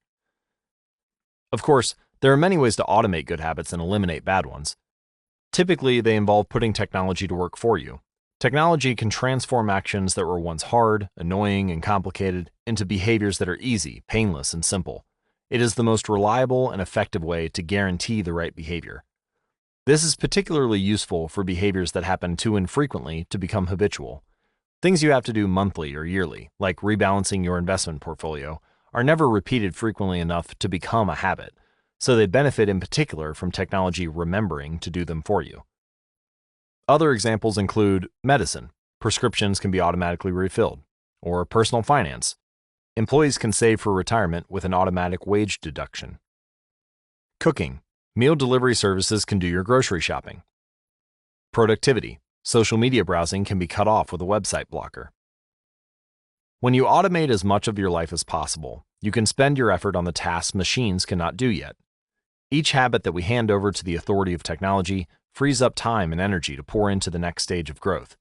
Of course, there are many ways to automate good habits and eliminate bad ones. Typically, they involve putting technology to work for you. Technology can transform actions that were once hard, annoying, and complicated into behaviors that are easy, painless, and simple. It is the most reliable and effective way to guarantee the right behavior. This is particularly useful for behaviors that happen too infrequently to become habitual. Things you have to do monthly or yearly, like rebalancing your investment portfolio, are never repeated frequently enough to become a habit, so they benefit in particular from technology remembering to do them for you. Other examples include medicine. Prescriptions can be automatically refilled. Or personal finance. Employees can save for retirement with an automatic wage deduction. Cooking. Meal delivery services can do your grocery shopping. Productivity. Social media browsing can be cut off with a website blocker. When you automate as much of your life as possible, you can spend your effort on the tasks machines cannot do yet. Each habit that we hand over to the authority of technology frees up time and energy to pour into the next stage of growth.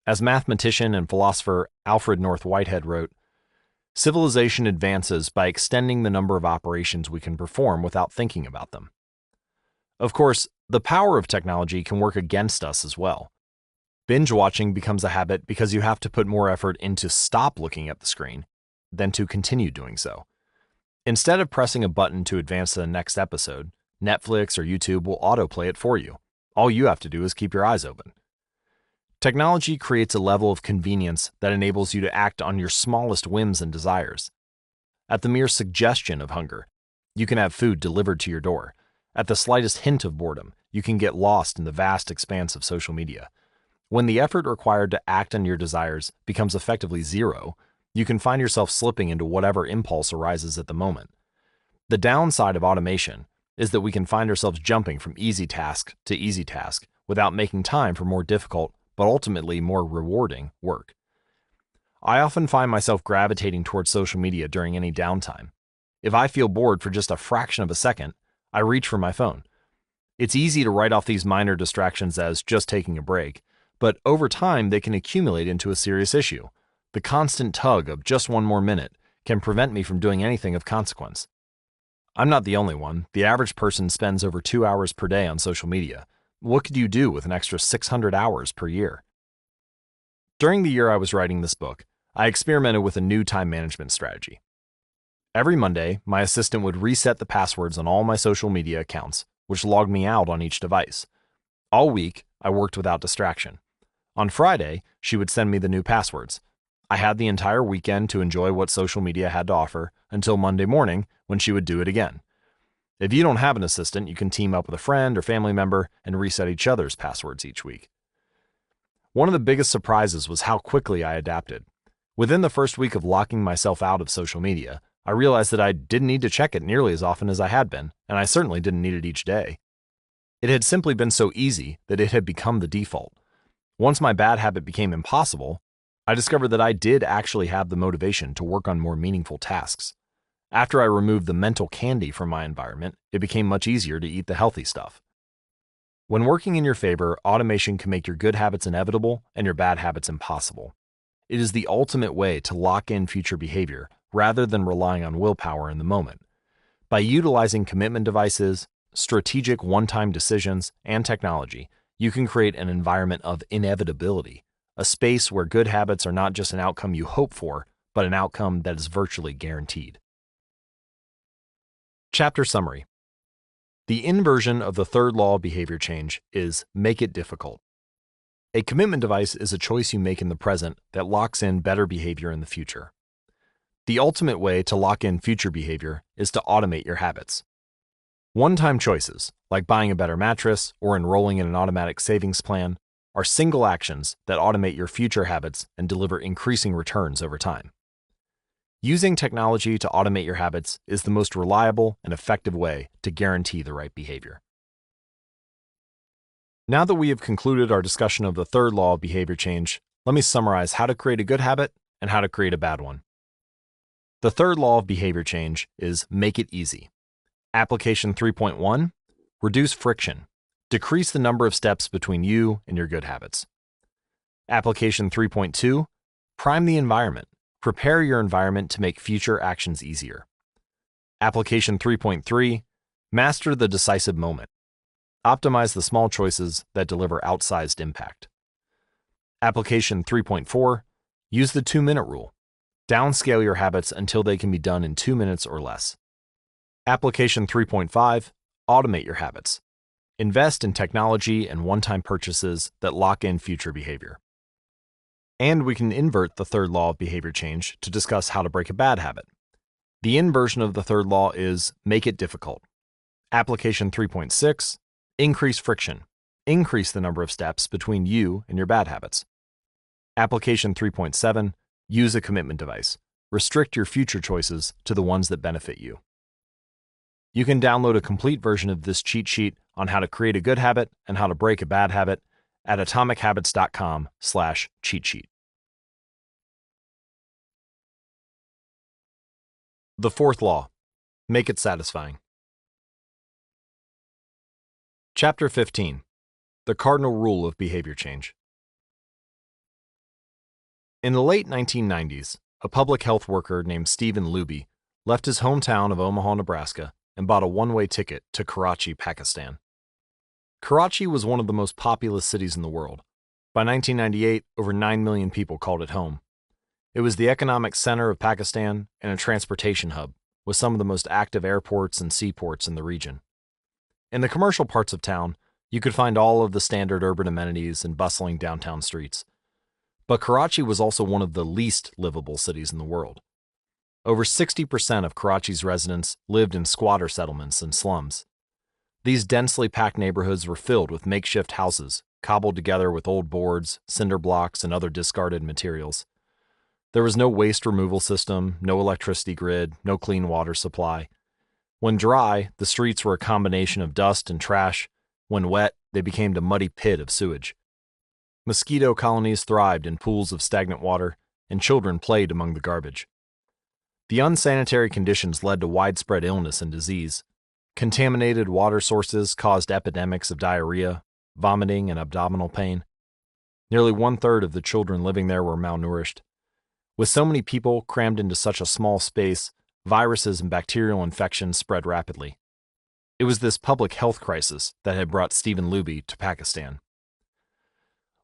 As mathematician and philosopher Alfred North Whitehead wrote, "Civilization advances by extending the number of operations we can perform without thinking about them." Of course, The power of technology can work against us as well. Binge watching becomes a habit because you have to put more effort into stop looking at the screen than to continue doing so. Instead of pressing a button to advance to the next episode, Netflix or YouTube will autoplay it for you. All you have to do is keep your eyes open. Technology creates a level of convenience that enables you to act on your smallest whims and desires. At the mere suggestion of hunger, you can have food delivered to your door. At the slightest hint of boredom, you can get lost in the vast expanse of social media. When the effort required to act on your desires becomes effectively zero, you can find yourself slipping into whatever impulse arises at the moment. The downside of automation is that we can find ourselves jumping from easy task to easy task without making time for more difficult, but ultimately more rewarding work. I often find myself gravitating towards social media during any downtime. If I feel bored for just a fraction of a second, I reach for my phone. It's easy to write off these minor distractions as just taking a break, but over time they can accumulate into a serious issue. The constant tug of just one more minute can prevent me from doing anything of consequence. I'm not the only one. The average person spends over 2 hours per day on social media. What could you do with an extra 600 hours per year? During the year I was writing this book, I experimented with a new time management strategy. Every Monday, my assistant would reset the passwords on all my social media accounts, which logged me out on each device. All week, I worked without distraction. On Friday, she would send me the new passwords. I had the entire weekend to enjoy what social media had to offer until Monday morning when she would do it again. If you don't have an assistant, you can team up with a friend or family member and reset each other's passwords each week. One of the biggest surprises was how quickly I adapted. Within the first week of locking myself out of social media, I realized that I didn't need to check it nearly as often as I had been, and I certainly didn't need it each day. It had simply been so easy that it had become the default. Once my bad habit became impossible, I discovered that I did actually have the motivation to work on more meaningful tasks. After I removed the mental candy from my environment, it became much easier to eat the healthy stuff. When working in your favor, automation can make your good habits inevitable and your bad habits impossible. It is the ultimate way to lock in future behavior rather than relying on willpower in the moment. By utilizing commitment devices, strategic one-time decisions, and technology, you can create an environment of inevitability, a space where good habits are not just an outcome you hope for, but an outcome that is virtually guaranteed. Chapter Summary. The inversion of the third law of behavior change is make it difficult. A commitment device is a choice you make in the present that locks in better behavior in the future. The ultimate way to lock in future behavior is to automate your habits. One-time choices, like buying a better mattress or enrolling in an automatic savings plan, are single actions that automate your future habits and deliver increasing returns over time. Using technology to automate your habits is the most reliable and effective way to guarantee the right behavior. Now that we have concluded our discussion of the third law of behavior change, let me summarize how to create a good habit and how to create a bad one. The third law of behavior change is make it easy. Application 3.1, reduce friction. Decrease the number of steps between you and your good habits. Application 3.2, prime the environment. Prepare your environment to make future actions easier. Application 3.3, master the decisive moment. Optimize the small choices that deliver outsized impact. Application 3.4, use the 2-minute rule. Downscale your habits until they can be done in 2 minutes or less. Application 3.5, automate your habits. Invest in technology and one-time purchases that lock in future behavior. And we can invert the third law of behavior change to discuss how to break a bad habit. The inversion of the third law is make it difficult. Application 3.6, increase friction. Increase the number of steps between you and your bad habits. Application 3.7, use a commitment device. Restrict your future choices to the ones that benefit you. You can download a complete version of this cheat sheet on how to create a good habit and how to break a bad habit at atomichabits.com/cheat sheet. The fourth law, make it satisfying. Chapter 15, the cardinal rule of behavior change. In the late 1990s, a public health worker named Stephen Luby left his hometown of Omaha, Nebraska, and bought a one-way ticket to Karachi, Pakistan. Karachi was one of the most populous cities in the world. By 1998, over 9 million people called it home. It was the economic center of Pakistan and a transportation hub, with some of the most active airports and seaports in the region. In the commercial parts of town, you could find all of the standard urban amenities and bustling downtown streets. But Karachi was also one of the least livable cities in the world. Over 60% of Karachi's residents lived in squatter settlements and slums. These densely packed neighborhoods were filled with makeshift houses, cobbled together with old boards, cinder blocks, and other discarded materials. There was no waste removal system, no electricity grid, no clean water supply. When dry, the streets were a combination of dust and trash. When wet, they became a muddy pit of sewage. Mosquito colonies thrived in pools of stagnant water, and children played among the garbage. The unsanitary conditions led to widespread illness and disease. Contaminated water sources caused epidemics of diarrhea, vomiting, and abdominal pain. Nearly 1/3 of the children living there were malnourished. With so many people crammed into such a small space, viruses and bacterial infections spread rapidly. It was this public health crisis that had brought Stephen Luby to Pakistan.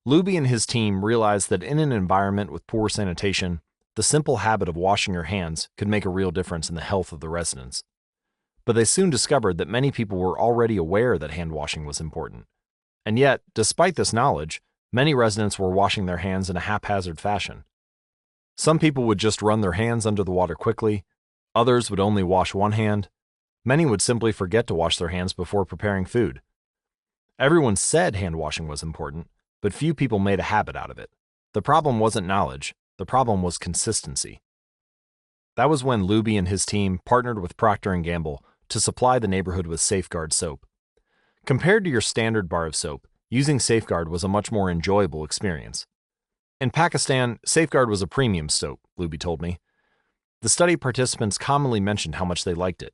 Luby and his team realized that in an environment with poor sanitation, the simple habit of washing your hands could make a real difference in the health of the residents. But they soon discovered that many people were already aware that hand washing was important. And yet, despite this knowledge, many residents were washing their hands in a haphazard fashion. Some people would just run their hands under the water quickly, others would only wash one hand, many would simply forget to wash their hands before preparing food. Everyone said hand washing was important, but few people made a habit out of it. The problem wasn't knowledge, the problem was consistency. That was when Luby and his team partnered with Procter & Gamble to supply the neighborhood with Safeguard soap. Compared to your standard bar of soap, using Safeguard was a much more enjoyable experience. In Pakistan, Safeguard was a premium soap, Luby told me. The study participants commonly mentioned how much they liked it.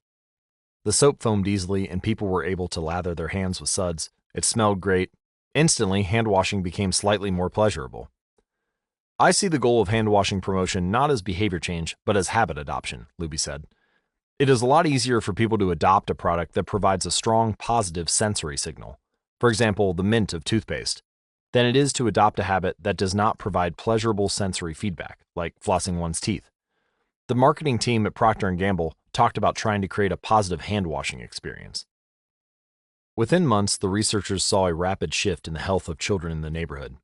The soap foamed easily and people were able to lather their hands with suds. It smelled great. Instantly, hand washing became slightly more pleasurable. I see the goal of hand washing promotion not as behavior change, but as habit adoption, Luby said. It is a lot easier for people to adopt a product that provides a strong positive sensory signal, for example, the mint of toothpaste, than it is to adopt a habit that does not provide pleasurable sensory feedback, like flossing one's teeth. The marketing team at Procter & Gamble talked about trying to create a positive hand-washing experience. Within months, the researchers saw a rapid shift in the health of children in the neighborhood.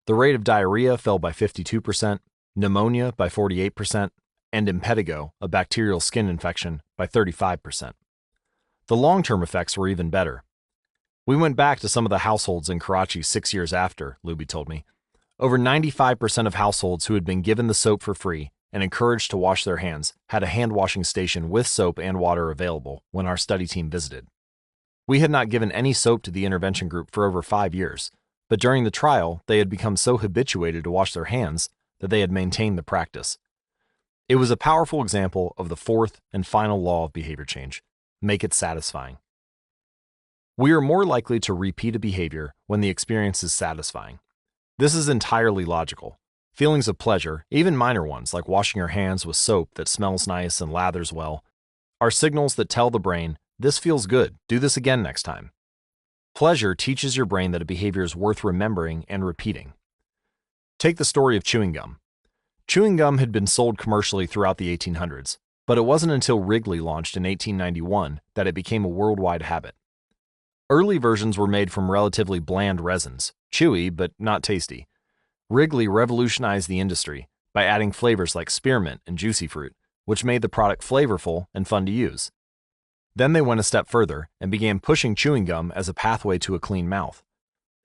The rate of diarrhea fell by 52%, pneumonia by 48%, and impetigo, a bacterial skin infection, by 35%. The long-term effects were even better. We went back to some of the households in Karachi 6 years after, Luby told me. Over 95% of households who had been given the soap for free and encouraged to wash their hands had a hand-washing station with soap and water available when our study team visited. We had not given any soap to the intervention group for over 5 years, but during the trial, they had become so habituated to wash their hands that they had maintained the practice. It was a powerful example of the fourth and final law of behavior change: make it satisfying. We are more likely to repeat a behavior when the experience is satisfying. This is entirely logical. Feelings of pleasure, even minor ones like washing your hands with soap that smells nice and lathers well, are signals that tell the brain, "This feels good, do this again next time." Pleasure teaches your brain that a behavior is worth remembering and repeating. Take the story of chewing gum. Chewing gum had been sold commercially throughout the 1800s, but it wasn't until Wrigley launched in 1891 that it became a worldwide habit. Early versions were made from relatively bland resins, chewy but not tasty. Wrigley revolutionized the industry by adding flavors like spearmint and juicy fruit, which made the product flavorful and fun to use. Then they went a step further and began pushing chewing gum as a pathway to a clean mouth.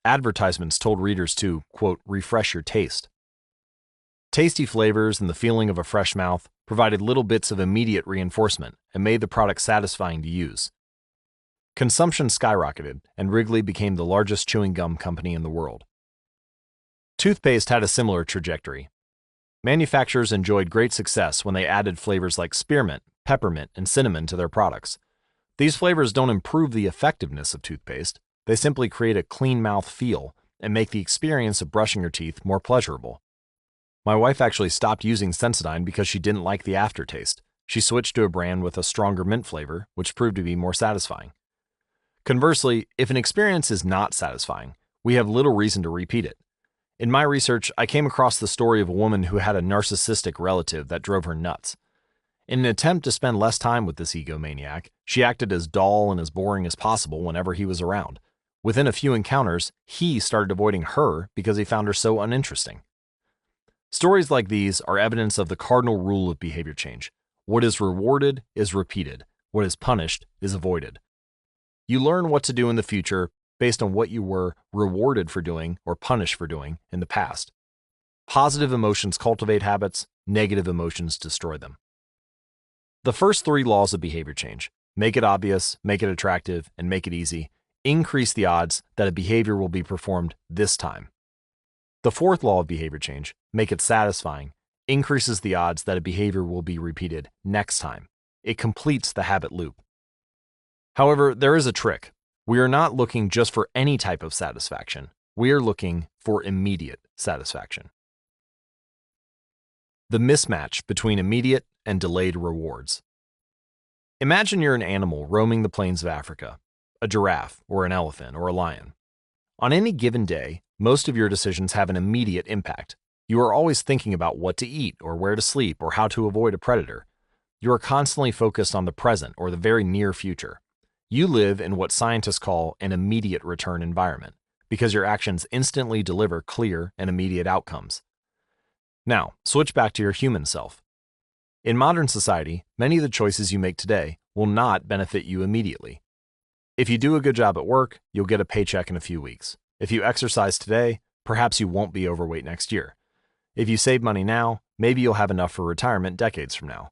Advertisements told readers to, quote, refresh your taste. Tasty flavors and the feeling of a fresh mouth provided little bits of immediate reinforcement and made the product satisfying to use. Consumption skyrocketed, and Wrigley became the largest chewing gum company in the world. Toothpaste had a similar trajectory. Manufacturers enjoyed great success when they added flavors like spearmint, peppermint, and cinnamon to their products. These flavors don't improve the effectiveness of toothpaste, they simply create a clean mouth feel and make the experience of brushing your teeth more pleasurable. My wife actually stopped using Sensodyne because she didn't like the aftertaste. She switched to a brand with a stronger mint flavor, which proved to be more satisfying. Conversely, if an experience is not satisfying, we have little reason to repeat it. In my research, I came across the story of a woman who had a narcissistic relative that drove her nuts. In an attempt to spend less time with this egomaniac, she acted as dull and as boring as possible whenever he was around. Within a few encounters, he started avoiding her because he found her so uninteresting. Stories like these are evidence of the cardinal rule of behavior change. What is rewarded is repeated. What is punished is avoided. You learn what to do in the future based on what you were rewarded for doing or punished for doing in the past. Positive emotions cultivate habits, negative emotions destroy them. The first 3 laws of behavior change, make it obvious, make it attractive, and make it easy, increase the odds that a behavior will be performed this time. The 4th law of behavior change, make it satisfying, increases the odds that a behavior will be repeated next time. It completes the habit loop. However, there is a trick. We are not looking just for any type of satisfaction. We are looking for immediate satisfaction. The mismatch between immediate and delayed rewards. Imagine you're an animal roaming the plains of Africa, a giraffe or an elephant or a lion. On any given day, most of your decisions have an immediate impact. You are always thinking about what to eat or where to sleep or how to avoid a predator. You are constantly focused on the present or the very near future. You live in what scientists call an immediate return environment because your actions instantly deliver clear and immediate outcomes. Now, switch back to your human self. In modern society, many of the choices you make today will not benefit you immediately. If you do a good job at work, you'll get a paycheck in a few weeks. If you exercise today, perhaps you won't be overweight next year. If you save money now, maybe you'll have enough for retirement decades from now.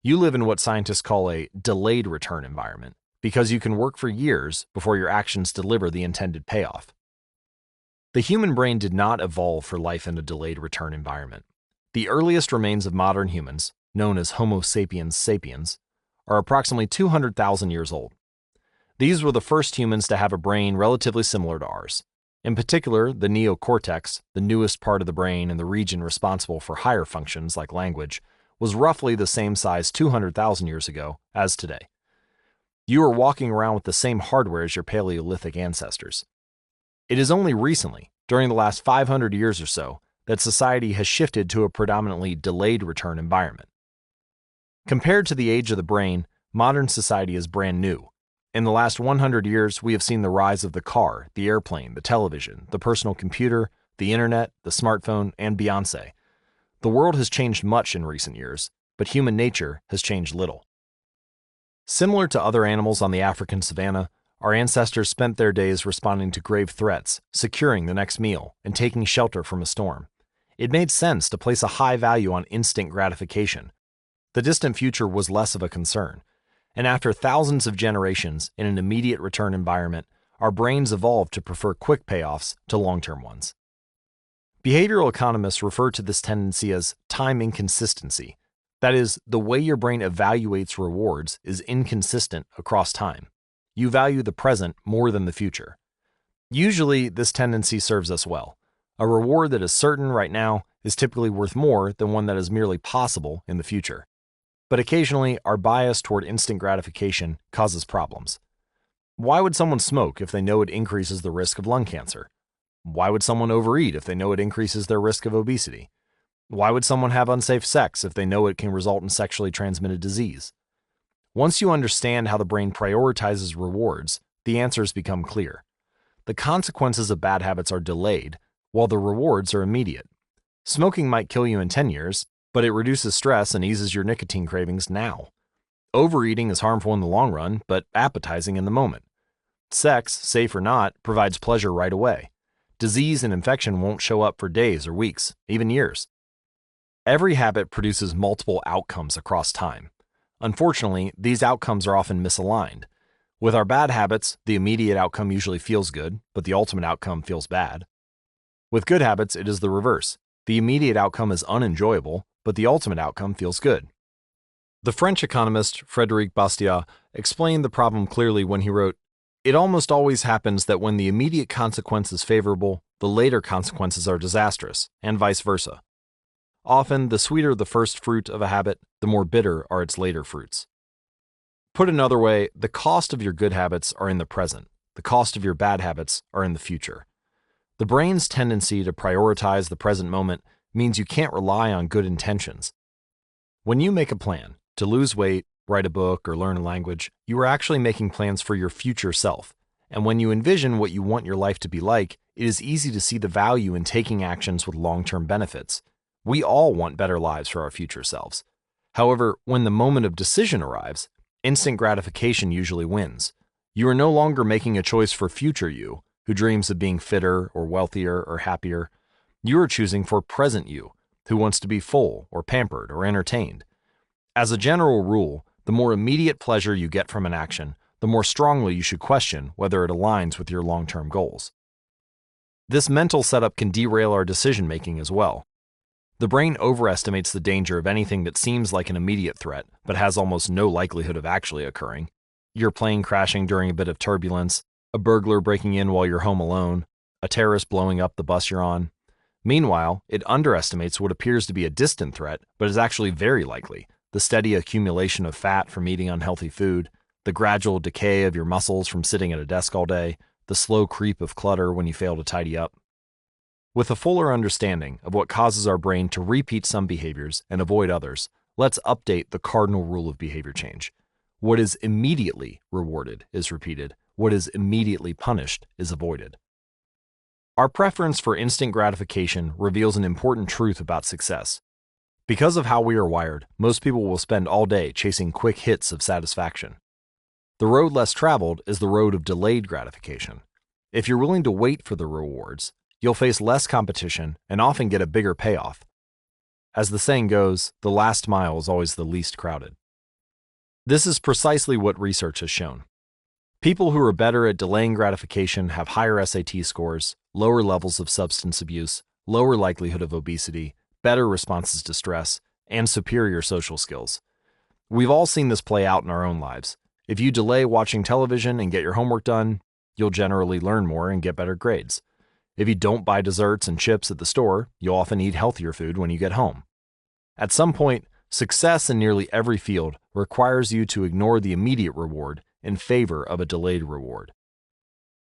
You live in what scientists call a delayed return environment because you can work for years before your actions deliver the intended payoff. The human brain did not evolve for life in a delayed return environment. The earliest remains of modern humans, known as Homo sapiens sapiens, are approximately 200,000 years old. These were the first humans to have a brain relatively similar to ours. In particular, the neocortex, the newest part of the brain and the region responsible for higher functions like language, was roughly the same size 200,000 years ago as today. You are walking around with the same hardware as your Paleolithic ancestors. It is only recently, during the last 500 years or so, that society has shifted to a predominantly delayed return environment. Compared to the age of the brain, modern society is brand new. In the last 100 years, we have seen the rise of the car, the airplane, the television, the personal computer, the internet, the smartphone, and Beyoncé. The world has changed much in recent years, but human nature has changed little. Similar to other animals on the African savanna, our ancestors spent their days responding to grave threats, securing the next meal, and taking shelter from a storm. It made sense to place a high value on instant gratification. The distant future was less of a concern. And after thousands of generations in an immediate return environment, our brains evolved to prefer quick payoffs to long-term ones. Behavioral economists refer to this tendency as time inconsistency. That is, the way your brain evaluates rewards is inconsistent across time. You value the present more than the future. Usually, this tendency serves us well. A reward that is certain right now is typically worth more than one that is merely possible in the future. But occasionally, our bias toward instant gratification causes problems. Why would someone smoke if they know it increases the risk of lung cancer? Why would someone overeat if they know it increases their risk of obesity? Why would someone have unsafe sex if they know it can result in sexually transmitted disease? Once you understand how the brain prioritizes rewards, the answers become clear. The consequences of bad habits are delayed, while the rewards are immediate. Smoking might kill you in 10 years, but it reduces stress and eases your nicotine cravings now. Overeating is harmful in the long run, but appetizing in the moment. Sex, safe or not, provides pleasure right away. Disease and infection won't show up for days or weeks, even years. Every habit produces multiple outcomes across time. Unfortunately, these outcomes are often misaligned. With our bad habits, the immediate outcome usually feels good, but the ultimate outcome feels bad. With good habits, it is the reverse. The immediate outcome is unenjoyable, but the ultimate outcome feels good. The French economist Frédéric Bastiat explained the problem clearly when he wrote, "It almost always happens that when the immediate consequence is favorable, the later consequences are disastrous, and vice versa. Often, the sweeter the first fruit of a habit, the more bitter are its later fruits." Put another way, the cost of your good habits are in the present. The cost of your bad habits are in the future. The brain's tendency to prioritize the present moment means you can't rely on good intentions. When you make a plan to lose weight, write a book, or learn a language, you are actually making plans for your future self. And when you envision what you want your life to be like, it is easy to see the value in taking actions with long-term benefits. We all want better lives for our future selves. However, when the moment of decision arrives, instant gratification usually wins. You are no longer making a choice for future you, who dreams of being fitter or wealthier or happier. You are choosing for present you, who wants to be full or pampered or entertained. As a general rule, the more immediate pleasure you get from an action, the more strongly you should question whether it aligns with your long-term goals. This mental setup can derail our decision-making as well. The brain overestimates the danger of anything that seems like an immediate threat, but has almost no likelihood of actually occurring. Your plane crashing during a bit of turbulence, a burglar breaking in while you're home alone, a terrorist blowing up the bus you're on. Meanwhile, it underestimates what appears to be a distant threat, but is actually very likely: the steady accumulation of fat from eating unhealthy food, the gradual decay of your muscles from sitting at a desk all day, the slow creep of clutter when you fail to tidy up. With a fuller understanding of what causes our brain to repeat some behaviors and avoid others, let's update the cardinal rule of behavior change. What is immediately rewarded is repeated. What is immediately punished is avoided. Our preference for instant gratification reveals an important truth about success. Because of how we are wired, most people will spend all day chasing quick hits of satisfaction. The road less traveled is the road of delayed gratification. If you're willing to wait for the rewards, you'll face less competition and often get a bigger payoff. As the saying goes, the last mile is always the least crowded. This is precisely what research has shown. People who are better at delaying gratification have higher SAT scores, lower levels of substance abuse, lower likelihood of obesity, better responses to stress, and superior social skills. We've all seen this play out in our own lives. If you delay watching television and get your homework done, you'll generally learn more and get better grades. If you don't buy desserts and chips at the store, you'll often eat healthier food when you get home. At some point, success in nearly every field requires you to ignore the immediate reward in favor of a delayed reward.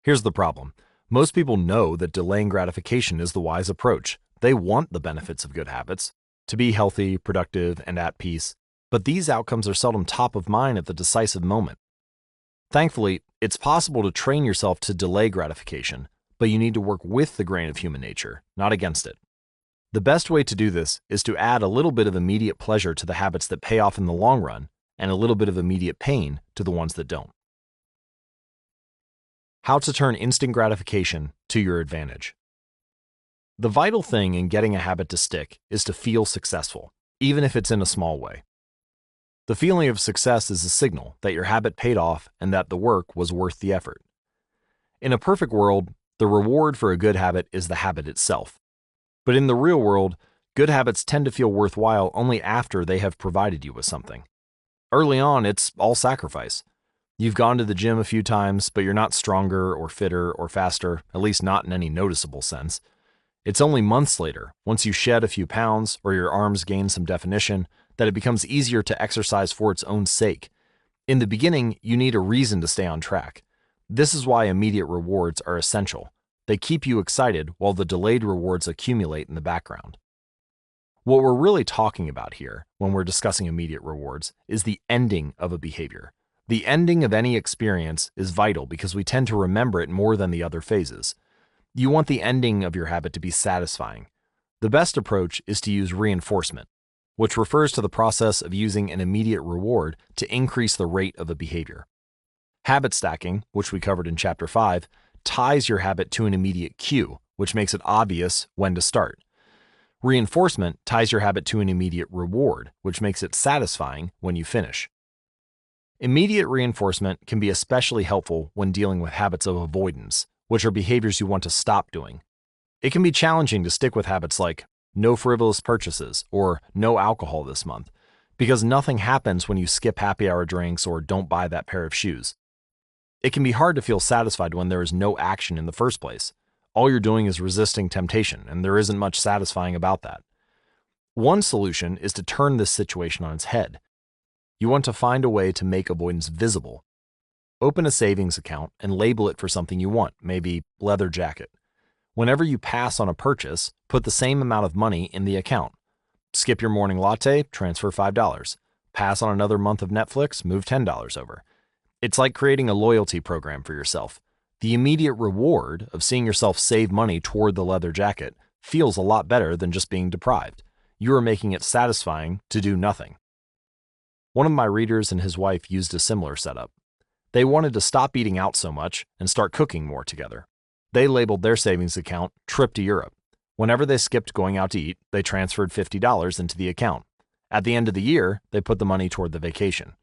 Here's the problem. Most people know that delaying gratification is the wise approach. They want the benefits of good habits, to be healthy, productive, and at peace, but these outcomes are seldom top of mind at the decisive moment. Thankfully, it's possible to train yourself to delay gratification, but you need to work with the grain of human nature, not against it. The best way to do this is to add a little bit of immediate pleasure to the habits that pay off in the long run, and a little bit of immediate pain to the ones that don't. How to turn instant gratification to your advantage. The vital thing in getting a habit to stick is to feel successful, even if it's in a small way. The feeling of success is a signal that your habit paid off and that the work was worth the effort. In a perfect world, the reward for a good habit is the habit itself. But in the real world, good habits tend to feel worthwhile only after they have provided you with something. Early on, it's all sacrifice. You've gone to the gym a few times, but you're not stronger or fitter or faster, at least not in any noticeable sense. It's only months later, once you shed a few pounds or your arms gain some definition, that it becomes easier to exercise for its own sake. In the beginning, you need a reason to stay on track. This is why immediate rewards are essential. They keep you excited while the delayed rewards accumulate in the background. What we're really talking about here, when we're discussing immediate rewards, is the ending of a behavior. The ending of any experience is vital because we tend to remember it more than the other phases. You want the ending of your habit to be satisfying. The best approach is to use reinforcement, which refers to the process of using an immediate reward to increase the rate of a behavior. Habit stacking, which we covered in Chapter 5, ties your habit to an immediate cue, which makes it obvious when to start. Reinforcement ties your habit to an immediate reward, which makes it satisfying when you finish. Immediate reinforcement can be especially helpful when dealing with habits of avoidance, which are behaviors you want to stop doing. It can be challenging to stick with habits like no frivolous purchases or no alcohol this month, because nothing happens when you skip happy hour drinks or don't buy that pair of shoes. It can be hard to feel satisfied when there is no action in the first place. All you're doing is resisting temptation, and there isn't much satisfying about that. One solution is to turn this situation on its head. You want to find a way to make avoidance visible. Open a savings account and label it for something you want, maybe leather jacket. Whenever you pass on a purchase, put the same amount of money in the account. Skip your morning latte, transfer $5. Pass on another month of Netflix, move $10 over. It's like creating a loyalty program for yourself. The immediate reward of seeing yourself save money toward the leather jacket feels a lot better than just being deprived. You are making it satisfying to do nothing. One of my readers and his wife used a similar setup. They wanted to stop eating out so much and start cooking more together. They labeled their savings account Trip to Europe. Whenever they skipped going out to eat, they transferred $50 into the account. At the end of the year, they put the money toward the vacation.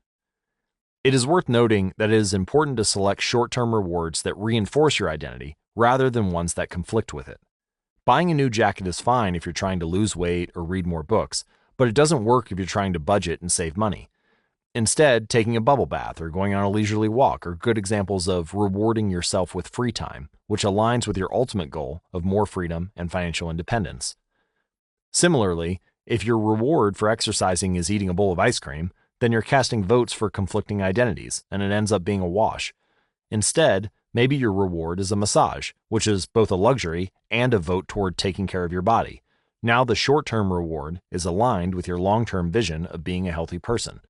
It is worth noting that it is important to select short-term rewards that reinforce your identity rather than ones that conflict with it. Buying a new jacket is fine if you're trying to lose weight or read more books, but it doesn't work if you're trying to budget and save money. Instead, taking a bubble bath or going on a leisurely walk are good examples of rewarding yourself with free time, which aligns with your ultimate goal of more freedom and financial independence. Similarly, if your reward for exercising is eating a bowl of ice cream, then you're casting votes for conflicting identities, and it ends up being a wash. Instead, maybe your reward is a massage, which is both a luxury and a vote toward taking care of your body. Now the short-term reward is aligned with your long-term vision of being a healthy person.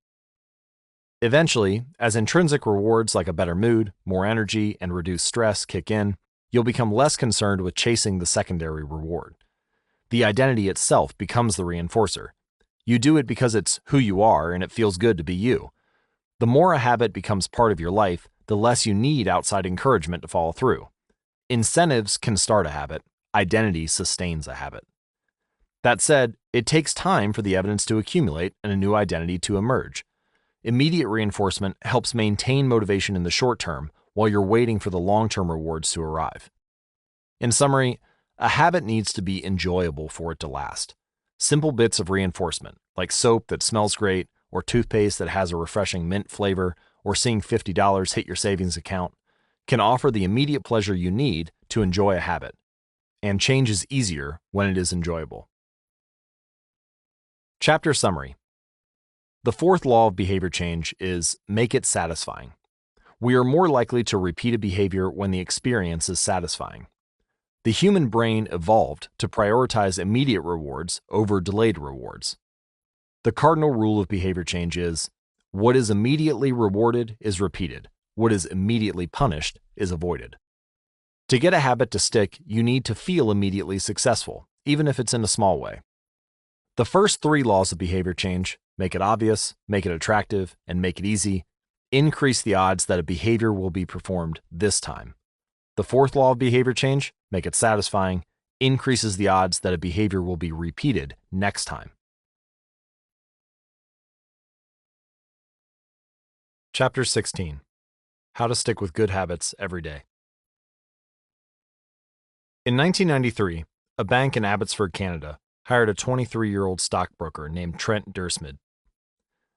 Eventually, as intrinsic rewards like a better mood, more energy, and reduced stress kick in, you'll become less concerned with chasing the secondary reward. The identity itself becomes the reinforcer. You do it because it's who you are and it feels good to be you. The more a habit becomes part of your life, the less you need outside encouragement to follow through. Incentives can start a habit. Identity sustains a habit. That said, it takes time for the evidence to accumulate and a new identity to emerge. Immediate reinforcement helps maintain motivation in the short term while you're waiting for the long-term rewards to arrive. In summary, a habit needs to be enjoyable for it to last. Simple bits of reinforcement, like soap that smells great, or toothpaste that has a refreshing mint flavor, or seeing $50 hit your savings account, can offer the immediate pleasure you need to enjoy a habit. And change is easier when it is enjoyable. Chapter Summary. The fourth law of behavior change is make it satisfying. We are more likely to repeat a behavior when the experience is satisfying. The human brain evolved to prioritize immediate rewards over delayed rewards. The cardinal rule of behavior change is, what is immediately rewarded is repeated. What is immediately punished is avoided. To get a habit to stick, you need to feel immediately successful, even if it's in a small way. The first three laws of behavior change, make it obvious, make it attractive, and make it easy, increase the odds that a behavior will be performed this time. The fourth law of behavior change, make it satisfying, increases the odds that a behavior will be repeated next time. Chapter 16. How to stick with good habits every day. In 1993, a bank in Abbotsford, Canada, hired a 23-year-old stockbroker named Trent Dursmid.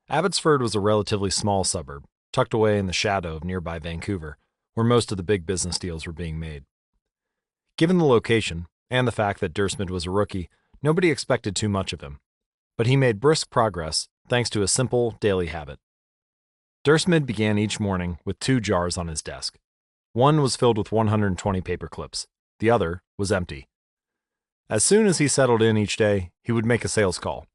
Abbotsford was a relatively small suburb, tucked away in the shadow of nearby Vancouver, where most of the big business deals were being made. Given the location, and the fact that Dursmid was a rookie, nobody expected too much of him. But he made brisk progress thanks to a simple daily habit. Dursmid began each morning with 2 jars on his desk. One was filled with 120 paper clips. The other was empty. As soon as he settled in each day, he would make a sales call.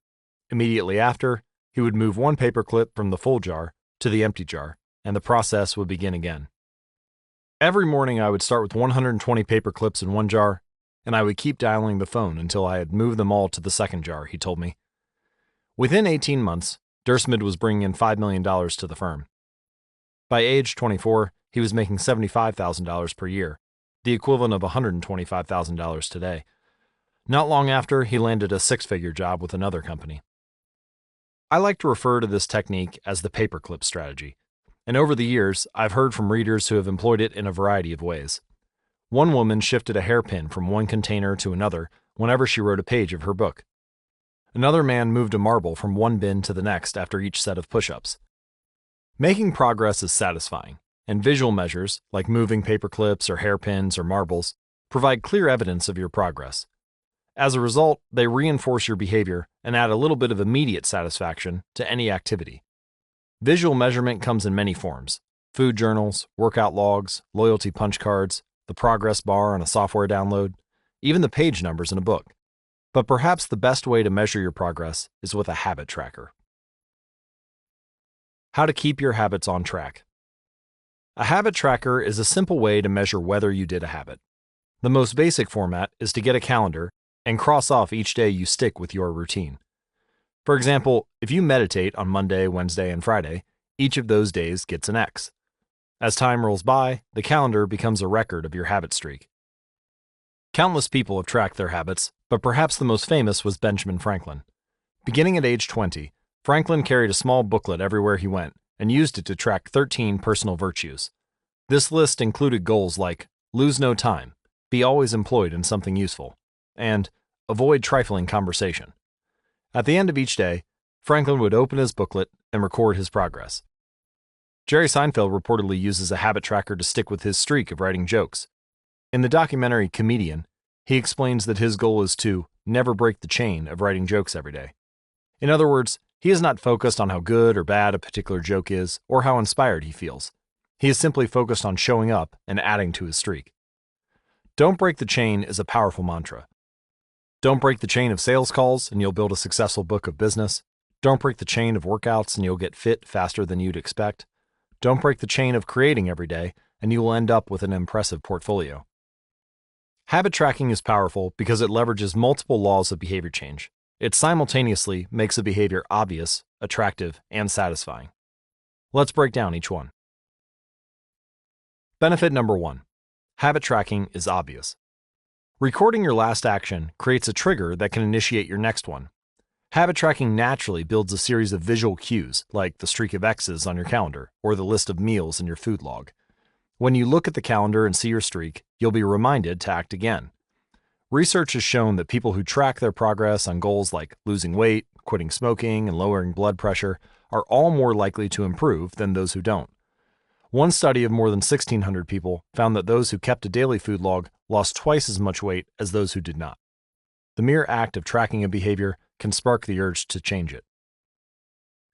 Immediately after, he would move one paper clip from the full jar to the empty jar, and the process would begin again. Every morning I would start with 120 paper clips in one jar, and I would keep dialing the phone until I had moved them all to the second jar, he told me. Within 18 months, Dursmid was bringing in $5 million to the firm. By age 24, he was making $75,000 per year, the equivalent of $125,000 today. Not long after, he landed a 6-figure job with another company. I like to refer to this technique as the paperclip strategy, and over the years, I've heard from readers who have employed it in a variety of ways. One woman shifted a hairpin from one container to another whenever she wrote a page of her book. Another man moved a marble from one bin to the next after each set of push-ups. Making progress is satisfying, and visual measures, like moving paper clips or hairpins or marbles, provide clear evidence of your progress. As a result, they reinforce your behavior and add a little bit of immediate satisfaction to any activity. Visual measurement comes in many forms: food journals, workout logs, loyalty punch cards, the progress bar on a software download, even the page numbers in a book. But perhaps the best way to measure your progress is with a habit tracker. How to keep your habits on track. A habit tracker is a simple way to measure whether you did a habit. The most basic format is to get a calendar and cross off each day you stick with your routine. For example, if you meditate on Monday, Wednesday, and Friday, each of those days gets an X. As time rolls by, the calendar becomes a record of your habit streak. Countless people have tracked their habits, but perhaps the most famous was Benjamin Franklin. Beginning at age 20, Franklin carried a small booklet everywhere he went and used it to track 13 personal virtues. This list included goals like lose no time, be always employed in something useful, and avoid trifling conversation. At the end of each day, Franklin would open his booklet and record his progress. Jerry Seinfeld reportedly uses a habit tracker to stick with his streak of writing jokes. In the documentary Comedian, he explains that his goal is to never break the chain of writing jokes every day. In other words, he is not focused on how good or bad a particular joke is or how inspired he feels. He is simply focused on showing up and adding to his streak. Don't break the chain is a powerful mantra. Don't break the chain of sales calls and you'll build a successful book of business. Don't break the chain of workouts and you'll get fit faster than you'd expect. Don't break the chain of creating every day and you will end up with an impressive portfolio. Habit tracking is powerful because it leverages multiple laws of behavior change. It simultaneously makes a behavior obvious, attractive, and satisfying. Let's break down each one. Benefit number 1. Habit tracking is obvious. Recording your last action creates a trigger that can initiate your next one. Habit tracking naturally builds a series of visual cues, like the streak of X's on your calendar or the list of meals in your food log. When you look at the calendar and see your streak, you'll be reminded to act again. Research has shown that people who track their progress on goals like losing weight, quitting smoking, and lowering blood pressure are all more likely to improve than those who don't. One study of more than 1,600 people found that those who kept a daily food log lost twice as much weight as those who did not. The mere act of tracking a behavior can spark the urge to change it.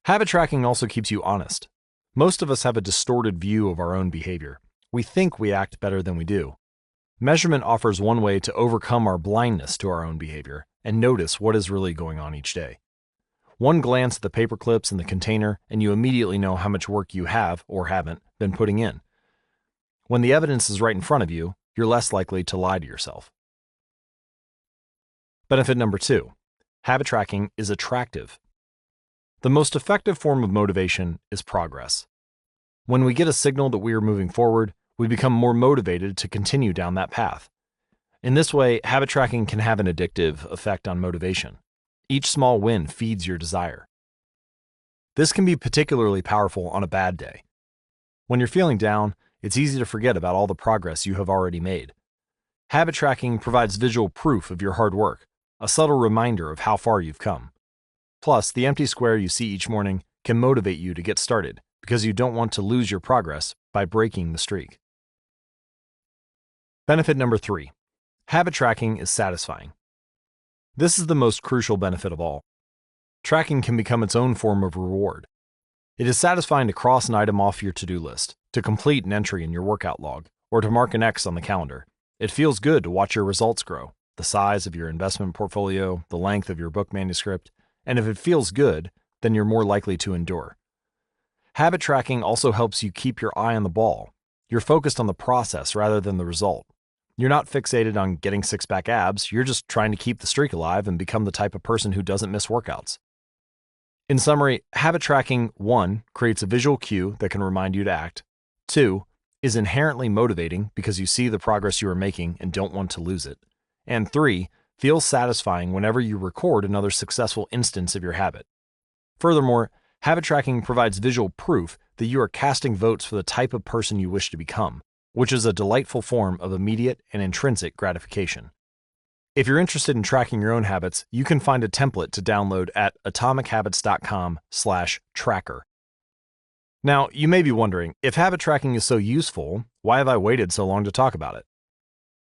Habit tracking also keeps you honest. Most of us have a distorted view of our own behavior. We think we act better than we do. Measurement offers one way to overcome our blindness to our own behavior and notice what is really going on each day. One glance at the paper clips in the container and you immediately know how much work you have, or haven't, been putting in. When the evidence is right in front of you, you're less likely to lie to yourself. Benefit number 2. Habit tracking is attractive. The most effective form of motivation is progress. When we get a signal that we are moving forward, we become more motivated to continue down that path. In this way, habit tracking can have an addictive effect on motivation. Each small win feeds your desire. This can be particularly powerful on a bad day. When you're feeling down, it's easy to forget about all the progress you have already made. Habit tracking provides visual proof of your hard work, a subtle reminder of how far you've come. Plus, the empty square you see each morning can motivate you to get started because you don't want to lose your progress by breaking the streak. Benefit number 3. Habit tracking is satisfying. This is the most crucial benefit of all. Tracking can become its own form of reward. It is satisfying to cross an item off your to-do list, to complete an entry in your workout log, or to mark an X on the calendar. It feels good to watch your results grow, the size of your investment portfolio, the length of your book manuscript, and if it feels good, then you're more likely to endure. Habit tracking also helps you keep your eye on the ball. You're focused on the process rather than the result. You're not fixated on getting six-pack abs, you're just trying to keep the streak alive and become the type of person who doesn't miss workouts. In summary, habit tracking 1. Creates a visual cue that can remind you to act. 2. Is inherently motivating because you see the progress you are making and don't want to lose it. And 3. Feels satisfying whenever you record another successful instance of your habit. Furthermore, habit tracking provides visual proof that you are casting votes for the type of person you wish to become, which is a delightful form of immediate and intrinsic gratification. If you're interested in tracking your own habits, you can find a template to download at atomichabits.com/tracker. Now, you may be wondering, if habit tracking is so useful, why have I waited so long to talk about it?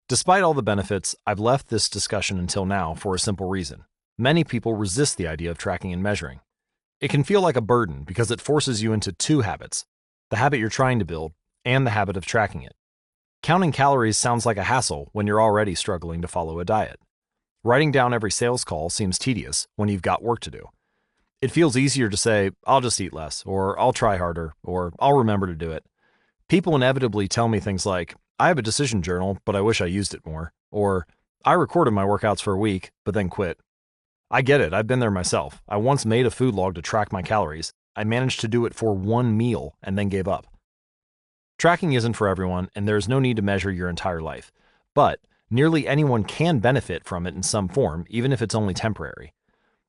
Despite all the benefits, I've left this discussion until now for a simple reason. Many people resist the idea of tracking and measuring. It can feel like a burden because it forces you into two habits: the habit you're trying to build and the habit of tracking it. Counting calories sounds like a hassle when you're already struggling to follow a diet. Writing down every sales call seems tedious when you've got work to do. It feels easier to say, I'll just eat less, or I'll try harder, or I'll remember to do it. People inevitably tell me things like, I have a decision journal, but I wish I used it more, or I recorded my workouts for a week, but then quit. I get it, I've been there myself. I once made a food log to track my calories. I managed to do it for one meal and then gave up. Tracking isn't for everyone, and there's no need to measure your entire life. But nearly anyone can benefit from it in some form, even if it's only temporary.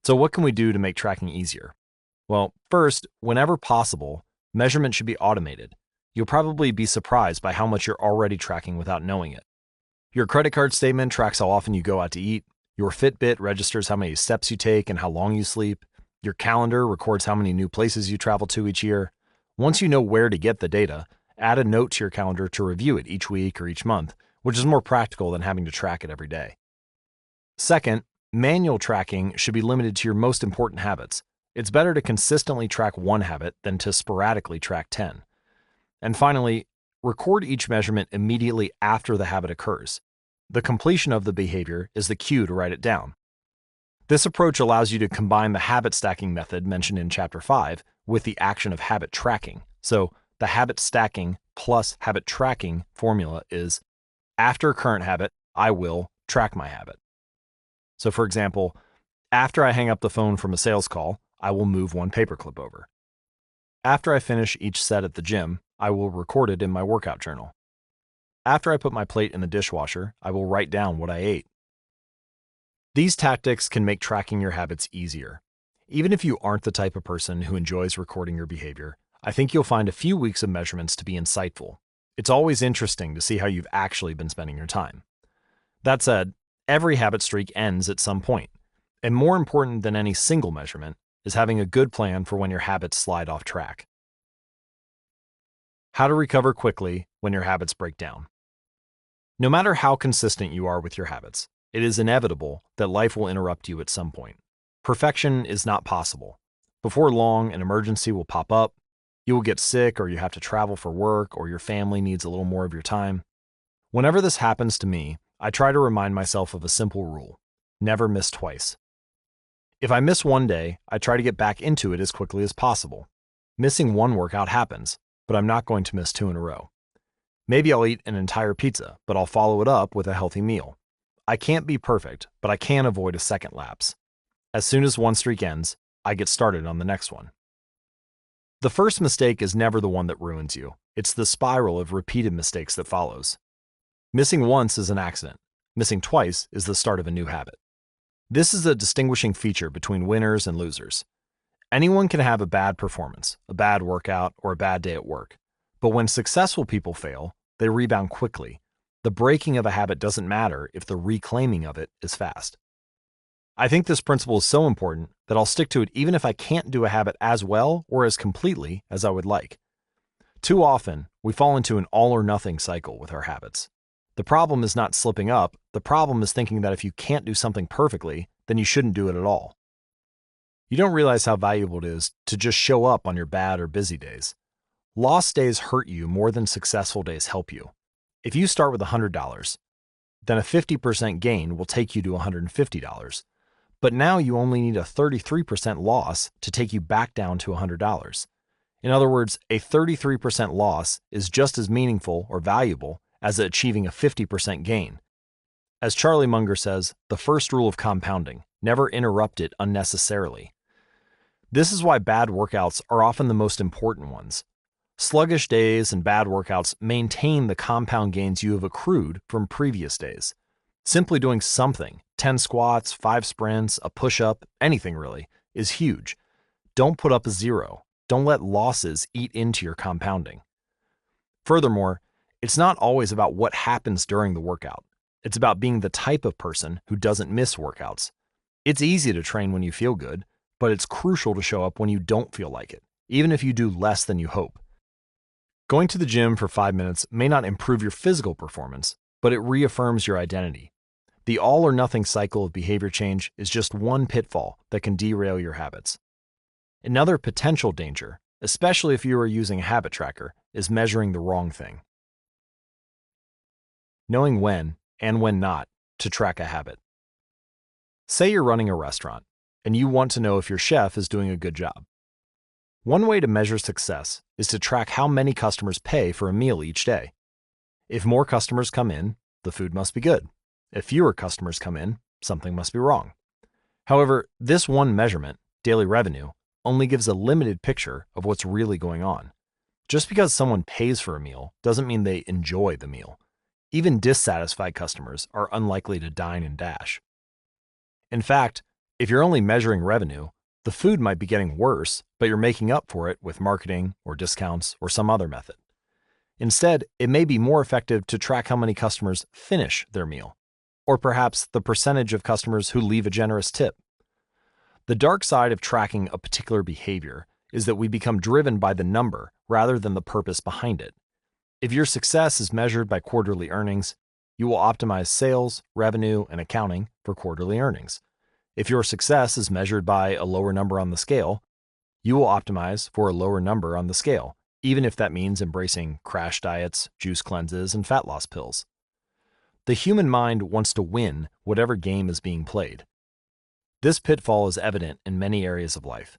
So what can we do to make tracking easier? Well, first, whenever possible, measurement should be automated. You'll probably be surprised by how much you're already tracking without knowing it. Your credit card statement tracks how often you go out to eat. Your Fitbit registers how many steps you take and how long you sleep. Your calendar records how many new places you travel to each year. Once you know where to get the data, add a note to your calendar to review it each week or each month, which is more practical than having to track it every day. Second, manual tracking should be limited to your most important habits. It's better to consistently track one habit than to sporadically track 10. And finally, record each measurement immediately after the habit occurs. The completion of the behavior is the cue to write it down. This approach allows you to combine the habit stacking method mentioned in Chapter 5 with the action of habit tracking. So the habit stacking plus habit tracking formula is, after a current habit, I will track my habit. So for example, after I hang up the phone from a sales call, I will move one paperclip over. After I finish each set at the gym, I will record it in my workout journal. After I put my plate in the dishwasher, I will write down what I ate. These tactics can make tracking your habits easier. Even if you aren't the type of person who enjoys recording your behavior, I think you'll find a few weeks of measurements to be insightful. It's always interesting to see how you've actually been spending your time. That said, every habit streak ends at some point, and more important than any single measurement is having a good plan for when your habits slide off track. How to recover quickly when your habits break down. No matter how consistent you are with your habits, it is inevitable that life will interrupt you at some point. Perfection is not possible. Before long, an emergency will pop up, you will get sick, or you have to travel for work, or your family needs a little more of your time. Whenever this happens to me, I try to remind myself of a simple rule: never miss twice. If I miss one day, I try to get back into it as quickly as possible. Missing one workout happens, but I'm not going to miss 2 in a row. Maybe I'll eat an entire pizza, but I'll follow it up with a healthy meal. I can't be perfect, but I can avoid a second lapse. As soon as one streak ends, I get started on the next one. The first mistake is never the one that ruins you. It's the spiral of repeated mistakes that follows. Missing once is an accident. Missing twice is the start of a new habit. This is a distinguishing feature between winners and losers. Anyone can have a bad performance, a bad workout, or a bad day at work. But when successful people fail, they rebound quickly. The breaking of a habit doesn't matter if the reclaiming of it is fast. I think this principle is so important that I'll stick to it even if I can't do a habit as well or as completely as I would like. Too often, we fall into an all-or-nothing cycle with our habits. The problem is not slipping up. The problem is thinking that if you can't do something perfectly, then you shouldn't do it at all. You don't realize how valuable it is to just show up on your bad or busy days. Lost days hurt you more than successful days help you. If you start with $100, then a 50% gain will take you to $150. But now you only need a 33% loss to take you back down to $100. In other words, a 33% loss is just as meaningful or valuable as achieving a 50% gain. As Charlie Munger says, the first rule of compounding: never interrupt it unnecessarily. This is why bad workouts are often the most important ones. Sluggish days and bad workouts maintain the compound gains you have accrued from previous days. Simply doing something, 10 squats, 5 sprints, a push-up, anything really, is huge. Don't put up a 0. Don't let losses eat into your compounding. Furthermore, it's not always about what happens during the workout. It's about being the type of person who doesn't miss workouts. It's easy to train when you feel good, but it's crucial to show up when you don't feel like it, even if you do less than you hope. Going to the gym for 5 minutes may not improve your physical performance, but it reaffirms your identity. The all-or-nothing cycle of behavior change is just one pitfall that can derail your habits. Another potential danger, especially if you are using a habit tracker, is measuring the wrong thing. Knowing when and when not to track a habit. Say you're running a restaurant and you want to know if your chef is doing a good job. One way to measure success is to track how many customers pay for a meal each day. If more customers come in, the food must be good. If fewer customers come in, something must be wrong. However, this one measurement, daily revenue, only gives a limited picture of what's really going on. Just because someone pays for a meal doesn't mean they enjoy the meal. Even dissatisfied customers are unlikely to dine and dash. In fact, if you're only measuring revenue, the food might be getting worse, but you're making up for it with marketing or discounts or some other method. Instead, it may be more effective to track how many customers finish their meal, or perhaps the percentage of customers who leave a generous tip. The dark side of tracking a particular behavior is that we become driven by the number rather than the purpose behind it. If your success is measured by quarterly earnings, you will optimize sales, revenue, and accounting for quarterly earnings. If your success is measured by a lower number on the scale, you will optimize for a lower number on the scale, even if that means embracing crash diets, juice cleanses, and fat loss pills. The human mind wants to win whatever game is being played. This pitfall is evident in many areas of life.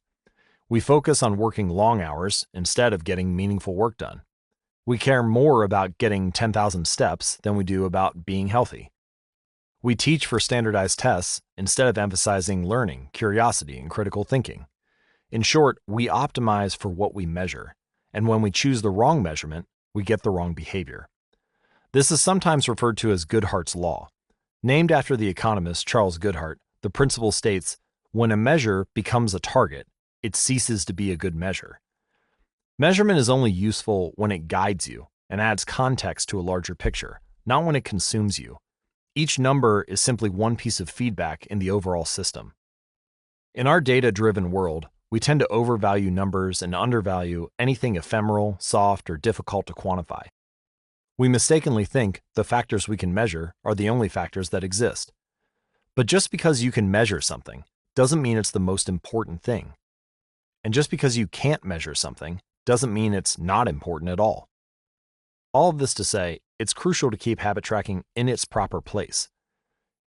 We focus on working long hours instead of getting meaningful work done. We care more about getting 10,000 steps than we do about being healthy. We teach for standardized tests instead of emphasizing learning, curiosity, and critical thinking. In short, we optimize for what we measure, and when we choose the wrong measurement, we get the wrong behavior. This is sometimes referred to as Goodhart's Law. Named after the economist Charles Goodhart, the principle states, when a measure becomes a target, it ceases to be a good measure. Measurement is only useful when it guides you and adds context to a larger picture, not when it consumes you. Each number is simply one piece of feedback in the overall system. In our data-driven world, we tend to overvalue numbers and undervalue anything ephemeral, soft, or difficult to quantify. We mistakenly think the factors we can measure are the only factors that exist. But just because you can measure something doesn't mean it's the most important thing. And just because you can't measure something doesn't mean it's not important at all. All of this to say, it's crucial to keep habit tracking in its proper place.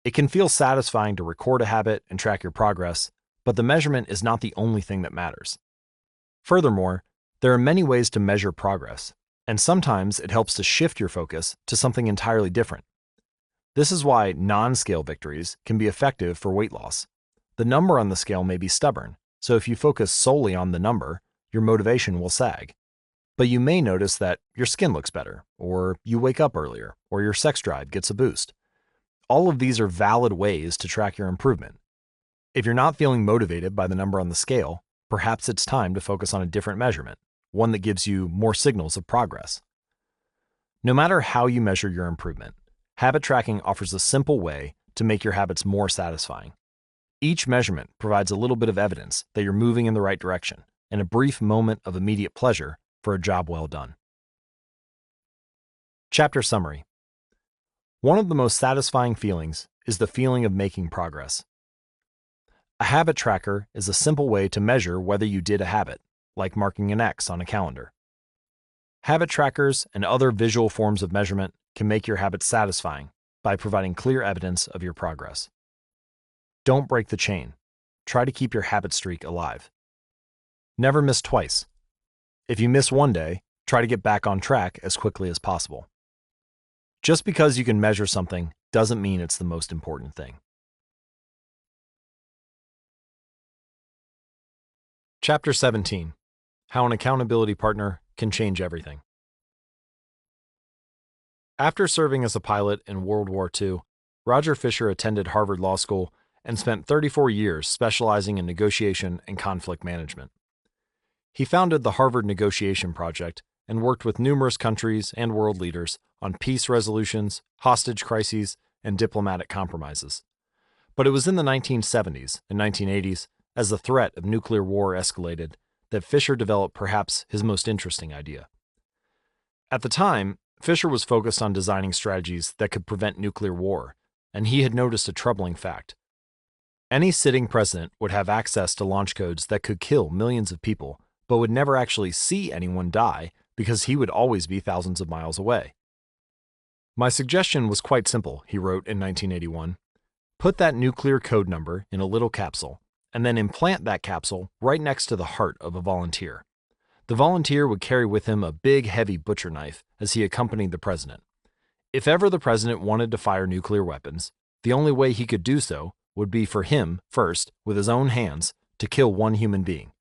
It can feel satisfying to record a habit and track your progress, but the measurement is not the only thing that matters. Furthermore, there are many ways to measure progress, and sometimes it helps to shift your focus to something entirely different. This is why non-scale victories can be effective for weight loss. The number on the scale may be stubborn, so if you focus solely on the number, your motivation will sag. But you may notice that your skin looks better, or you wake up earlier, or your sex drive gets a boost. All of these are valid ways to track your improvement. If you're not feeling motivated by the number on the scale, perhaps it's time to focus on a different measurement, one that gives you more signals of progress. No matter how you measure your improvement, habit tracking offers a simple way to make your habits more satisfying. Each measurement provides a little bit of evidence that you're moving in the right direction, and a brief moment of immediate pleasure for a job well done. Chapter Summary. One of the most satisfying feelings is the feeling of making progress. A habit tracker is a simple way to measure whether you did a habit, like marking an X on a calendar. Habit trackers and other visual forms of measurement can make your habits satisfying by providing clear evidence of your progress. Don't break the chain. Try to keep your habit streak alive. Never miss twice. If you miss one day, try to get back on track as quickly as possible. Just because you can measure something doesn't mean it's the most important thing. Chapter 17. How an accountability partner can change everything. After serving as a pilot in World War II, Roger Fisher attended Harvard Law School and spent 34 years specializing in negotiation and conflict management. He founded the Harvard Negotiation Project and worked with numerous countries and world leaders on peace resolutions, hostage crises, and diplomatic compromises. But it was in the 1970s and 1980s, as the threat of nuclear war escalated, that Fisher developed perhaps his most interesting idea. At the time, Fisher was focused on designing strategies that could prevent nuclear war, and he had noticed a troubling fact. Any sitting president would have access to launch codes that could kill millions of people, but would never actually see anyone die because he would always be thousands of miles away. My suggestion was quite simple, he wrote in 1981. Put that nuclear code number in a little capsule, and then implant that capsule right next to the heart of a volunteer. The volunteer would carry with him a big, heavy butcher knife as he accompanied the president. If ever the president wanted to fire nuclear weapons, the only way he could do so would be for him, first, with his own hands, to kill one human being.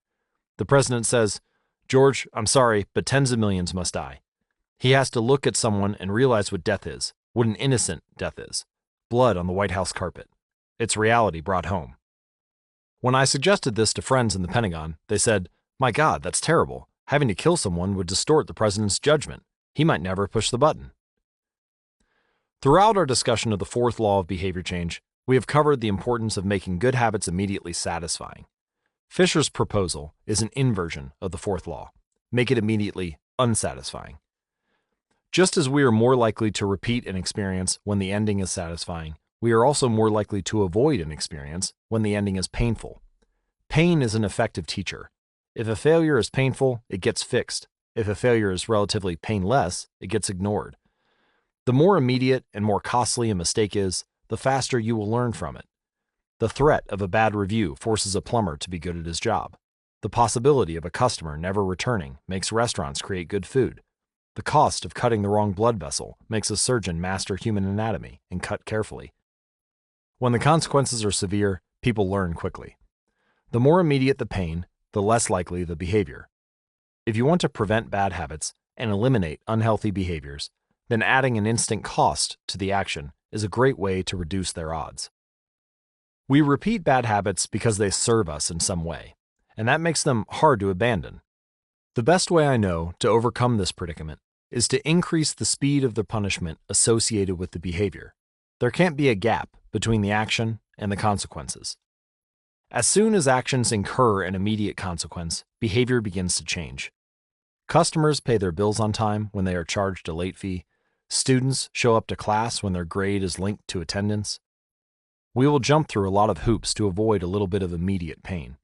The president says, "George, I'm sorry, but tens of millions must die." He has to look at someone and realize what death is, what an innocent death is. Blood on the White House carpet. It's reality brought home. When I suggested this to friends in the Pentagon, they said, "My God, that's terrible. Having to kill someone would distort the president's judgment. He might never push the button." Throughout our discussion of the fourth law of behavior change, we have covered the importance of making good habits immediately satisfying. Fisher's proposal is an inversion of the fourth law. Make it immediately unsatisfying. Just as we are more likely to repeat an experience when the ending is satisfying, we are also more likely to avoid an experience when the ending is painful. Pain is an effective teacher. If a failure is painful, it gets fixed. If a failure is relatively painless, it gets ignored. The more immediate and more costly a mistake is, the faster you will learn from it. The threat of a bad review forces a plumber to be good at his job. The possibility of a customer never returning makes restaurants create good food. The cost of cutting the wrong blood vessel makes a surgeon master human anatomy and cut carefully. When the consequences are severe, people learn quickly. The more immediate the pain, the less likely the behavior. If you want to prevent bad habits and eliminate unhealthy behaviors, then adding an instant cost to the action is a great way to reduce their odds. We repeat bad habits because they serve us in some way, and that makes them hard to abandon. The best way I know to overcome this predicament is to increase the speed of the punishment associated with the behavior. There can't be a gap between the action and the consequences. As soon as actions incur an immediate consequence, behavior begins to change. Customers pay their bills on time when they are charged a late fee. Students show up to class when their grade is linked to attendance. We will jump through a lot of hoops to avoid a little bit of immediate pain.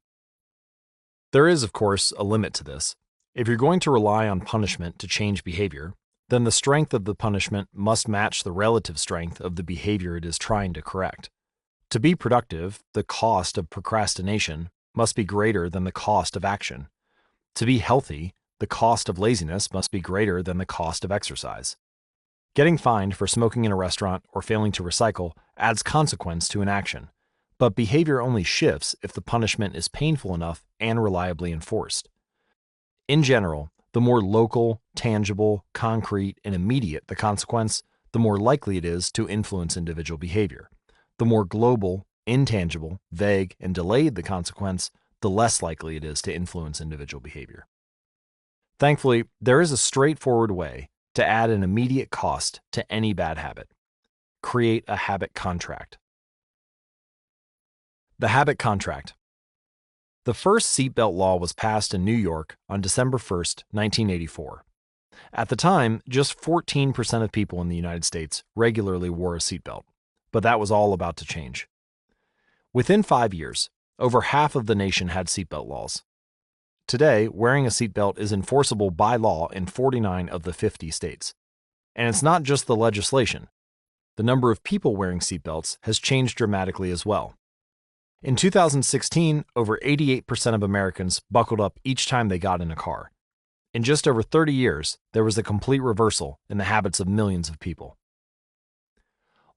There is, of course, a limit to this. If you're going to rely on punishment to change behavior, then the strength of the punishment must match the relative strength of the behavior it is trying to correct. To be productive, the cost of procrastination must be greater than the cost of action. To be healthy, the cost of laziness must be greater than the cost of exercise. Getting fined for smoking in a restaurant or failing to recycle adds consequence to an action, but behavior only shifts if the punishment is painful enough and reliably enforced. In general, the more local, tangible, concrete, and immediate the consequence, the more likely it is to influence individual behavior. The more global, intangible, vague, and delayed the consequence, the less likely it is to influence individual behavior. Thankfully, there is a straightforward way to add an immediate cost to any bad habit. Create a habit contract. The habit contract. The first seatbelt law was passed in New York on December 1st, 1984. At the time, just 14% of people in the United States regularly wore a seatbelt, but that was all about to change. Within 5 years, over half of the nation had seatbelt laws. Today, wearing a seatbelt is enforceable by law in 49 of the 50 states. And it's not just the legislation. The number of people wearing seatbelts has changed dramatically as well. In 2016, over 88% of Americans buckled up each time they got in a car. In just over 30 years, there was a complete reversal in the habits of millions of people.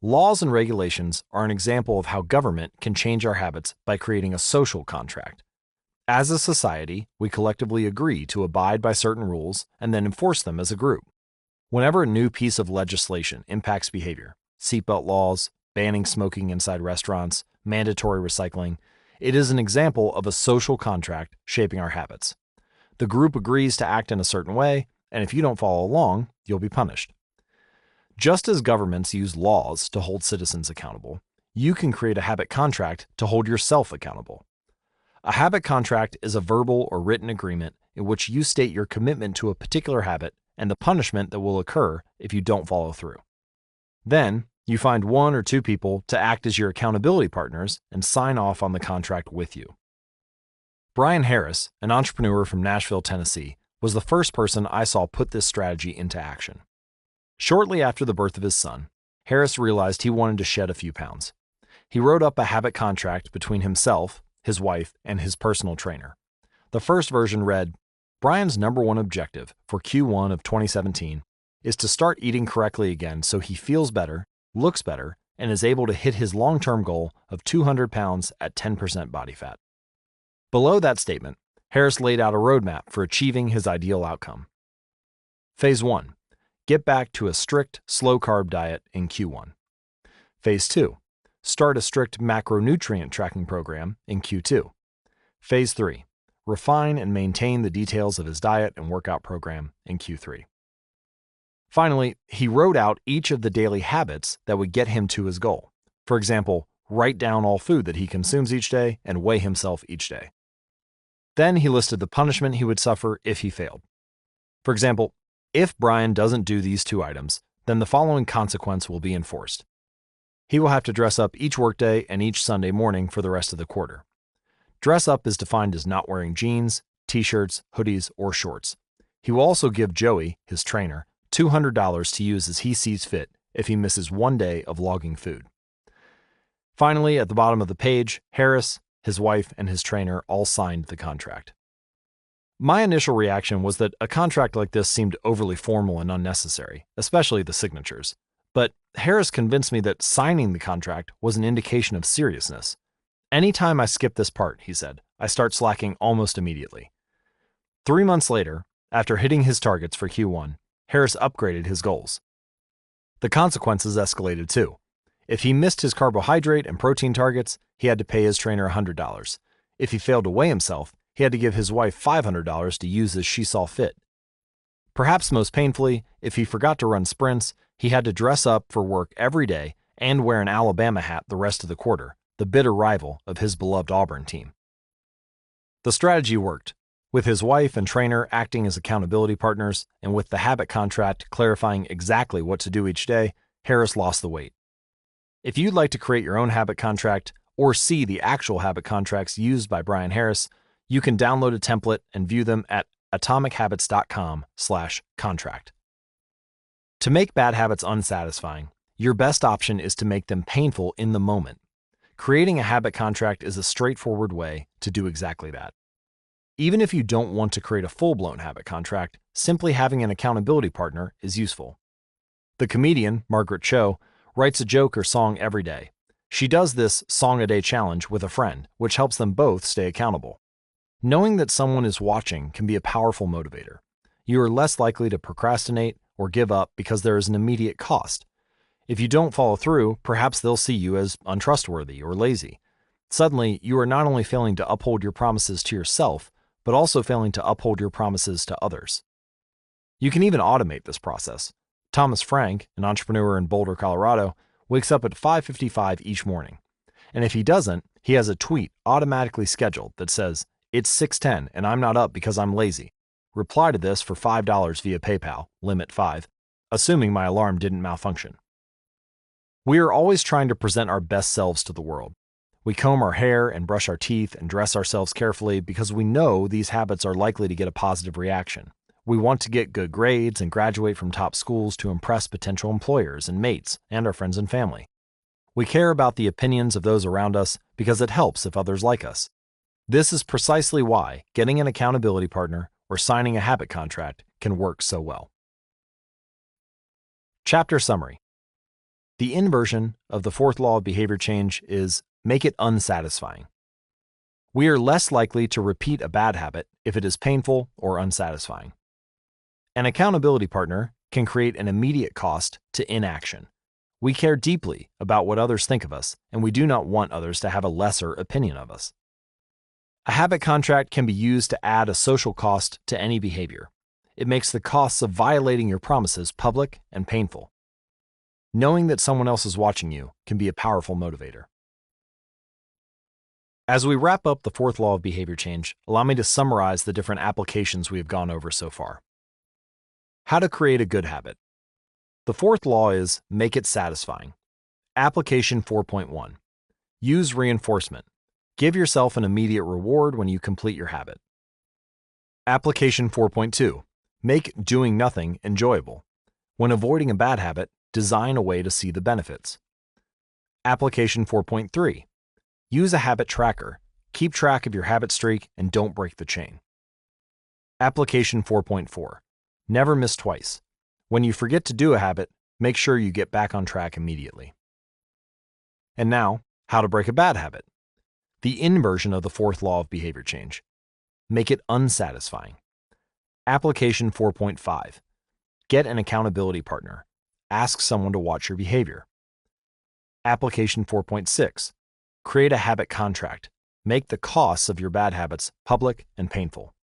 Laws and regulations are an example of how government can change our habits by creating a social contract. As a society, we collectively agree to abide by certain rules and then enforce them as a group. Whenever a new piece of legislation impacts behavior, seatbelt laws, banning smoking inside restaurants, mandatory recycling, it is an example of a social contract shaping our habits. The group agrees to act in a certain way, and if you don't follow along, you'll be punished. Just as governments use laws to hold citizens accountable, you can create a habit contract to hold yourself accountable. A habit contract is a verbal or written agreement in which you state your commitment to a particular habit and the punishment that will occur if you don't follow through. Then, You find 1 or 2 people to act as your accountability partners and sign off on the contract with you. Brian Harris, an entrepreneur from Nashville, Tennessee, was the first person I saw put this strategy into action. Shortly after the birth of his son, Harris realized he wanted to shed a few pounds. He wrote up a habit contract between himself, his wife, and his personal trainer. The first version read, Brian's #1 objective for Q1 of 2017 is to start eating correctly again so he feels better, looks better, and is able to hit his long-term goal of 200 pounds at 10% body fat. Below that statement, Harris laid out a roadmap for achieving his ideal outcome. Phase 1. Get back to a strict, slow-carb diet in Q1. Phase 2. Start a strict macronutrient tracking program in Q2. Phase 3. Refine and maintain the details of his diet and workout program in Q3. Finally, he wrote out each of the daily habits that would get him to his goal. For example, write down all food that he consumes each day and weigh himself each day. Then he listed the punishment he would suffer if he failed. For example, if Brian doesn't do these 2 items, then the following consequence will be enforced. He will have to dress up each workday and each Sunday morning for the rest of the quarter. Dress up is defined as not wearing jeans, t-shirts, hoodies, or shorts. He will also give Joey, his trainer, $200 to use as he sees fit if he misses 1 day of logging food. Finally, at the bottom of the page, Harris, his wife, and his trainer all signed the contract. My initial reaction was that a contract like this seemed overly formal and unnecessary, especially the signatures. But Harris convinced me that signing the contract was an indication of seriousness. Anytime I skip this part, he said, I start slacking almost immediately. 3 months later, after hitting his targets for Q1, Harris upgraded his goals. The consequences escalated too. If he missed his carbohydrate and protein targets, he had to pay his trainer $100. If he failed to weigh himself, he had to give his wife $500 to use as she saw fit. Perhaps most painfully, if he forgot to run sprints, he had to dress up for work every day and wear an Alabama hat the rest of the quarter, the bitter rival of his beloved Auburn team. The strategy worked, with his wife and trainer acting as accountability partners, and with the habit contract clarifying exactly what to do each day, Harris lost the weight. If you'd like to create your own habit contract or see the actual habit contracts used by Brian Harris, you can download a template and view them at atomichabits.com/contract. To make bad habits unsatisfying, your best option is to make them painful in the moment. Creating a habit contract is a straightforward way to do exactly that. Even if you don't want to create a full-blown habit contract, simply having an accountability partner is useful. The comedian, Margaret Cho, writes a joke or song every day. She does this song-a-day challenge with a friend, which helps them both stay accountable. Knowing that someone is watching can be a powerful motivator. You are less likely to procrastinate or give up because there is an immediate cost. If you don't follow through, perhaps they'll see you as untrustworthy or lazy. Suddenly, you are not only failing to uphold your promises to yourself, but also failing to uphold your promises to others. You can even automate this process. Thomas Frank, an entrepreneur in Boulder, Colorado, wakes up at 5:55 each morning. And if he doesn't, he has a tweet automatically scheduled that says, "It's 6:10 and I'm not up because I'm lazy. Reply to this for $5 via PayPal, limit 5, assuming my alarm didn't malfunction." We are always trying to present our best selves to the world. We comb our hair and brush our teeth and dress ourselves carefully because we know these habits are likely to get a positive reaction. We want to get good grades and graduate from top schools to impress potential employers and mates and our friends and family. We care about the opinions of those around us because it helps if others like us. This is precisely why getting an accountability partner or signing a habit contract can work so well. Chapter Summary. The inversion of the 4th law of behavior change is make it unsatisfying. We are less likely to repeat a bad habit if it is painful or unsatisfying. An accountability partner can create an immediate cost to inaction. We care deeply about what others think of us, and we do not want others to have a lesser opinion of us. A habit contract can be used to add a social cost to any behavior. It makes the costs of violating your promises public and painful. Knowing that someone else is watching you can be a powerful motivator. As we wrap up the 4th law of behavior change, allow me to summarize the different applications we have gone over so far. How to create a good habit. The 4th law is make it satisfying. Application 4.1. Use reinforcement. Give yourself an immediate reward when you complete your habit. Application 4.2. Make doing nothing enjoyable. When avoiding a bad habit, design a way to see the benefits. Application 4.3. Use a habit tracker. Keep track of your habit streak and don't break the chain. Application 4.4. Never miss twice. When you forget to do a habit, make sure you get back on track immediately. And now, how to break a bad habit. The inversion of the fourth law of behavior change. Make it unsatisfying. Application 4.5. Get an accountability partner. Ask someone to watch your behavior. Application 4.6. Create a habit contract. Make the costs of your bad habits public and painful.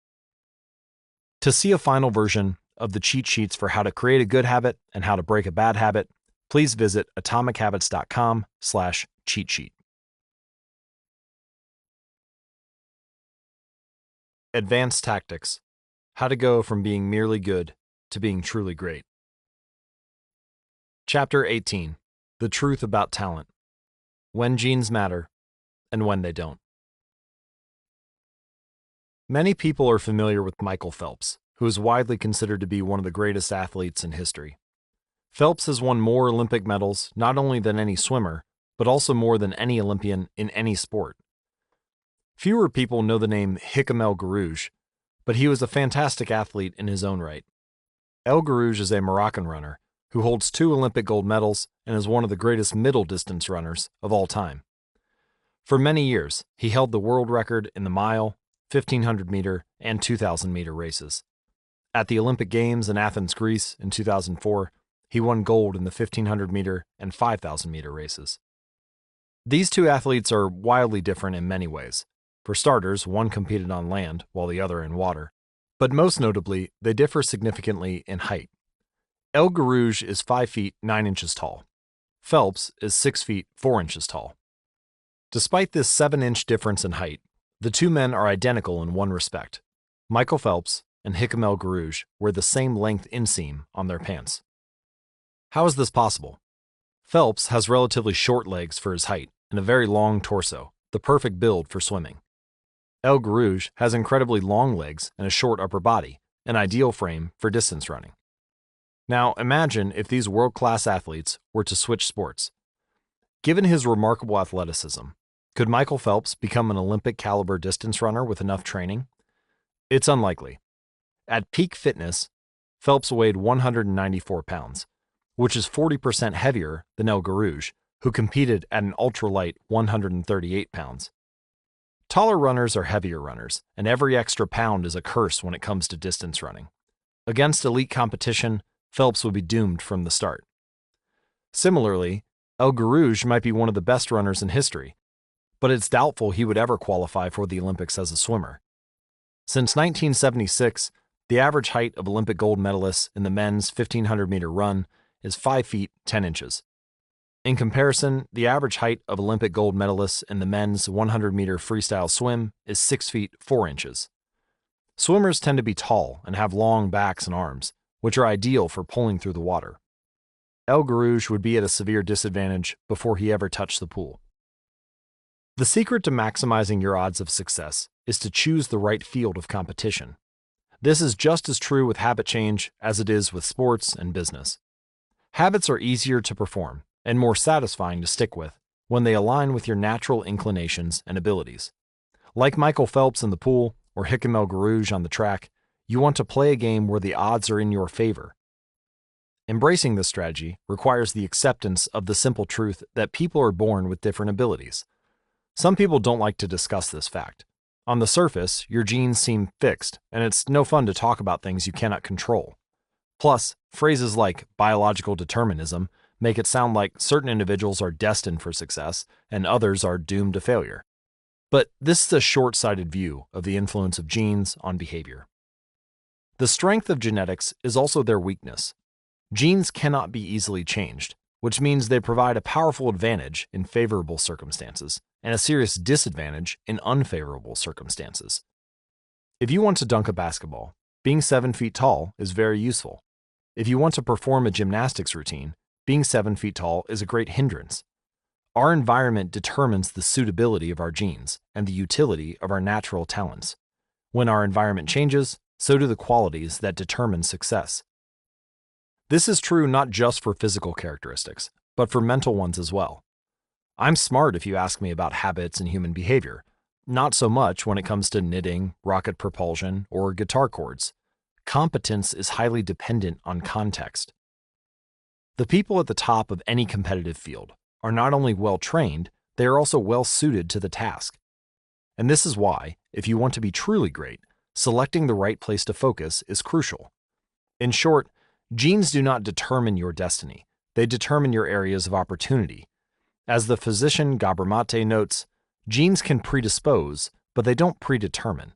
To see a final version of the cheat sheets for how to create a good habit and how to break a bad habit, please visit atomichabits.com/cheat sheet. Advanced Tactics. How to go from being merely good to being truly great. Chapter 18. The Truth About Talent. When genes matter and when they don't. Many people are familiar with Michael Phelps, who is widely considered to be one of the greatest athletes in history. Phelps has won more Olympic medals not only than any swimmer, but also more than any Olympian in any sport. Fewer people know the name Hicham El Guerrouj, but he was a fantastic athlete in his own right. El Guerrouj is a Moroccan runner who holds 2 Olympic gold medals and is one of the greatest middle distance runners of all time. For many years, he held the world record in the mile, 1,500-meter, and 2,000-meter races. At the Olympic Games in Athens, Greece in 2004, he won gold in the 1,500-meter and 5,000-meter races. These two athletes are wildly different in many ways. For starters, one competed on land while the other in water. But most notably, they differ significantly in height. El Guerrouj is 5 feet 9 inches tall. Phelps is 6 feet 4 inches tall. Despite this 7-inch difference in height, the two men are identical in one respect. Michael Phelps and Hicham El Guerrouj wear the same length inseam on their pants. How is this possible? Phelps has relatively short legs for his height and a very long torso, the perfect build for swimming. El Guerrouj has incredibly long legs and a short upper body, an ideal frame for distance running. Now imagine if these world-class athletes were to switch sports. Given his remarkable athleticism, could Michael Phelps become an Olympic-caliber distance runner with enough training? It's unlikely. At peak fitness, Phelps weighed 194 pounds, which is 40% heavier than El Guerrouj, who competed at an ultralight 138 pounds. Taller runners are heavier runners, and every extra pound is a curse when it comes to distance running. Against elite competition, Phelps would be doomed from the start. Similarly, El Guerrouj might be one of the best runners in history, but it's doubtful he would ever qualify for the Olympics as a swimmer. Since 1976, the average height of Olympic gold medalists in the men's 1,500-meter run is 5 feet 10 inches. In comparison, the average height of Olympic gold medalists in the men's 100-meter freestyle swim is 6 feet 4 inches. Swimmers tend to be tall and have long backs and arms, which are ideal for pulling through the water. El Guerrouj would be at a severe disadvantage before he ever touched the pool. The secret to maximizing your odds of success is to choose the right field of competition. This is just as true with habit change as it is with sports and business. Habits are easier to perform and more satisfying to stick with when they align with your natural inclinations and abilities. Like Michael Phelps in the pool or Hicham El Guerrouj on the track, you want to play a game where the odds are in your favor. Embracing this strategy requires the acceptance of the simple truth that people are born with different abilities. Some people don't like to discuss this fact. On the surface, your genes seem fixed, and it's no fun to talk about things you cannot control. Plus, phrases like biological determinism make it sound like certain individuals are destined for success and others are doomed to failure. But this is a short-sighted view of the influence of genes on behavior. The strength of genetics is also their weakness. Genes cannot be easily changed, which means they provide a powerful advantage in favorable circumstances and a serious disadvantage in unfavorable circumstances. If you want to dunk a basketball, being 7 feet tall is very useful. If you want to perform a gymnastics routine, being 7 feet tall is a great hindrance. Our environment determines the suitability of our genes and the utility of our natural talents. When our environment changes, so do the qualities that determine success. This is true not just for physical characteristics, but for mental ones as well. I'm smart if you ask me about habits and human behavior, not so much when it comes to knitting, rocket propulsion, or guitar chords. Competence is highly dependent on context. The people at the top of any competitive field are not only well-trained, they are also well-suited to the task. And this is why, if you want to be truly great, selecting the right place to focus is crucial. In short, genes do not determine your destiny, they determine your areas of opportunity. As the physician Gabor notes, genes can predispose, but they don't predetermine.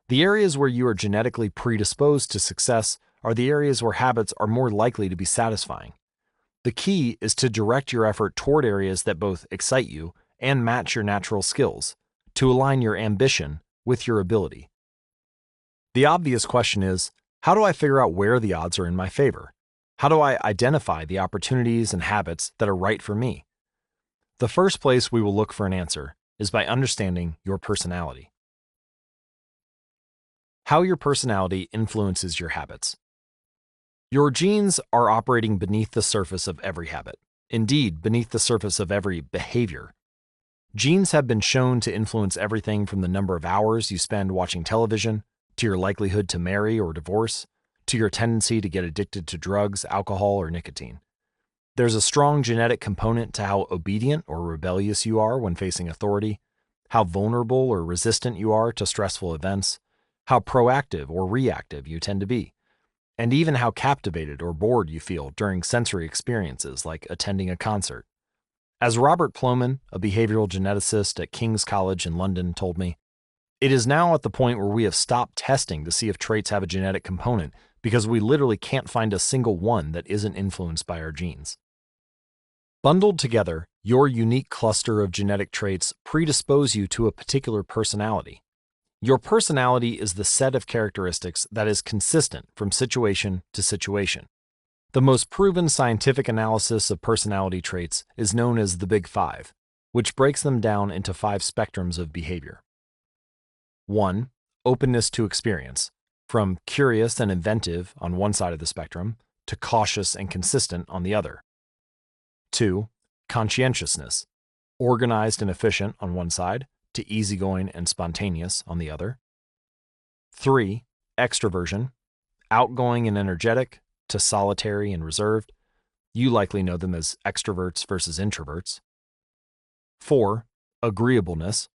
The areas where you are genetically predisposed to success are the areas where habits are more likely to be satisfying. The key is to direct your effort toward areas that both excite you and match your natural skills, to align your ambition with your ability. The obvious question is, how do I figure out where the odds are in my favor? How do I identify the opportunities and habits that are right for me? The first place we will look for an answer is by understanding your personality. How your personality influences your habits. Your genes are operating beneath the surface of every habit, indeed, beneath the surface of every behavior. Genes have been shown to influence everything from the number of hours you spend watching television, to your likelihood to marry or divorce, to your tendency to get addicted to drugs, alcohol, or nicotine. There's a strong genetic component to how obedient or rebellious you are when facing authority, how vulnerable or resistant you are to stressful events, how proactive or reactive you tend to be, and even how captivated or bored you feel during sensory experiences like attending a concert. As Robert Plomin, a behavioral geneticist at King's College in London, told me, it is now at the point where we have stopped testing to see if traits have a genetic component because we literally can't find a single one that isn't influenced by our genes. Bundled together, your unique cluster of genetic traits predispose you to a particular personality. Your personality is the set of characteristics that is consistent from situation to situation. The most proven scientific analysis of personality traits is known as the Big Five, which breaks them down into 5 spectrums of behavior. 1. Openness to experience, from curious and inventive on one side of the spectrum to cautious and consistent on the other. 2. Conscientiousness, organized and efficient on one side to easygoing and spontaneous on the other. 3. Extroversion, outgoing and energetic to solitary and reserved. You likely know them as extroverts versus introverts. 4. Agreeableness,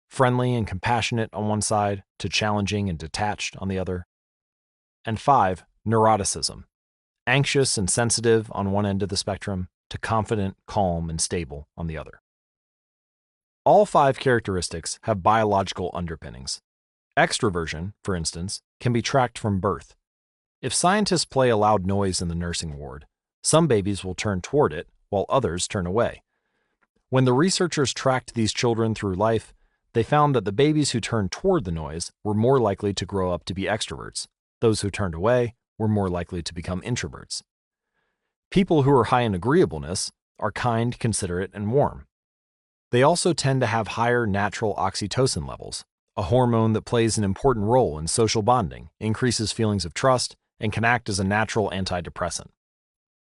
friendly and compassionate on one side to challenging and detached on the other. And 5. Neuroticism, anxious and sensitive on one end of the spectrum to confident, calm, and stable on the other. All 5 characteristics have biological underpinnings. Extroversion, for instance, can be tracked from birth. If scientists play a loud noise in the nursing ward, some babies will turn toward it while others turn away. When the researchers tracked these children through life, they found that the babies who turned toward the noise were more likely to grow up to be extroverts. Those who turned away were more likely to become introverts. People who are high in agreeableness are kind, considerate, and warm. They also tend to have higher natural oxytocin levels, a hormone that plays an important role in social bonding, increases feelings of trust, and can act as a natural antidepressant.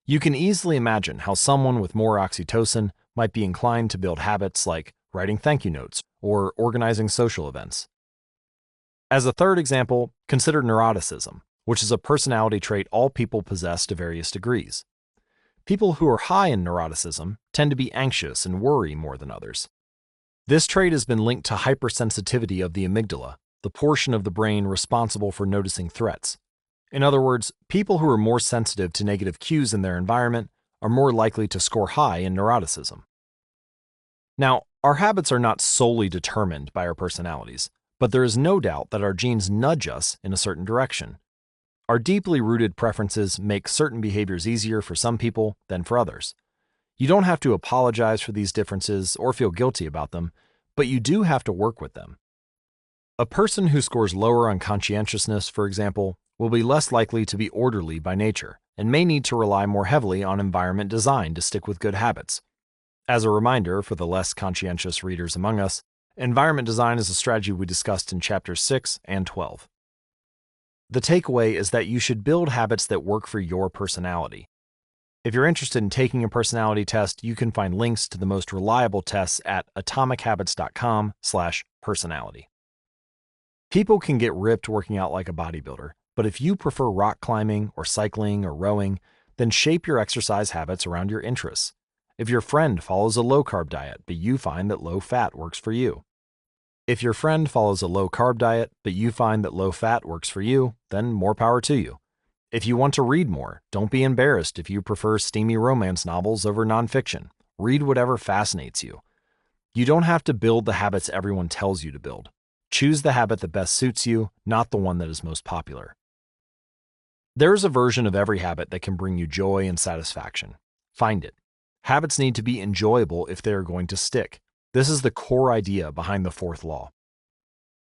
You can easily imagine how someone with more oxytocin might be inclined to build habits like writing thank you notes or organizing social events. As a third example, consider neuroticism, which is a personality trait all people possess to various degrees. People who are high in neuroticism tend to be anxious and worry more than others. This trait has been linked to hypersensitivity of the amygdala, the portion of the brain responsible for noticing threats. In other words, people who are more sensitive to negative cues in their environment are more likely to score high in neuroticism. Now, our habits are not solely determined by our personalities, but there is no doubt that our genes nudge us in a certain direction. Our deeply rooted preferences make certain behaviors easier for some people than for others. You don't have to apologize for these differences or feel guilty about them, but you do have to work with them. A person who scores lower on conscientiousness, for example, will be less likely to be orderly by nature and may need to rely more heavily on environment design to stick with good habits. As a reminder for the less conscientious readers among us, environment design is a strategy we discussed in chapters 6 and 12. The takeaway is that you should build habits that work for your personality. If you're interested in taking a personality test, you can find links to the most reliable tests at atomichabits.com/personality. People can get ripped working out like a bodybuilder, but if you prefer rock climbing or cycling or rowing, then shape your exercise habits around your interests. If your friend follows a low-carb diet, but you find that low-fat works for you. If your friend follows a low-carb diet, but you find that low-fat works for you, then more power to you. If you want to read more, don't be embarrassed if you prefer steamy romance novels over nonfiction. Read whatever fascinates you. You don't have to build the habits everyone tells you to build. Choose the habit that best suits you, not the one that is most popular. There is a version of every habit that can bring you joy and satisfaction. Find it. Habits need to be enjoyable if they are going to stick. This is the core idea behind the fourth law.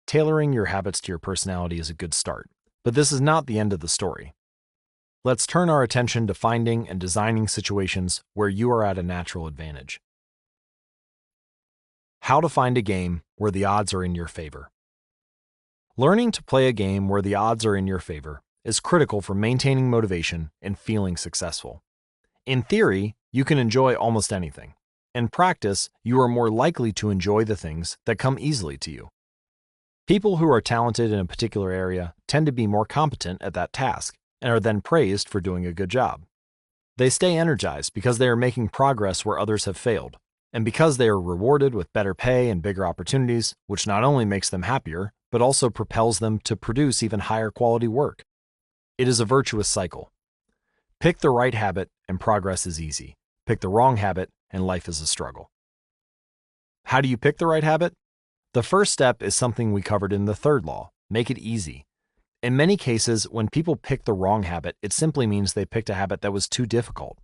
Tailoring your habits to your personality is a good start, but this is not the end of the story. Let's turn our attention to finding and designing situations where you are at a natural advantage. How to find a game where the odds are in your favor. Learning to play a game where the odds are in your favor is critical for maintaining motivation and feeling successful. In theory, you can enjoy almost anything. In practice, you are more likely to enjoy the things that come easily to you. People who are talented in a particular area tend to be more competent at that task and are then praised for doing a good job. They stay energized because they are making progress where others have failed, and because they are rewarded with better pay and bigger opportunities, which not only makes them happier, but also propels them to produce even higher quality work. It is a virtuous cycle. Pick the right habit and progress is easy. Pick the wrong habit and life is a struggle. How do you pick the right habit? The first step is something we covered in the third law: make it easy. In many cases, when people pick the wrong habit, it simply means they picked a habit that was too difficult.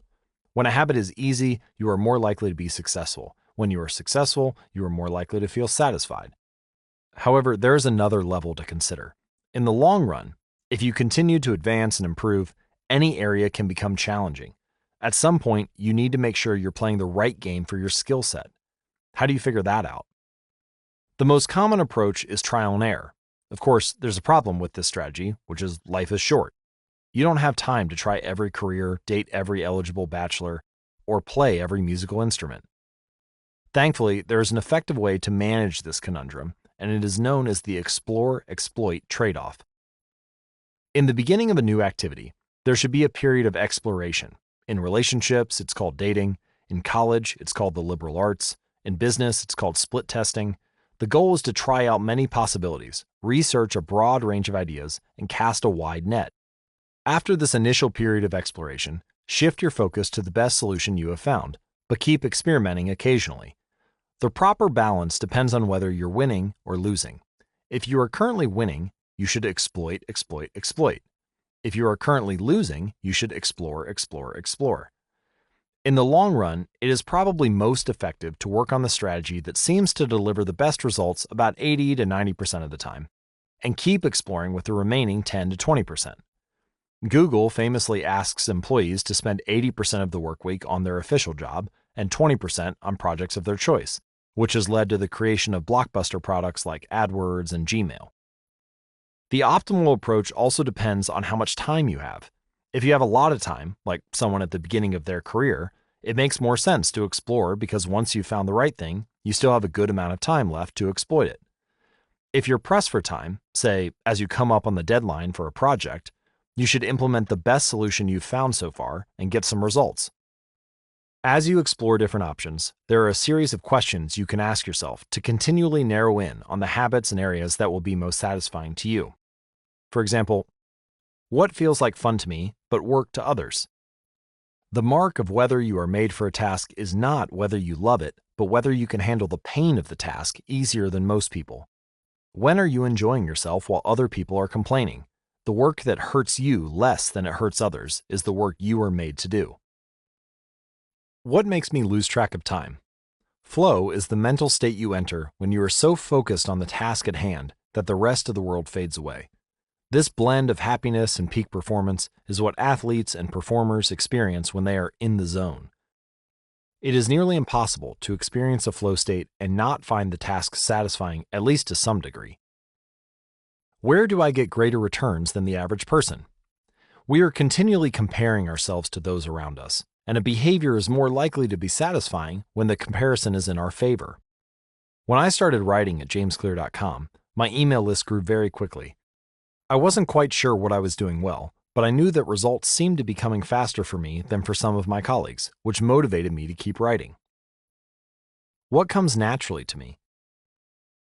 When a habit is easy, you are more likely to be successful. When you are successful, you are more likely to feel satisfied. However, there is another level to consider. In the long run, if you continue to advance and improve, any area can become challenging. At some point, you need to make sure you're playing the right game for your skill set. How do you figure that out? The most common approach is trial and error. Of course, there's a problem with this strategy, which is life is short. You don't have time to try every career, date every eligible bachelor, or play every musical instrument. Thankfully, there is an effective way to manage this conundrum, and it is known as the explore-exploit trade-off. In the beginning of a new activity, there should be a period of exploration. In relationships, it's called dating. In college, it's called the liberal arts. In business, it's called split testing. The goal is to try out many possibilities, research a broad range of ideas, and cast a wide net. After this initial period of exploration, shift your focus to the best solution you have found, but keep experimenting occasionally. The proper balance depends on whether you're winning or losing. If you are currently winning, you should exploit. If you are currently losing, you should explore. In the long run, it is probably most effective to work on the strategy that seems to deliver the best results about 80 to 90% of the time, and keep exploring with the remaining 10 to 20%. Google famously asks employees to spend 80% of the workweek on their official job and 20% on projects of their choice, which has led to the creation of blockbuster products like AdWords and Gmail. The optimal approach also depends on how much time you have. If you have a lot of time, like someone at the beginning of their career, it makes more sense to explore because once you've found the right thing, you still have a good amount of time left to exploit it. If you're pressed for time, say as you come up on the deadline for a project, you should implement the best solution you've found so far and get some results. As you explore different options, there are a series of questions you can ask yourself to continually narrow in on the habits and areas that will be most satisfying to you. For example, what feels like fun to me but work to others? The mark of whether you are made for a task is not whether you love it, but whether you can handle the pain of the task easier than most people. When are you enjoying yourself while other people are complaining? The work that hurts you less than it hurts others is the work you are made to do. What makes me lose track of time? Flow is the mental state you enter when you are so focused on the task at hand that the rest of the world fades away. This blend of happiness and peak performance is what athletes and performers experience when they are in the zone. It is nearly impossible to experience a flow state and not find the task satisfying, at least to some degree. Where do I get greater returns than the average person? We are continually comparing ourselves to those around us, and a behavior is more likely to be satisfying when the comparison is in our favor. When I started writing at jamesclear.com, my email list grew very quickly. I wasn't quite sure what I was doing well, but I knew that results seemed to be coming faster for me than for some of my colleagues, which motivated me to keep writing. What comes naturally to me?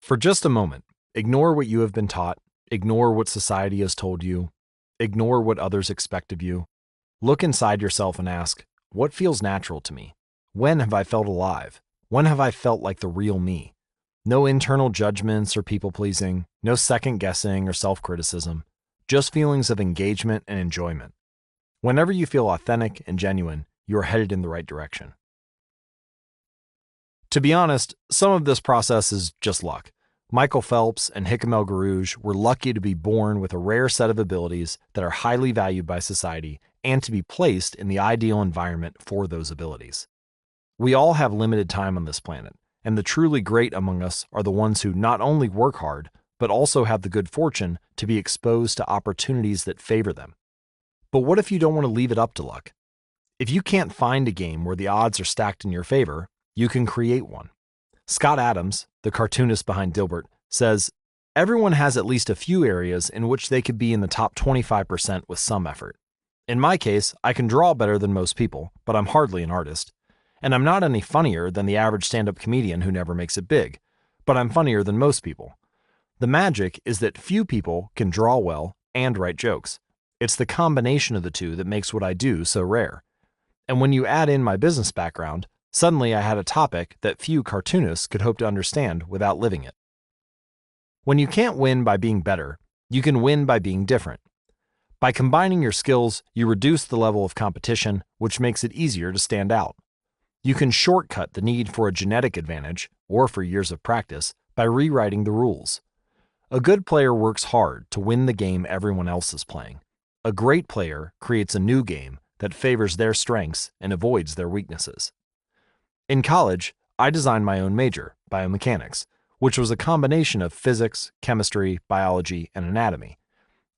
For just a moment, ignore what you have been taught, ignore what society has told you, ignore what others expect of you. Look inside yourself and ask, what feels natural to me? When have I felt alive? When have I felt like the real me? No internal judgments or people-pleasing, no second-guessing or self-criticism, just feelings of engagement and enjoyment. Whenever you feel authentic and genuine, you are headed in the right direction. To be honest, some of this process is just luck. Michael Phelps and Hicham El Guerrouj were lucky to be born with a rare set of abilities that are highly valued by society and to be placed in the ideal environment for those abilities. We all have limited time on this planet, and the truly great among us are the ones who not only work hard, but also have the good fortune to be exposed to opportunities that favor them. But what if you don't want to leave it up to luck? If you can't find a game where the odds are stacked in your favor, you can create one. Scott Adams, the cartoonist behind Dilbert, says, "Everyone has at least a few areas in which they could be in the top 25% with some effort. In my case, I can draw better than most people, but I'm hardly an artist. And I'm not any funnier than the average stand-up comedian who never makes it big, but I'm funnier than most people. The magic is that few people can draw well and write jokes. It's the combination of the two that makes what I do so rare. And when you add in my business background, suddenly I had a topic that few cartoonists could hope to understand without living it." When you can't win by being better, you can win by being different. By combining your skills, you reduce the level of competition, which makes it easier to stand out. You can shortcut the need for a genetic advantage, or for years of practice, by rewriting the rules. A good player works hard to win the game everyone else is playing. A great player creates a new game that favors their strengths and avoids their weaknesses. In college, I designed my own major, biomechanics, which was a combination of physics, chemistry, biology, and anatomy.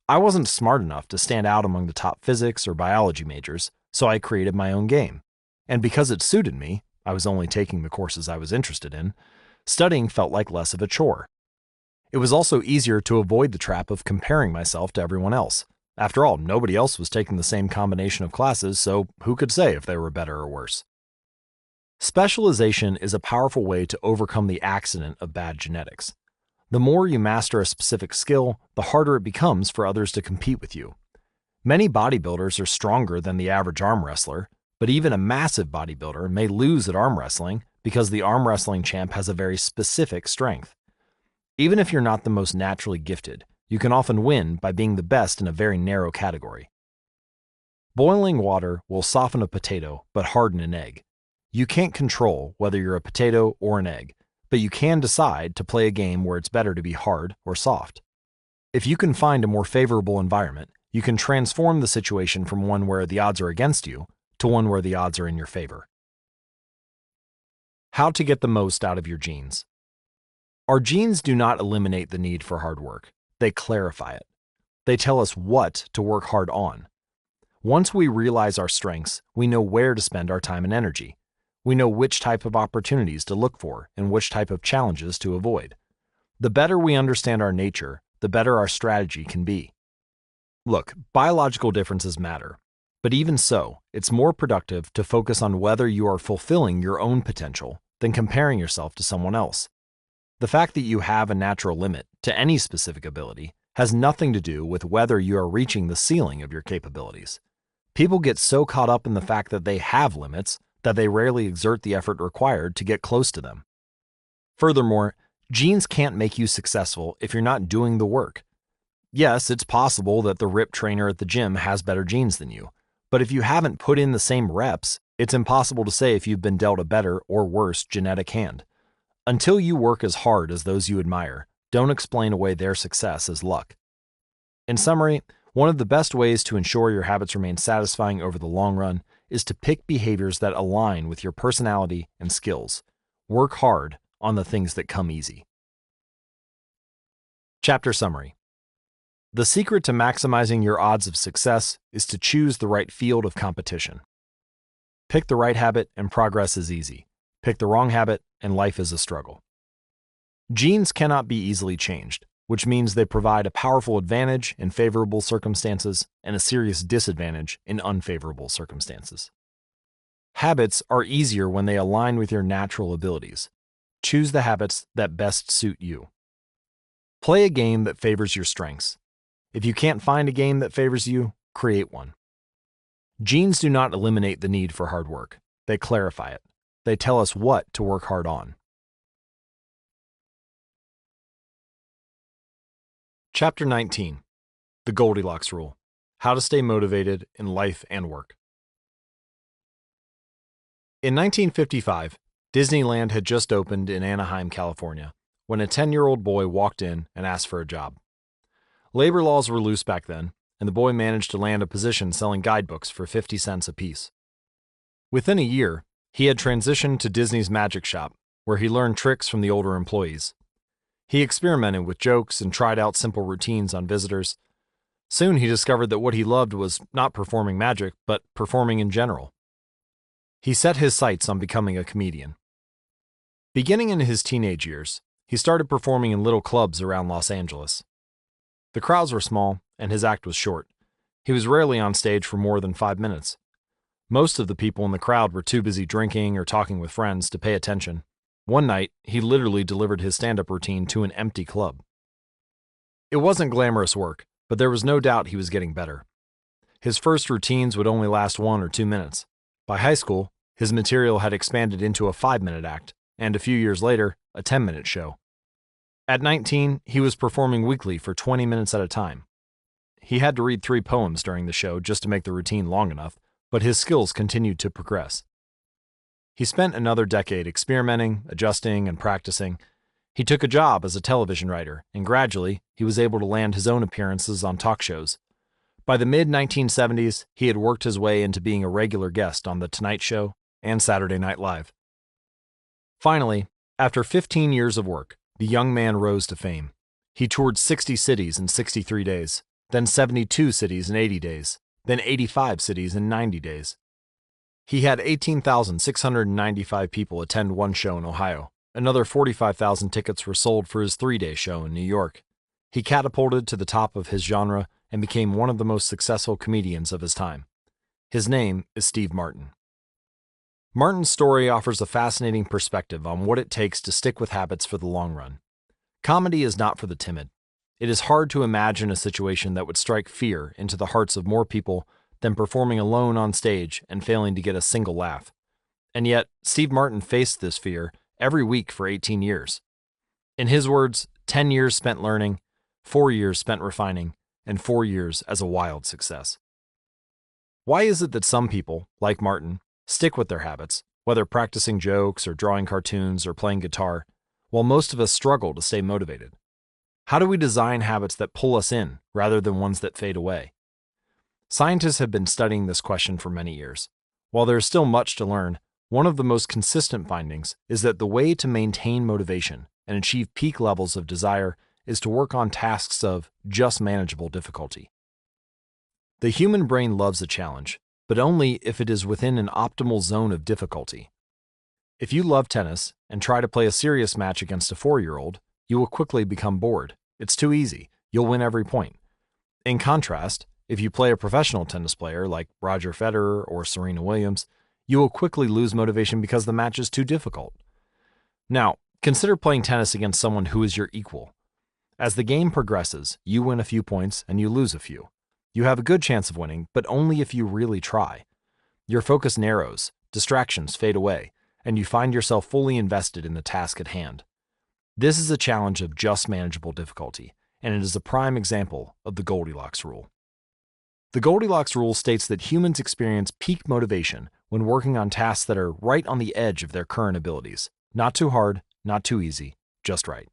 I wasn't smart enough to stand out among the top physics or biology majors, so I created my own game. And because it suited me, I was only taking the courses I was interested in, studying felt like less of a chore. It was also easier to avoid the trap of comparing myself to everyone else. After all, nobody else was taking the same combination of classes, so who could say if they were better or worse? Specialization is a powerful way to overcome the accident of bad genetics. The more you master a specific skill, the harder it becomes for others to compete with you. Many bodybuilders are stronger than the average arm wrestler, but even a massive bodybuilder may lose at arm wrestling because the arm wrestling champ has a very specific strength. Even if you're not the most naturally gifted, you can often win by being the best in a very narrow category. Boiling water will soften a potato but harden an egg. You can't control whether you're a potato or an egg, but you can decide to play a game where it's better to be hard or soft. If you can find a more favorable environment, you can transform the situation from one where the odds are against you to one where the odds are in your favor. How to get the most out of your genes. Our genes do not eliminate the need for hard work. They clarify it. They tell us what to work hard on. Once we realize our strengths, we know where to spend our time and energy. We know which type of opportunities to look for and which type of challenges to avoid. The better we understand our nature, the better our strategy can be. Look, biological differences matter, but even so, it's more productive to focus on whether you are fulfilling your own potential than comparing yourself to someone else. The fact that you have a natural limit to any specific ability has nothing to do with whether you are reaching the ceiling of your capabilities. People get so caught up in the fact that they have limits that they rarely exert the effort required to get close to them. Furthermore, genes can't make you successful if you're not doing the work. Yes, it's possible that the ripped trainer at the gym has better genes than you, but if you haven't put in the same reps, it's impossible to say if you've been dealt a better or worse genetic hand. Until you work as hard as those you admire, don't explain away their success as luck. In summary, one of the best ways to ensure your habits remain satisfying over the long run is to pick behaviors that align with your personality and skills. Work hard on the things that come easy. Chapter summary. The secret to maximizing your odds of success is to choose the right field of competition. Pick the right habit and progress is easy. Pick the wrong habit and life is a struggle. Genes cannot be easily changed, which means they provide a powerful advantage in favorable circumstances and a serious disadvantage in unfavorable circumstances. Habits are easier when they align with your natural abilities. Choose the habits that best suit you. Play a game that favors your strengths. If you can't find a game that favors you, create one. Genes do not eliminate the need for hard work. They clarify it. They tell us what to work hard on. Chapter 19. The Goldilocks Rule. How to stay motivated in life and work. In 1955, Disneyland had just opened in Anaheim, California, when a 10-year-old boy walked in and asked for a job. Labor laws were loose back then, and the boy managed to land a position selling guidebooks for 50 cents apiece. Within a year, he had transitioned to Disney's magic shop, where he learned tricks from the older employees. He experimented with jokes and tried out simple routines on visitors. Soon he discovered that what he loved was not performing magic, but performing in general. He set his sights on becoming a comedian. Beginning in his teenage years, he started performing in little clubs around Los Angeles. The crowds were small, and his act was short. He was rarely on stage for more than 5 minutes. Most of the people in the crowd were too busy drinking or talking with friends to pay attention. One night, he literally delivered his stand-up routine to an empty club. It wasn't glamorous work, but there was no doubt he was getting better. His first routines would only last 1 or 2 minutes. By high school, his material had expanded into a 5-minute act, and a few years later, a 10-minute show. At 19, he was performing weekly for 20 minutes at a time. He had to read 3 poems during the show just to make the routine long enough, but his skills continued to progress. He spent another decade experimenting, adjusting, and practicing. He took a job as a television writer, and gradually, he was able to land his own appearances on talk shows. By the mid-1970s, he had worked his way into being a regular guest on The Tonight Show and Saturday Night Live. Finally, after 15 years of work, the young man rose to fame. He toured 60 cities in 63 days, then 72 cities in 80 days, then 85 cities in 90 days. He had 18,695 people attend one show in Ohio. Another 45,000 tickets were sold for his 3-day show in New York. He catapulted to the top of his genre and became one of the most successful comedians of his time. His name is Steve Martin. Martin's story offers a fascinating perspective on what it takes to stick with habits for the long run. Comedy is not for the timid. It is hard to imagine a situation that would strike fear into the hearts of more people than performing alone on stage and failing to get a single laugh. And yet, Steve Martin faced this fear every week for 18 years. In his words, 10 years spent learning, 4 years spent refining, and 4 years as a wild success. Why is it that some people, like Martin, stick with their habits, whether practicing jokes or drawing cartoons or playing guitar, while most of us struggle to stay motivated? How do we design habits that pull us in rather than ones that fade away? Scientists have been studying this question for many years. While there is still much to learn, one of the most consistent findings is that the way to maintain motivation and achieve peak levels of desire is to work on tasks of just manageable difficulty. The human brain loves a challenge, but only if it is within an optimal zone of difficulty. If you love tennis and try to play a serious match against a 4-year-old, you will quickly become bored. It's too easy. You'll win every point. In contrast, if you play a professional tennis player like Roger Federer or Serena Williams, you will quickly lose motivation because the match is too difficult. Now, consider playing tennis against someone who is your equal. As the game progresses, you win a few points and you lose a few. You have a good chance of winning, but only if you really try. Your focus narrows, distractions fade away, and you find yourself fully invested in the task at hand. This is a challenge of just manageable difficulty, and it is a prime example of the Goldilocks rule. The Goldilocks rule states that humans experience peak motivation when working on tasks that are right on the edge of their current abilities. Not too hard, not too easy, just right.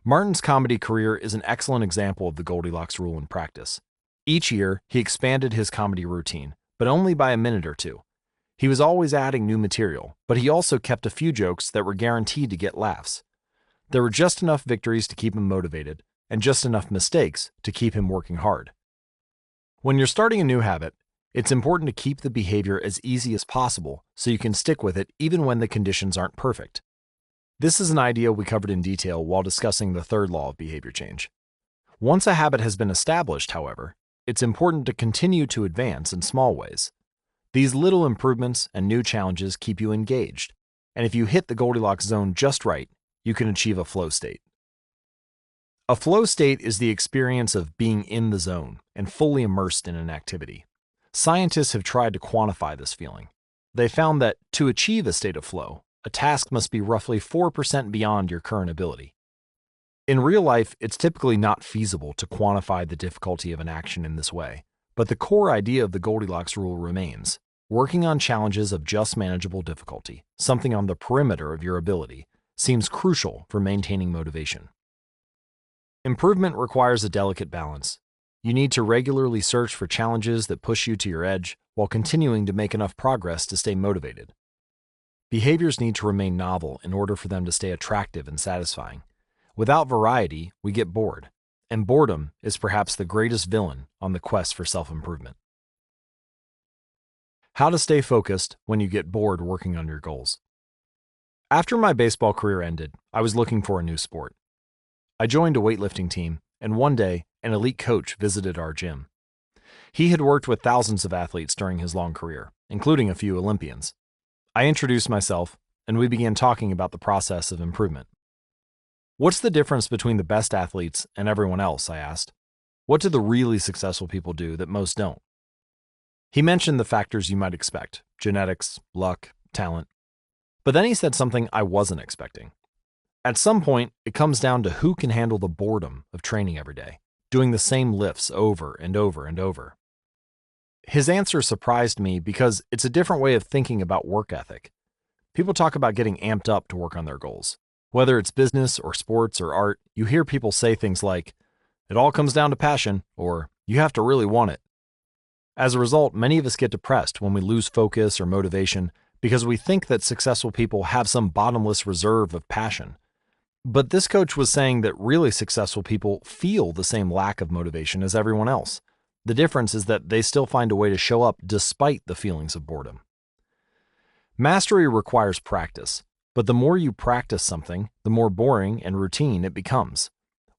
Martin's comedy career is an excellent example of the Goldilocks rule in practice. Each year, he expanded his comedy routine, but only by a minute or two. He was always adding new material, but he also kept a few jokes that were guaranteed to get laughs. There were just enough victories to keep him motivated, and just enough mistakes to keep him working hard. When you're starting a new habit, it's important to keep the behavior as easy as possible so you can stick with it even when the conditions aren't perfect. This is an idea we covered in detail while discussing the third law of behavior change. Once a habit has been established, however, it's important to continue to advance in small ways. These little improvements and new challenges keep you engaged, and if you hit the Goldilocks zone just right, you can achieve a flow state. A flow state is the experience of being in the zone and fully immersed in an activity. Scientists have tried to quantify this feeling. They found that to achieve a state of flow, a task must be roughly 4% beyond your current ability. In real life, it's typically not feasible to quantify the difficulty of an action in this way, but the core idea of the Goldilocks rule remains. Working on challenges of just manageable difficulty, something on the perimeter of your ability, seems crucial for maintaining motivation. Improvement requires a delicate balance. You need to regularly search for challenges that push you to your edge while continuing to make enough progress to stay motivated. Behaviors need to remain novel in order for them to stay attractive and satisfying. Without variety, we get bored, and boredom is perhaps the greatest villain on the quest for self-improvement. How to stay focused when you get bored working on your goals. After my baseball career ended, I was looking for a new sport. I joined a weightlifting team, and one day, an elite coach visited our gym. He had worked with thousands of athletes during his long career, including a few Olympians. I introduced myself, and we began talking about the process of improvement. "What's the difference between the best athletes and everyone else?" I asked. "What do the really successful people do that most don't?" He mentioned the factors you might expect: genetics, luck, talent. But then he said something I wasn't expecting. At some point, it comes down to who can handle the boredom of training every day, doing the same lifts over and over and over. His answer surprised me because it's a different way of thinking about work ethic. People talk about getting amped up to work on their goals. Whether it's business or sports or art, you hear people say things like, "It all comes down to passion," or "You have to really want it." As a result, many of us get depressed when we lose focus or motivation because we think that successful people have some bottomless reserve of passion. But this coach was saying that really successful people feel the same lack of motivation as everyone else. The difference is that they still find a way to show up despite the feelings of boredom. Mastery requires practice, but the more you practice something, the more boring and routine it becomes.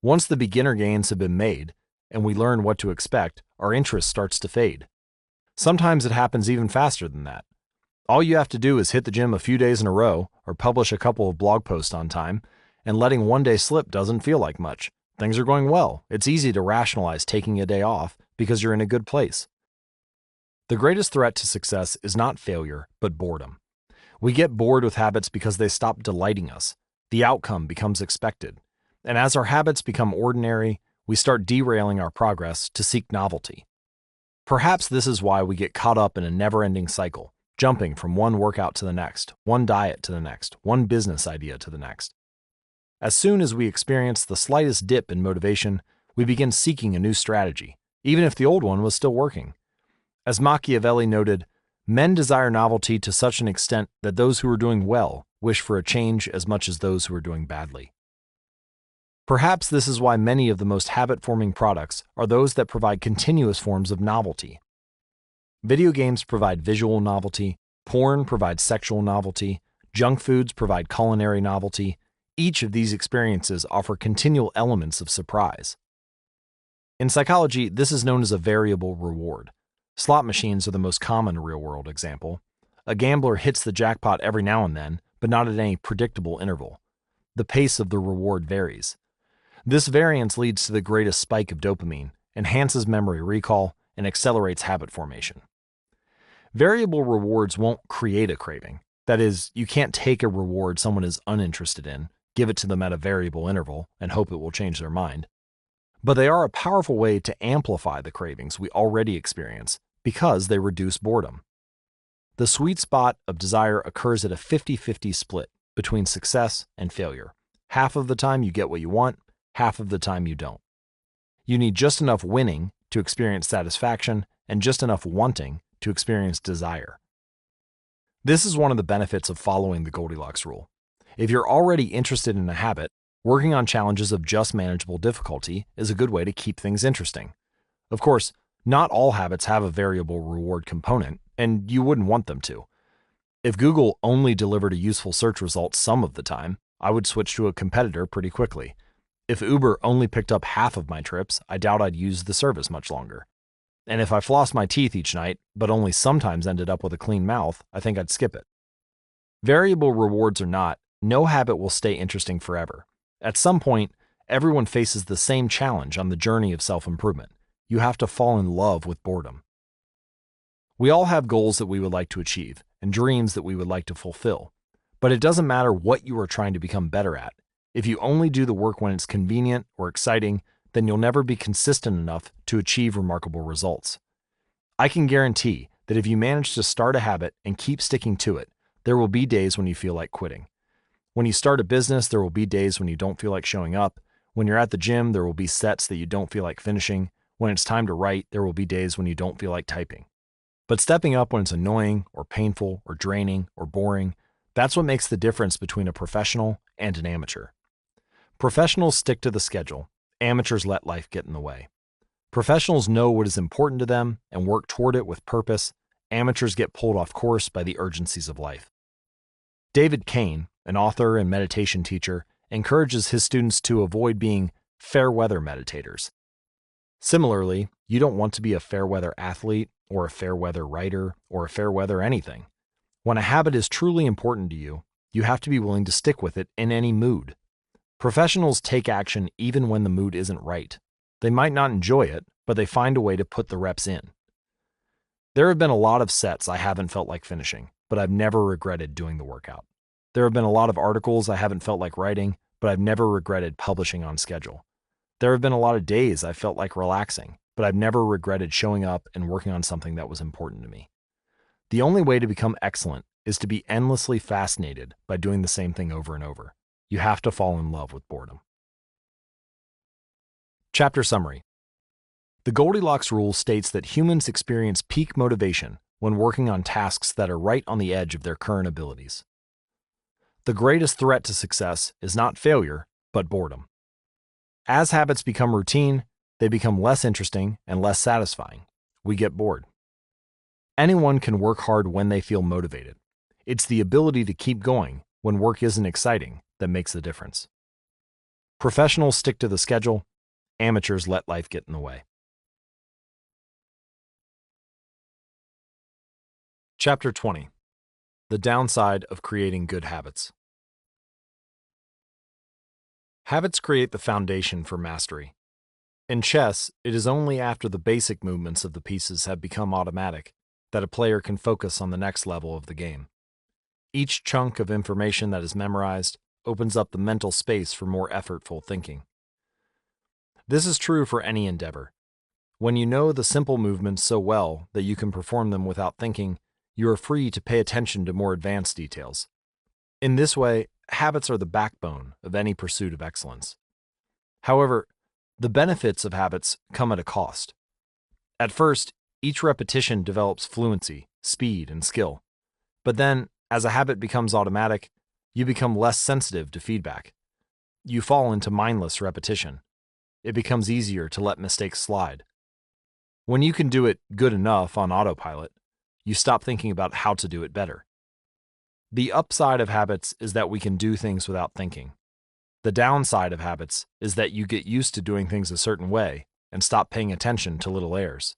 Once the beginner gains have been made, and we learn what to expect, our interest starts to fade. Sometimes it happens even faster than that. All you have to do is hit the gym a few days in a row, or publish a couple of blog posts on time, and letting one day slip doesn't feel like much. Things are going well. It's easy to rationalize taking a day off because you're in a good place. The greatest threat to success is not failure, but boredom. We get bored with habits because they stop delighting us. The outcome becomes expected. And as our habits become ordinary, we start derailing our progress to seek novelty. Perhaps this is why we get caught up in a never-ending cycle, jumping from one workout to the next, one diet to the next, one business idea to the next. As soon as we experience the slightest dip in motivation, we begin seeking a new strategy, even if the old one was still working. As Machiavelli noted, men desire novelty to such an extent that those who are doing well wish for a change as much as those who are doing badly. Perhaps this is why many of the most habit-forming products are those that provide continuous forms of novelty. Video games provide visual novelty, porn provides sexual novelty, junk foods provide culinary novelty. Each of these experiences offer continual elements of surprise. In psychology, this is known as a variable reward. Slot machines are the most common real-world example. A gambler hits the jackpot every now and then, but not at any predictable interval. The pace of the reward varies. This variance leads to the greatest spike of dopamine, enhances memory recall, and accelerates habit formation. Variable rewards won't create a craving. That is, you can't take a reward someone is uninterested in, give it to them at a variable interval, and hope it will change their mind. But they are a powerful way to amplify the cravings we already experience because they reduce boredom. The sweet spot of desire occurs at a 50-50 split between success and failure. Half of the time you get what you want, half of the time you don't. You need just enough winning to experience satisfaction and just enough wanting to experience desire. This is one of the benefits of following the Goldilocks rule. If you're already interested in a habit, working on challenges of just manageable difficulty is a good way to keep things interesting. Of course, not all habits have a variable reward component, and you wouldn't want them to. If Google only delivered a useful search result some of the time, I would switch to a competitor pretty quickly. If Uber only picked up half of my trips, I doubt I'd use the service much longer. And if I flossed my teeth each night, but only sometimes ended up with a clean mouth, I think I'd skip it. Variable rewards or not, no habit will stay interesting forever. At some point, everyone faces the same challenge on the journey of self-improvement. You have to fall in love with boredom. We all have goals that we would like to achieve and dreams that we would like to fulfill. But it doesn't matter what you are trying to become better at. If you only do the work when it's convenient or exciting, then you'll never be consistent enough to achieve remarkable results. I can guarantee that if you manage to start a habit and keep sticking to it, there will be days when you feel like quitting. When you start a business, there will be days when you don't feel like showing up. When you're at the gym, there will be sets that you don't feel like finishing. When it's time to write, there will be days when you don't feel like typing. But stepping up when it's annoying or painful or draining or boring, that's what makes the difference between a professional and an amateur. Professionals stick to the schedule. Amateurs let life get in the way. Professionals know what is important to them and work toward it with purpose. Amateurs get pulled off course by the urgencies of life. David Kane, an author and meditation teacher, encourages his students to avoid being fair-weather meditators. Similarly, you don't want to be a fair-weather athlete or a fair-weather writer or a fair-weather anything. When a habit is truly important to you, you have to be willing to stick with it in any mood. Professionals take action even when the mood isn't right. They might not enjoy it, but they find a way to put the reps in. There have been a lot of sets I haven't felt like finishing, but I've never regretted doing the workout. There have been a lot of articles I haven't felt like writing, but I've never regretted publishing on schedule. There have been a lot of days I felt like relaxing, but I've never regretted showing up and working on something that was important to me. The only way to become excellent is to be endlessly fascinated by doing the same thing over and over. You have to fall in love with boredom. Chapter summary. The Goldilocks rule states that humans experience peak motivation when working on tasks that are right on the edge of their current abilities. The greatest threat to success is not failure, but boredom. As habits become routine, they become less interesting and less satisfying. We get bored. Anyone can work hard when they feel motivated. It's the ability to keep going when work isn't exciting that makes the difference. Professionals stick to the schedule. Amateurs let life get in the way. Chapter 20. The downside of creating good habits. Habits create the foundation for mastery. In chess, it is only after the basic movements of the pieces have become automatic that a player can focus on the next level of the game. Each chunk of information that is memorized opens up the mental space for more effortful thinking. This is true for any endeavor. When you know the simple movements so well that you can perform them without thinking, you are free to pay attention to more advanced details. In this way, habits are the backbone of any pursuit of excellence. However, the benefits of habits come at a cost. At first, each repetition develops fluency, speed, and skill. But then, as a habit becomes automatic, you become less sensitive to feedback. You fall into mindless repetition. It becomes easier to let mistakes slide. When you can do it good enough on autopilot, you stop thinking about how to do it better. The upside of habits is that we can do things without thinking. The downside of habits is that you get used to doing things a certain way and stop paying attention to little errors.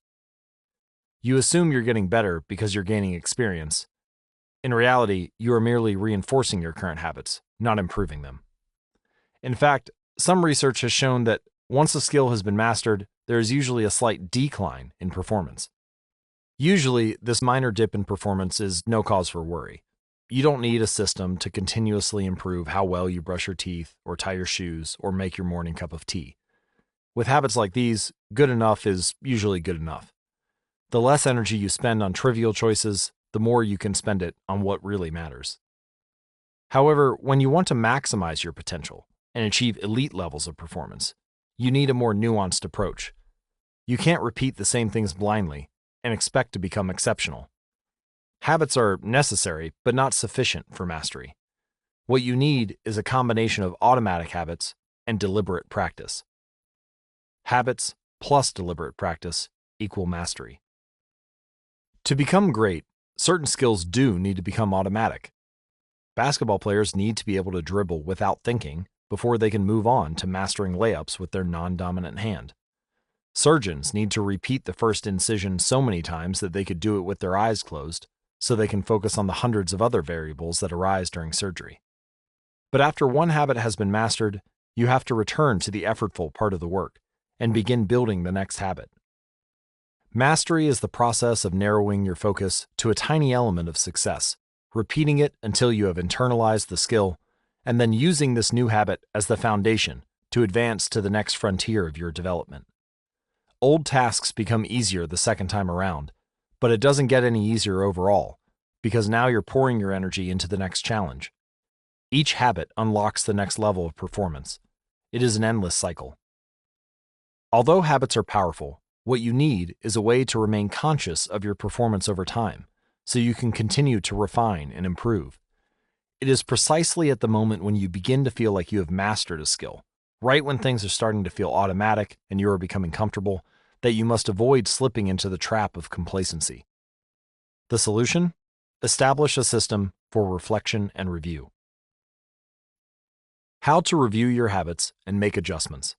You assume you're getting better because you're gaining experience. In reality, you are merely reinforcing your current habits, not improving them. In fact, some research has shown that once a skill has been mastered, there is usually a slight decline in performance. Usually, this minor dip in performance is no cause for worry. You don't need a system to continuously improve how well you brush your teeth or tie your shoes or make your morning cup of tea. With habits like these, good enough is usually good enough. The less energy you spend on trivial choices, the more you can spend it on what really matters. However, when you want to maximize your potential and achieve elite levels of performance, you need a more nuanced approach. You can't repeat the same things blindly, and expect to become exceptional. Habits are necessary, but not sufficient for mastery. What you need is a combination of automatic habits and deliberate practice. Habits plus deliberate practice equal mastery. To become great, certain skills do need to become automatic. Basketball players need to be able to dribble without thinking before they can move on to mastering layups with their non-dominant hand. Surgeons need to repeat the first incision so many times that they could do it with their eyes closed, so they can focus on the hundreds of other variables that arise during surgery. But after one habit has been mastered, you have to return to the effortful part of the work and begin building the next habit. Mastery is the process of narrowing your focus to a tiny element of success, repeating it until you have internalized the skill, and then using this new habit as the foundation to advance to the next frontier of your development. Old tasks become easier the second time around, but it doesn't get any easier overall, because now you're pouring your energy into the next challenge. Each habit unlocks the next level of performance. It is an endless cycle. Although habits are powerful, what you need is a way to remain conscious of your performance over time, so you can continue to refine and improve. It is precisely at the moment when you begin to feel like you have mastered a skill, right when things are starting to feel automatic and you are becoming comfortable, that you must avoid slipping into the trap of complacency. The solution? Establish a system for reflection and review. How to review your habits and make adjustments.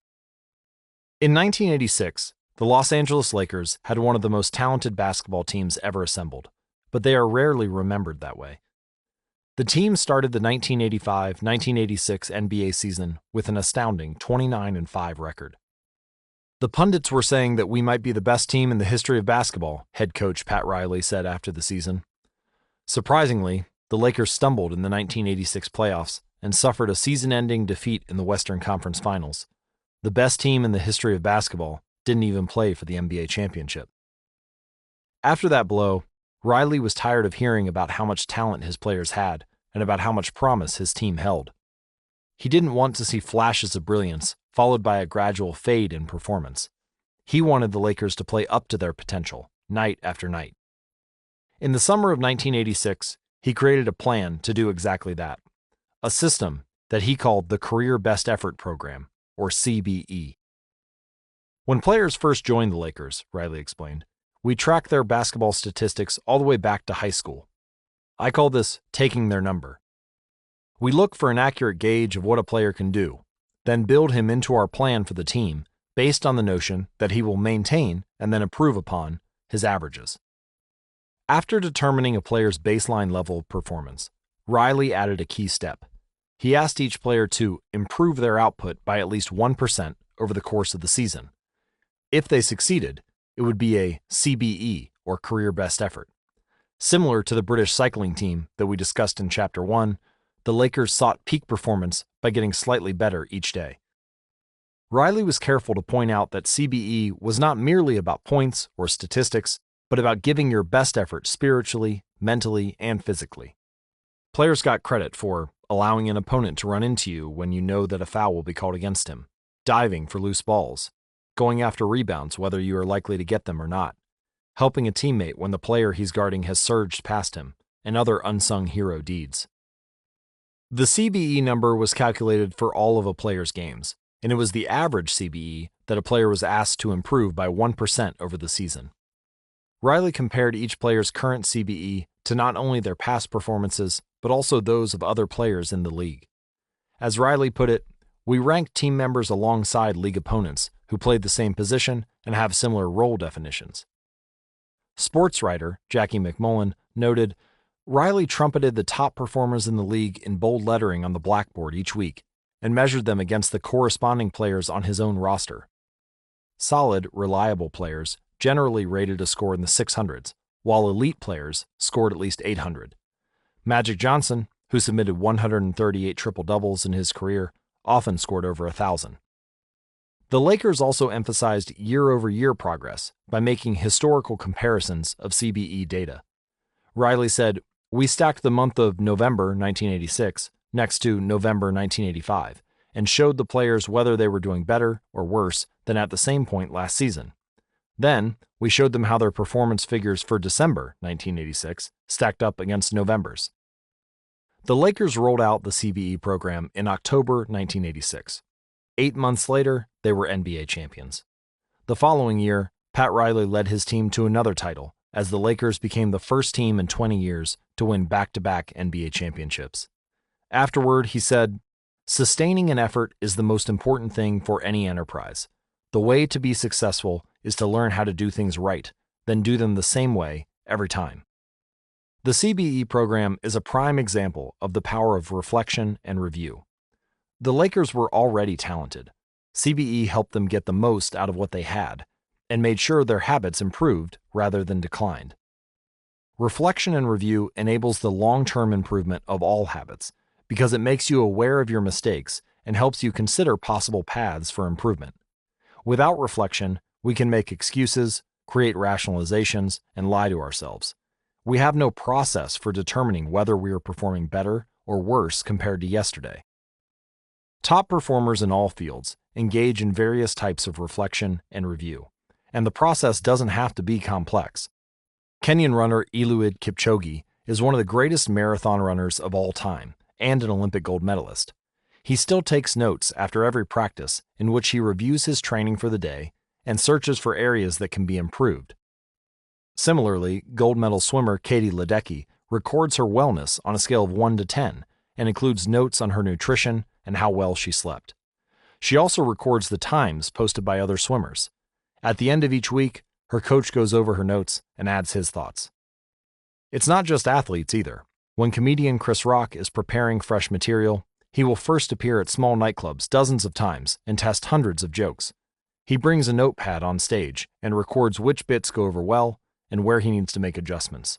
In 1986, the Los Angeles Lakers had one of the most talented basketball teams ever assembled, but they are rarely remembered that way. The team started the 1985-1986 NBA season with an astounding 29-5 record. The pundits were saying that we might be the best team in the history of basketball, head coach Pat Riley said after the season. Surprisingly, the Lakers stumbled in the 1986 playoffs and suffered a season-ending defeat in the Western Conference Finals. The best team in the history of basketball didn't even play for the NBA championship. After that blow, Riley was tired of hearing about how much talent his players had and about how much promise his team held. He didn't want to see flashes of brilliance followed by a gradual fade in performance. He wanted the Lakers to play up to their potential, night after night. In the summer of 1986, he created a plan to do exactly that, a system that he called the Career Best Effort Program, or CBE. When players first joined the Lakers, Riley explained, we track their basketball statistics all the way back to high school. I call this taking their number. We look for an accurate gauge of what a player can do, then build him into our plan for the team based on the notion that he will maintain and then improve upon his averages. After determining a player's baseline level of performance, Riley added a key step. He asked each player to improve their output by at least 1% over the course of the season. If they succeeded, it would be a CBE, or Career Best Effort. Similar to the British cycling team that we discussed in Chapter 1, the Lakers sought peak performance by getting slightly better each day. Riley was careful to point out that CBE was not merely about points or statistics, but about giving your best effort spiritually, mentally, and physically. Players got credit for allowing an opponent to run into you when you know that a foul will be called against him, diving for loose balls, going after rebounds whether you are likely to get them or not, helping a teammate when the player he's guarding has surged past him, and other unsung hero deeds. The CBE number was calculated for all of a player's games, and it was the average CBE that a player was asked to improve by 1% over the season. Riley compared each player's current CBE to not only their past performances, but also those of other players in the league. As Riley put it, we ranked team members alongside league opponents who played the same position and have similar role definitions. Sports writer Jackie McMullen noted, Riley trumpeted the top performers in the league in bold lettering on the blackboard each week and measured them against the corresponding players on his own roster. Solid, reliable players generally rated a score in the 600s, while elite players scored at least 800. Magic Johnson, who submitted 138 triple-doubles in his career, often scored over 1,000. The Lakers also emphasized year-over-year progress by making historical comparisons of CBE data. Riley said, we stacked the month of November 1986 next to November 1985 and showed the players whether they were doing better or worse than at the same point last season. Then, we showed them how their performance figures for December 1986 stacked up against November's. The Lakers rolled out the CBE program in October 1986. 8 months later, they were NBA champions. The following year, Pat Riley led his team to another title, as the Lakers became the first team in 20 years to win back-to-back NBA championships. Afterward, he said, "Sustaining an effort is the most important thing for any enterprise. The way to be successful is to learn how to do things right, then do them the same way every time." The CBE program is a prime example of the power of reflection and review. The Lakers were already talented. CBE helped them get the most out of what they had, and made sure their habits improved rather than declined. Reflection and review enables the long-term improvement of all habits because it makes you aware of your mistakes and helps you consider possible paths for improvement. Without reflection, we can make excuses, create rationalizations, and lie to ourselves. We have no process for determining whether we are performing better or worse compared to yesterday. Top performers in all fields engage in various types of reflection and review, and the process doesn't have to be complex. Kenyan runner Eliud Kipchoge is one of the greatest marathon runners of all time and an Olympic gold medalist. He still takes notes after every practice in which he reviews his training for the day and searches for areas that can be improved. Similarly, gold medal swimmer Katie Ledecky records her wellness on a scale of 1 to 10 and includes notes on her nutrition and how well she slept. She also records the times posted by other swimmers. At the end of each week, her coach goes over her notes and adds his thoughts. It's not just athletes either. When comedian Chris Rock is preparing fresh material, he will first appear at small nightclubs dozens of times and test hundreds of jokes. He brings a notepad on stage and records which bits go over well and where he needs to make adjustments.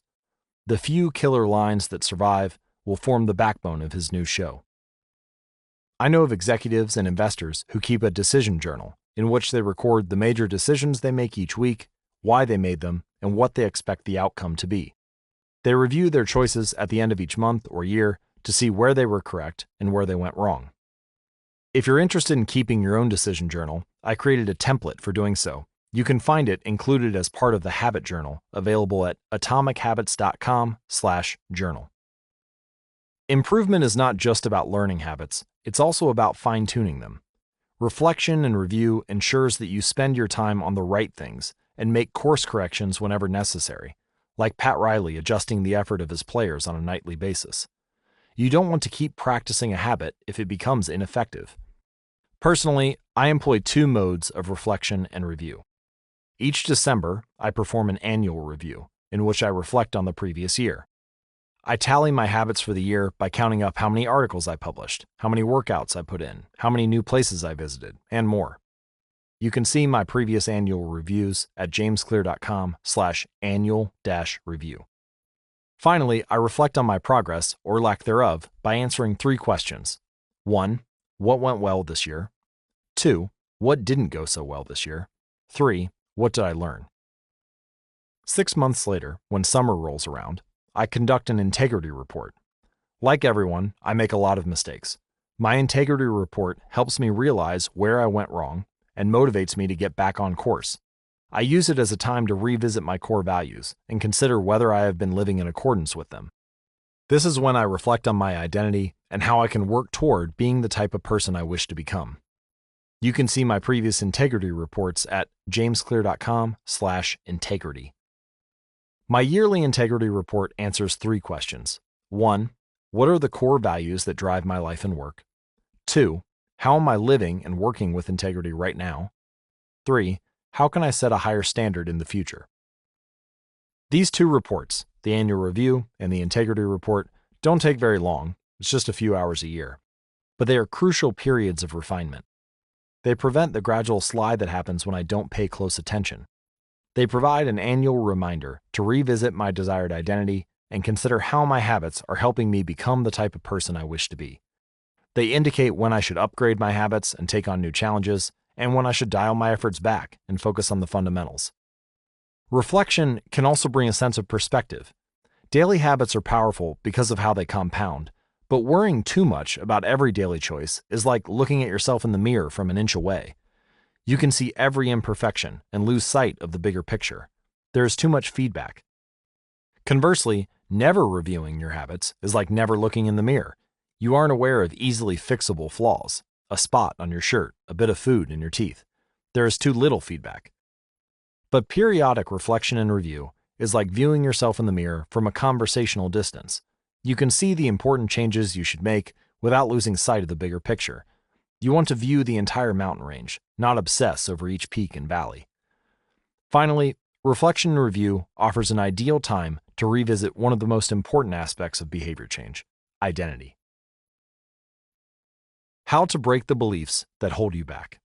The few killer lines that survive will form the backbone of his new show. I know of executives and investors who keep a decision journal in which they record the major decisions they make each week, why they made them, and what they expect the outcome to be. They review their choices at the end of each month or year to see where they were correct and where they went wrong. If you're interested in keeping your own decision journal, I created a template for doing so. You can find it included as part of the Habit Journal, available at atomichabits.com/journal. Improvement is not just about learning habits, it's also about fine-tuning them. Reflection and review ensures that you spend your time on the right things and make course corrections whenever necessary, like Pat Riley adjusting the effort of his players on a nightly basis. You don't want to keep practicing a habit if it becomes ineffective. Personally, I employ 2 modes of reflection and review. Each December, I perform an annual review, in which I reflect on the previous year. I tally my habits for the year by counting up how many articles I published, how many workouts I put in, how many new places I visited, and more. You can see my previous annual reviews at jamesclear.com/annual-review. Finally, I reflect on my progress, or lack thereof, by answering 3 questions. 1. What went well this year? 2. What didn't go so well this year? 3. What did I learn? 6 months later, when summer rolls around, I conduct an integrity report. Like everyone, I make a lot of mistakes. My integrity report helps me realize where I went wrong and motivates me to get back on course. I use it as a time to revisit my core values and consider whether I have been living in accordance with them. This is when I reflect on my identity and how I can work toward being the type of person I wish to become. You can see my previous integrity reports at jamesclear.com/integrity. My yearly integrity report answers 3 questions. 1. What are the core values that drive my life and work? 2. How am I living and working with integrity right now? 3. How can I set a higher standard in the future? These 2 reports, the annual review and the integrity report, don't take very long. It's just a few hours a year. But they are crucial periods of refinement. They prevent the gradual slide that happens when I don't pay close attention. They provide an annual reminder to revisit my desired identity and consider how my habits are helping me become the type of person I wish to be. They indicate when I should upgrade my habits and take on new challenges, and when I should dial my efforts back and focus on the fundamentals. Reflection can also bring a sense of perspective. Daily habits are powerful because of how they compound, but worrying too much about every daily choice is like looking at yourself in the mirror from an inch away. You can see every imperfection and lose sight of the bigger picture. There is too much feedback. Conversely, never reviewing your habits is like never looking in the mirror. You aren't aware of easily fixable flaws, a spot on your shirt, a bit of food in your teeth. There is too little feedback. But periodic reflection and review is like viewing yourself in the mirror from a conversational distance. You can see the important changes you should make without losing sight of the bigger picture. You want to view the entire mountain range, not obsess over each peak and valley. Finally, reflection and review offers an ideal time to revisit one of the most important aspects of behavior change: identity. How to break the beliefs that hold you back.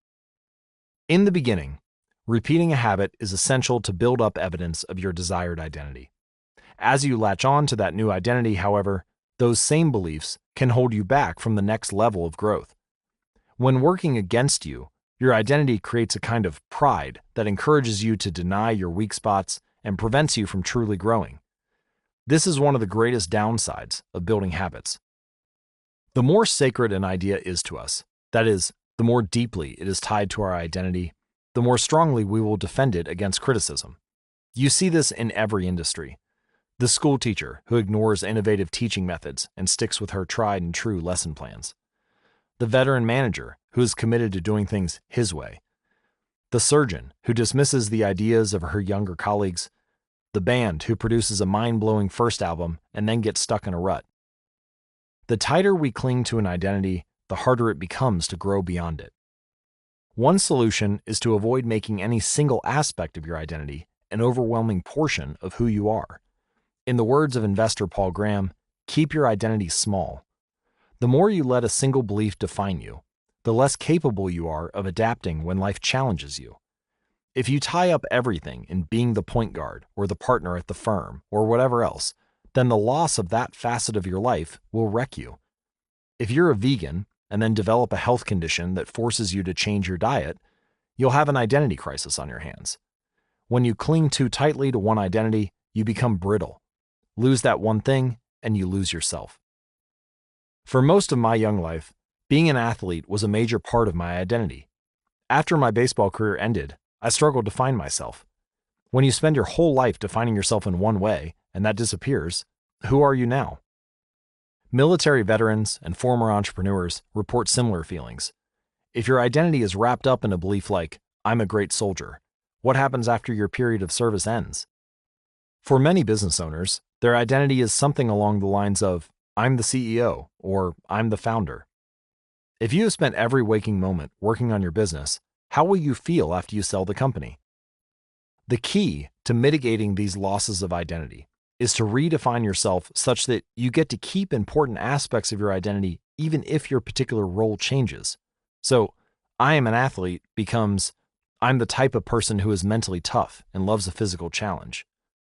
In the beginning, repeating a habit is essential to build up evidence of your desired identity. As you latch on to that new identity, however, those same beliefs can hold you back from the next level of growth. When working against you, your identity creates a kind of pride that encourages you to deny your weak spots and prevents you from truly growing. This is one of the greatest downsides of building habits. The more sacred an idea is to us, that is, the more deeply it is tied to our identity, the more strongly we will defend it against criticism. You see this in every industry. The school teacher who ignores innovative teaching methods and sticks with her tried and true lesson plans. The veteran manager who is committed to doing things his way. The surgeon who dismisses the ideas of her younger colleagues. The band who produces a mind-blowing first album and then gets stuck in a rut. The tighter we cling to an identity, the harder it becomes to grow beyond it. One solution is to avoid making any single aspect of your identity an overwhelming portion of who you are. In the words of investor Paul Graham, keep your identity small. The more you let a single belief define you, the less capable you are of adapting when life challenges you. If you tie up everything in being the point guard or the partner at the firm or whatever else, then the loss of that facet of your life will wreck you. If you're a vegan and then develop a health condition that forces you to change your diet, you'll have an identity crisis on your hands. When you cling too tightly to one identity, you become brittle. Lose that one thing, and you lose yourself. For most of my young life, being an athlete was a major part of my identity. After my baseball career ended, I struggled to find myself. When you spend your whole life defining yourself in one way, and that disappears, who are you now? Military veterans and former entrepreneurs report similar feelings. If your identity is wrapped up in a belief like, I'm a great soldier, what happens after your period of service ends? For many business owners, their identity is something along the lines of, I'm the CEO, or I'm the founder. If you have spent every waking moment working on your business, how will you feel after you sell the company? The key to mitigating these losses of identity is to redefine yourself such that you get to keep important aspects of your identity even if your particular role changes. So, I am an athlete becomes, I'm the type of person who is mentally tough and loves a physical challenge.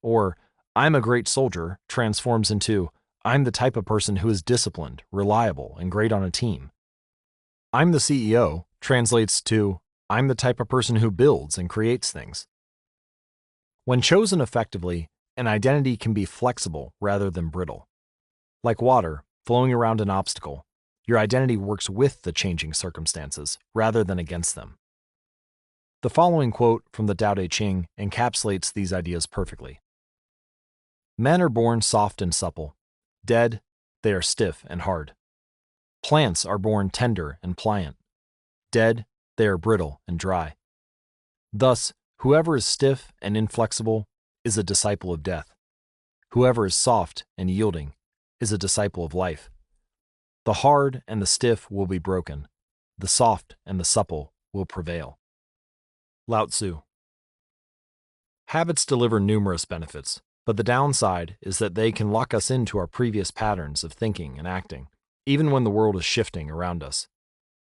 Or, I'm a great soldier transforms into, I'm the type of person who is disciplined, reliable, and great on a team. I'm the CEO translates to, I'm the type of person who builds and creates things. When chosen effectively, an identity can be flexible rather than brittle. Like water flowing around an obstacle, your identity works with the changing circumstances rather than against them. The following quote from the Tao Te Ching encapsulates these ideas perfectly. Men are born soft and supple. Dead, they are stiff and hard. Plants are born tender and pliant. Dead, they are brittle and dry. Thus, whoever is stiff and inflexible is a disciple of death. Whoever is soft and yielding is a disciple of life. The hard and the stiff will be broken. The soft and the supple will prevail. Lao Tzu. Habits deliver numerous benefits, but the downside is that they can lock us into our previous patterns of thinking and acting, even when the world is shifting around us.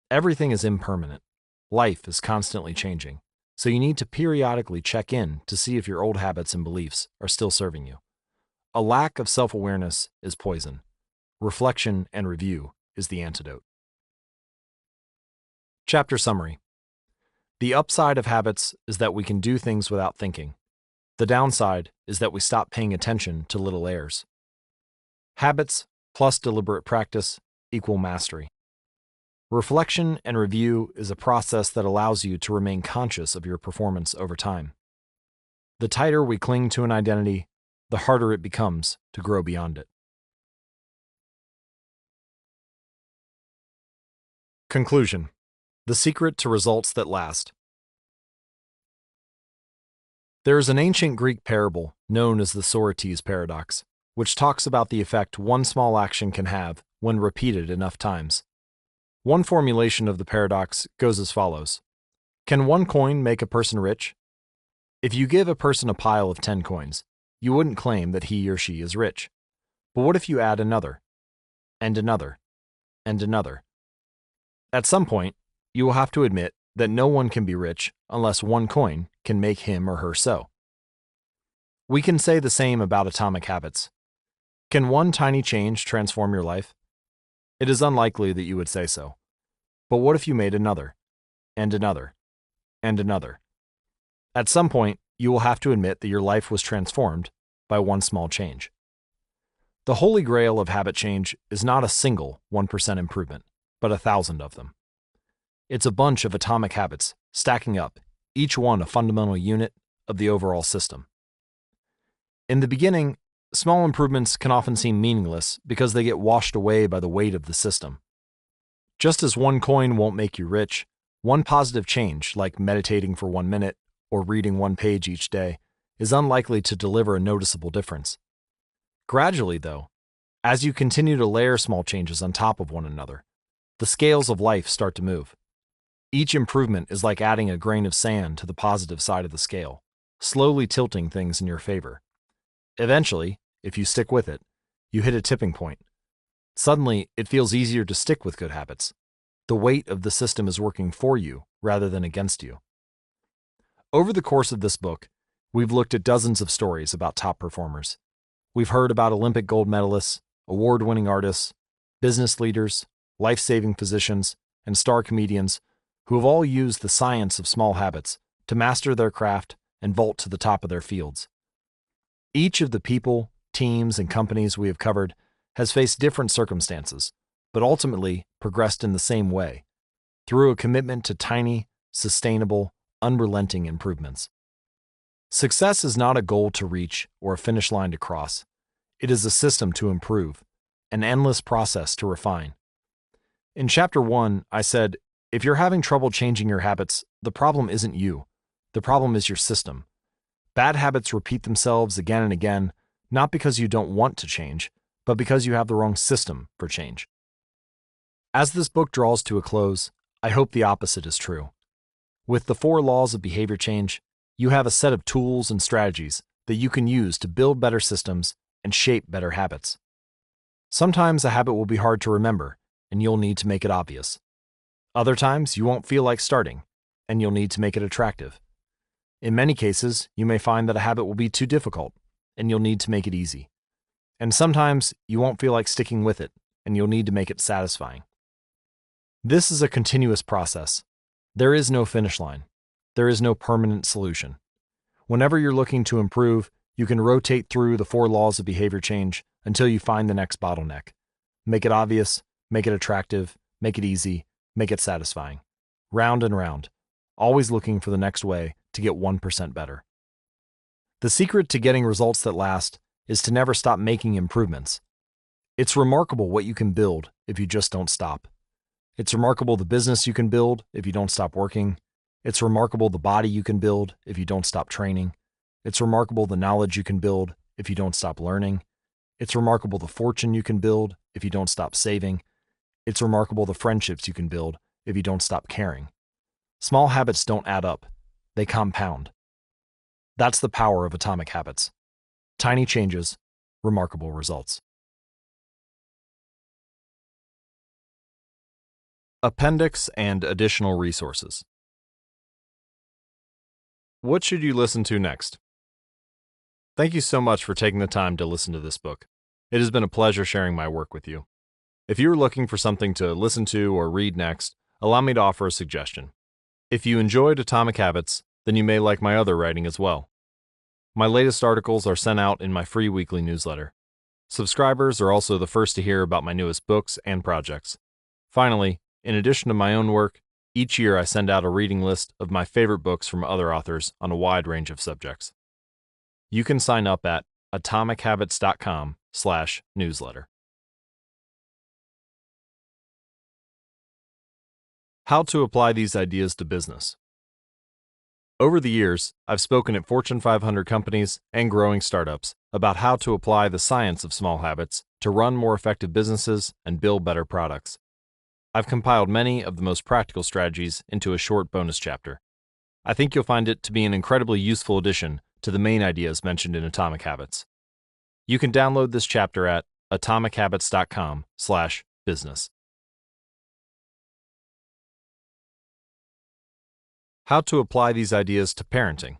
Everything is impermanent. Life is constantly changing, so you need to periodically check in to see if your old habits and beliefs are still serving you. A lack of self-awareness is poison. Reflection and review is the antidote. Chapter summary. The upside of habits is that we can do things without thinking. The downside is that we stop paying attention to little errors. Habits plus deliberate practice equal mastery. Reflection and review is a process that allows you to remain conscious of your performance over time. The tighter we cling to an identity, the harder it becomes to grow beyond it. Conclusion: the secret to results that last. There is an ancient Greek parable known as the Socrates paradox, which talks about the effect one small action can have when repeated enough times. One formulation of the paradox goes as follows: can one coin make a person rich? If you give a person a pile of 10 coins, you wouldn't claim that he or she is rich. But what if you add another, and another, and another? At some point, you will have to admit that no one can be rich unless one coin can make him or her so. We can say the same about atomic habits. Can one tiny change transform your life? It is unlikely that you would say so. But what if you made another, and another, and another? At some point, you will have to admit that your life was transformed by one small change. The holy grail of habit change is not a single 1% improvement, but 1,000 of them. It's a bunch of atomic habits stacking up, each one a fundamental unit of the overall system. In the beginning, small improvements can often seem meaningless because they get washed away by the weight of the system. Just as one coin won't make you rich, one positive change, like meditating for 1 minute or reading 1 page each day, is unlikely to deliver a noticeable difference. Gradually, though, as you continue to layer small changes on top of one another, the scales of life start to move. Each improvement is like adding a grain of sand to the positive side of the scale, slowly tilting things in your favor. Eventually, if you stick with it, you hit a tipping point. Suddenly, it feels easier to stick with good habits. The weight of the system is working for you rather than against you. Over the course of this book, we've looked at dozens of stories about top performers. We've heard about Olympic gold medalists, award-winning artists, business leaders, life-saving physicians, and star comedians who have all used the science of small habits to master their craft and vault to the top of their fields. Each of the people, teams, and companies we have covered has faced different circumstances, but ultimately progressed in the same way, through a commitment to tiny, sustainable, unrelenting improvements. Success is not a goal to reach or a finish line to cross. It is a system to improve, an endless process to refine. In Chapter 1, I said, if you're having trouble changing your habits, the problem isn't you. The problem is your system. Bad habits repeat themselves again and again, not because you don't want to change, but because you have the wrong system for change. As this book draws to a close, I hope the opposite is true. With the 4 laws of behavior change, you have a set of tools and strategies that you can use to build better systems and shape better habits. Sometimes a habit will be hard to remember, and you'll need to make it obvious. Other times, you won't feel like starting, and you'll need to make it attractive. In many cases, you may find that a habit will be too difficult, and you'll need to make it easy. And sometimes, you won't feel like sticking with it, and you'll need to make it satisfying. This is a continuous process. There is no finish line. There is no permanent solution. Whenever you're looking to improve, you can rotate through the 4 laws of behavior change until you find the next bottleneck. Make it obvious, make it attractive, make it easy, make it satisfying. Round and round, always looking for the next way to get 1% better. The secret to getting results that last is to never stop making improvements. It's remarkable what you can build if you just don't stop. It's remarkable the business you can build if you don't stop working. It's remarkable the body you can build if you don't stop training. It's remarkable the knowledge you can build if you don't stop learning. It's remarkable the fortune you can build if you don't stop saving. It's remarkable the friendships you can build if you don't stop caring. Small habits don't add up. They compound. That's the power of atomic habits. Tiny changes, remarkable results. Appendix and additional resources. What should you listen to next? Thank you so much for taking the time to listen to this book. It has been a pleasure sharing my work with you. If you are looking for something to listen to or read next, allow me to offer a suggestion. If you enjoyed Atomic Habits, then you may like my other writing as well. My latest articles are sent out in my free weekly newsletter. Subscribers are also the first to hear about my newest books and projects. Finally, In addition to my own work, each year I send out a reading list of my favorite books from other authors on a wide range of subjects. You can sign up at atomichabits.com/newsletter. How to apply these ideas to business. Over the years, I've spoken at Fortune 500 companies and growing startups about how to apply the science of small habits to run more effective businesses and build better products. I've compiled many of the most practical strategies into a short bonus chapter. I think you'll find it to be an incredibly useful addition to the main ideas mentioned in Atomic Habits. You can download this chapter at atomichabits.com/business. How to apply these ideas to parenting.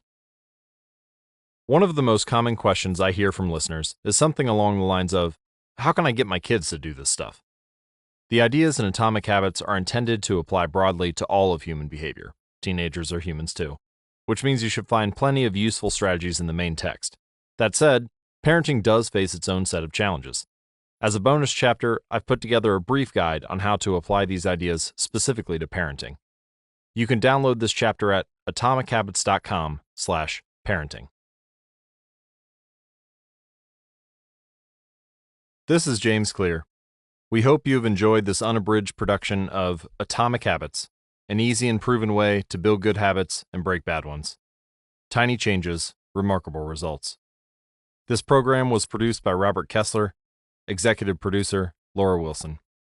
One of the most common questions I hear from listeners is something along the lines of, how can I get my kids to do this stuff? The ideas in Atomic Habits are intended to apply broadly to all of human behavior. Teenagers are humans too, which means you should find plenty of useful strategies in the main text. That said, parenting does face its own set of challenges. As a bonus chapter, I've put together a brief guide on how to apply these ideas specifically to parenting. You can download this chapter at atomichabits.com/parenting. This is James Clear. We hope you have enjoyed this unabridged production of Atomic Habits, an easy and proven way to build good habits and break bad ones. Tiny changes, remarkable results. This program was produced by Robert Kessler, executive producer Laura Wilson.